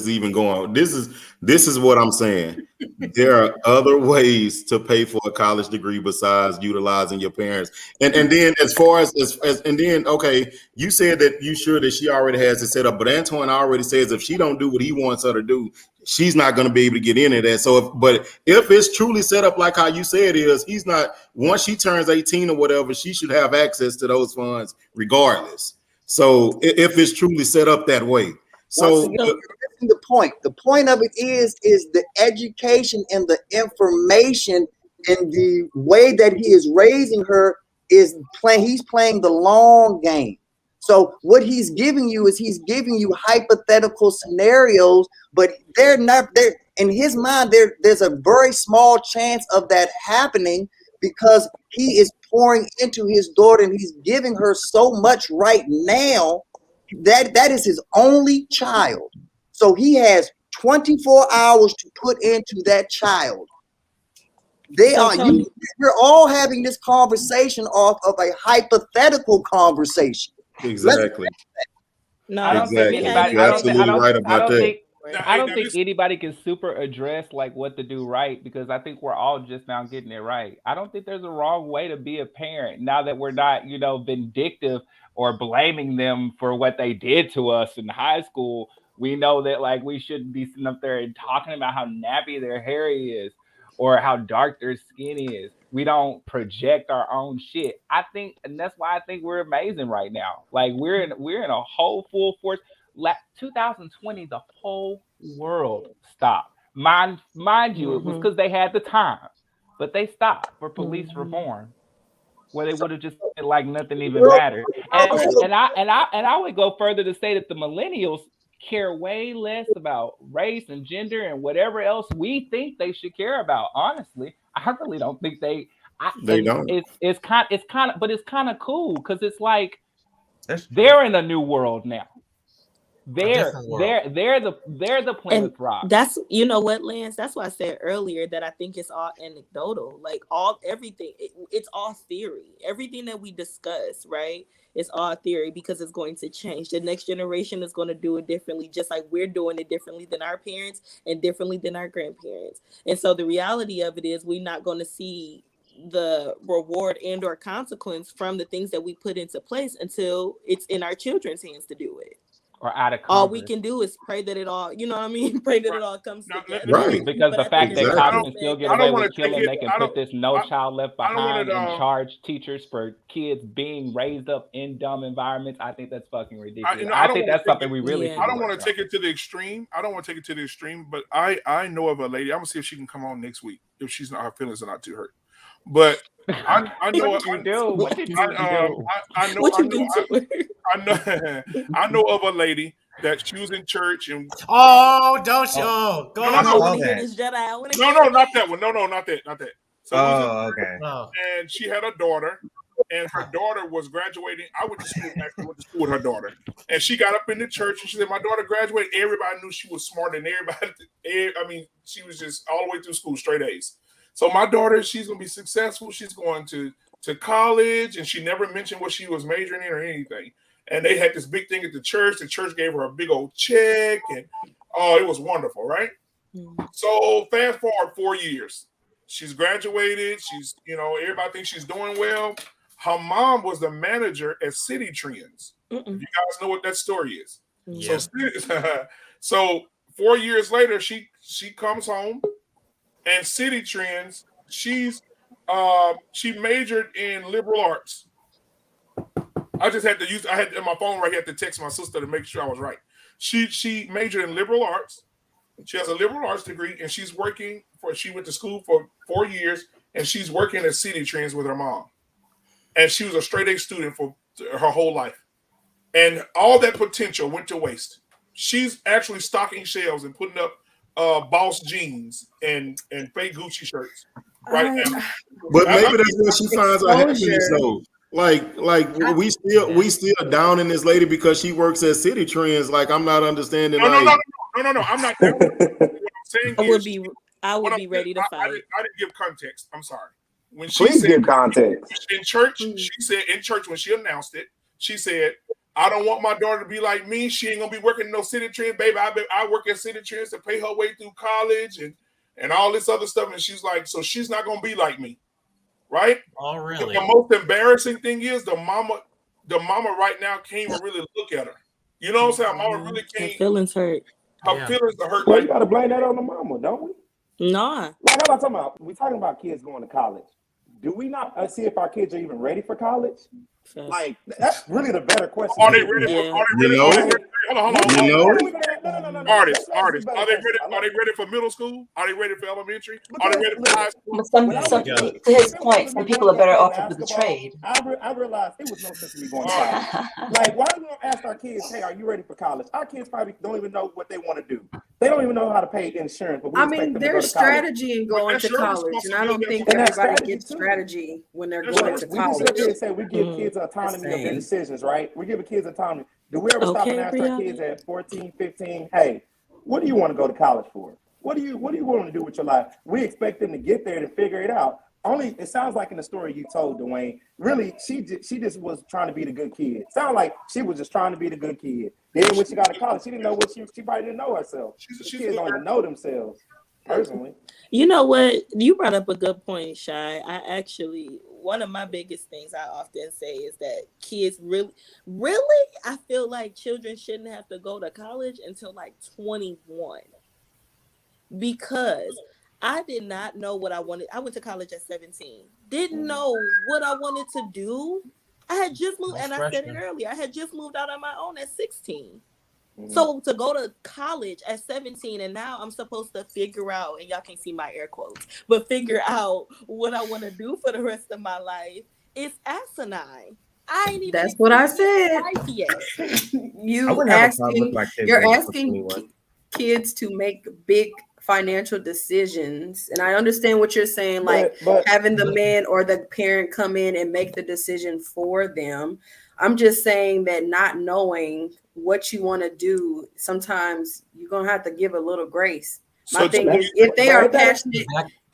even going on. This is what I'm saying. There are other ways to pay for a college degree besides utilizing your parents. And then as far as and then okay, you said that you sure that she already has it set up, but Antoine already says if she don't do what he wants her to do, she's not going to be able to get into that. So if it's truly set up like how you say it is, he's not, once she turns 18 or whatever, she should have access to those funds regardless. So if it's truly set up that way. So the point of it is the education and the information and the way that he is raising her he's playing the long game. So what he's giving you is he's giving you hypothetical scenarios, but they're not there in his mind. There's a very small chance of that happening because he is pouring into his daughter and he's giving her so much right now that is his only child. So he has 24 hours to put into that child. We're all having this conversation off of a hypothetical conversation. Exactly. No, I don't think anybody. You're absolutely right about that. I don't think anybody can super address like what to do right because I think we're all just now getting it right. I don't think there's a wrong way to be a parent now that we're not, vindictive or blaming them for what they did to us in high school. We know that like we shouldn't be sitting up there and talking about how nappy their hair is or how dark their skin is. We don't project our own shit. I think, and that's why I think we're amazing right now. Like we're in a whole full force. 2020, the whole world stopped. Mind you, it was because they had the time, but they stopped for police reform, where they would have just said like nothing even mattered. And I would go further to say that the millennials care way less about race and gender and whatever else we think they should care about. Honestly, I really don't think they don't. It's kind of, but it's kind of cool because it's like they're in a new world now. They're the Plymouth Rock. That's what, Lance. That's why I said earlier that I think it's all anecdotal. Like everything, it's all theory. Everything that we discuss, right? It's all theory because it's going to change. The next generation is going to do it differently, just like we're doing it differently than our parents and differently than our grandparents. And so the reality of it is we're not going to see the reward and or consequence from the things that we put into place until it's in our children's hands to do it. Or out of Congress. All we can do is pray that it all, pray that it all comes together. Right. Because the fact that cops can still get away with killing, they can put this No Child Left Behind and charge teachers for kids being raised up in dumb environments. I think that's fucking ridiculous. I think that's something we really. I don't want to take it to the extreme. But I know of a lady. I'm gonna see if she can come on next week if she's not, her feelings are not too hurt. But I know what you do. What did you do? I know of a lady that she was in church and don't you? No, not that one. No, not that. So okay. And she had a daughter, and her daughter was graduating. I went to school with her daughter, and she got up in the church and she said, "My daughter graduated." Everybody knew she was smarter than everybody. I mean, she was just all the way through school, straight A's. So my daughter, she's gonna be successful. She's going to college, and she never mentioned what she was majoring in or anything. And they had this big thing at the church. The church gave her a big old check, and oh, it was wonderful, right? So fast forward 4 years. She's graduated. She's, everybody thinks she's doing well. Her mom was the manager at City Trends. If you guys know what that story is. Yeah. So 4 years later, she comes home, and City Trends, she majored in liberal arts. I had my phone right here to text my sister to make sure I was right. She majored in liberal arts. She has a liberal arts degree, and she went to school for 4 years, and she's working at City Trends with her mom. And she was a straight A student for her whole life. And all that potential went to waste. She's actually stocking shelves and putting up Boss jeans and fake Gucci shirts right now. But maybe that's where she finds her happiness though. Like we still down in this lady because she works at City Trends. Like, I'm not understanding. No. I'm not. What I'm saying I would be ready to fight. I didn't give context. I'm sorry. When Please give context. In church, she said when she announced it, she said, "I don't want my daughter to be like me. She ain't gonna be working in no City Trends, baby. I work at City Trends to pay her way through college and all this other stuff." And she's like, so she's not gonna be like me, right? Oh, really? The most embarrassing thing is the mama right now can't even really look at her. You know what I'm saying? Mama really can't. Her feelings hurt. Her feelings are hurt. Well, you gotta blame that on the mama, don't we? Nah. Like, how about talking about? We're talking about kids going to college. Do we not see if our kids are even ready for college? Like, that's really the better question. Are they ready? Artists. Are they ready for middle school? Are they ready for elementary? Are they ready for high school? To his point, some people are better off with the trade. I realized it was no sense in me going to college. Like, why do we don't ask our kids, "Hey, are you ready for college?" Our kids probably don't even know what they want to do. They don't even know how to pay insurance. But there's strategy in going to college, and I don't think everybody gets strategy when they're going to college. We sit here and say we give kids autonomy of their decisions, right? We give kids autonomy. Do we ever stop and ask our kids at 14, 15, "Hey, what do you want to go to college for? What do you want to do with your life?" We expect them to get there to figure it out. Only it sounds like in the story you told, Dwayne, really she just was trying to be the good kid. Sounded like she was just trying to be the good kid. Then when she got to college, she didn't know what she probably didn't know herself. Kids don't even know themselves personally. You know what? You brought up a good point, Shy. One of my biggest things I often say is that kids really, I feel like children shouldn't have to go to college until like 21. Because I did not know what I wanted. I went to college at 17. Didn't know what I wanted to do. I had just moved, and I said it earlier, I had just moved out on my own at 16. So to go to college at 17, and now I'm supposed to figure out, and y'all can't see my air quotes, but figure out what I want to do for the rest of my life is asinine. I ain't even. That's what I said. You're asking kids to make big financial decisions, and I understand what you're saying, like having the man or the parent come in and make the decision for them. I'm just saying that not knowing what you want to do, sometimes you're gonna have to give a little grace. My thing is, if they are passionate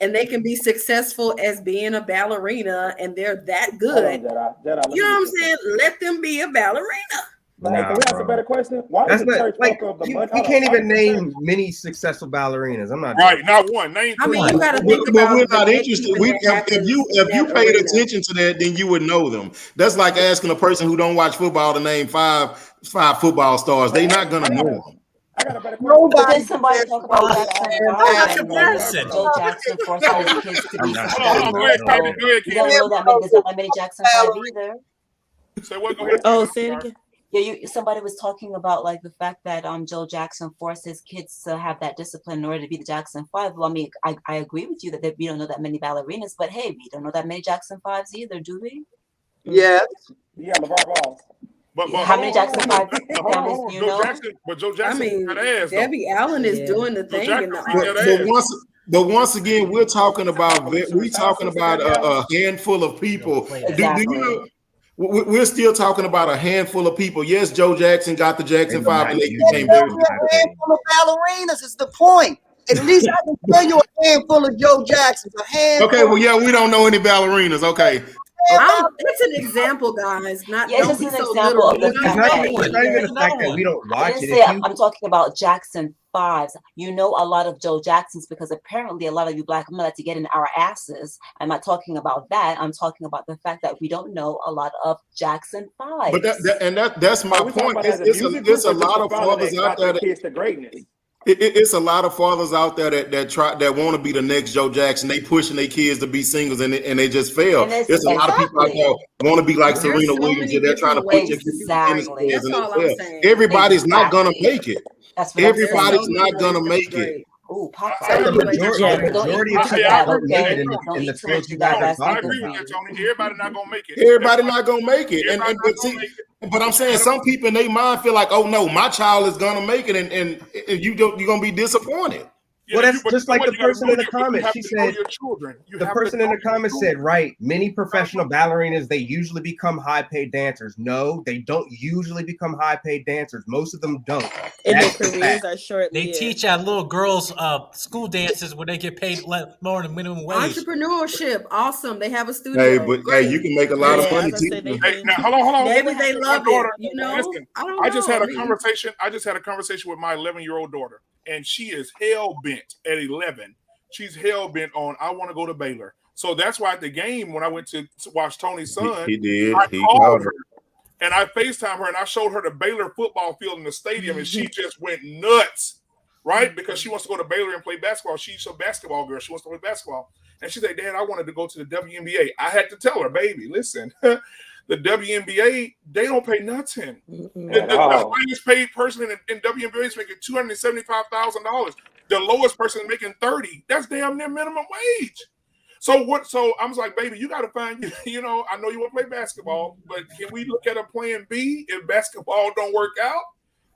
and they can be successful as being a ballerina and they're that good, you know what I'm saying? Let them be a ballerina. Can we ask a better question? Why does the church like you can't even name many successful ballerinas. I'm not right. Not one. Name I mean, you got to think but we're not interested. If you paid attention to that, then you would know them. That's like asking a person who don't watch football to name five football stars. They're not gonna know them. I got a better question. But then somebody talk about Jackson 5 and Joe Jackson forced his kids to be successful. You don't know that there's not that many Jackson 5 either. So what? Go ahead. Oh, say it again. Yeah, somebody was talking about like the fact that Joe Jackson forced his kids to have that discipline in order to be the Jackson 5. Well, I mean, I agree with you that we don't know that many ballerinas, but hey, we don't know that many Jackson 5s either, do we? Yes. Yeah, LeVar Ball. But how many Jackson 5 families do you know? Joe Jackson, I mean, Debbie Allen is doing the thing. But once again, we're talking about a handful of people. Exactly. Do you know? We're still talking about a handful of people. Yes, Joe Jackson got the Jackson 5, and they became very A handful of ballerinas is the point. At least I can tell you a handful of Joe Jacksons. A handful. Okay, well, yeah, we don't know any ballerinas. Okay. It's an example, guys. Not Yeah, it's don't just be an so example of the literal. fact that It's not even the fact that we don't I watch didn't it. say If you, I'm talking about Jackson 5s. You know a lot of Joe Jacksons because apparently a lot of you black men like to get in our asses. I'm not talking about that. I'm talking about the fact that we don't know a lot of Jackson 5s. But that's my Are we talking point. about as a It's music a group or lot just of a father fathers that out got there their kids to greatness? It's a lot of fathers out there that want to be the next Joe Jackson. They pushing their kids to be singles and they just fail. There's a lot of people out there want to be like There's Serena so Williams. many And they're trying to different put ways your to do tennis great. players That's and all they I'm fail. saying. Everybody's not gonna make it. That's what I'm Everybody's saying. not gonna make it. Ooh, Papa. I agree with that, Tony. Don't eat majority too of much people of that, don't make okay? it in Don't the eat too fields much you of that. guys are That's not I good agree for with you. that, Tony. Everybody not gonna make it. Everybody not gonna make it. Everybody not gonna make it. But I'm saying some people in their mind feel like, oh no, my child is gonna make it, and you're gonna be disappointed. Yeah, well, that's but just you know like what? the You gotta person know in the your- but you comments. have She to know said, your children. You the have person to in know the your comments children. said, right, many professional ballerinas, they usually become high-paid dancers. No, they don't usually become high-paid dancers. Most of them don't. And their That's the careers fact. are short They lived. teach at little girls' school dances where they get paid more than minimum wage. Entrepreneurship, awesome. They have a studio. Hey, but Great. you can make a lot of Yeah, I money was gonna say teaching. Hey, now hold on. Maybe What they happened to my love daughter? it. You know, Listen, I don't know. I just had a mean, conversation. I just had a conversation with my 11-year-old daughter, and she is hell bent at 11. She's hell bent on I want to go to Baylor. So that's why at the game when I went to watch Tony's son, He did. I He called called her and I FaceTimed her and I showed her the Baylor football field in the stadium, and she just went nuts, right? Because she wants to go to Baylor and play basketball. She's a basketball girl. She wants to play basketball. And she said, Dad, I wanted to go to the WNBA. I had to tell her, baby, listen, the WNBA, they don't pay nothing. The highest paid person in WNBA is making $275,000. The lowest person is making $30,000. That's damn near minimum wage. So what? So I was like, baby, you got to find. You know, I know you want to play basketball, but can we look at a plan B if basketball don't work out?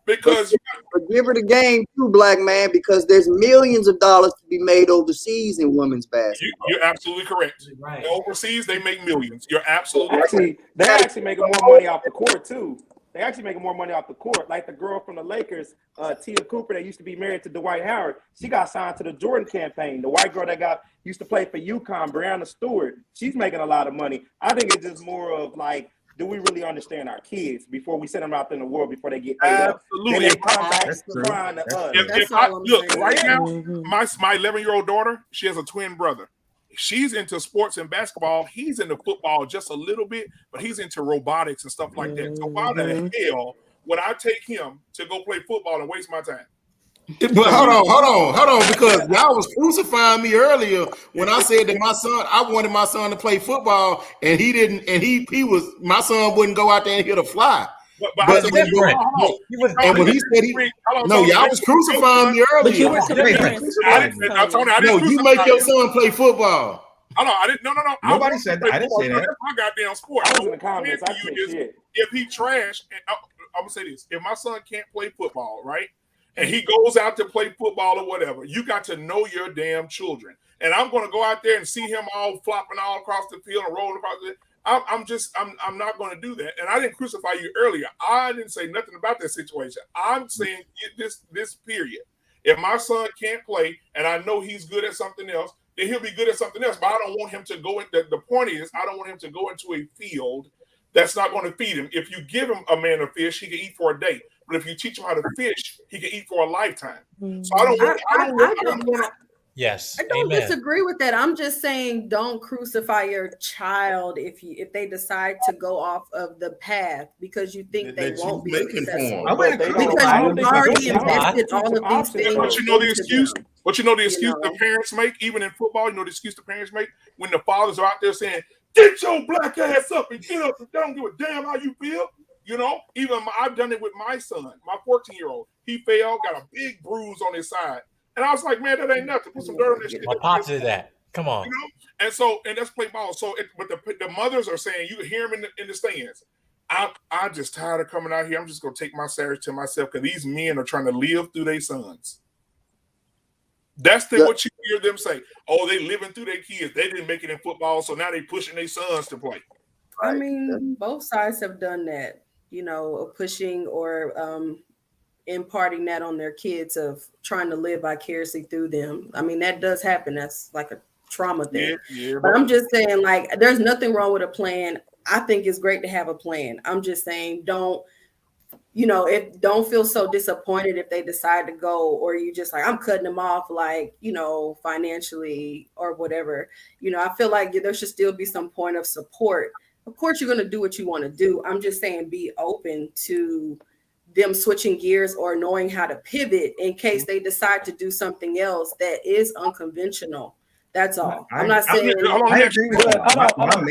Because But give her the game too, black man, because there's millions of dollars to be made overseas in women's basketball. you're absolutely correct. Right. Overseas, they make millions. You're absolutely Actually, they're actually making more money off the court too. They actually making more money off the court. Like the girl from the Lakers, Tia Cooper, that used to be married to Dwight Howard. She got signed to the Jordan campaign. The white girl that used to play for UConn, Brianna Stewart. She's making a lot of money. I think it's just more of like, do we really understand our kids before we send them out in the world before they get paid up? Then they come back crying to us. If I, look, right now, my 11-year-old daughter, she has a twin brother. She's into sports and basketball. He's into football just a little bit, but he's into robotics and stuff like that. So why the hell would I take him to go play football and waste my time? But hold on, because y'all was crucifying me earlier when I said that I wanted my son to play football, and he didn't, and my son wouldn't go out there and hit a fly. But when he said y'all was crucifying me earlier. But you were you make your son play football. I didn't. No. Nobody said that. I didn't say that. That's my goddamn sport. I was in the comments. I said shit. If he trash, I'm gonna say this: if my son can't play football, right, and he goes out to play football or whatever, you got to know your damn children. And I'm gonna go out there and see him all flopping all across the field and rolling across the. I'm not going to do that. And I didn't crucify you earlier. I didn't say nothing about that situation. I'm saying this period. If my son can't play and I know he's good at something else, then he'll be good at something else. But I don't want him to go in. The point is, I don't want him to go into a field that's not going to feed him. If you give him a man a fish, he can eat for a day. But if you teach him how to fish, he can eat for a lifetime. So I don't want. Yes. I don't Amen. disagree with that. I'm just saying don't crucify your child if they decide to go off of the path because you think they won't be successful. Because you've already invested all of these things. But you know the excuse? But you know the excuse the parents make, even in football, you know the excuse the parents make when the fathers are out there saying, get your black ass up and get up and don't give a damn how you feel. You know, even I've done it with my son, my 14-year-old. He fell, got a big bruise on his side. And I was like, man, that ain't nothing. Put some dirt on this shit. My pops did that. Come on. You know? And that's play ball. So, but the mothers are saying, you hear them in the stands. I'm just tired of coming out here. I'm just going to take my Saturday to myself because these men are trying to live through their sons. That's what you hear them say. Oh, they living through their kids. They didn't make it in football, so now they pushing their sons to play. I mean, both sides have done that, you know, pushing or imparting that on their kids of trying to live vicariously through them. I mean, that does happen. That's like a trauma thing. But I'm just saying, like, there's nothing wrong with a plan. I think it's great to have a plan. I'm just saying, don't feel so disappointed if they decide to go, or you just like, I'm cutting them off, like, you know, financially or whatever. You know, I feel like there should still be some point of support. Of course, you're going to do what you want to do. I'm just saying, be open to them switching gears or knowing how to pivot in case they decide to do something else that is unconventional. That's all. I'm not saying. I agree with you. My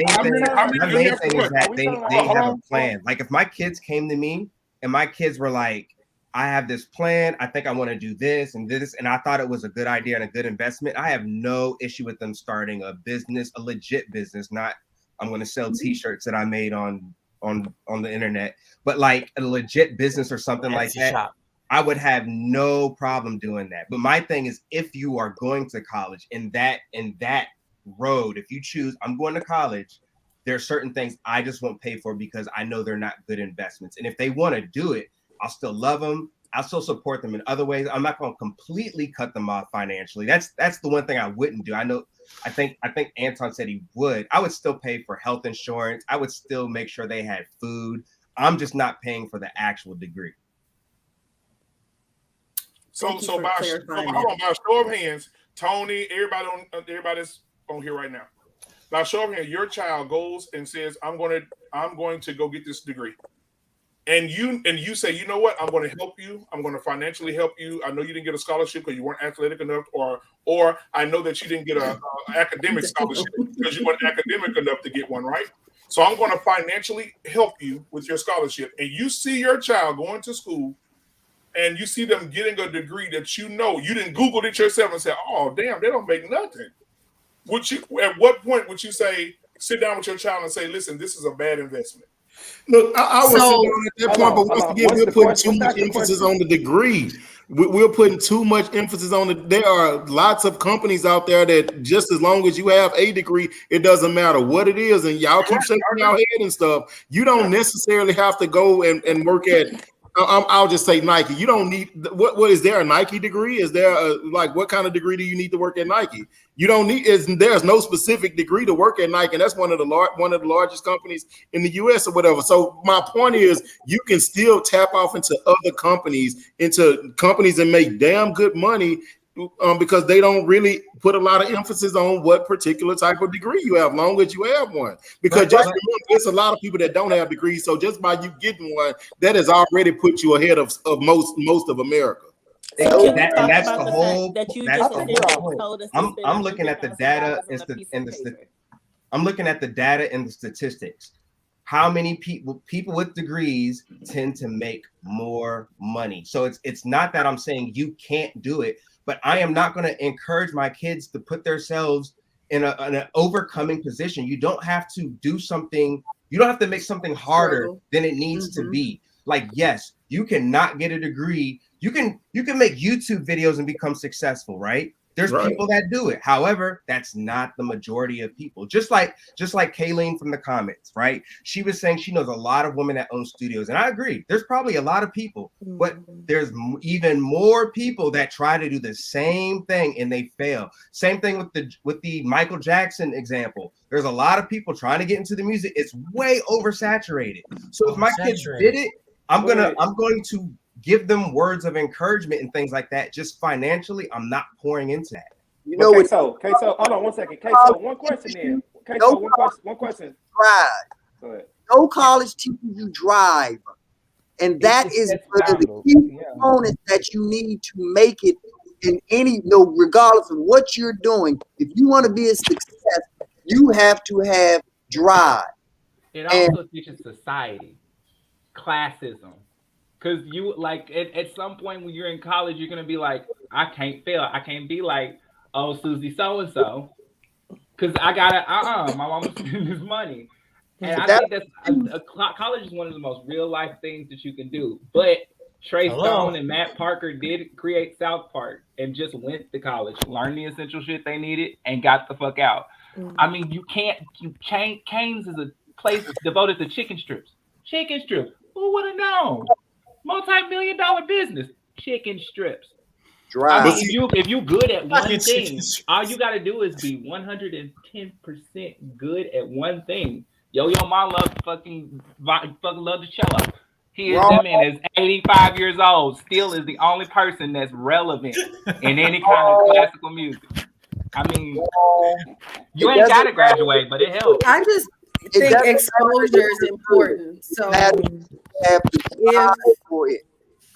main thing is that they have a plan. Like, if my kids came to me and my kids were like, I have this plan, I think I want to do this and this, and I thought it was a good idea and a good investment, I have no issue with them starting a business, a legit business, not I'm going to sell t-shirts that I made on the internet, but like a legit business or something like that. Shop. I would have no problem doing that. But my thing is, if you are going to college in that road, if you choose, I'm going to college, there are certain things I just won't pay for because I know they're not good investments. And if they want to do it, I'll still love them. I'll still support them in other ways. I'm not going to completely cut them off financially. That's the one thing I wouldn't do. I think Anton said he would. I would still pay for health insurance. I would still make sure they had food. I'm just not paying for the actual degree. So by a show of hands, Tony, everybody's on here right now. By a show of hands, your child goes and says, I'm going to go get this degree. And you say, you know what? I'm going to help you. I'm going to financially help you. I know you didn't get a scholarship because you weren't athletic enough, or I know that you didn't get an academic scholarship because you weren't academic enough to get one, right? So I'm going to financially help you with your scholarship. And you see your child going to school, and you see them getting a degree that you know you didn't Google it yourself and say, "Oh, damn, they don't make nothing." At what point would you say, sit down with your child and say, "Listen, this is a bad investment"? Look, I was sitting at that point, but once again, we're putting too much emphasis on the degree. We're putting too much emphasis on it. There are lots of companies out there that just as long as you have a degree, it doesn't matter what it is, and y'all keep shaking your head and stuff. You don't necessarily have to go and work at. I'll just say Nike. You don't need what is there a Nike degree? Is there what kind of degree do you need to work at Nike? You don't need. There's no specific degree to work at Nike, and that's one of the largest companies in the U.S. or whatever. So my point is, you can still tap off into other companies, and make damn good money. Because they don't really put a lot of emphasis on what particular type of degree you have, long as you have one. Because just remember, there's a lot of people that don't have degrees. So just by you getting one, that has already put you ahead of most of America. That's the whole point. I'm looking at the data I'm looking at the data and the statistics. How many people with degrees tend to make more money? So it's not that I'm saying you can't do it, but I am not going to encourage my kids to put themselves in an overcoming position. You don't have to do something. You don't have to make something harder than it needs to be. Like, yes, you cannot get a degree. You can make YouTube videos and become successful, right? There's people that do it. However, that's not the majority of people. Just like Kayleen from the comments, right? She was saying she knows a lot of women that own studios. And I agree. There's probably a lot of people, but there's even more people that try to do the same thing and they fail. Same thing with the Michael Jackson example. There's a lot of people trying to get into the music. It's way oversaturated. So if my kids did it, I'm going to give them words of encouragement and things like that. Just financially, I'm not pouring into that. You know what? So hold on 1 second. So one question then. One question. Drive. Go ahead. No college teaches you drive, and that is one of the key components that you need to make it in regardless of what you're doing. If you want to be a success, you have to have drive. It also teaches society, classism. Because you at some point when you're in college, you're gonna be like, I can't fail. I can't be like, oh, Susie so and so, because I gotta. My mama's spending this money, and I think that's college is one of the most real life things that you can do. But Trey Hello. Stone and Matt Parker did create South Park and just went to college, learned the essential shit they needed, and got the fuck out. I mean, Cane's is a place devoted to chicken strips. Chicken strips. Who would have known? Multi-million-dollar business. Chicken strips. I mean, if you good at one thing, all you got to do is be 110% good at one thing. Yo-Yo Ma fucking love the cello. That man is 85 years old, still is the only person that's relevant in any kind of classical music. I mean, you ain't got to graduate, but it helps. I just think exposure is important. So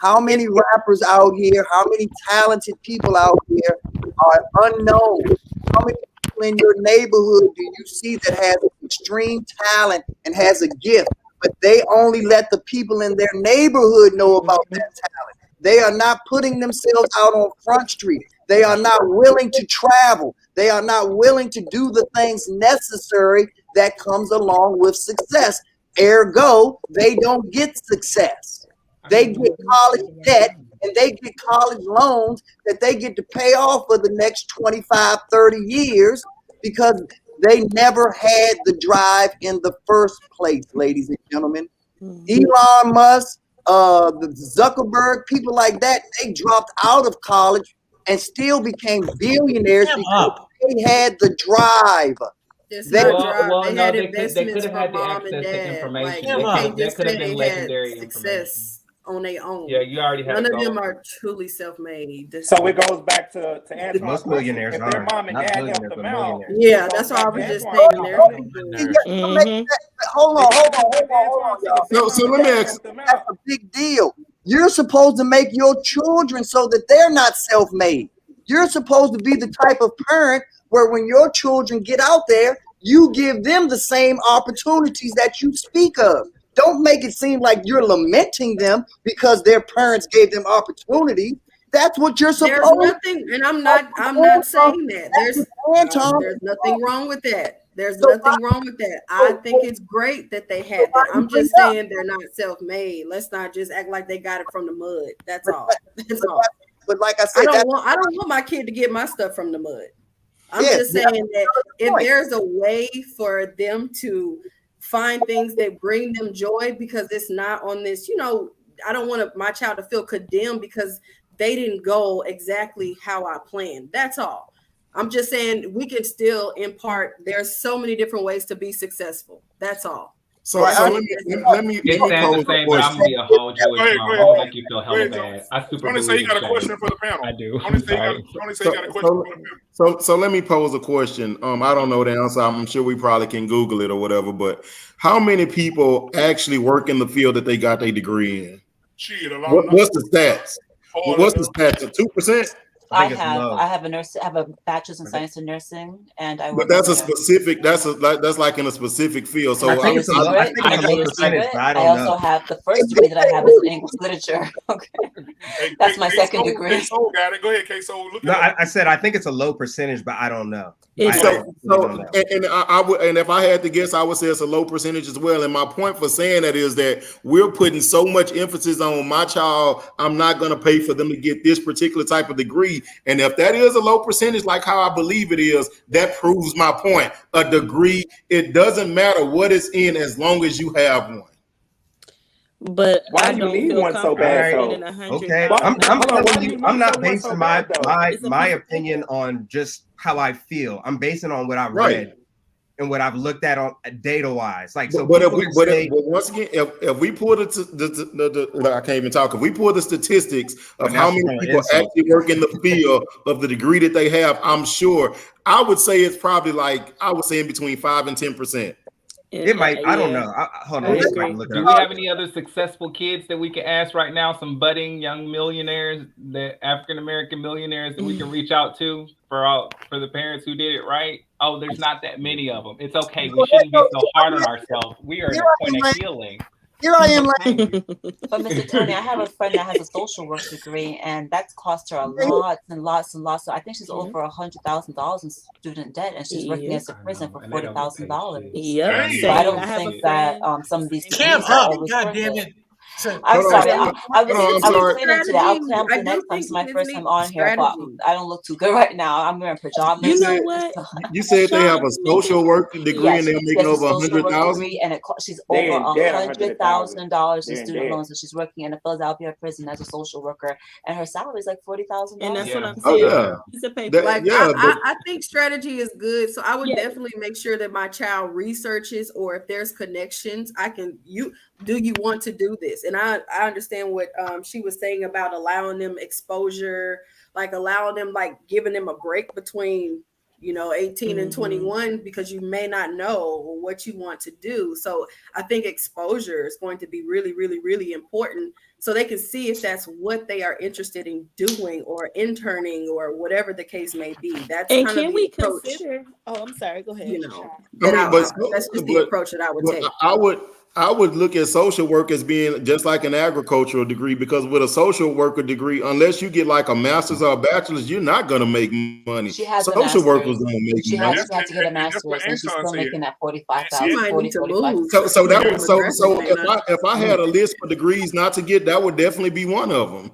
how many rappers out here, how many talented people out here are unknown? How many people in your neighborhood do you see that has extreme talent and has a gift, but they only let the people in their neighborhood know about that talent? They are not putting themselves out on Front Street. They are not willing to travel. They are not willing to do the things necessary that comes along with success. Ergo, they don't get success. They get college debt and they get college loans that they get to pay off for the next 25, 30 years because they never had the drive in the first place, ladies and gentlemen. Elon Musk, the Zuckerberg, people like that, they dropped out of college and still became billionaires because they had the drive. They could have had the access to information. That could have been legendary success on their own. Yeah, you already have. None of them are truly self-made. So it goes back to answer most millionaires if their mom and dad helped them out. Yeah, that's what I was just saying there. Hold on, y'all. So let me ask. That's a big deal. You're supposed to make your children so that they're not self-made. You're supposed to be the type of parent where when your children get out there, you give them the same opportunities that you speak of. Don't make it seem like you're lamenting them because their parents gave them opportunity. That's what you're supposed to do. There's nothing, and I'm not saying that. There's nothing wrong with that. There's nothing wrong with that. I think it's great that they had that. I'm just saying they're not self-made. Let's not just act like they got it from the mud. That's all. That's all. But like I said, I don't want my kid to get my stuff from the mud. I'm just saying that if there's a way for them to find things that bring them joy, because it's not on this, I don't want my child to feel condemned because they didn't go exactly how I planned. That's all. I'm just saying we can still impart. There's so many different ways to be successful. That's all. So let me pose a question. I'm gonna be a whole Jewish mom. I'll make you feel hella bad. Tony say you got a question for the panel. I do. Tony say you got a question for the panel. So let me pose a question. I don't know the answer. I'm sure we probably can Google it or whatever. But how many people actually work in the field that they got their degree in? What's the stats? What's the stats? 2%? I have a bachelor's in science in nursing, and I. But that's a specific. That's like in a specific field. So I think it's a low percentage. I also have the first degree that I have is in English literature. Okay, that's my second degree. K-Soul got it. Go ahead, K-Soul. No, I said I think it's a low percentage, but I don't know. And if I had to guess, I would say it's a low percentage as well. And my point for saying that is that we're putting so much emphasis on my child. I'm not going to pay for them to get this particular type of degree. And if that is a low percentage, like how I believe it is, that proves my point. A degree, it doesn't matter what it's in as long as you have one. But why do you need one so bad? Okay, I'm telling you, I'm not basing my opinion on just how I feel. I'm basing on what I've read and what I've looked at on data wise. Like so, but once again, if we pull the I can't even talk. If we pull the statistics of how many people actually work in the field of the degree that they have, I'm sure I would say it's probably in between 5 and 10%. It might. I don't know. Hold on. Do we have any other successful kids that we can ask right now? Some budding young millionaires, the African American millionaires that we can reach out to for the parents who did it right? Oh, there's not that many of them. It's okay. We shouldn't be so hard on ourselves. We are at a point of healing. Here I am. But Mr. Tony, I have a friend that has a social work degree, and that's cost her lots and lots and lots. So I think she's over $100,000 in student debt, and she's working as a prison for $40,000. Yep. So I don't think that some of these Cam up, God damn it. I'm sorry. I I'm was sorry. cleaning today. I'll clean up I the do next time. think It's my kids first need time on here, but strategy. I don't look too good right now. I'm wearing pajamas. You said you said they have a social work degree and Yes, they're she making has a over social work 100,000. degree, and she's They over in debt $100,000. $100,000 in They're in student debt. loans, and she's working in a Philadelphia prison as a social worker, and her salary is like $40,000. And that's what I'm Oh saying. yeah. Piece of paper. That, Like yeah, but I think strategy is good. So I would Yeah. definitely make sure that my child researches, or if there's connections, do you want to do this? And I understand what she was saying about allowing them exposure, like allowing them, like giving them a break between 18 and 21, because you may not know what you want to do. So I think exposure is going to be really, really, really important, so they can see if that's what they are interested in doing, or interning, or whatever the case may be. That's And kind of can the we approach, consider? Oh, I'm sorry. Go ahead. that's just the approach that I would take. I would look at social work as being just like an agricultural degree, because with a social worker degree, unless you get like a master's or a bachelor's, you're not gonna make money. She has a Social workers master's. don't make She money. had to get a master's, and she's still making that 45,000, She might need to 45. move. So that was so Demographics may not- if I had a list for degrees not to get, that would definitely be one of them.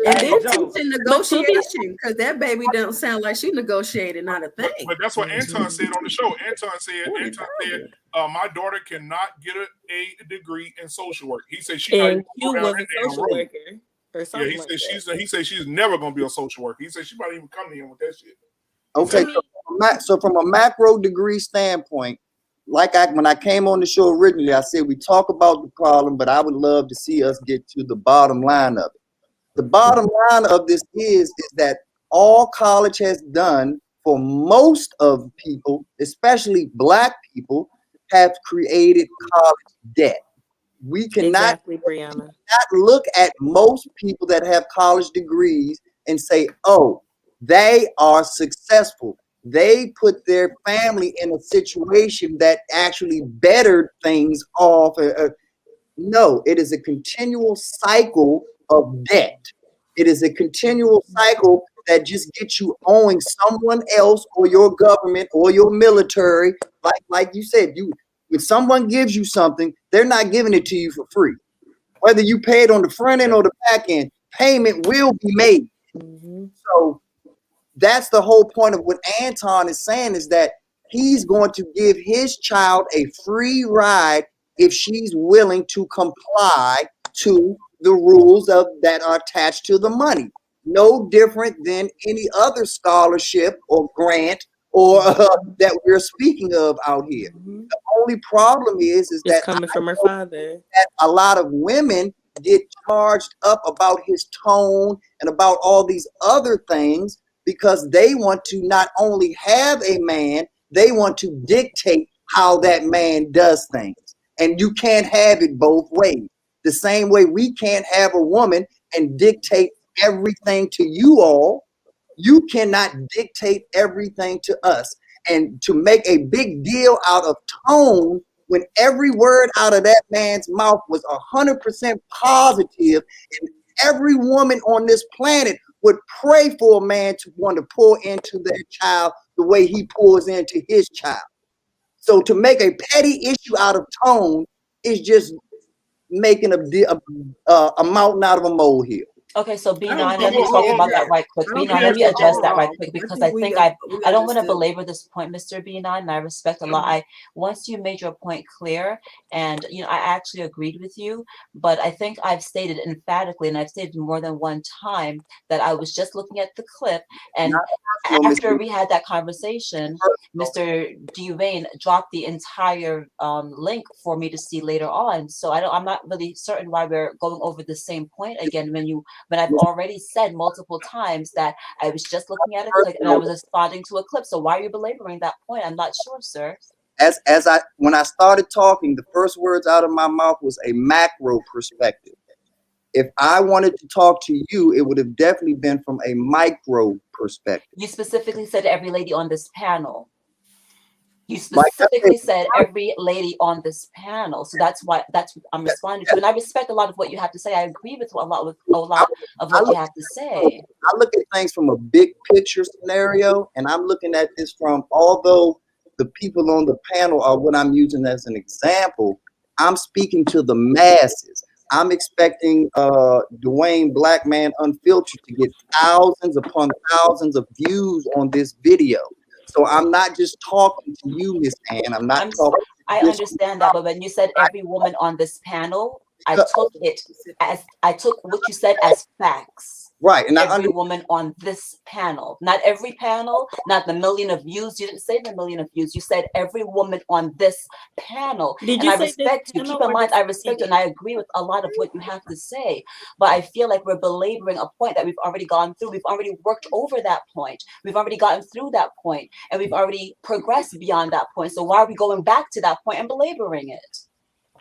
And then Joe. teaching negotiation, because that baby don't sound like she negotiated not a thing. But that's what Anton said on the show. Anton said, my daughter cannot get a degree in social work. He said she And not you even was go down a there and social enroll. worker or something. Yeah, like he said she's never gonna be a social worker. He said she might even come to him with that shit. Okay, so from a macro degree standpoint, when I came on the show originally, I said we talk about the problem, but I would love to see us get to the bottom line of it. The bottom line of this is that all college has done for most of people, especially Black people, have created college debt. We cannot Brianna. not look at most people that have college degrees and say, oh, they are successful. They put their family in a situation that actually bettered things off. No, it is a continual cycle of debt. It is a continual cycle that just gets you owing someone else or your government or your military. Like you said, when someone gives you something, they're not giving it to you for free. Whether you pay it on the front end or the back end, payment will be made. So that's the whole point of what Anton is saying, is that he's going to give his child a free ride if she's willing to comply to the rules that are attached to the money. No different than any other scholarship or grant or that we're speaking of out here. The only problem is It's that coming from her father. that a lot of women get charged up about his tone and about all these other things, because they want to not only have a man, they want to dictate how that man does things. And you can't have it both ways. The same way we can't have a woman and dictate everything to you all, you cannot dictate everything to us. And to make a big deal out of tone when every word out of that man's mouth was 100% positive, and every woman on this planet would pray for a man to want to pour into their child the way he pours into his child. So to make a petty issue out of tone is just making a mountain out of a molehill. Okay, so B9, let me talk about that right quick. B9, let me address that right quick, because I think I don't want to belabor this point, Mr. B9, and I respect a lot. Once you made your point clear, and I actually agreed with you, but I think I've stated emphatically, and I've stated more than one time, that I was just looking at the clip, and after we had that conversation, Mr. Duvane dropped the entire link for me to see later on. So I'm not really certain why we're going over the same point again when I've already said multiple times that I was just looking at a clip and I was responding to a clip. So why are you belaboring that point? I'm not sure, sir. When I started talking, the first words out of my mouth was a macro perspective. If I wanted to talk to you, it would have definitely been from a micro perspective. You specifically said every lady on this panel. You specifically said every lady on this panel. So that's what I'm responding to. And I respect a lot of what you have to say. I agree with a lot of what you have to say. I look at things from a big picture scenario, and I'm looking at this from, although the people on the panel are what I'm using as an example, I'm speaking to the masses. I'm expecting Dwayne Black Man Unfiltered to get thousands upon thousands of views on this video. So I'm not just talking to you, Miss Ann. I'm not talking. I understand that, but when you said every woman on this panel, I took what you said as facts. Right, and every woman on this panel, not every panel, not the million of views. You didn't say the million of views. You said every woman on this panel. Did and you I say respect you. Keep in mind, I respect you, and I agree with a lot of what you have to say. But I feel like we're belaboring a point that we've already gone through. We've already worked over that point. We've already gotten through that point, and we've already progressed beyond that point. So why are we going back to that point and belaboring it?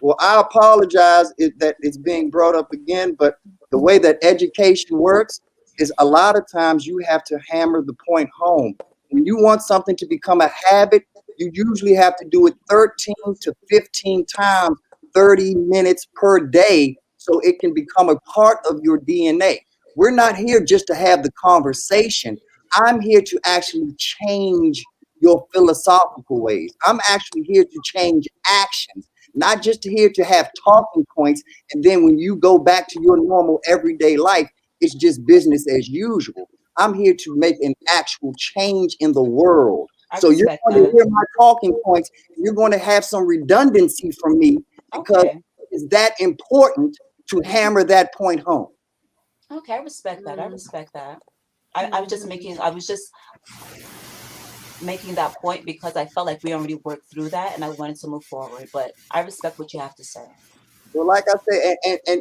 Well, I apologize that it's being brought up again, but the way that education works is a lot of times you have to hammer the point home. When you want something to become a habit, you usually have to do it 13 to 15 times, 30 minutes per day, so it can become a part of your DNA. We're not here just to have the conversation. I'm here to actually change your philosophical ways. I'm actually here to change actions. Not just here to have talking points, and then when you go back to your normal everyday life, it's just business as usual. I'm here to make an actual change in the world. So you're going to hear my talking points, and you're going to have some redundancy from me because it's that important to hammer that point home. Okay, I respect that. I respect that. I was just making that point because I felt like we already worked through that and I wanted to move forward, but I respect what you have to say. Well, like I said,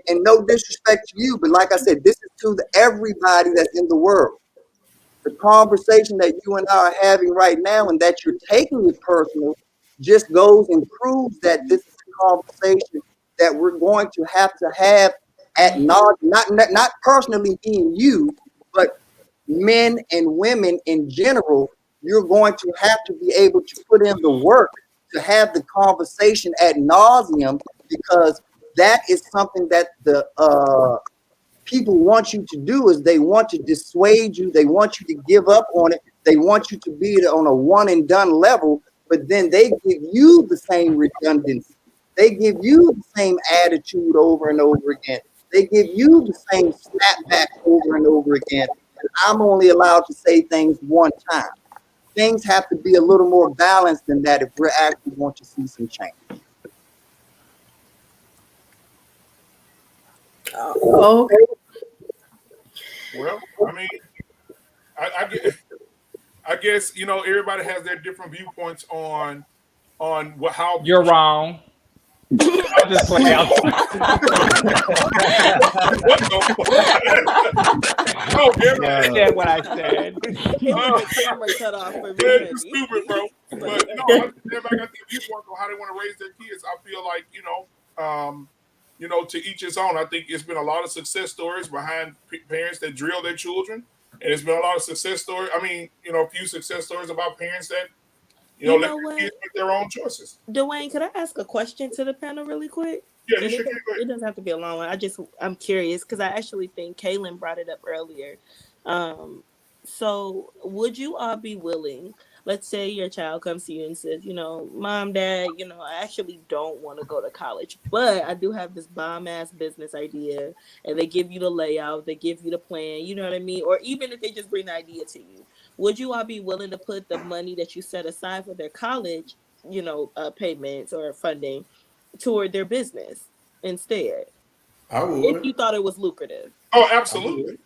and no disrespect to you, but like I said, this is to everybody that's in the world. The conversation that you and I are having right now and that you're taking it personal just goes and proves that this is a conversation that we're going to have at not personally being you, but men and women in general. You're going to have to be able to put in the work to have the conversation ad nauseum, because that is something that the people want you to do. Is they want to dissuade you. They want you to give up on it. They want you to be on a one and done level, but then they give you the same redundancy. They give you the same attitude over and over again. They give you the same snapback over and over again. And I'm only allowed to say things one time. Things have to be a little more balanced than that if we're actually going to see some change. Okay. Well, I mean, I guess you know everybody has their different viewpoints on how you're wrong. I'll just play out. I said what I said. Cut off for stupid, bro. But no, everybody got their viewpoint on how they want to raise their kids. I feel like to each his own. I think it's been a lot of success stories behind parents that drill their children, and it's been a lot of success stories. I mean, a few success stories about parents that let their kids make their own choices. Dwayne, could I ask a question to the panel really quick? Yeah, you should. It doesn't have to be a long one. I'm curious because I actually think Kaylin brought it up earlier. So would you all be willing, let's say your child comes to you and says, Mom, Dad, I actually don't want to go to college, but I do have this bomb ass business idea, and they give you the layout, they give you the plan, you know what I mean? Or even if they just bring the idea to you, would you all be willing to put the money that you set aside for their college, payments or funding toward their business instead? I would. If you thought it was lucrative. Oh, absolutely.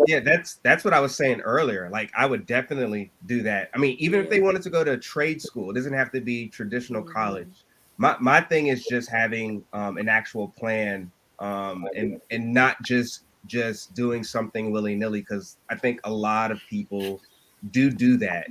Yeah, that's what I was saying earlier. Like, I would definitely do that. I mean, even if they wanted to go to a trade school, it doesn't have to be traditional college. My thing is just having an actual plan, and not just doing something willy-nilly, because I think a lot of people do that.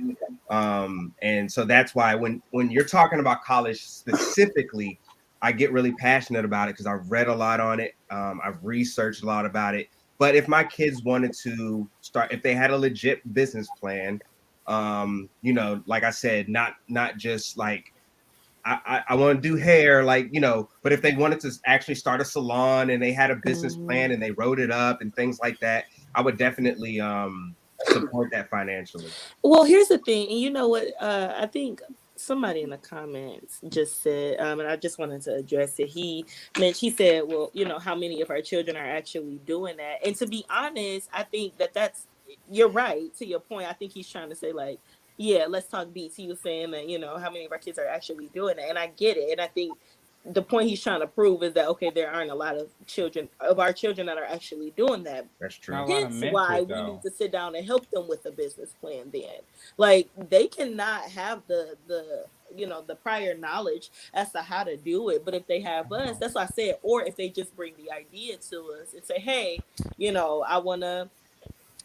And so that's why when you're talking about college specifically, I get really passionate about it because I've read a lot on it. I've researched a lot about it. But if my kids wanted to start, if they had a legit business plan, like I said, not just like I want to do hair, but if they wanted to actually start a salon and they had a business plan and they wrote it up and things like that, I would definitely support that financially. Well, here's the thing, and you know what? I think somebody in the comments just said, and I just wanted to address it. He said, well, how many of our children are actually doing that? And to be honest, I think that's, you're right to your point. I think he's trying to say like, yeah, let's talk beats. He was saying that, how many of our kids are actually doing that. And I get it. And I think the point he's trying to prove is that, okay, there aren't a lot of our children that are actually doing that. That's true. Hence why we need to sit down and help them with a business plan then. Like, they cannot have the prior knowledge as to how to do it. But if they have us, that's why I said, or if they just bring the idea to us and say, hey, I want to,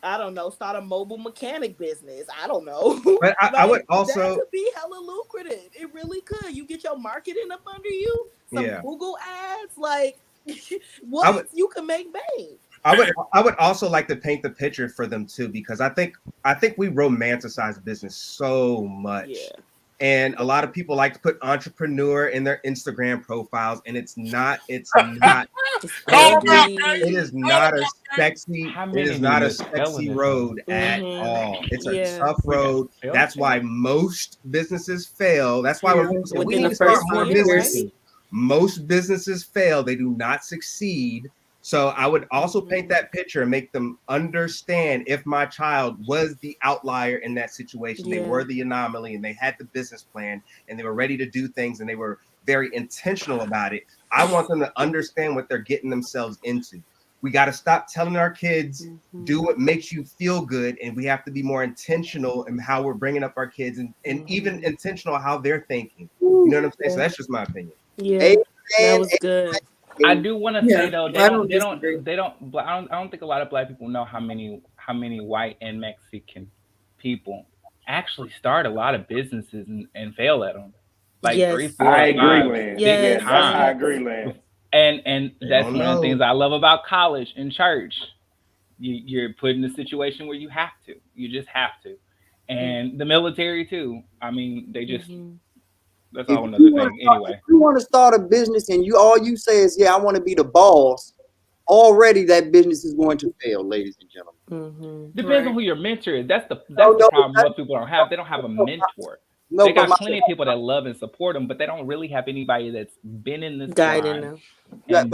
I don't know, start a mobile mechanic business. I don't know. But I would also, that could be hella lucrative. It really could. You get your marketing up under you, some Google ads, like you can make bank. I would also like to paint the picture for them too, because I think we romanticize business so much. Yeah. And a lot of people like to put entrepreneur in their Instagram profiles, and it is not a sexy road at all. It's a tough road. That's why most businesses fail. That's why we need to start more businesses. Right? Most businesses fail. They do not succeed. So I would also paint that picture and make them understand, if my child was the outlier in that situation, they were the anomaly, and they had the business plan, and they were ready to do things, and they were very intentional about it. I want them to understand what they're getting themselves into. We got to stop telling our kids, do what makes you feel good, and we have to be more intentional in how we're bringing up our kids, and even intentional how they're thinking. You know what I'm saying? So that's just my opinion. Yeah, that was good. I do want to say though, I don't think a lot of Black people know how many white and Mexican people actually start a lot of businesses and fail at them. Like 3, 4, I agree, 5, Lance. Yes. I agree, Lance. And that's one of the things I love about college and church. You're put in a situation where you have to. You just have to. And the military too. I mean, they just that's all another thing. Anyway, if you want to start a business and all you say is, I want to be the boss, already that business is going to fail, ladies and gentlemen. Depends on who your mentor is. That's the problem most people don't have. They don't have a mentor. They got plenty of people that love and support them, but they don't really have anybody that's been in this guiding them. You're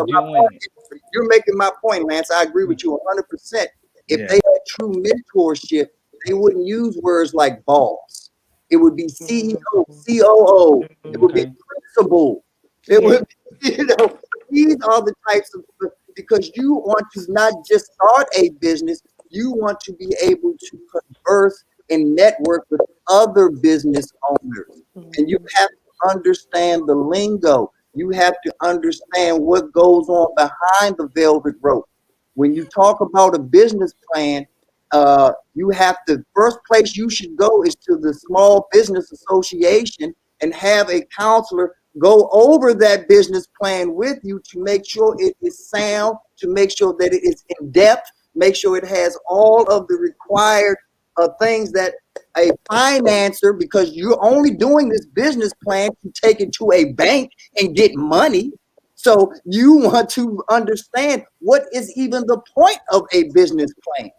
making my point, Lance. I agree with you 100%. If they had true mentorship, they wouldn't use words like boss. It would be CEO, COO. It would be principal. It would be, these are the types of, because you want to not just start a business, you want to be able to converse and network with other business owners. And you have to understand the lingo. You have to understand what goes on behind the velvet rope. When you talk about a business plan, you have to, first place you should go is to the Small Business Association and have a counselor go over that business plan with you to make sure it is sound, to make sure that it is in depth, make sure it has all of the required things that a financer, because you're only doing this business plan to take it to a bank and get money. So you want to understand what is even the point of a business plan.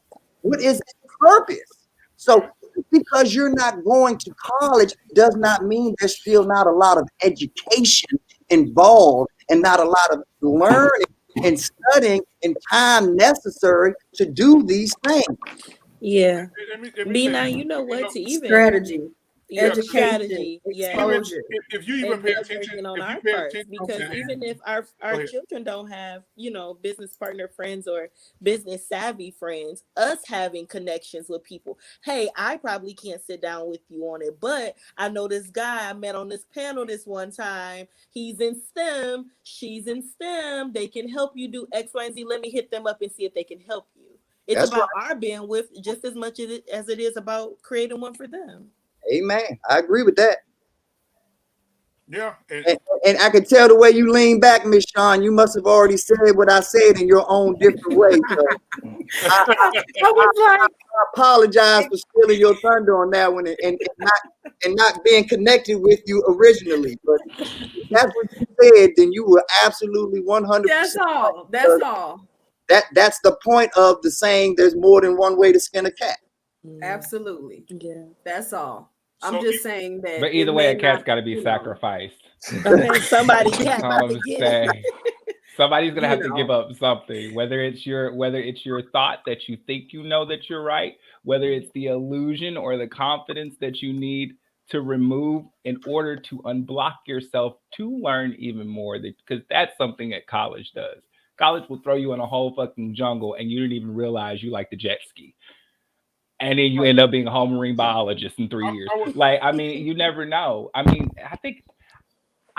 What is its purpose? So because you're not going to college does not mean there's still not a lot of education involved and not a lot of learning and studying and time necessary to do these things. Yeah. Now you know what to even strategy. Education, if you even pay attention on our part, because even if our children don't have, business partner friends or business savvy friends, us having connections with people. Hey, I probably can't sit down with you on it, but I know this guy I met on this panel this one time. He's in STEM, she's in STEM. They can help you do X, Y, and Z. Let me hit them up and see if they can help you. It's about our bandwidth just as much as it is about creating one for them. Amen. I agree with that. Yeah. And I can tell the way you lean back, Miss Sean, you must have already said what I said in your own different way. So I apologize for stealing your thunder on that one and not being connected with you originally. But if that's what you said, then you were absolutely 100%. That's all. That's all. That's the point of the saying, there's more than one way to skin a cat. Absolutely. Yeah. That's all. I'm just saying that. But either it way, may a cat's not, got to be you know. sacrificed. Okay, somebody cat about I'm to get saying. Somebody's gonna You have to know. give up something, whether it's your thought that you think you know that you're right, whether it's the illusion or the confidence that you need to remove in order to unblock yourself to learn even more. Because that's something that college does. College will throw you in a whole fucking jungle and you didn't even realize you like the jet ski. And then you end up being a whole marine biologist in 3 years. Like, I mean, you never know. I mean,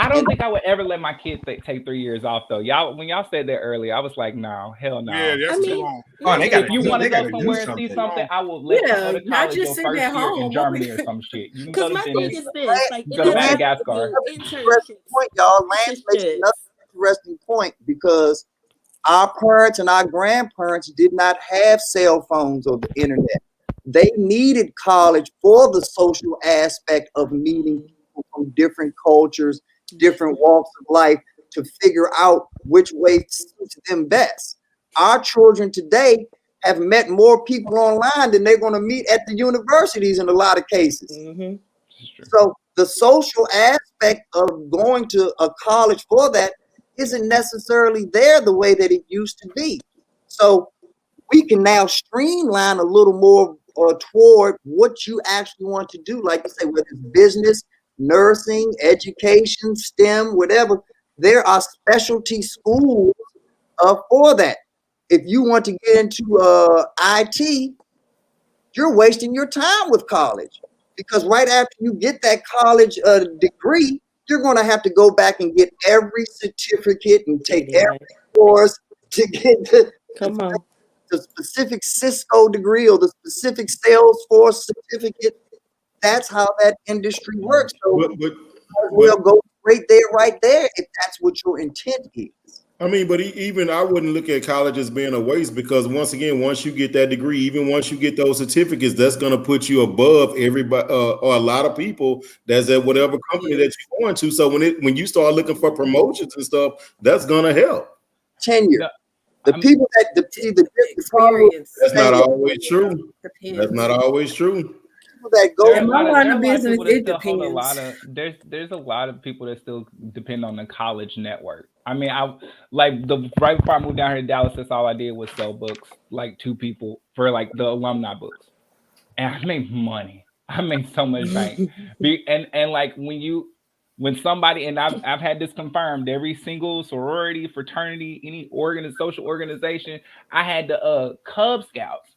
I don't think I would ever let my kids take 3 years off though. Y'all, when y'all said that earlier, I was like, no, hell no. Yeah, that's too long. Oh, they got If you want to go somewhere and see something, I will let you go to not college just your sitting first at year in home. Germany or some shit. You can Because go my to thing Venice, is this, like, it go to doesn't have to Madagascar. do Interesting internships. point, y'all. Lance makes another interesting point because our parents and our grandparents did not have cell phones or the internet. They needed college for the social aspect of meeting people from different cultures, different walks of life to figure out which way suits them best. Our children today have met more people online than they're going to meet at the universities in a lot of cases. So the social aspect of going to a college for that isn't necessarily there the way that it used to be. So we can now streamline a little more toward what you actually want to do. Like you say, whether it's business, nursing, education, STEM, whatever, there are specialty schools for that. If you want to get into IT, you're wasting your time with college because right after you get that college degree, you're going to have to go back and get every certificate and take every course to get the specific Cisco degree or the specific Salesforce certificate. That's how that industry works. So we'll go right there if that's what your intent is. I mean, but even I wouldn't look at college as being a waste because once again, once you get that degree, even once you get those certificates, that's going to put you above everybody or a lot of people that's at whatever company that you're going to. So when you start looking for promotions and stuff, that's going to help. Tenure. The people that that's not always true. That's not always true. That go There's a lot of business, people that it still hold a depends. lot of there's a lot of people that still depend on the college network. I mean, right before I moved down here to Dallas, that's all I did was sell books, like 2 people for like the alumni books, and I made money. I made so much bank. And like when somebody, and I've had this confirmed, every single sorority, fraternity, any social organization, I had the Cub Scouts,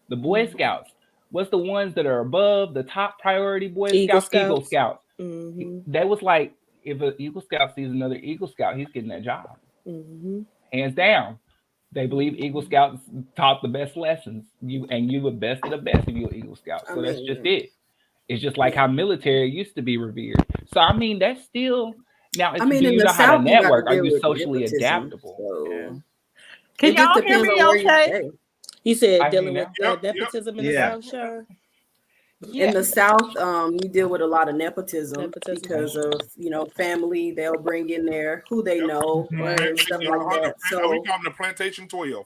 the Boy Scouts. What's the ones that are above the top priority Boy Scouts? Eagle Scouts. That was like, if an Eagle Scout sees another Eagle Scout, he's getting that job. Hands down. They believe Eagle Scouts taught the best lessons. You the best of the best if you're an Eagle Scout. So that's just it. It's just like how military used to be revered. So I mean, that's still now. Do you know how to network? Are you socially adaptable? Can y'all hear me okay? You said I dealing hear with now. nepotism in the South Shore. In the South, you deal with a lot of nepotism because of family. They'll bring in who they know or stuff like that. So we call them the Plantation 12.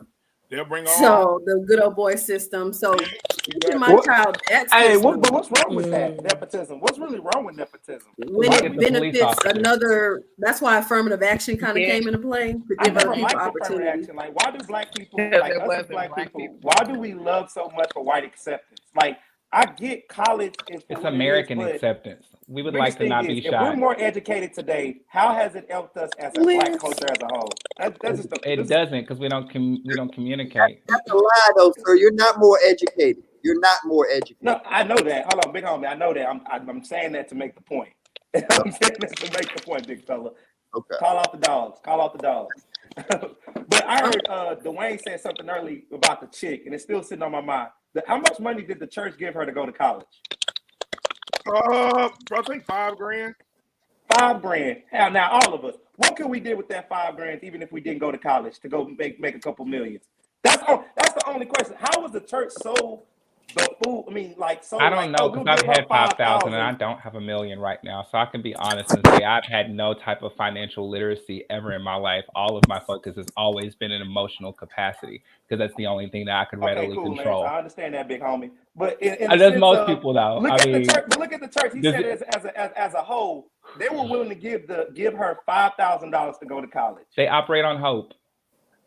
They'll bring all. So the good old boy system. So teaching my child that Hey, system, but what's wrong with that? Nepotism. What's really wrong with nepotism? when it benefits another, that's why affirmative action kind of came into play to I give other never people liked affirmative opportunity. action. Like, why do black people, like us as black people, why do we love so much for white acceptance? Like, I get college is It's American acceptance. We would like to not be If we're shy. more educated today, how has it helped us as a black culture as a whole? That's just It doesn't because we don't communicate. That's a lie, though, sir. You're not more educated. You're not more educated. No, I know that. Hold on, big homie. I know that. I'm saying that to make the point. I'm saying this to make the point, big fella. Okay. Call out the dogs. Call out the dogs. But I heard Dwayne said something early about the chick, and it's still sitting on my mind. How much money did the church give her to go to college? I think $5,000. $5,000. Hell, now all of us. What could we do with that $5,000, even if we didn't go to college, to go make a couple millions? That's the only question. How was the church so the food. I mean, like so. I don't like, know oh, because we'll I've give her had 5,000 5,000. and I don't have $1 million right now. So I can be honest and say I've had no type of financial literacy ever in my life. All of my focus has always been in emotional capacity because that's the only thing that I could Okay, readily cool, Lance. control. I understand that, big homie. But in the That's sense most of people though. look I at mean, the church. But look at the church. He does said it- as a whole, they were willing to give her $5,000 to go to college. they operate on hope.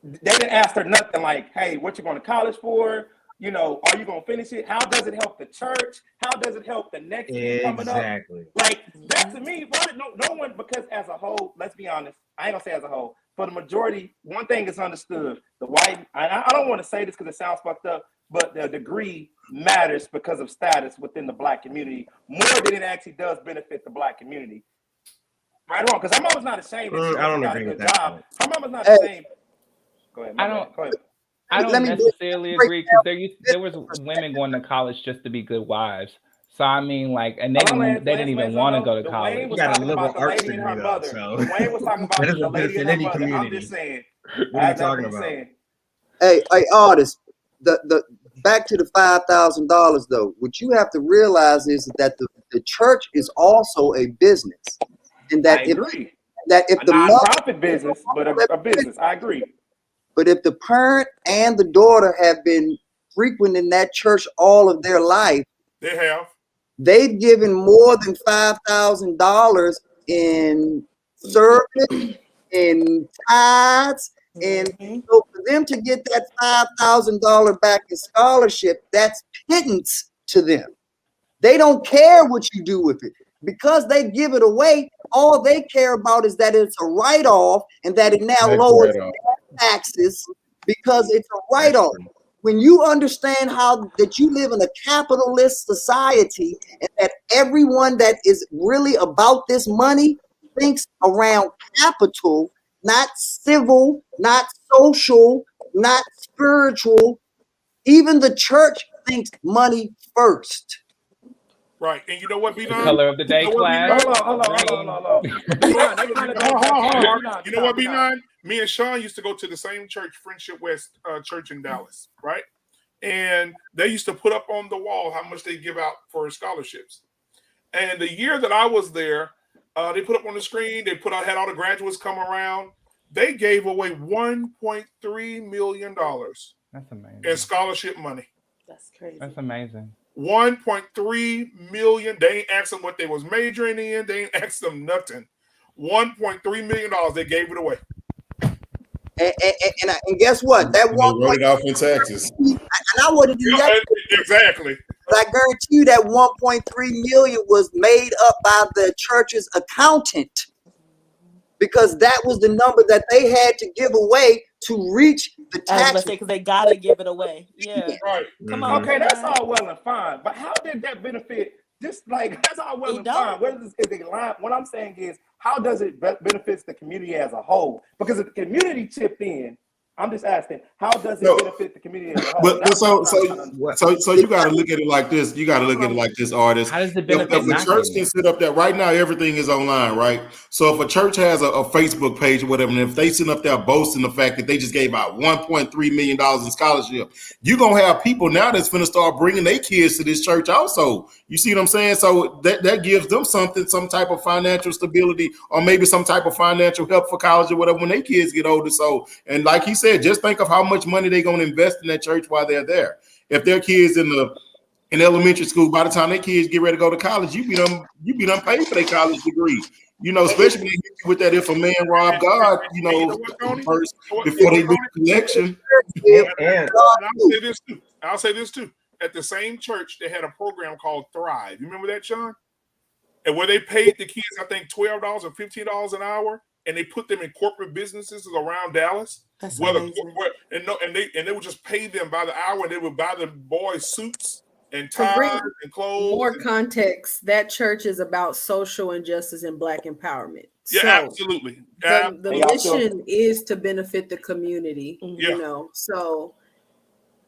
They didn't ask her nothing like, "Hey, what you going to college for? You know, are you going to finish it? How does it help the church? How does it help the next kid coming up?" Exactly. Like that to me, no one, because as a whole, let's be honest, I ain't gonna say as a whole, for the majority, one thing is understood: the white. I don't want to say this because it sounds fucked up, but the degree matters because of status within the Black community more than it actually does benefit the Black community. Right or wrong? Because her mama's not ashamed that she I don't got a agree good with that job. point. Her mama's not Hey. ashamed. Go ahead. I don't. Go ahead. I don't Let me necessarily break agree because there was women going to college just to be good wives. So I mean, like, and they Hold on, didn't even want to go to Dwayne college. was You got a talking liberal about the arts lady and her degree though, mother. so Dwayne was talking about that the doesn't lady benefit and her any mother. I'm community. just saying. What are you That's what talking he's about? saying. Hey, artists, the back to the $5,000 though. What you have to realize is that the church is also a business, and I that if agree. the mother, Non-profit business, but a business. I agree. but if the parent and the daughter have been frequenting that church all of their life, They have. they've given more than $5,000 in service, in tithes, and so for them to get that $5,000 back in scholarship, that's pittance to them. They don't care what you do with it because they give it away. All they care about is that it's a write-off and that it now Tax lowers write-off. taxes because it's a write-off. When you understand how that you live in a capitalist society and that everyone that is really about this money thinks around capital, not civil, not social, not spiritual, even the church thinks money first. Right. And you know what, The B9? color of the day, You know what, class. B9? Hold on. B9, they kind of go back. You know what, B9? Me and Sean used to go to the same church, Friendship West Church in Dallas, right? And they used to put up on the wall how much they give out for scholarships. And the year that I was there, they put up on the screen, they had all the graduates come around. They gave away $1.3 million That's amazing. in scholarship money. That's crazy. That's amazing. 1.3 million. They ain't asked them what they was majoring in. They ain't asked them nothing. $1.3 million. They gave it away. And guess what? That And they wrote it off in taxes. and I wouldn't do that. Exactly. But I guarantee you that 1.3 million was made up by the church's accountant because that was the number that they had to give away to reach the I was tax. gonna say because they gotta give it away. Yeah. Right. Come on. Okay, that's all well and fine, but how did that benefit? Just like that's all well and fine. Where is it line? What I'm saying is, how does it benefits the community as a whole? Because if the community chipped in, I'm just asking, how does it benefit the community as a whole? But so you got to look at it like this. You got to look at it like this, artist. How does it If benefit a not church getting can it? sit up there right now, everything is online, right? So if a church has a Facebook page or whatever, and if they sit up there boasting the fact that they just gave out $1.3 million in scholarship, you're gonna have people now that's gonna start bringing their kids to this church also. You see what I'm saying? So that gives them something, some type of financial stability, or maybe some type of financial help for college or whatever when their kids get older. So, and like he said, just think of how much money they're going to invest in that church while they're there. If their kids in elementary school, by the time their kids get ready to go to college, you be done paid for their college degree. You know, especially when you hit you with that if a man robbed God, you know, first before they do the collection. I'll say this too. At the same church, they had a program called Thrive. You remember that, Sean? And where they paid the kids, I think $12 or $15 an hour, and they put them in corporate businesses around Dallas. That's and they would just pay them by the hour, and they would buy the boys suits and To bring ties and clothes. more context, that church is about social injustice and Black empowerment. Yeah, So absolutely. the mission is to benefit the community, Yeah. you know. So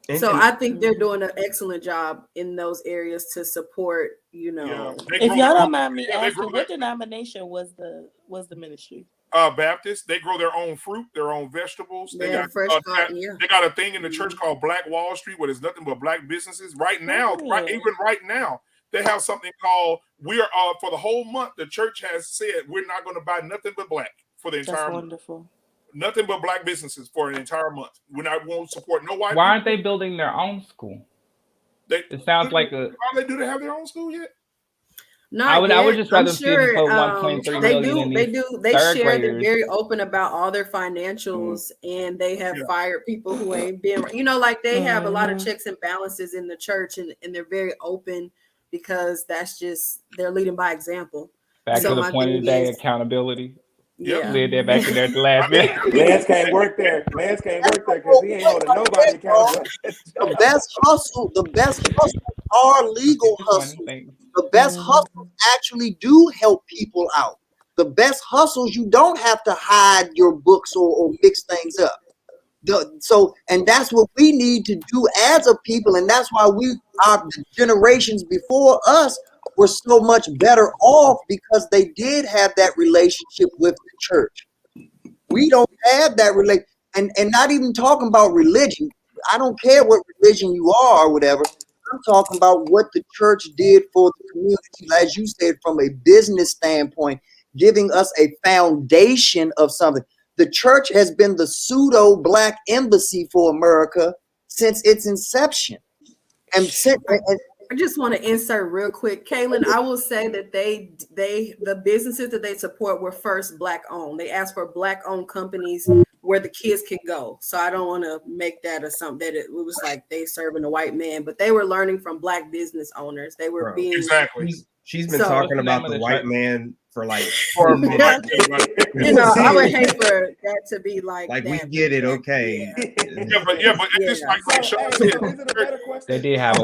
And- so and- I think they're doing an excellent job in those areas to support, you know. If y'all don't mind me asking, what denomination was the ministry? Baptist. They grow their own fruit, their own vegetables. They Yeah, got fresh cut, yeah. they got a thing in the church called Black Wall Street, where there's nothing but black businesses. Right now, even right now, they have something called for the whole month. The church has said we're not going to buy nothing but black for the entire That's month. wonderful. Nothing but black businesses for an entire month. We won't support no white. Why aren't they building their own school? It sounds like a. Do they have their own school yet? Not I would yet. just rather I'm see them sure, put 1.3 million in these They third share. They're graders. very open about all their financials, and they have fired people who ain't been. Like they have a lot of checks and balances in the church, and they're very open because that's just they're leading by example. Back So to the my point of thing the day, is- accountability. Yeah. Said that back in there at the last minute. Lance can't work there. Lance can't work there because he ain't holding nobody accountable. The best hustle are legal hustles. The best hustles actually do help people out. The best hustles, you don't have to hide your books or mix things up. And that's what we need to do as a people, and that's why the generations before us were so much better off, because they did have that relationship with the church. We don't have that relationship, and not even talking about religion. I don't care what religion you are or whatever. I'm talking about what the church did for the community, as you said, from a business standpoint, giving us a foundation of something. The church has been the pseudo black embassy for America since its inception. I just want to insert real quick, Kaylin. I will say that the businesses that they support were first black owned. They asked for black owned companies where the kids can go. So I don't want to make that or something that it was like they serving a white man, but they were learning from black business owners. They were being exactly. She's been talking about the white man for like for a minute. I would hate for that to be like we that. get it, okay. But it's just like Sean said. They did have a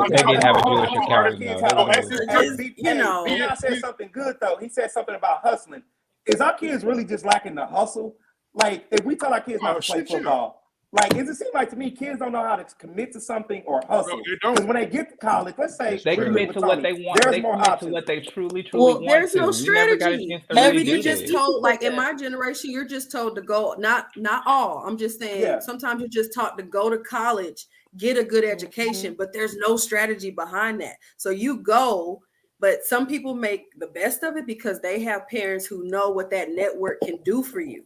Jewish accountant though. He said something good though. He said something about hustling. Is our kids really just lacking the hustle? Like, if we tell our kids not to play football, does it seem like to me kids don't know how to commit to something or hustle? Because when they get to college, let's say they commit to what they want. They commit to what they truly want. There's no We never got a strategy. chance to really You're do just this. told, like in my generation, you're just told to go. Not all. I'm just saying. Sometimes you're just taught to go to college, get a good education, but there's no strategy behind that. So you go. But some people make the best of it because they have parents who know what that network can do for you.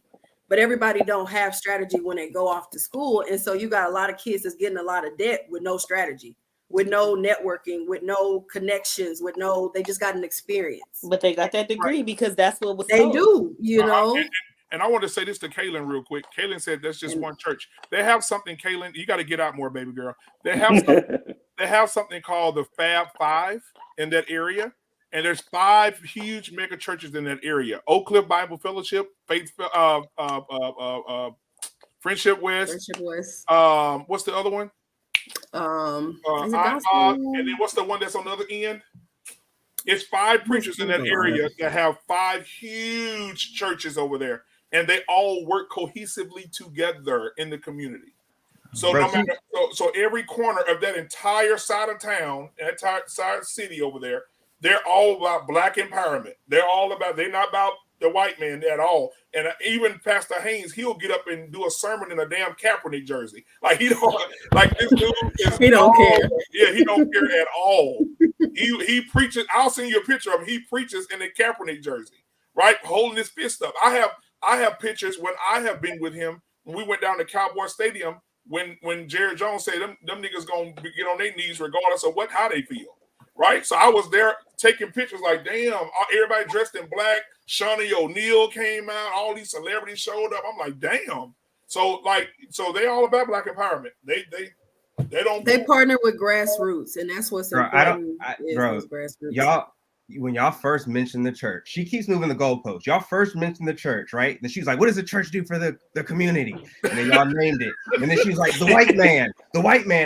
But everybody don't have strategy when they go off to school. And so you got a lot of kids that's getting a lot of debt with no strategy, with no networking, with no connections, they just got an experience. But they got that degree because that's what was they told. do, you know. And I want to say this to Kaylin real quick. Kaylin said that's just one church. They have something, Kaylin, you got to get out more, baby girl. They have something called the Fab Five in that area. And there's 5 huge mega churches in that area: Oak Cliff Bible Fellowship, Faith, Friendship West. What's the other one? And then what's the one that's on the other end? It's 5 preachers in that area that have 5 huge churches over there, and they all work cohesively together in the community. So so every corner of that entire side of town, that entire side city over there, they're all about black empowerment. They're not about the white man at all. And even Pastor Haynes, he'll get up and do a sermon in a damn Kaepernick jersey. Like he don't like this dude is he don't care. Yeah, he don't care at all. He preaches. I'll send you a picture of him. He preaches in a Kaepernick jersey, right? Holding his fist up. I have pictures when I have been with him when we went down to Cowboy Stadium when Jerry Jones said them niggas gonna get on their knees regardless of how they feel. Right, so I was there taking pictures. Like, damn, everybody dressed in black. Shawnee O'Neal came out. All these celebrities showed up. I'm like, damn. So they all about black empowerment. They partner with grassroots, and that's what's important. Y'all, when y'all first mentioned the church, she keeps moving the goalposts. Y'all first mentioned the church, right? Then she was like, what does the church do for the community? And then y'all named it. And then she was like, the white man.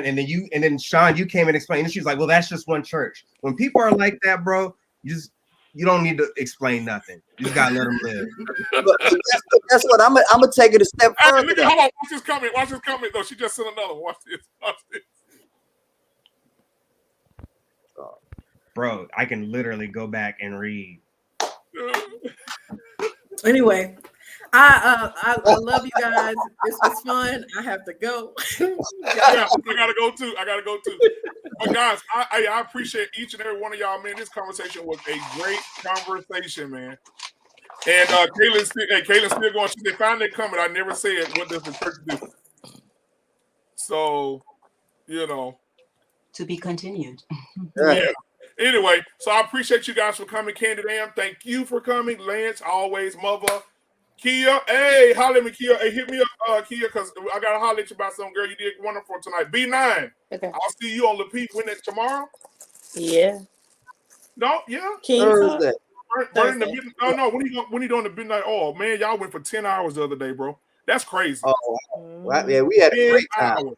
And then Sean, you came and explained. And she was like, well, that's just one church. When people are like that, bro, you don't need to explain nothing. You just gotta let them live. That's what I'm gonna take it a step further. Hold on, watch this comment though. She just sent another one. Watch this. Bro, I can literally go back and read. Anyway, I love you guys. This was fun. I have to go. Yeah, I gotta go too. But guys, I appreciate each and every one of y'all, man. This conversation was a great conversation, man. And Kayla's still going. She said, finally coming. I never said what does the church do. So, To be continued. Yeah. Anyway, so I appreciate you guys for coming. Candy Dam, thank you for coming. Lance, always, mother. Kia, hey, holler at me, Kia. Hey, hit me up, Kia, because I got to holler at you about something, girl. You did wonderful tonight. B9. Okay. I'll see you on Le Peep. When it's tomorrow? Yeah. No, yeah. Can you talk? Thursday. Burning the midnight. No. When you doing the midnight? Oh man, y'all went for 10 hours the other day, bro. That's crazy. Oh, wow. Yeah, we had a great time. hours.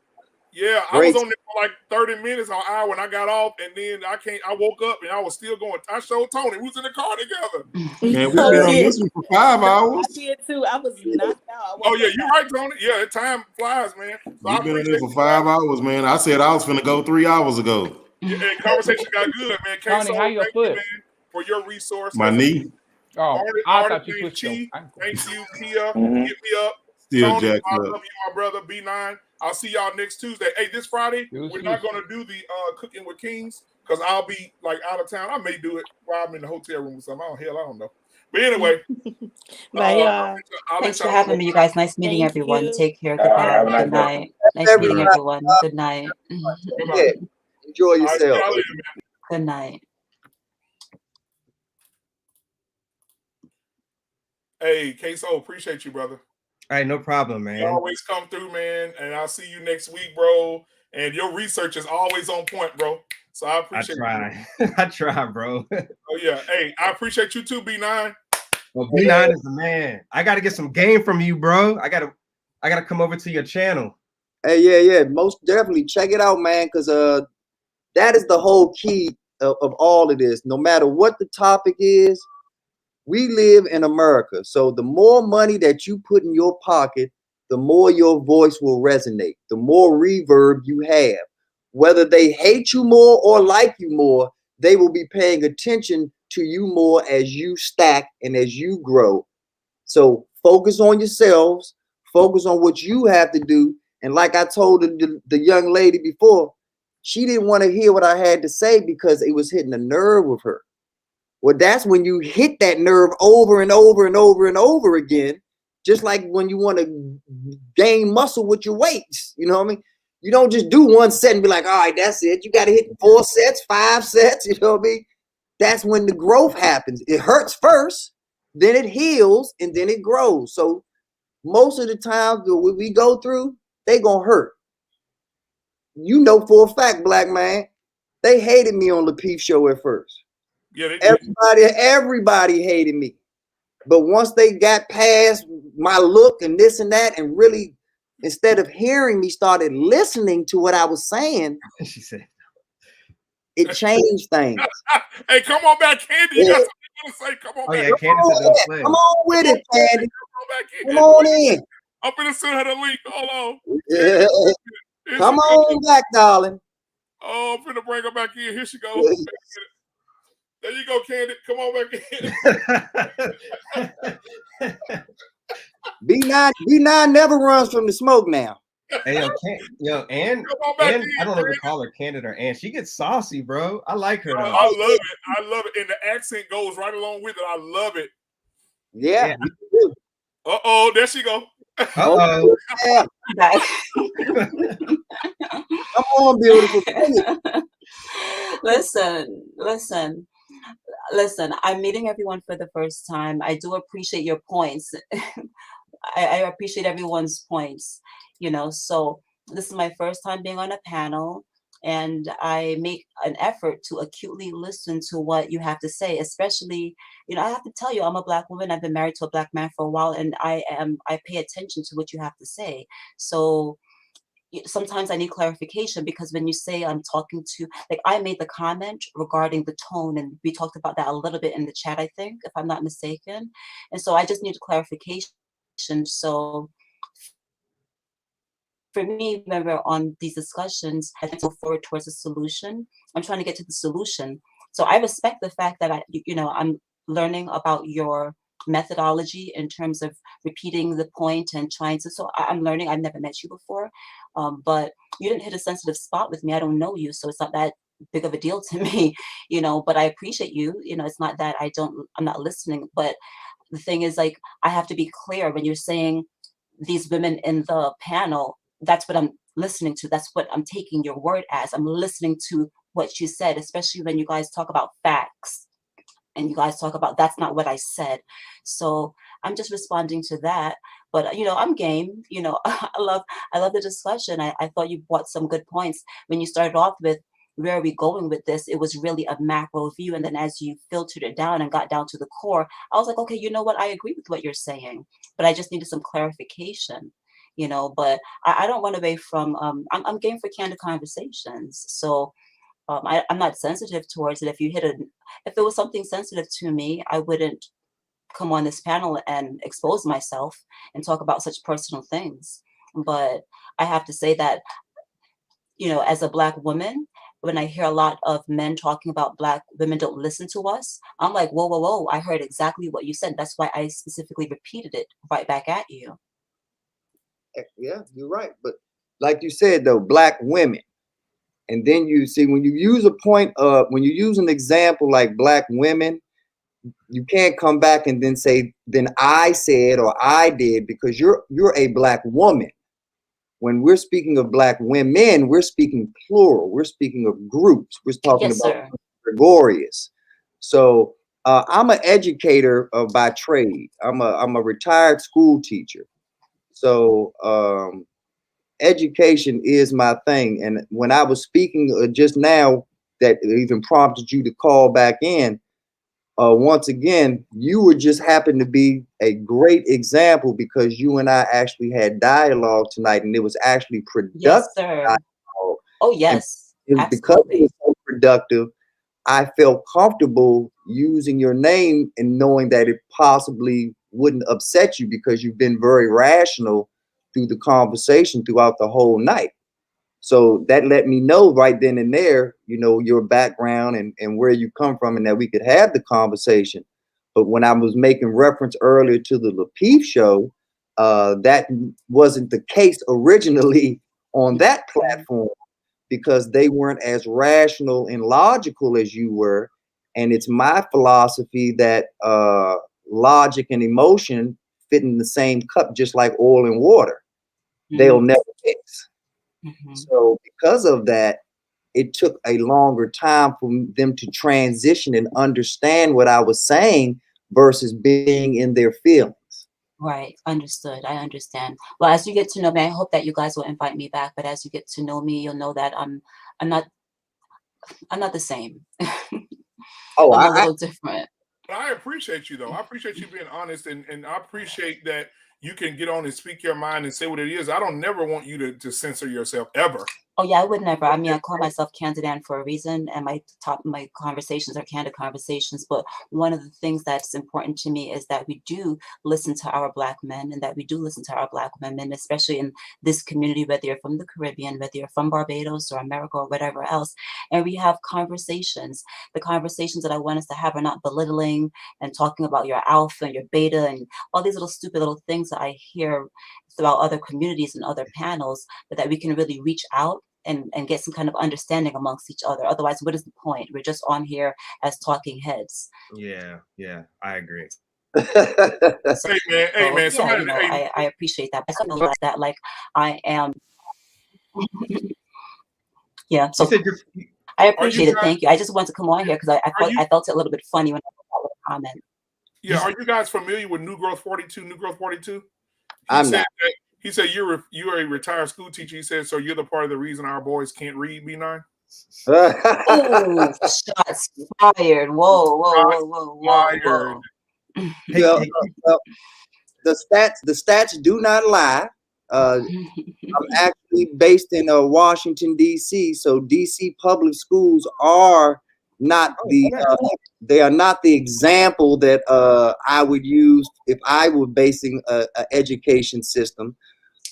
Yeah, Great. I was on there for like 30 minutes or an hour when I got off, and then I woke up and I was still going. I showed Tony. We was in the car together. Man, we've been on this one for 5 hours. I did too. I was knocked out. Oh yeah, you're right, Tony. Yeah, the time flies, man. So I We've been in appreciate there for 5 hours, man. I said I was finna go 3 hours ago. Yeah, and conversation got good, man. Tony, how your thank foot? you, man, for your resource. My knee Oh, Artist, I thought you named pushed your Chi. ankle. Thank you, Kia. Mhm. Hit me up. still Tony, jacked I up. love you, my brother. B9. I'll see y'all next Tuesday. Hey, this Friday, we're not going to do the Cooking with Kings because I'll be like out of town. I may do it while I'm in the hotel room or something. I don't know. But anyway, Bye, y'all. Thanks for having me, you guys. Nice meeting Thank everyone. you. Take care. Have a Goodbye. nice Good day. night. Nice meeting Everybody, everyone. Good night. yeah, enjoy All right, see yourself. y'all later, man. Good night. Hey, Queso, appreciate you, brother. All right, no problem, man. You always come through, man. And I'll see you next week, bro. And your research is always on point, bro. So I I appreciate try. I try, bro. Oh, yeah. Hey, I appreciate you too, B9. Well, B9 is the man. I gotta get some game from you, bro. I gotta come over to your channel. Hey, yeah, most definitely check it out, man, because that is the whole key of all of this. No matter what the topic is, we live in America. So the more money that you put in your pocket, the more your voice will resonate, the more reverb you have. Whether they hate you more or like you more, they will be paying attention to you more as you stack and as you grow. So focus on yourselves, focus on what you have to do. And like I told the young lady before, she didn't want to hear what I had to say because it was hitting a nerve with her. Well, that's when you hit that nerve over and over and over and over again, just like when you want to gain muscle with your weights. You know what I mean? You don't just do one set and be like, all right, that's it. You got to hit 4 sets, 5 sets. You know what I mean? That's when the growth happens. It hurts first, then it heals, and then it grows. So most of the time what we go through, they gonna hurt. You know for a fact, black man, they hated me on the Peep Show at first. Yeah, Everybody hated me. But once they got past my look and this and that, and really, instead of hearing me, started listening to what I was saying, she said, it changed things. Hey, come on back, Candy. You got something to say? Come on Oh, back. yeah, Candace said don't play. Come on with it, Candy. Come back in. Come on in. I'm gonna send her the link. Hold on. Yeah. Here Come she on goes. back, darling. Oh, I'm finna bring her back in. Here she goes. There you go, Candy. Come on back in. B9 never runs from the smoke now. Hey, Ann, I don't know if to call her Candid or Ann. She gets saucy, bro. I like her though. I love it. I love it. And the accent goes right along with it. I love it. Yeah. Uh-oh, there she go. Uh-oh. Yeah. Come on, beautiful. Listen. I'm meeting everyone for the first time. I do appreciate your points. I appreciate everyone's points, so this is my first time being on a panel, and I make an effort to acutely listen to what you have to say, especially, I have to tell you, I'm a Black woman. I've been married to a Black man for a while, and I pay attention to what you have to say. So sometimes I need clarification, because when you say I'm talking to, like, I made the comment regarding the tone, and we talked about that a little bit in the chat, I think, if I'm not mistaken. And so I just need clarification. So for me, remember, on these discussions, I go forward towards a solution. I'm trying to get to the solution. So I respect the fact that I'm learning about your methodology in terms of repeating the point and trying to. So I'm learning. I've never met you before, but you didn't hit a sensitive spot with me. I don't know you, so it's not that big of a deal to me, you know. But I appreciate you. You know, it's not that I'm not listening. But the thing is, like, I have to be clear when you're saying these women in the panel. That's what I'm listening to. That's what I'm taking your word as. I'm listening to what you said, especially when you guys talk about facts. And you guys talk about that's not what I said. So I'm just responding to that. But you know, I'm game. You know, I love the discussion. I thought you brought some good points when you started off with where are we going with this. It was really a macro view, and then as you filtered it down and got down to the core, I was like, okay, you know what? I agree with what you're saying, but I just needed some clarification. You know, but I don't run away from. I'm game for candid conversations. So. I'm not sensitive towards it. If it was something sensitive to me, I wouldn't come on this panel and expose myself and talk about such personal things. But I have to say that, you know, as a Black woman, when I hear a lot of men talking about Black women don't listen to us, I'm like, whoa, whoa, whoa, I heard exactly what you said. That's why I specifically repeated it right back at you. Yeah, you're right. But like you said, though, Black women. And then you see when you use when you use an example like Black women, you can't come back and then say, then I said or I did, because you're a Black woman. When we're speaking of Black women, we're speaking plural. We're speaking of groups. We're talking about gregarious. So I'm an educator by trade. I'm a retired school teacher. So education is my thing. And when I was speaking just now, that even prompted you to call back in, once again, you would just happen to be a great example because you and I actually had dialogue tonight, and it was actually productive. Yes, sir. Dialogue. Oh, yes. And because it was so productive, I felt comfortable using your name and knowing that it possibly wouldn't upset you because you've been very rational through the conversation throughout the whole night. So that let me know right then and there, you know, your background and where you come from, and that we could have the conversation. But when I was making reference earlier to the Lapeef show, that wasn't the case originally on that platform because they weren't as rational and logical as you were. And it's my philosophy that logic and emotion fit in the same cup, just like oil and water. They'll never mix. So because of that, it took a longer time for them to transition and understand what I was saying versus being in their feelings. Right. Understood. I understand. Well, as you get to know me, I hope that you guys will invite me back. But as you get to know me, you'll know that I'm not the same. Oh, I'm a little different. I appreciate you though. I appreciate you being honest, and I appreciate that you can get on and speak your mind and say what it is. I don't never want you to censor yourself ever. Oh yeah, I would never. I mean, I call myself Candid Ann for a reason, and my conversations are candid conversations. But one of the things that's important to me is that we do listen to our Black men, and that we do listen to our Black women, especially in this community, whether you're from the Caribbean, whether you're from Barbados or America or whatever else. And we have conversations. The conversations that I want us to have are not belittling and talking about your alpha and your beta and all these little stupid little things that I hear throughout other communities and other panels, but that we can really reach out and get some kind of understanding amongst each other. Otherwise, what is the point? We're just on here as talking heads. Yeah, I agree. Hey man, yeah, you know, I appreciate that. I know that like I am. Yeah, so I appreciate it. Thank you. I just wanted to come on here because I felt it a little bit funny when I got a comment. Yeah, are you guys familiar with New Growth 42? New Growth 42? He said you're a retired school teacher. He said, so you're the part of the reason our boys can't read, B9? Oh, shots fired. Whoa. Well, the stats do not lie. I'm actually based in Washington, D.C., so D.C. public schools are not they are not the example that I would use if I were basing an education system.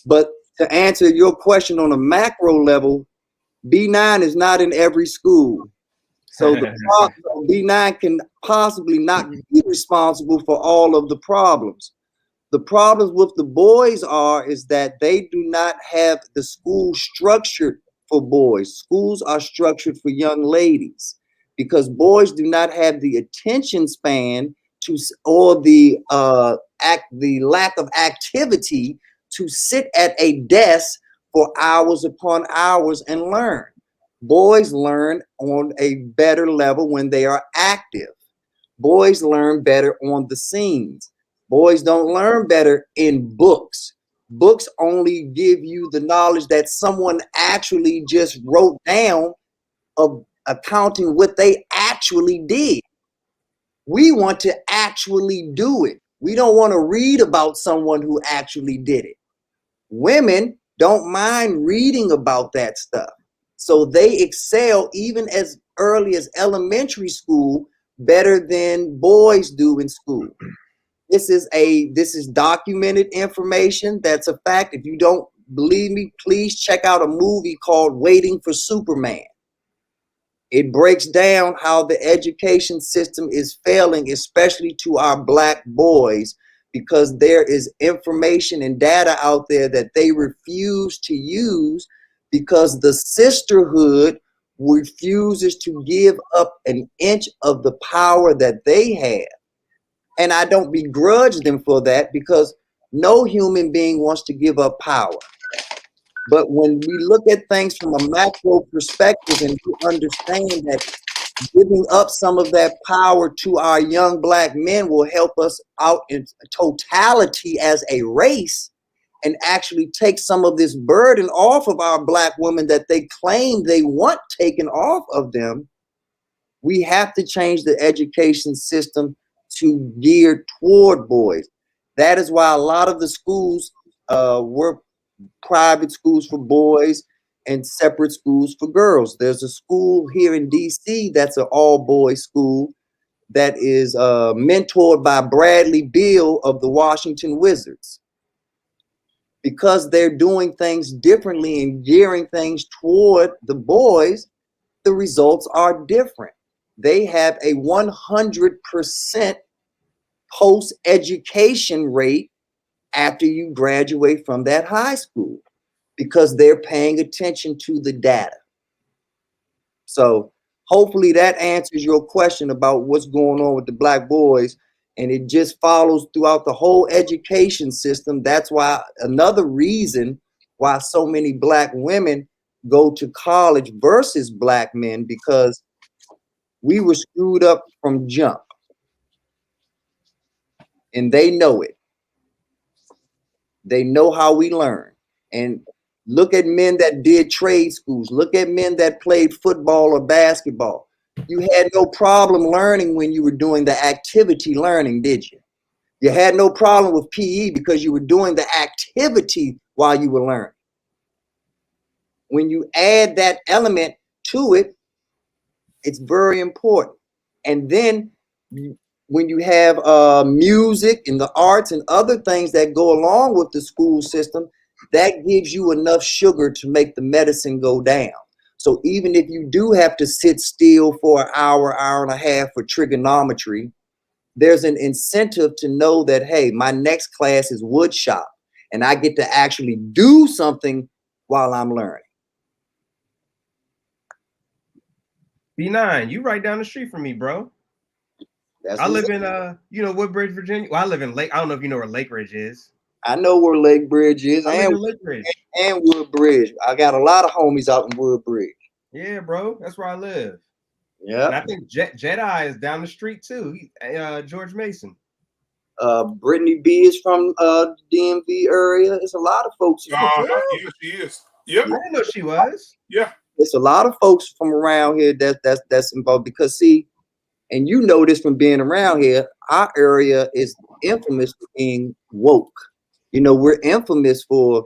But to answer your question on a macro level, B9 is not in every school. So the B9 can possibly not be responsible for all of the problems. The problems with the boys is that they do not have the school structured for boys. Schools are structured for young ladies because boys do not have the attention span or the lack of activity to sit at a desk for hours upon hours and learn. Boys learn on a better level when they are active. Boys learn better on the scenes. Boys don't learn better in books. Books only give you the knowledge that someone actually just wrote down of accounting what they actually did. We want to actually do it. We don't want to read about someone who actually did it. Women don't mind reading about that stuff. So they excel even as early as elementary school better than boys do in school. This is documented information. That's a fact. If you don't believe me, please check out a movie called Waiting for Superman. It breaks down how the education system is failing, especially to our Black boys, because there is information and data out there that they refuse to use because the sisterhood refuses to give up an inch of the power that they have. And I don't begrudge them for that because no human being wants to give up power. But when we look at things from a macro perspective and we understand that giving up some of that power to our young Black men will help us out in totality as a race and actually take some of this burden off of our Black women that they claim they want taken off of them, we have to change the education system to gear toward boys. That is why a lot of the schools were private schools for boys and separate schools for girls. There's a school here in DC that's an all-boys school that is mentored by Bradley Beal of the Washington Wizards. Because they're doing things differently and gearing things toward the boys, the results are different. They have a 100% post-education rate after you graduate from that high school because they're paying attention to the data. So hopefully that answers your question about what's going on with the Black boys, and it just follows throughout the whole education system. That's why another reason why so many Black women go to college versus Black men, because we were screwed up from jump. And they know it. They know how we learn. And look at men that did trade schools. Look at men that played football or basketball. You had no problem learning when you were doing the activity learning, did you? You had no problem with PE because you were doing the activity while you were learning. When you add that element to it, it's very important. And then when you have music and the arts and other things that go along with the school system, that gives you enough sugar to make the medicine go down. So even if you do have to sit still for an hour, hour and a half for trigonometry, there's an incentive to know that, hey, my next class is wood shop and I get to actually do something while I'm learning. B9, you right down the street from me, bro. I live in Woodbridge, Virginia. Well, I live in Lake. I don't know if you know where Lake Ridge is. I know where Lake Bridge is. I live in Lake Ridge. And Woodbridge. I got a lot of homies out in Woodbridge. Yeah, bro. That's where I live. Yeah. And I think Jedi is down the street too. George Mason. Brittany B is from the DMV area. There's a lot of folks. Yeah, she is. Yep. I didn't know she was. Yeah. There's a lot of folks from around here that's involved because see, and you know this from being around here, our area is infamous for being woke. You know, we're infamous for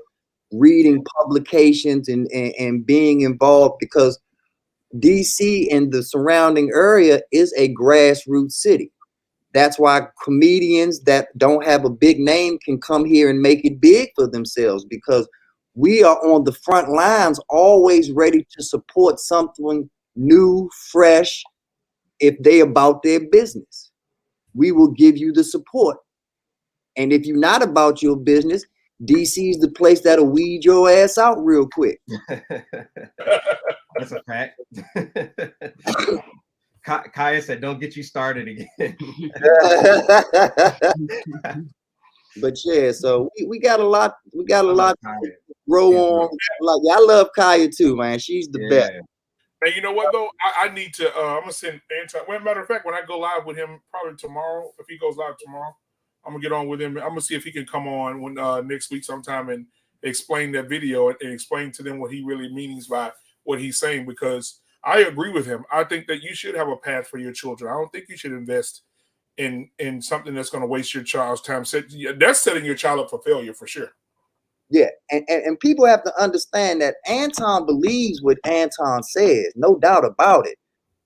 reading publications and being involved because DC and the surrounding area is a grassroots city. That's why comedians that don't have a big name can come here and make it big for themselves because we are on the front lines, always ready to support something new, fresh, if they about their business. We will give you the support. And if you're not about your business, DC is the place that'll weed your ass out real quick. That's a fact. Kaya said, "Don't get you started again." But yeah, so we got a lot. We got a lot to grow on. Like, I love Kaya too, man. She's the best. And you know what though? I need to. I'm gonna send Anton. Well, matter of fact, when I go live with him, probably tomorrow. If he goes live tomorrow, I'm gonna get on with him. I'm gonna see if he can come on when next week sometime and explain that video and explain to them what he really means by what he's saying. Because I agree with him. I think that you should have a path for your children. I don't think you should invest in something that's going to waste your child's time. That's setting your child up for failure for sure. Yeah, and people have to understand that Anton believes what Anton says, no doubt about it.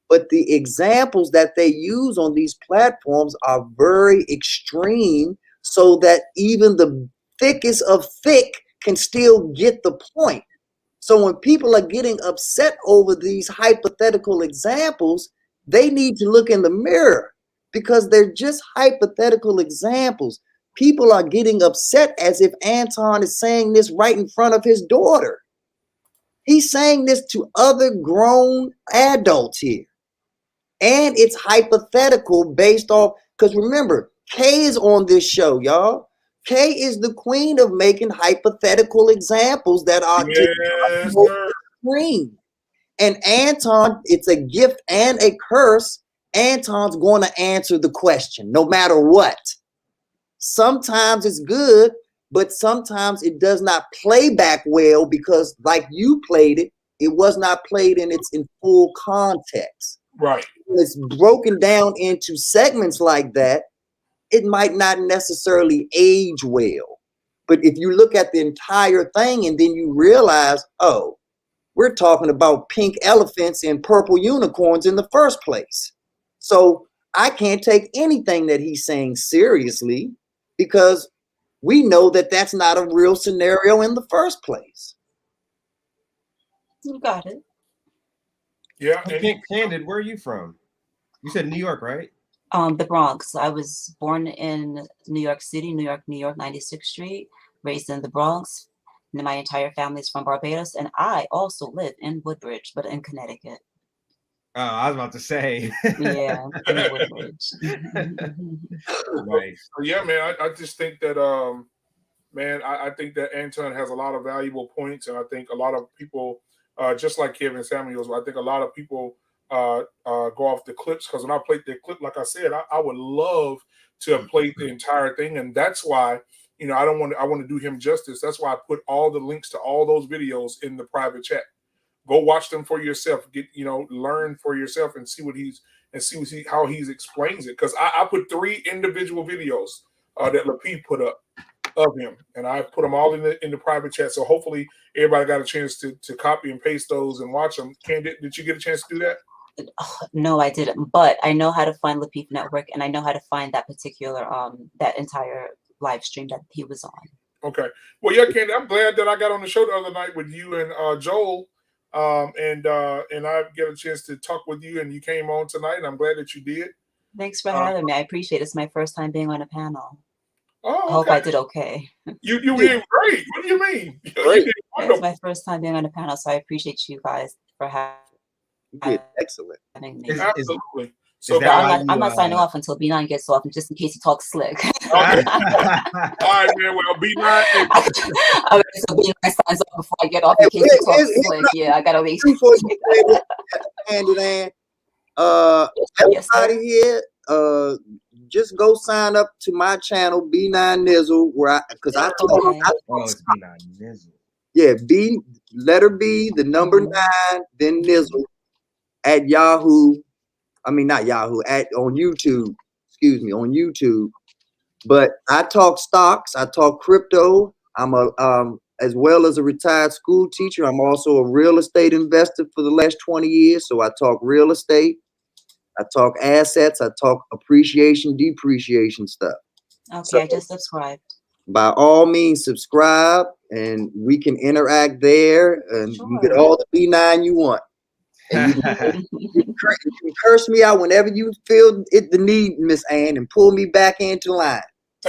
But the examples that they use on these platforms are very extreme, so that even the thickest of thick can still get the point. So when people are getting upset over these hypothetical examples, they need to look in the mirror, because they're just hypothetical examples. People are getting upset as if Anton is saying this right in front of his daughter. He's saying this to other grown adults here. And it's hypothetical based off, because remember, Kay is on this show, y'all. Kay is the queen of making hypothetical examples that are extreme. And Anton, it's a gift and a curse. Anton's going to answer the question no matter what. Sometimes it's good, but sometimes it does not play back well, because like you played it, it was not played in full context. Right. When it's broken down into segments like that, it might not necessarily age well. But if you look at the entire thing and then you realize, oh, we're talking about pink elephants and purple unicorns in the first place. So I can't take anything that he's saying seriously, because we know that that's not a real scenario in the first place. You got it. Yeah. And Candid, where are you from? You said New York, right? The Bronx. I was born in New York City, New York, 96th Street, raised in the Bronx. And my entire family is from Barbados. And I also live in Woodbridge, but in Connecticut. Oh, I was about to say. Yeah, in Woodbridge. Right. So yeah, man, I just think that man, I think that Anton has a lot of valuable points, and I think a lot of people, just like Kevin Samuels, I think a lot of people go off the clips, because when I played the clip, like I said, I would love to have played the entire thing, and that's why, you know, I want to do him justice. That's why I put all the links to all those videos in the private chat. Go watch them for yourself. Learn for yourself and see how he explains it. Because I put 3 individual videos that Lapeef put up of him, and I put them all in the private chat. So hopefully everybody got a chance to copy and paste those and watch them. Did you get a chance to do that? No, I didn't. But I know how to find Lapeef Network, and I know how to find that particular that entire live stream that he was on. Okay. Well, yeah, Candy, I'm glad that I got on the show the other night with you and Joel. And I get a chance to talk with you, and you came on tonight, and I'm glad that you did. Thanks for having me. I appreciate it. It's my first time being on a panel. Oh, okay. I hope I did okay. You did great. What do you mean? It's my first time being on a panel, so I appreciate you guys for having excellent. me. Absolutely. So I'm not signing off until B9 gets off, and just in case he talks slick. Okay. All right, man. Well, B9. Okay, so B9 signs off before I get off in case he talks slick. Yeah, I gotta wait. Everybody here, just go sign up to my channel, B9 Nizzle, because I it's B9 Nizzle. Yeah, letter B, the number 9, then Nizzle at Yahoo. I mean, not Yahoo, on YouTube. Excuse me, on YouTube. But I talk stocks, I talk crypto. I'm as well as a retired school teacher, I'm also a real estate investor for the last 20 years. So I talk real estate, I talk assets, I talk appreciation, depreciation stuff. Okay, So I just subscribed. by all means, subscribe, and we can interact there, and you can get all the B9 you want. And you can curse me out whenever you feel the need, Miss Ann, and pull me back into line.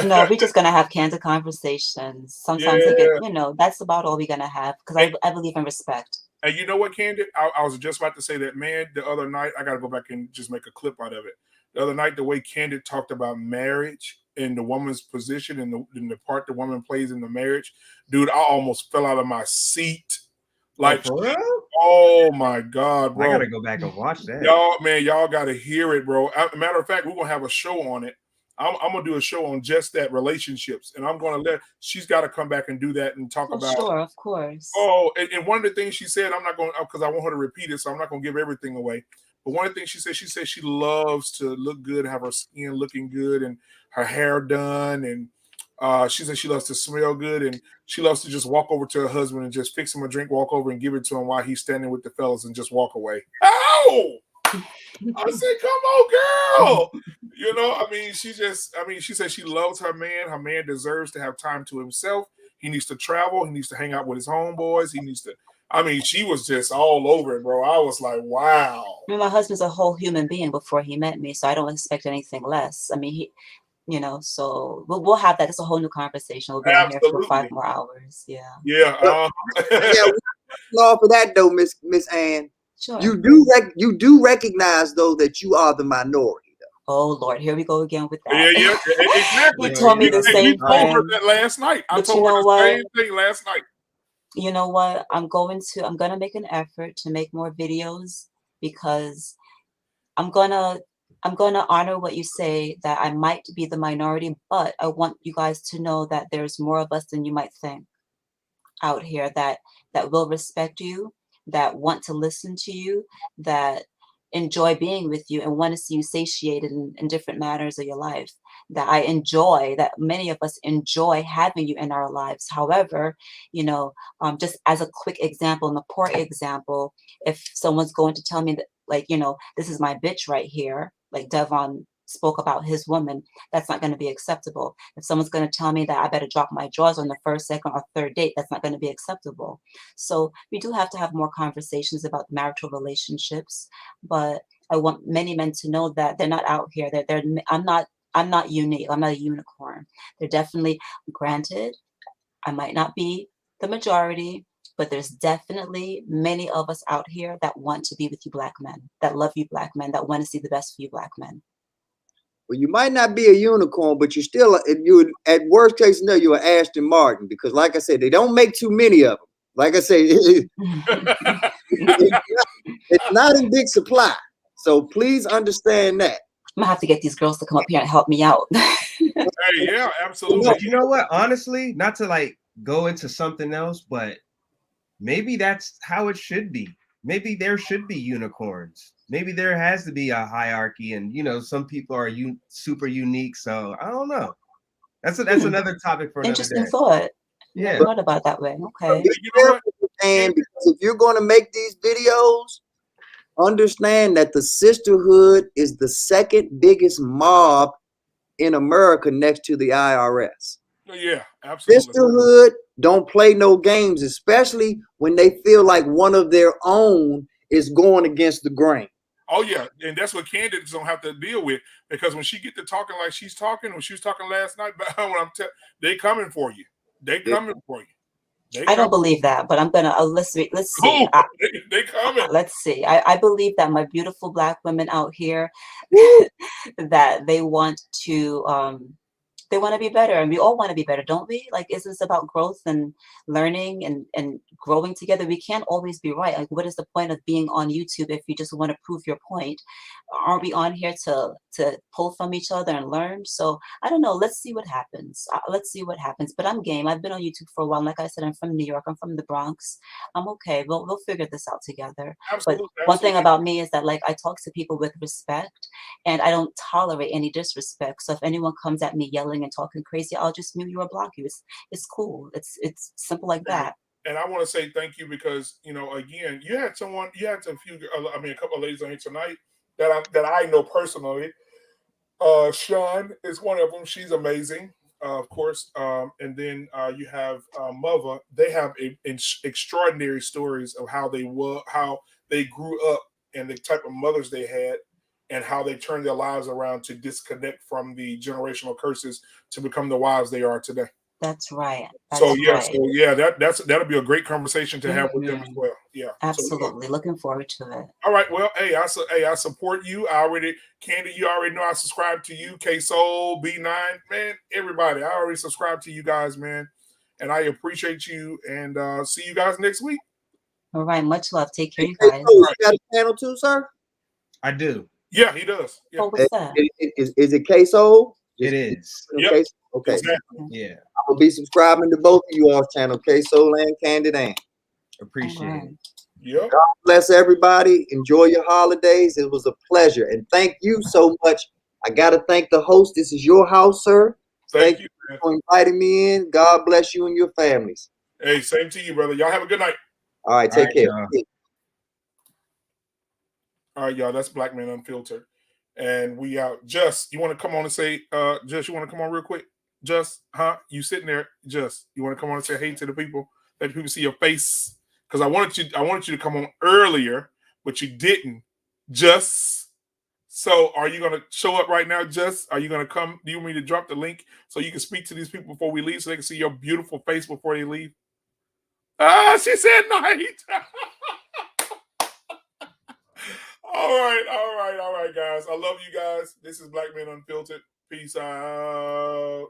No, we're just gonna have candid conversations. Sometimes it get, that's about all we're gonna have because I believe in respect. And you know what, Candid? I was just about to say that, man, the other night, I got to go back and just make a clip out of it. The other night, the way Candid talked about marriage and the woman's position and the part the woman plays in the marriage, dude, I almost fell out of my seat. Like, for real? Oh my God, bro. I gotta go back and watch that. Y'all gotta hear it, bro. Matter of fact, we're gonna have a show on it. I'm gonna do a show on just that, relationships, and I'm gonna she's got to come back and do that and talk about. Sure, of course. And one of the things she said, I'm not going because I want her to repeat it, so I'm not gonna give everything away. But one of the things she said she loves to look good, have her skin looking good, and her hair done, and she said she loves to smell good, and she loves to just walk over to her husband and just fix him a drink, walk over and give it to him while he's standing with the fellas and just walk away. Ow! I said, come on, girl. She said she loves her man. Her man deserves to have time to himself. He needs to travel. He needs to hang out with his homeboys. He needs to, she was just all over it, bro. I was like, wow. My husband's a whole human being before he met me, so I don't expect anything less. So we'll have that. It's a whole new conversation. We'll be in here for 5 more hours. Yeah. Yeah. Law for that though, Miss Ann. Sure. You do recognize though that you are the minority though. Oh Lord, here we go again with that. Yeah, exactly. He told me the same He told her thing. that last night. I But told you know her the what? same thing last night. You know what? I'm gonna make an effort to make more videos because I'm gonna honor what you say, that I might be the minority, but I want you guys to know that there's more of us than you might think out here that will respect you, that want to listen to you, that enjoy being with you and want to see you satiated in different matters of your life, that many of us enjoy having you in our lives. However, just as a quick example and a poor example, if someone's going to tell me that, this is my bitch right here, like Devon spoke about his woman, that's not going to be acceptable. If someone's going to tell me that I better drop my drawers on the first, second, or third date, that's not going to be acceptable. So we do have to have more conversations about marital relationships, but I want many men to know that they're not out here. I'm not unique. I'm not a unicorn. They're definitely, granted, I might not be the majority, but there's definitely many of us out here that want to be with you Black men, that love you Black men, that want to see the best for you Black men. Well, you might not be a unicorn, but you're still, at worst case scenario, you're an Aston Martin, because like I said, they don't make too many of them. Like I say, it's not in big supply. So please understand that. I'm gonna have to get these girls to come up here and help me out. Hey, yeah, absolutely. But you know what? Honestly, not to go into something else, but maybe that's how it should be. Maybe there should be unicorns. Maybe there has to be a hierarchy, and some people are super unique. So I don't know. That's another topic for another Interesting day. thought. Yeah, thought about it that way. Okay. And because if you're going to make these videos, understand that the sisterhood is the second biggest mob in America next to the IRS. Yeah, absolutely. Sisterhood don't play no games, especially when they feel like one of their own is going against the grain. Oh yeah, and that's what candidates don't have to deal with, because when she get to talking like she's talking, when she was talking last night, they coming for you. They coming for you. I don't believe that, but I'm gonna let's see. They coming. Let's see. I believe that my beautiful Black women out here that they want to be better, and we all want to be better, don't we? Like, isn't this about growth and learning and growing together? We can't always be right. Like, what is the point of being on YouTube if you just want to prove your point? Aren't we on here to pull from each other and learn? So I don't know. Let's see what happens. But I'm game. I've been on YouTube for a while. Like I said, I'm from New York. I'm from the Bronx. I'm okay. We'll figure this out together. Absolutely, but one thing about me is that, like, I talk to people with respect, and I don't tolerate any disrespect. So if anyone comes at me yelling and talking crazy, I'll just mute you or block you. It's cool. It's simple like that. And I want to say thank you because, again, you had a couple of ladies on here tonight that I know personally. Sean is one of them. She's amazing, of course. And then you have Mother. They have extraordinary stories of how they grew up and the type of mothers they had, and how they turned their lives around to disconnect from the generational curses to become the wives they are today. That's right. So yeah, that'll be a great conversation to have with them as well. Yeah, absolutely. Looking forward to it. All right. Well, hey, I support you. Candy, you already know I subscribe to you. K Soul, B9, man, everybody. I already subscribe to you guys, man, and I appreciate you. And see you guys next week. All right. Much love. Take care, you guys. You got a channel too, sir? I do. Yeah, he does. Yeah. Oh, what's that? Is it K-Soul? It is. Yep. Okay. Exactly. Yeah. I will be subscribing to both of you all's channel, K-Soul and Candid Ann. Appreciate it. Yep. God bless everybody. Enjoy your holidays. It was a pleasure. And thank you so much. I got to thank the host. This is your house, sir. Thank you for inviting me in. God bless you and your families. Hey, same to you, brother. Y'all have a good night. All right. Take care. All right, y'all. That's Black Man Unfiltered. And we out. Just, you want to come on and say, Just, you want to come on real quick? Just, huh? You sitting there, Just, you want to come on and say hey to the people? Let people see your face. Because I wanted you to come on earlier, but you didn't. Just. So are you going to show up right now, Just? Are you going to come? Do you want me to drop the link so you can speak to these people before we leave so they can see your beautiful face before they leave? She said night. All right, guys. I love you guys. This is Black Men Unfiltered. Peace out.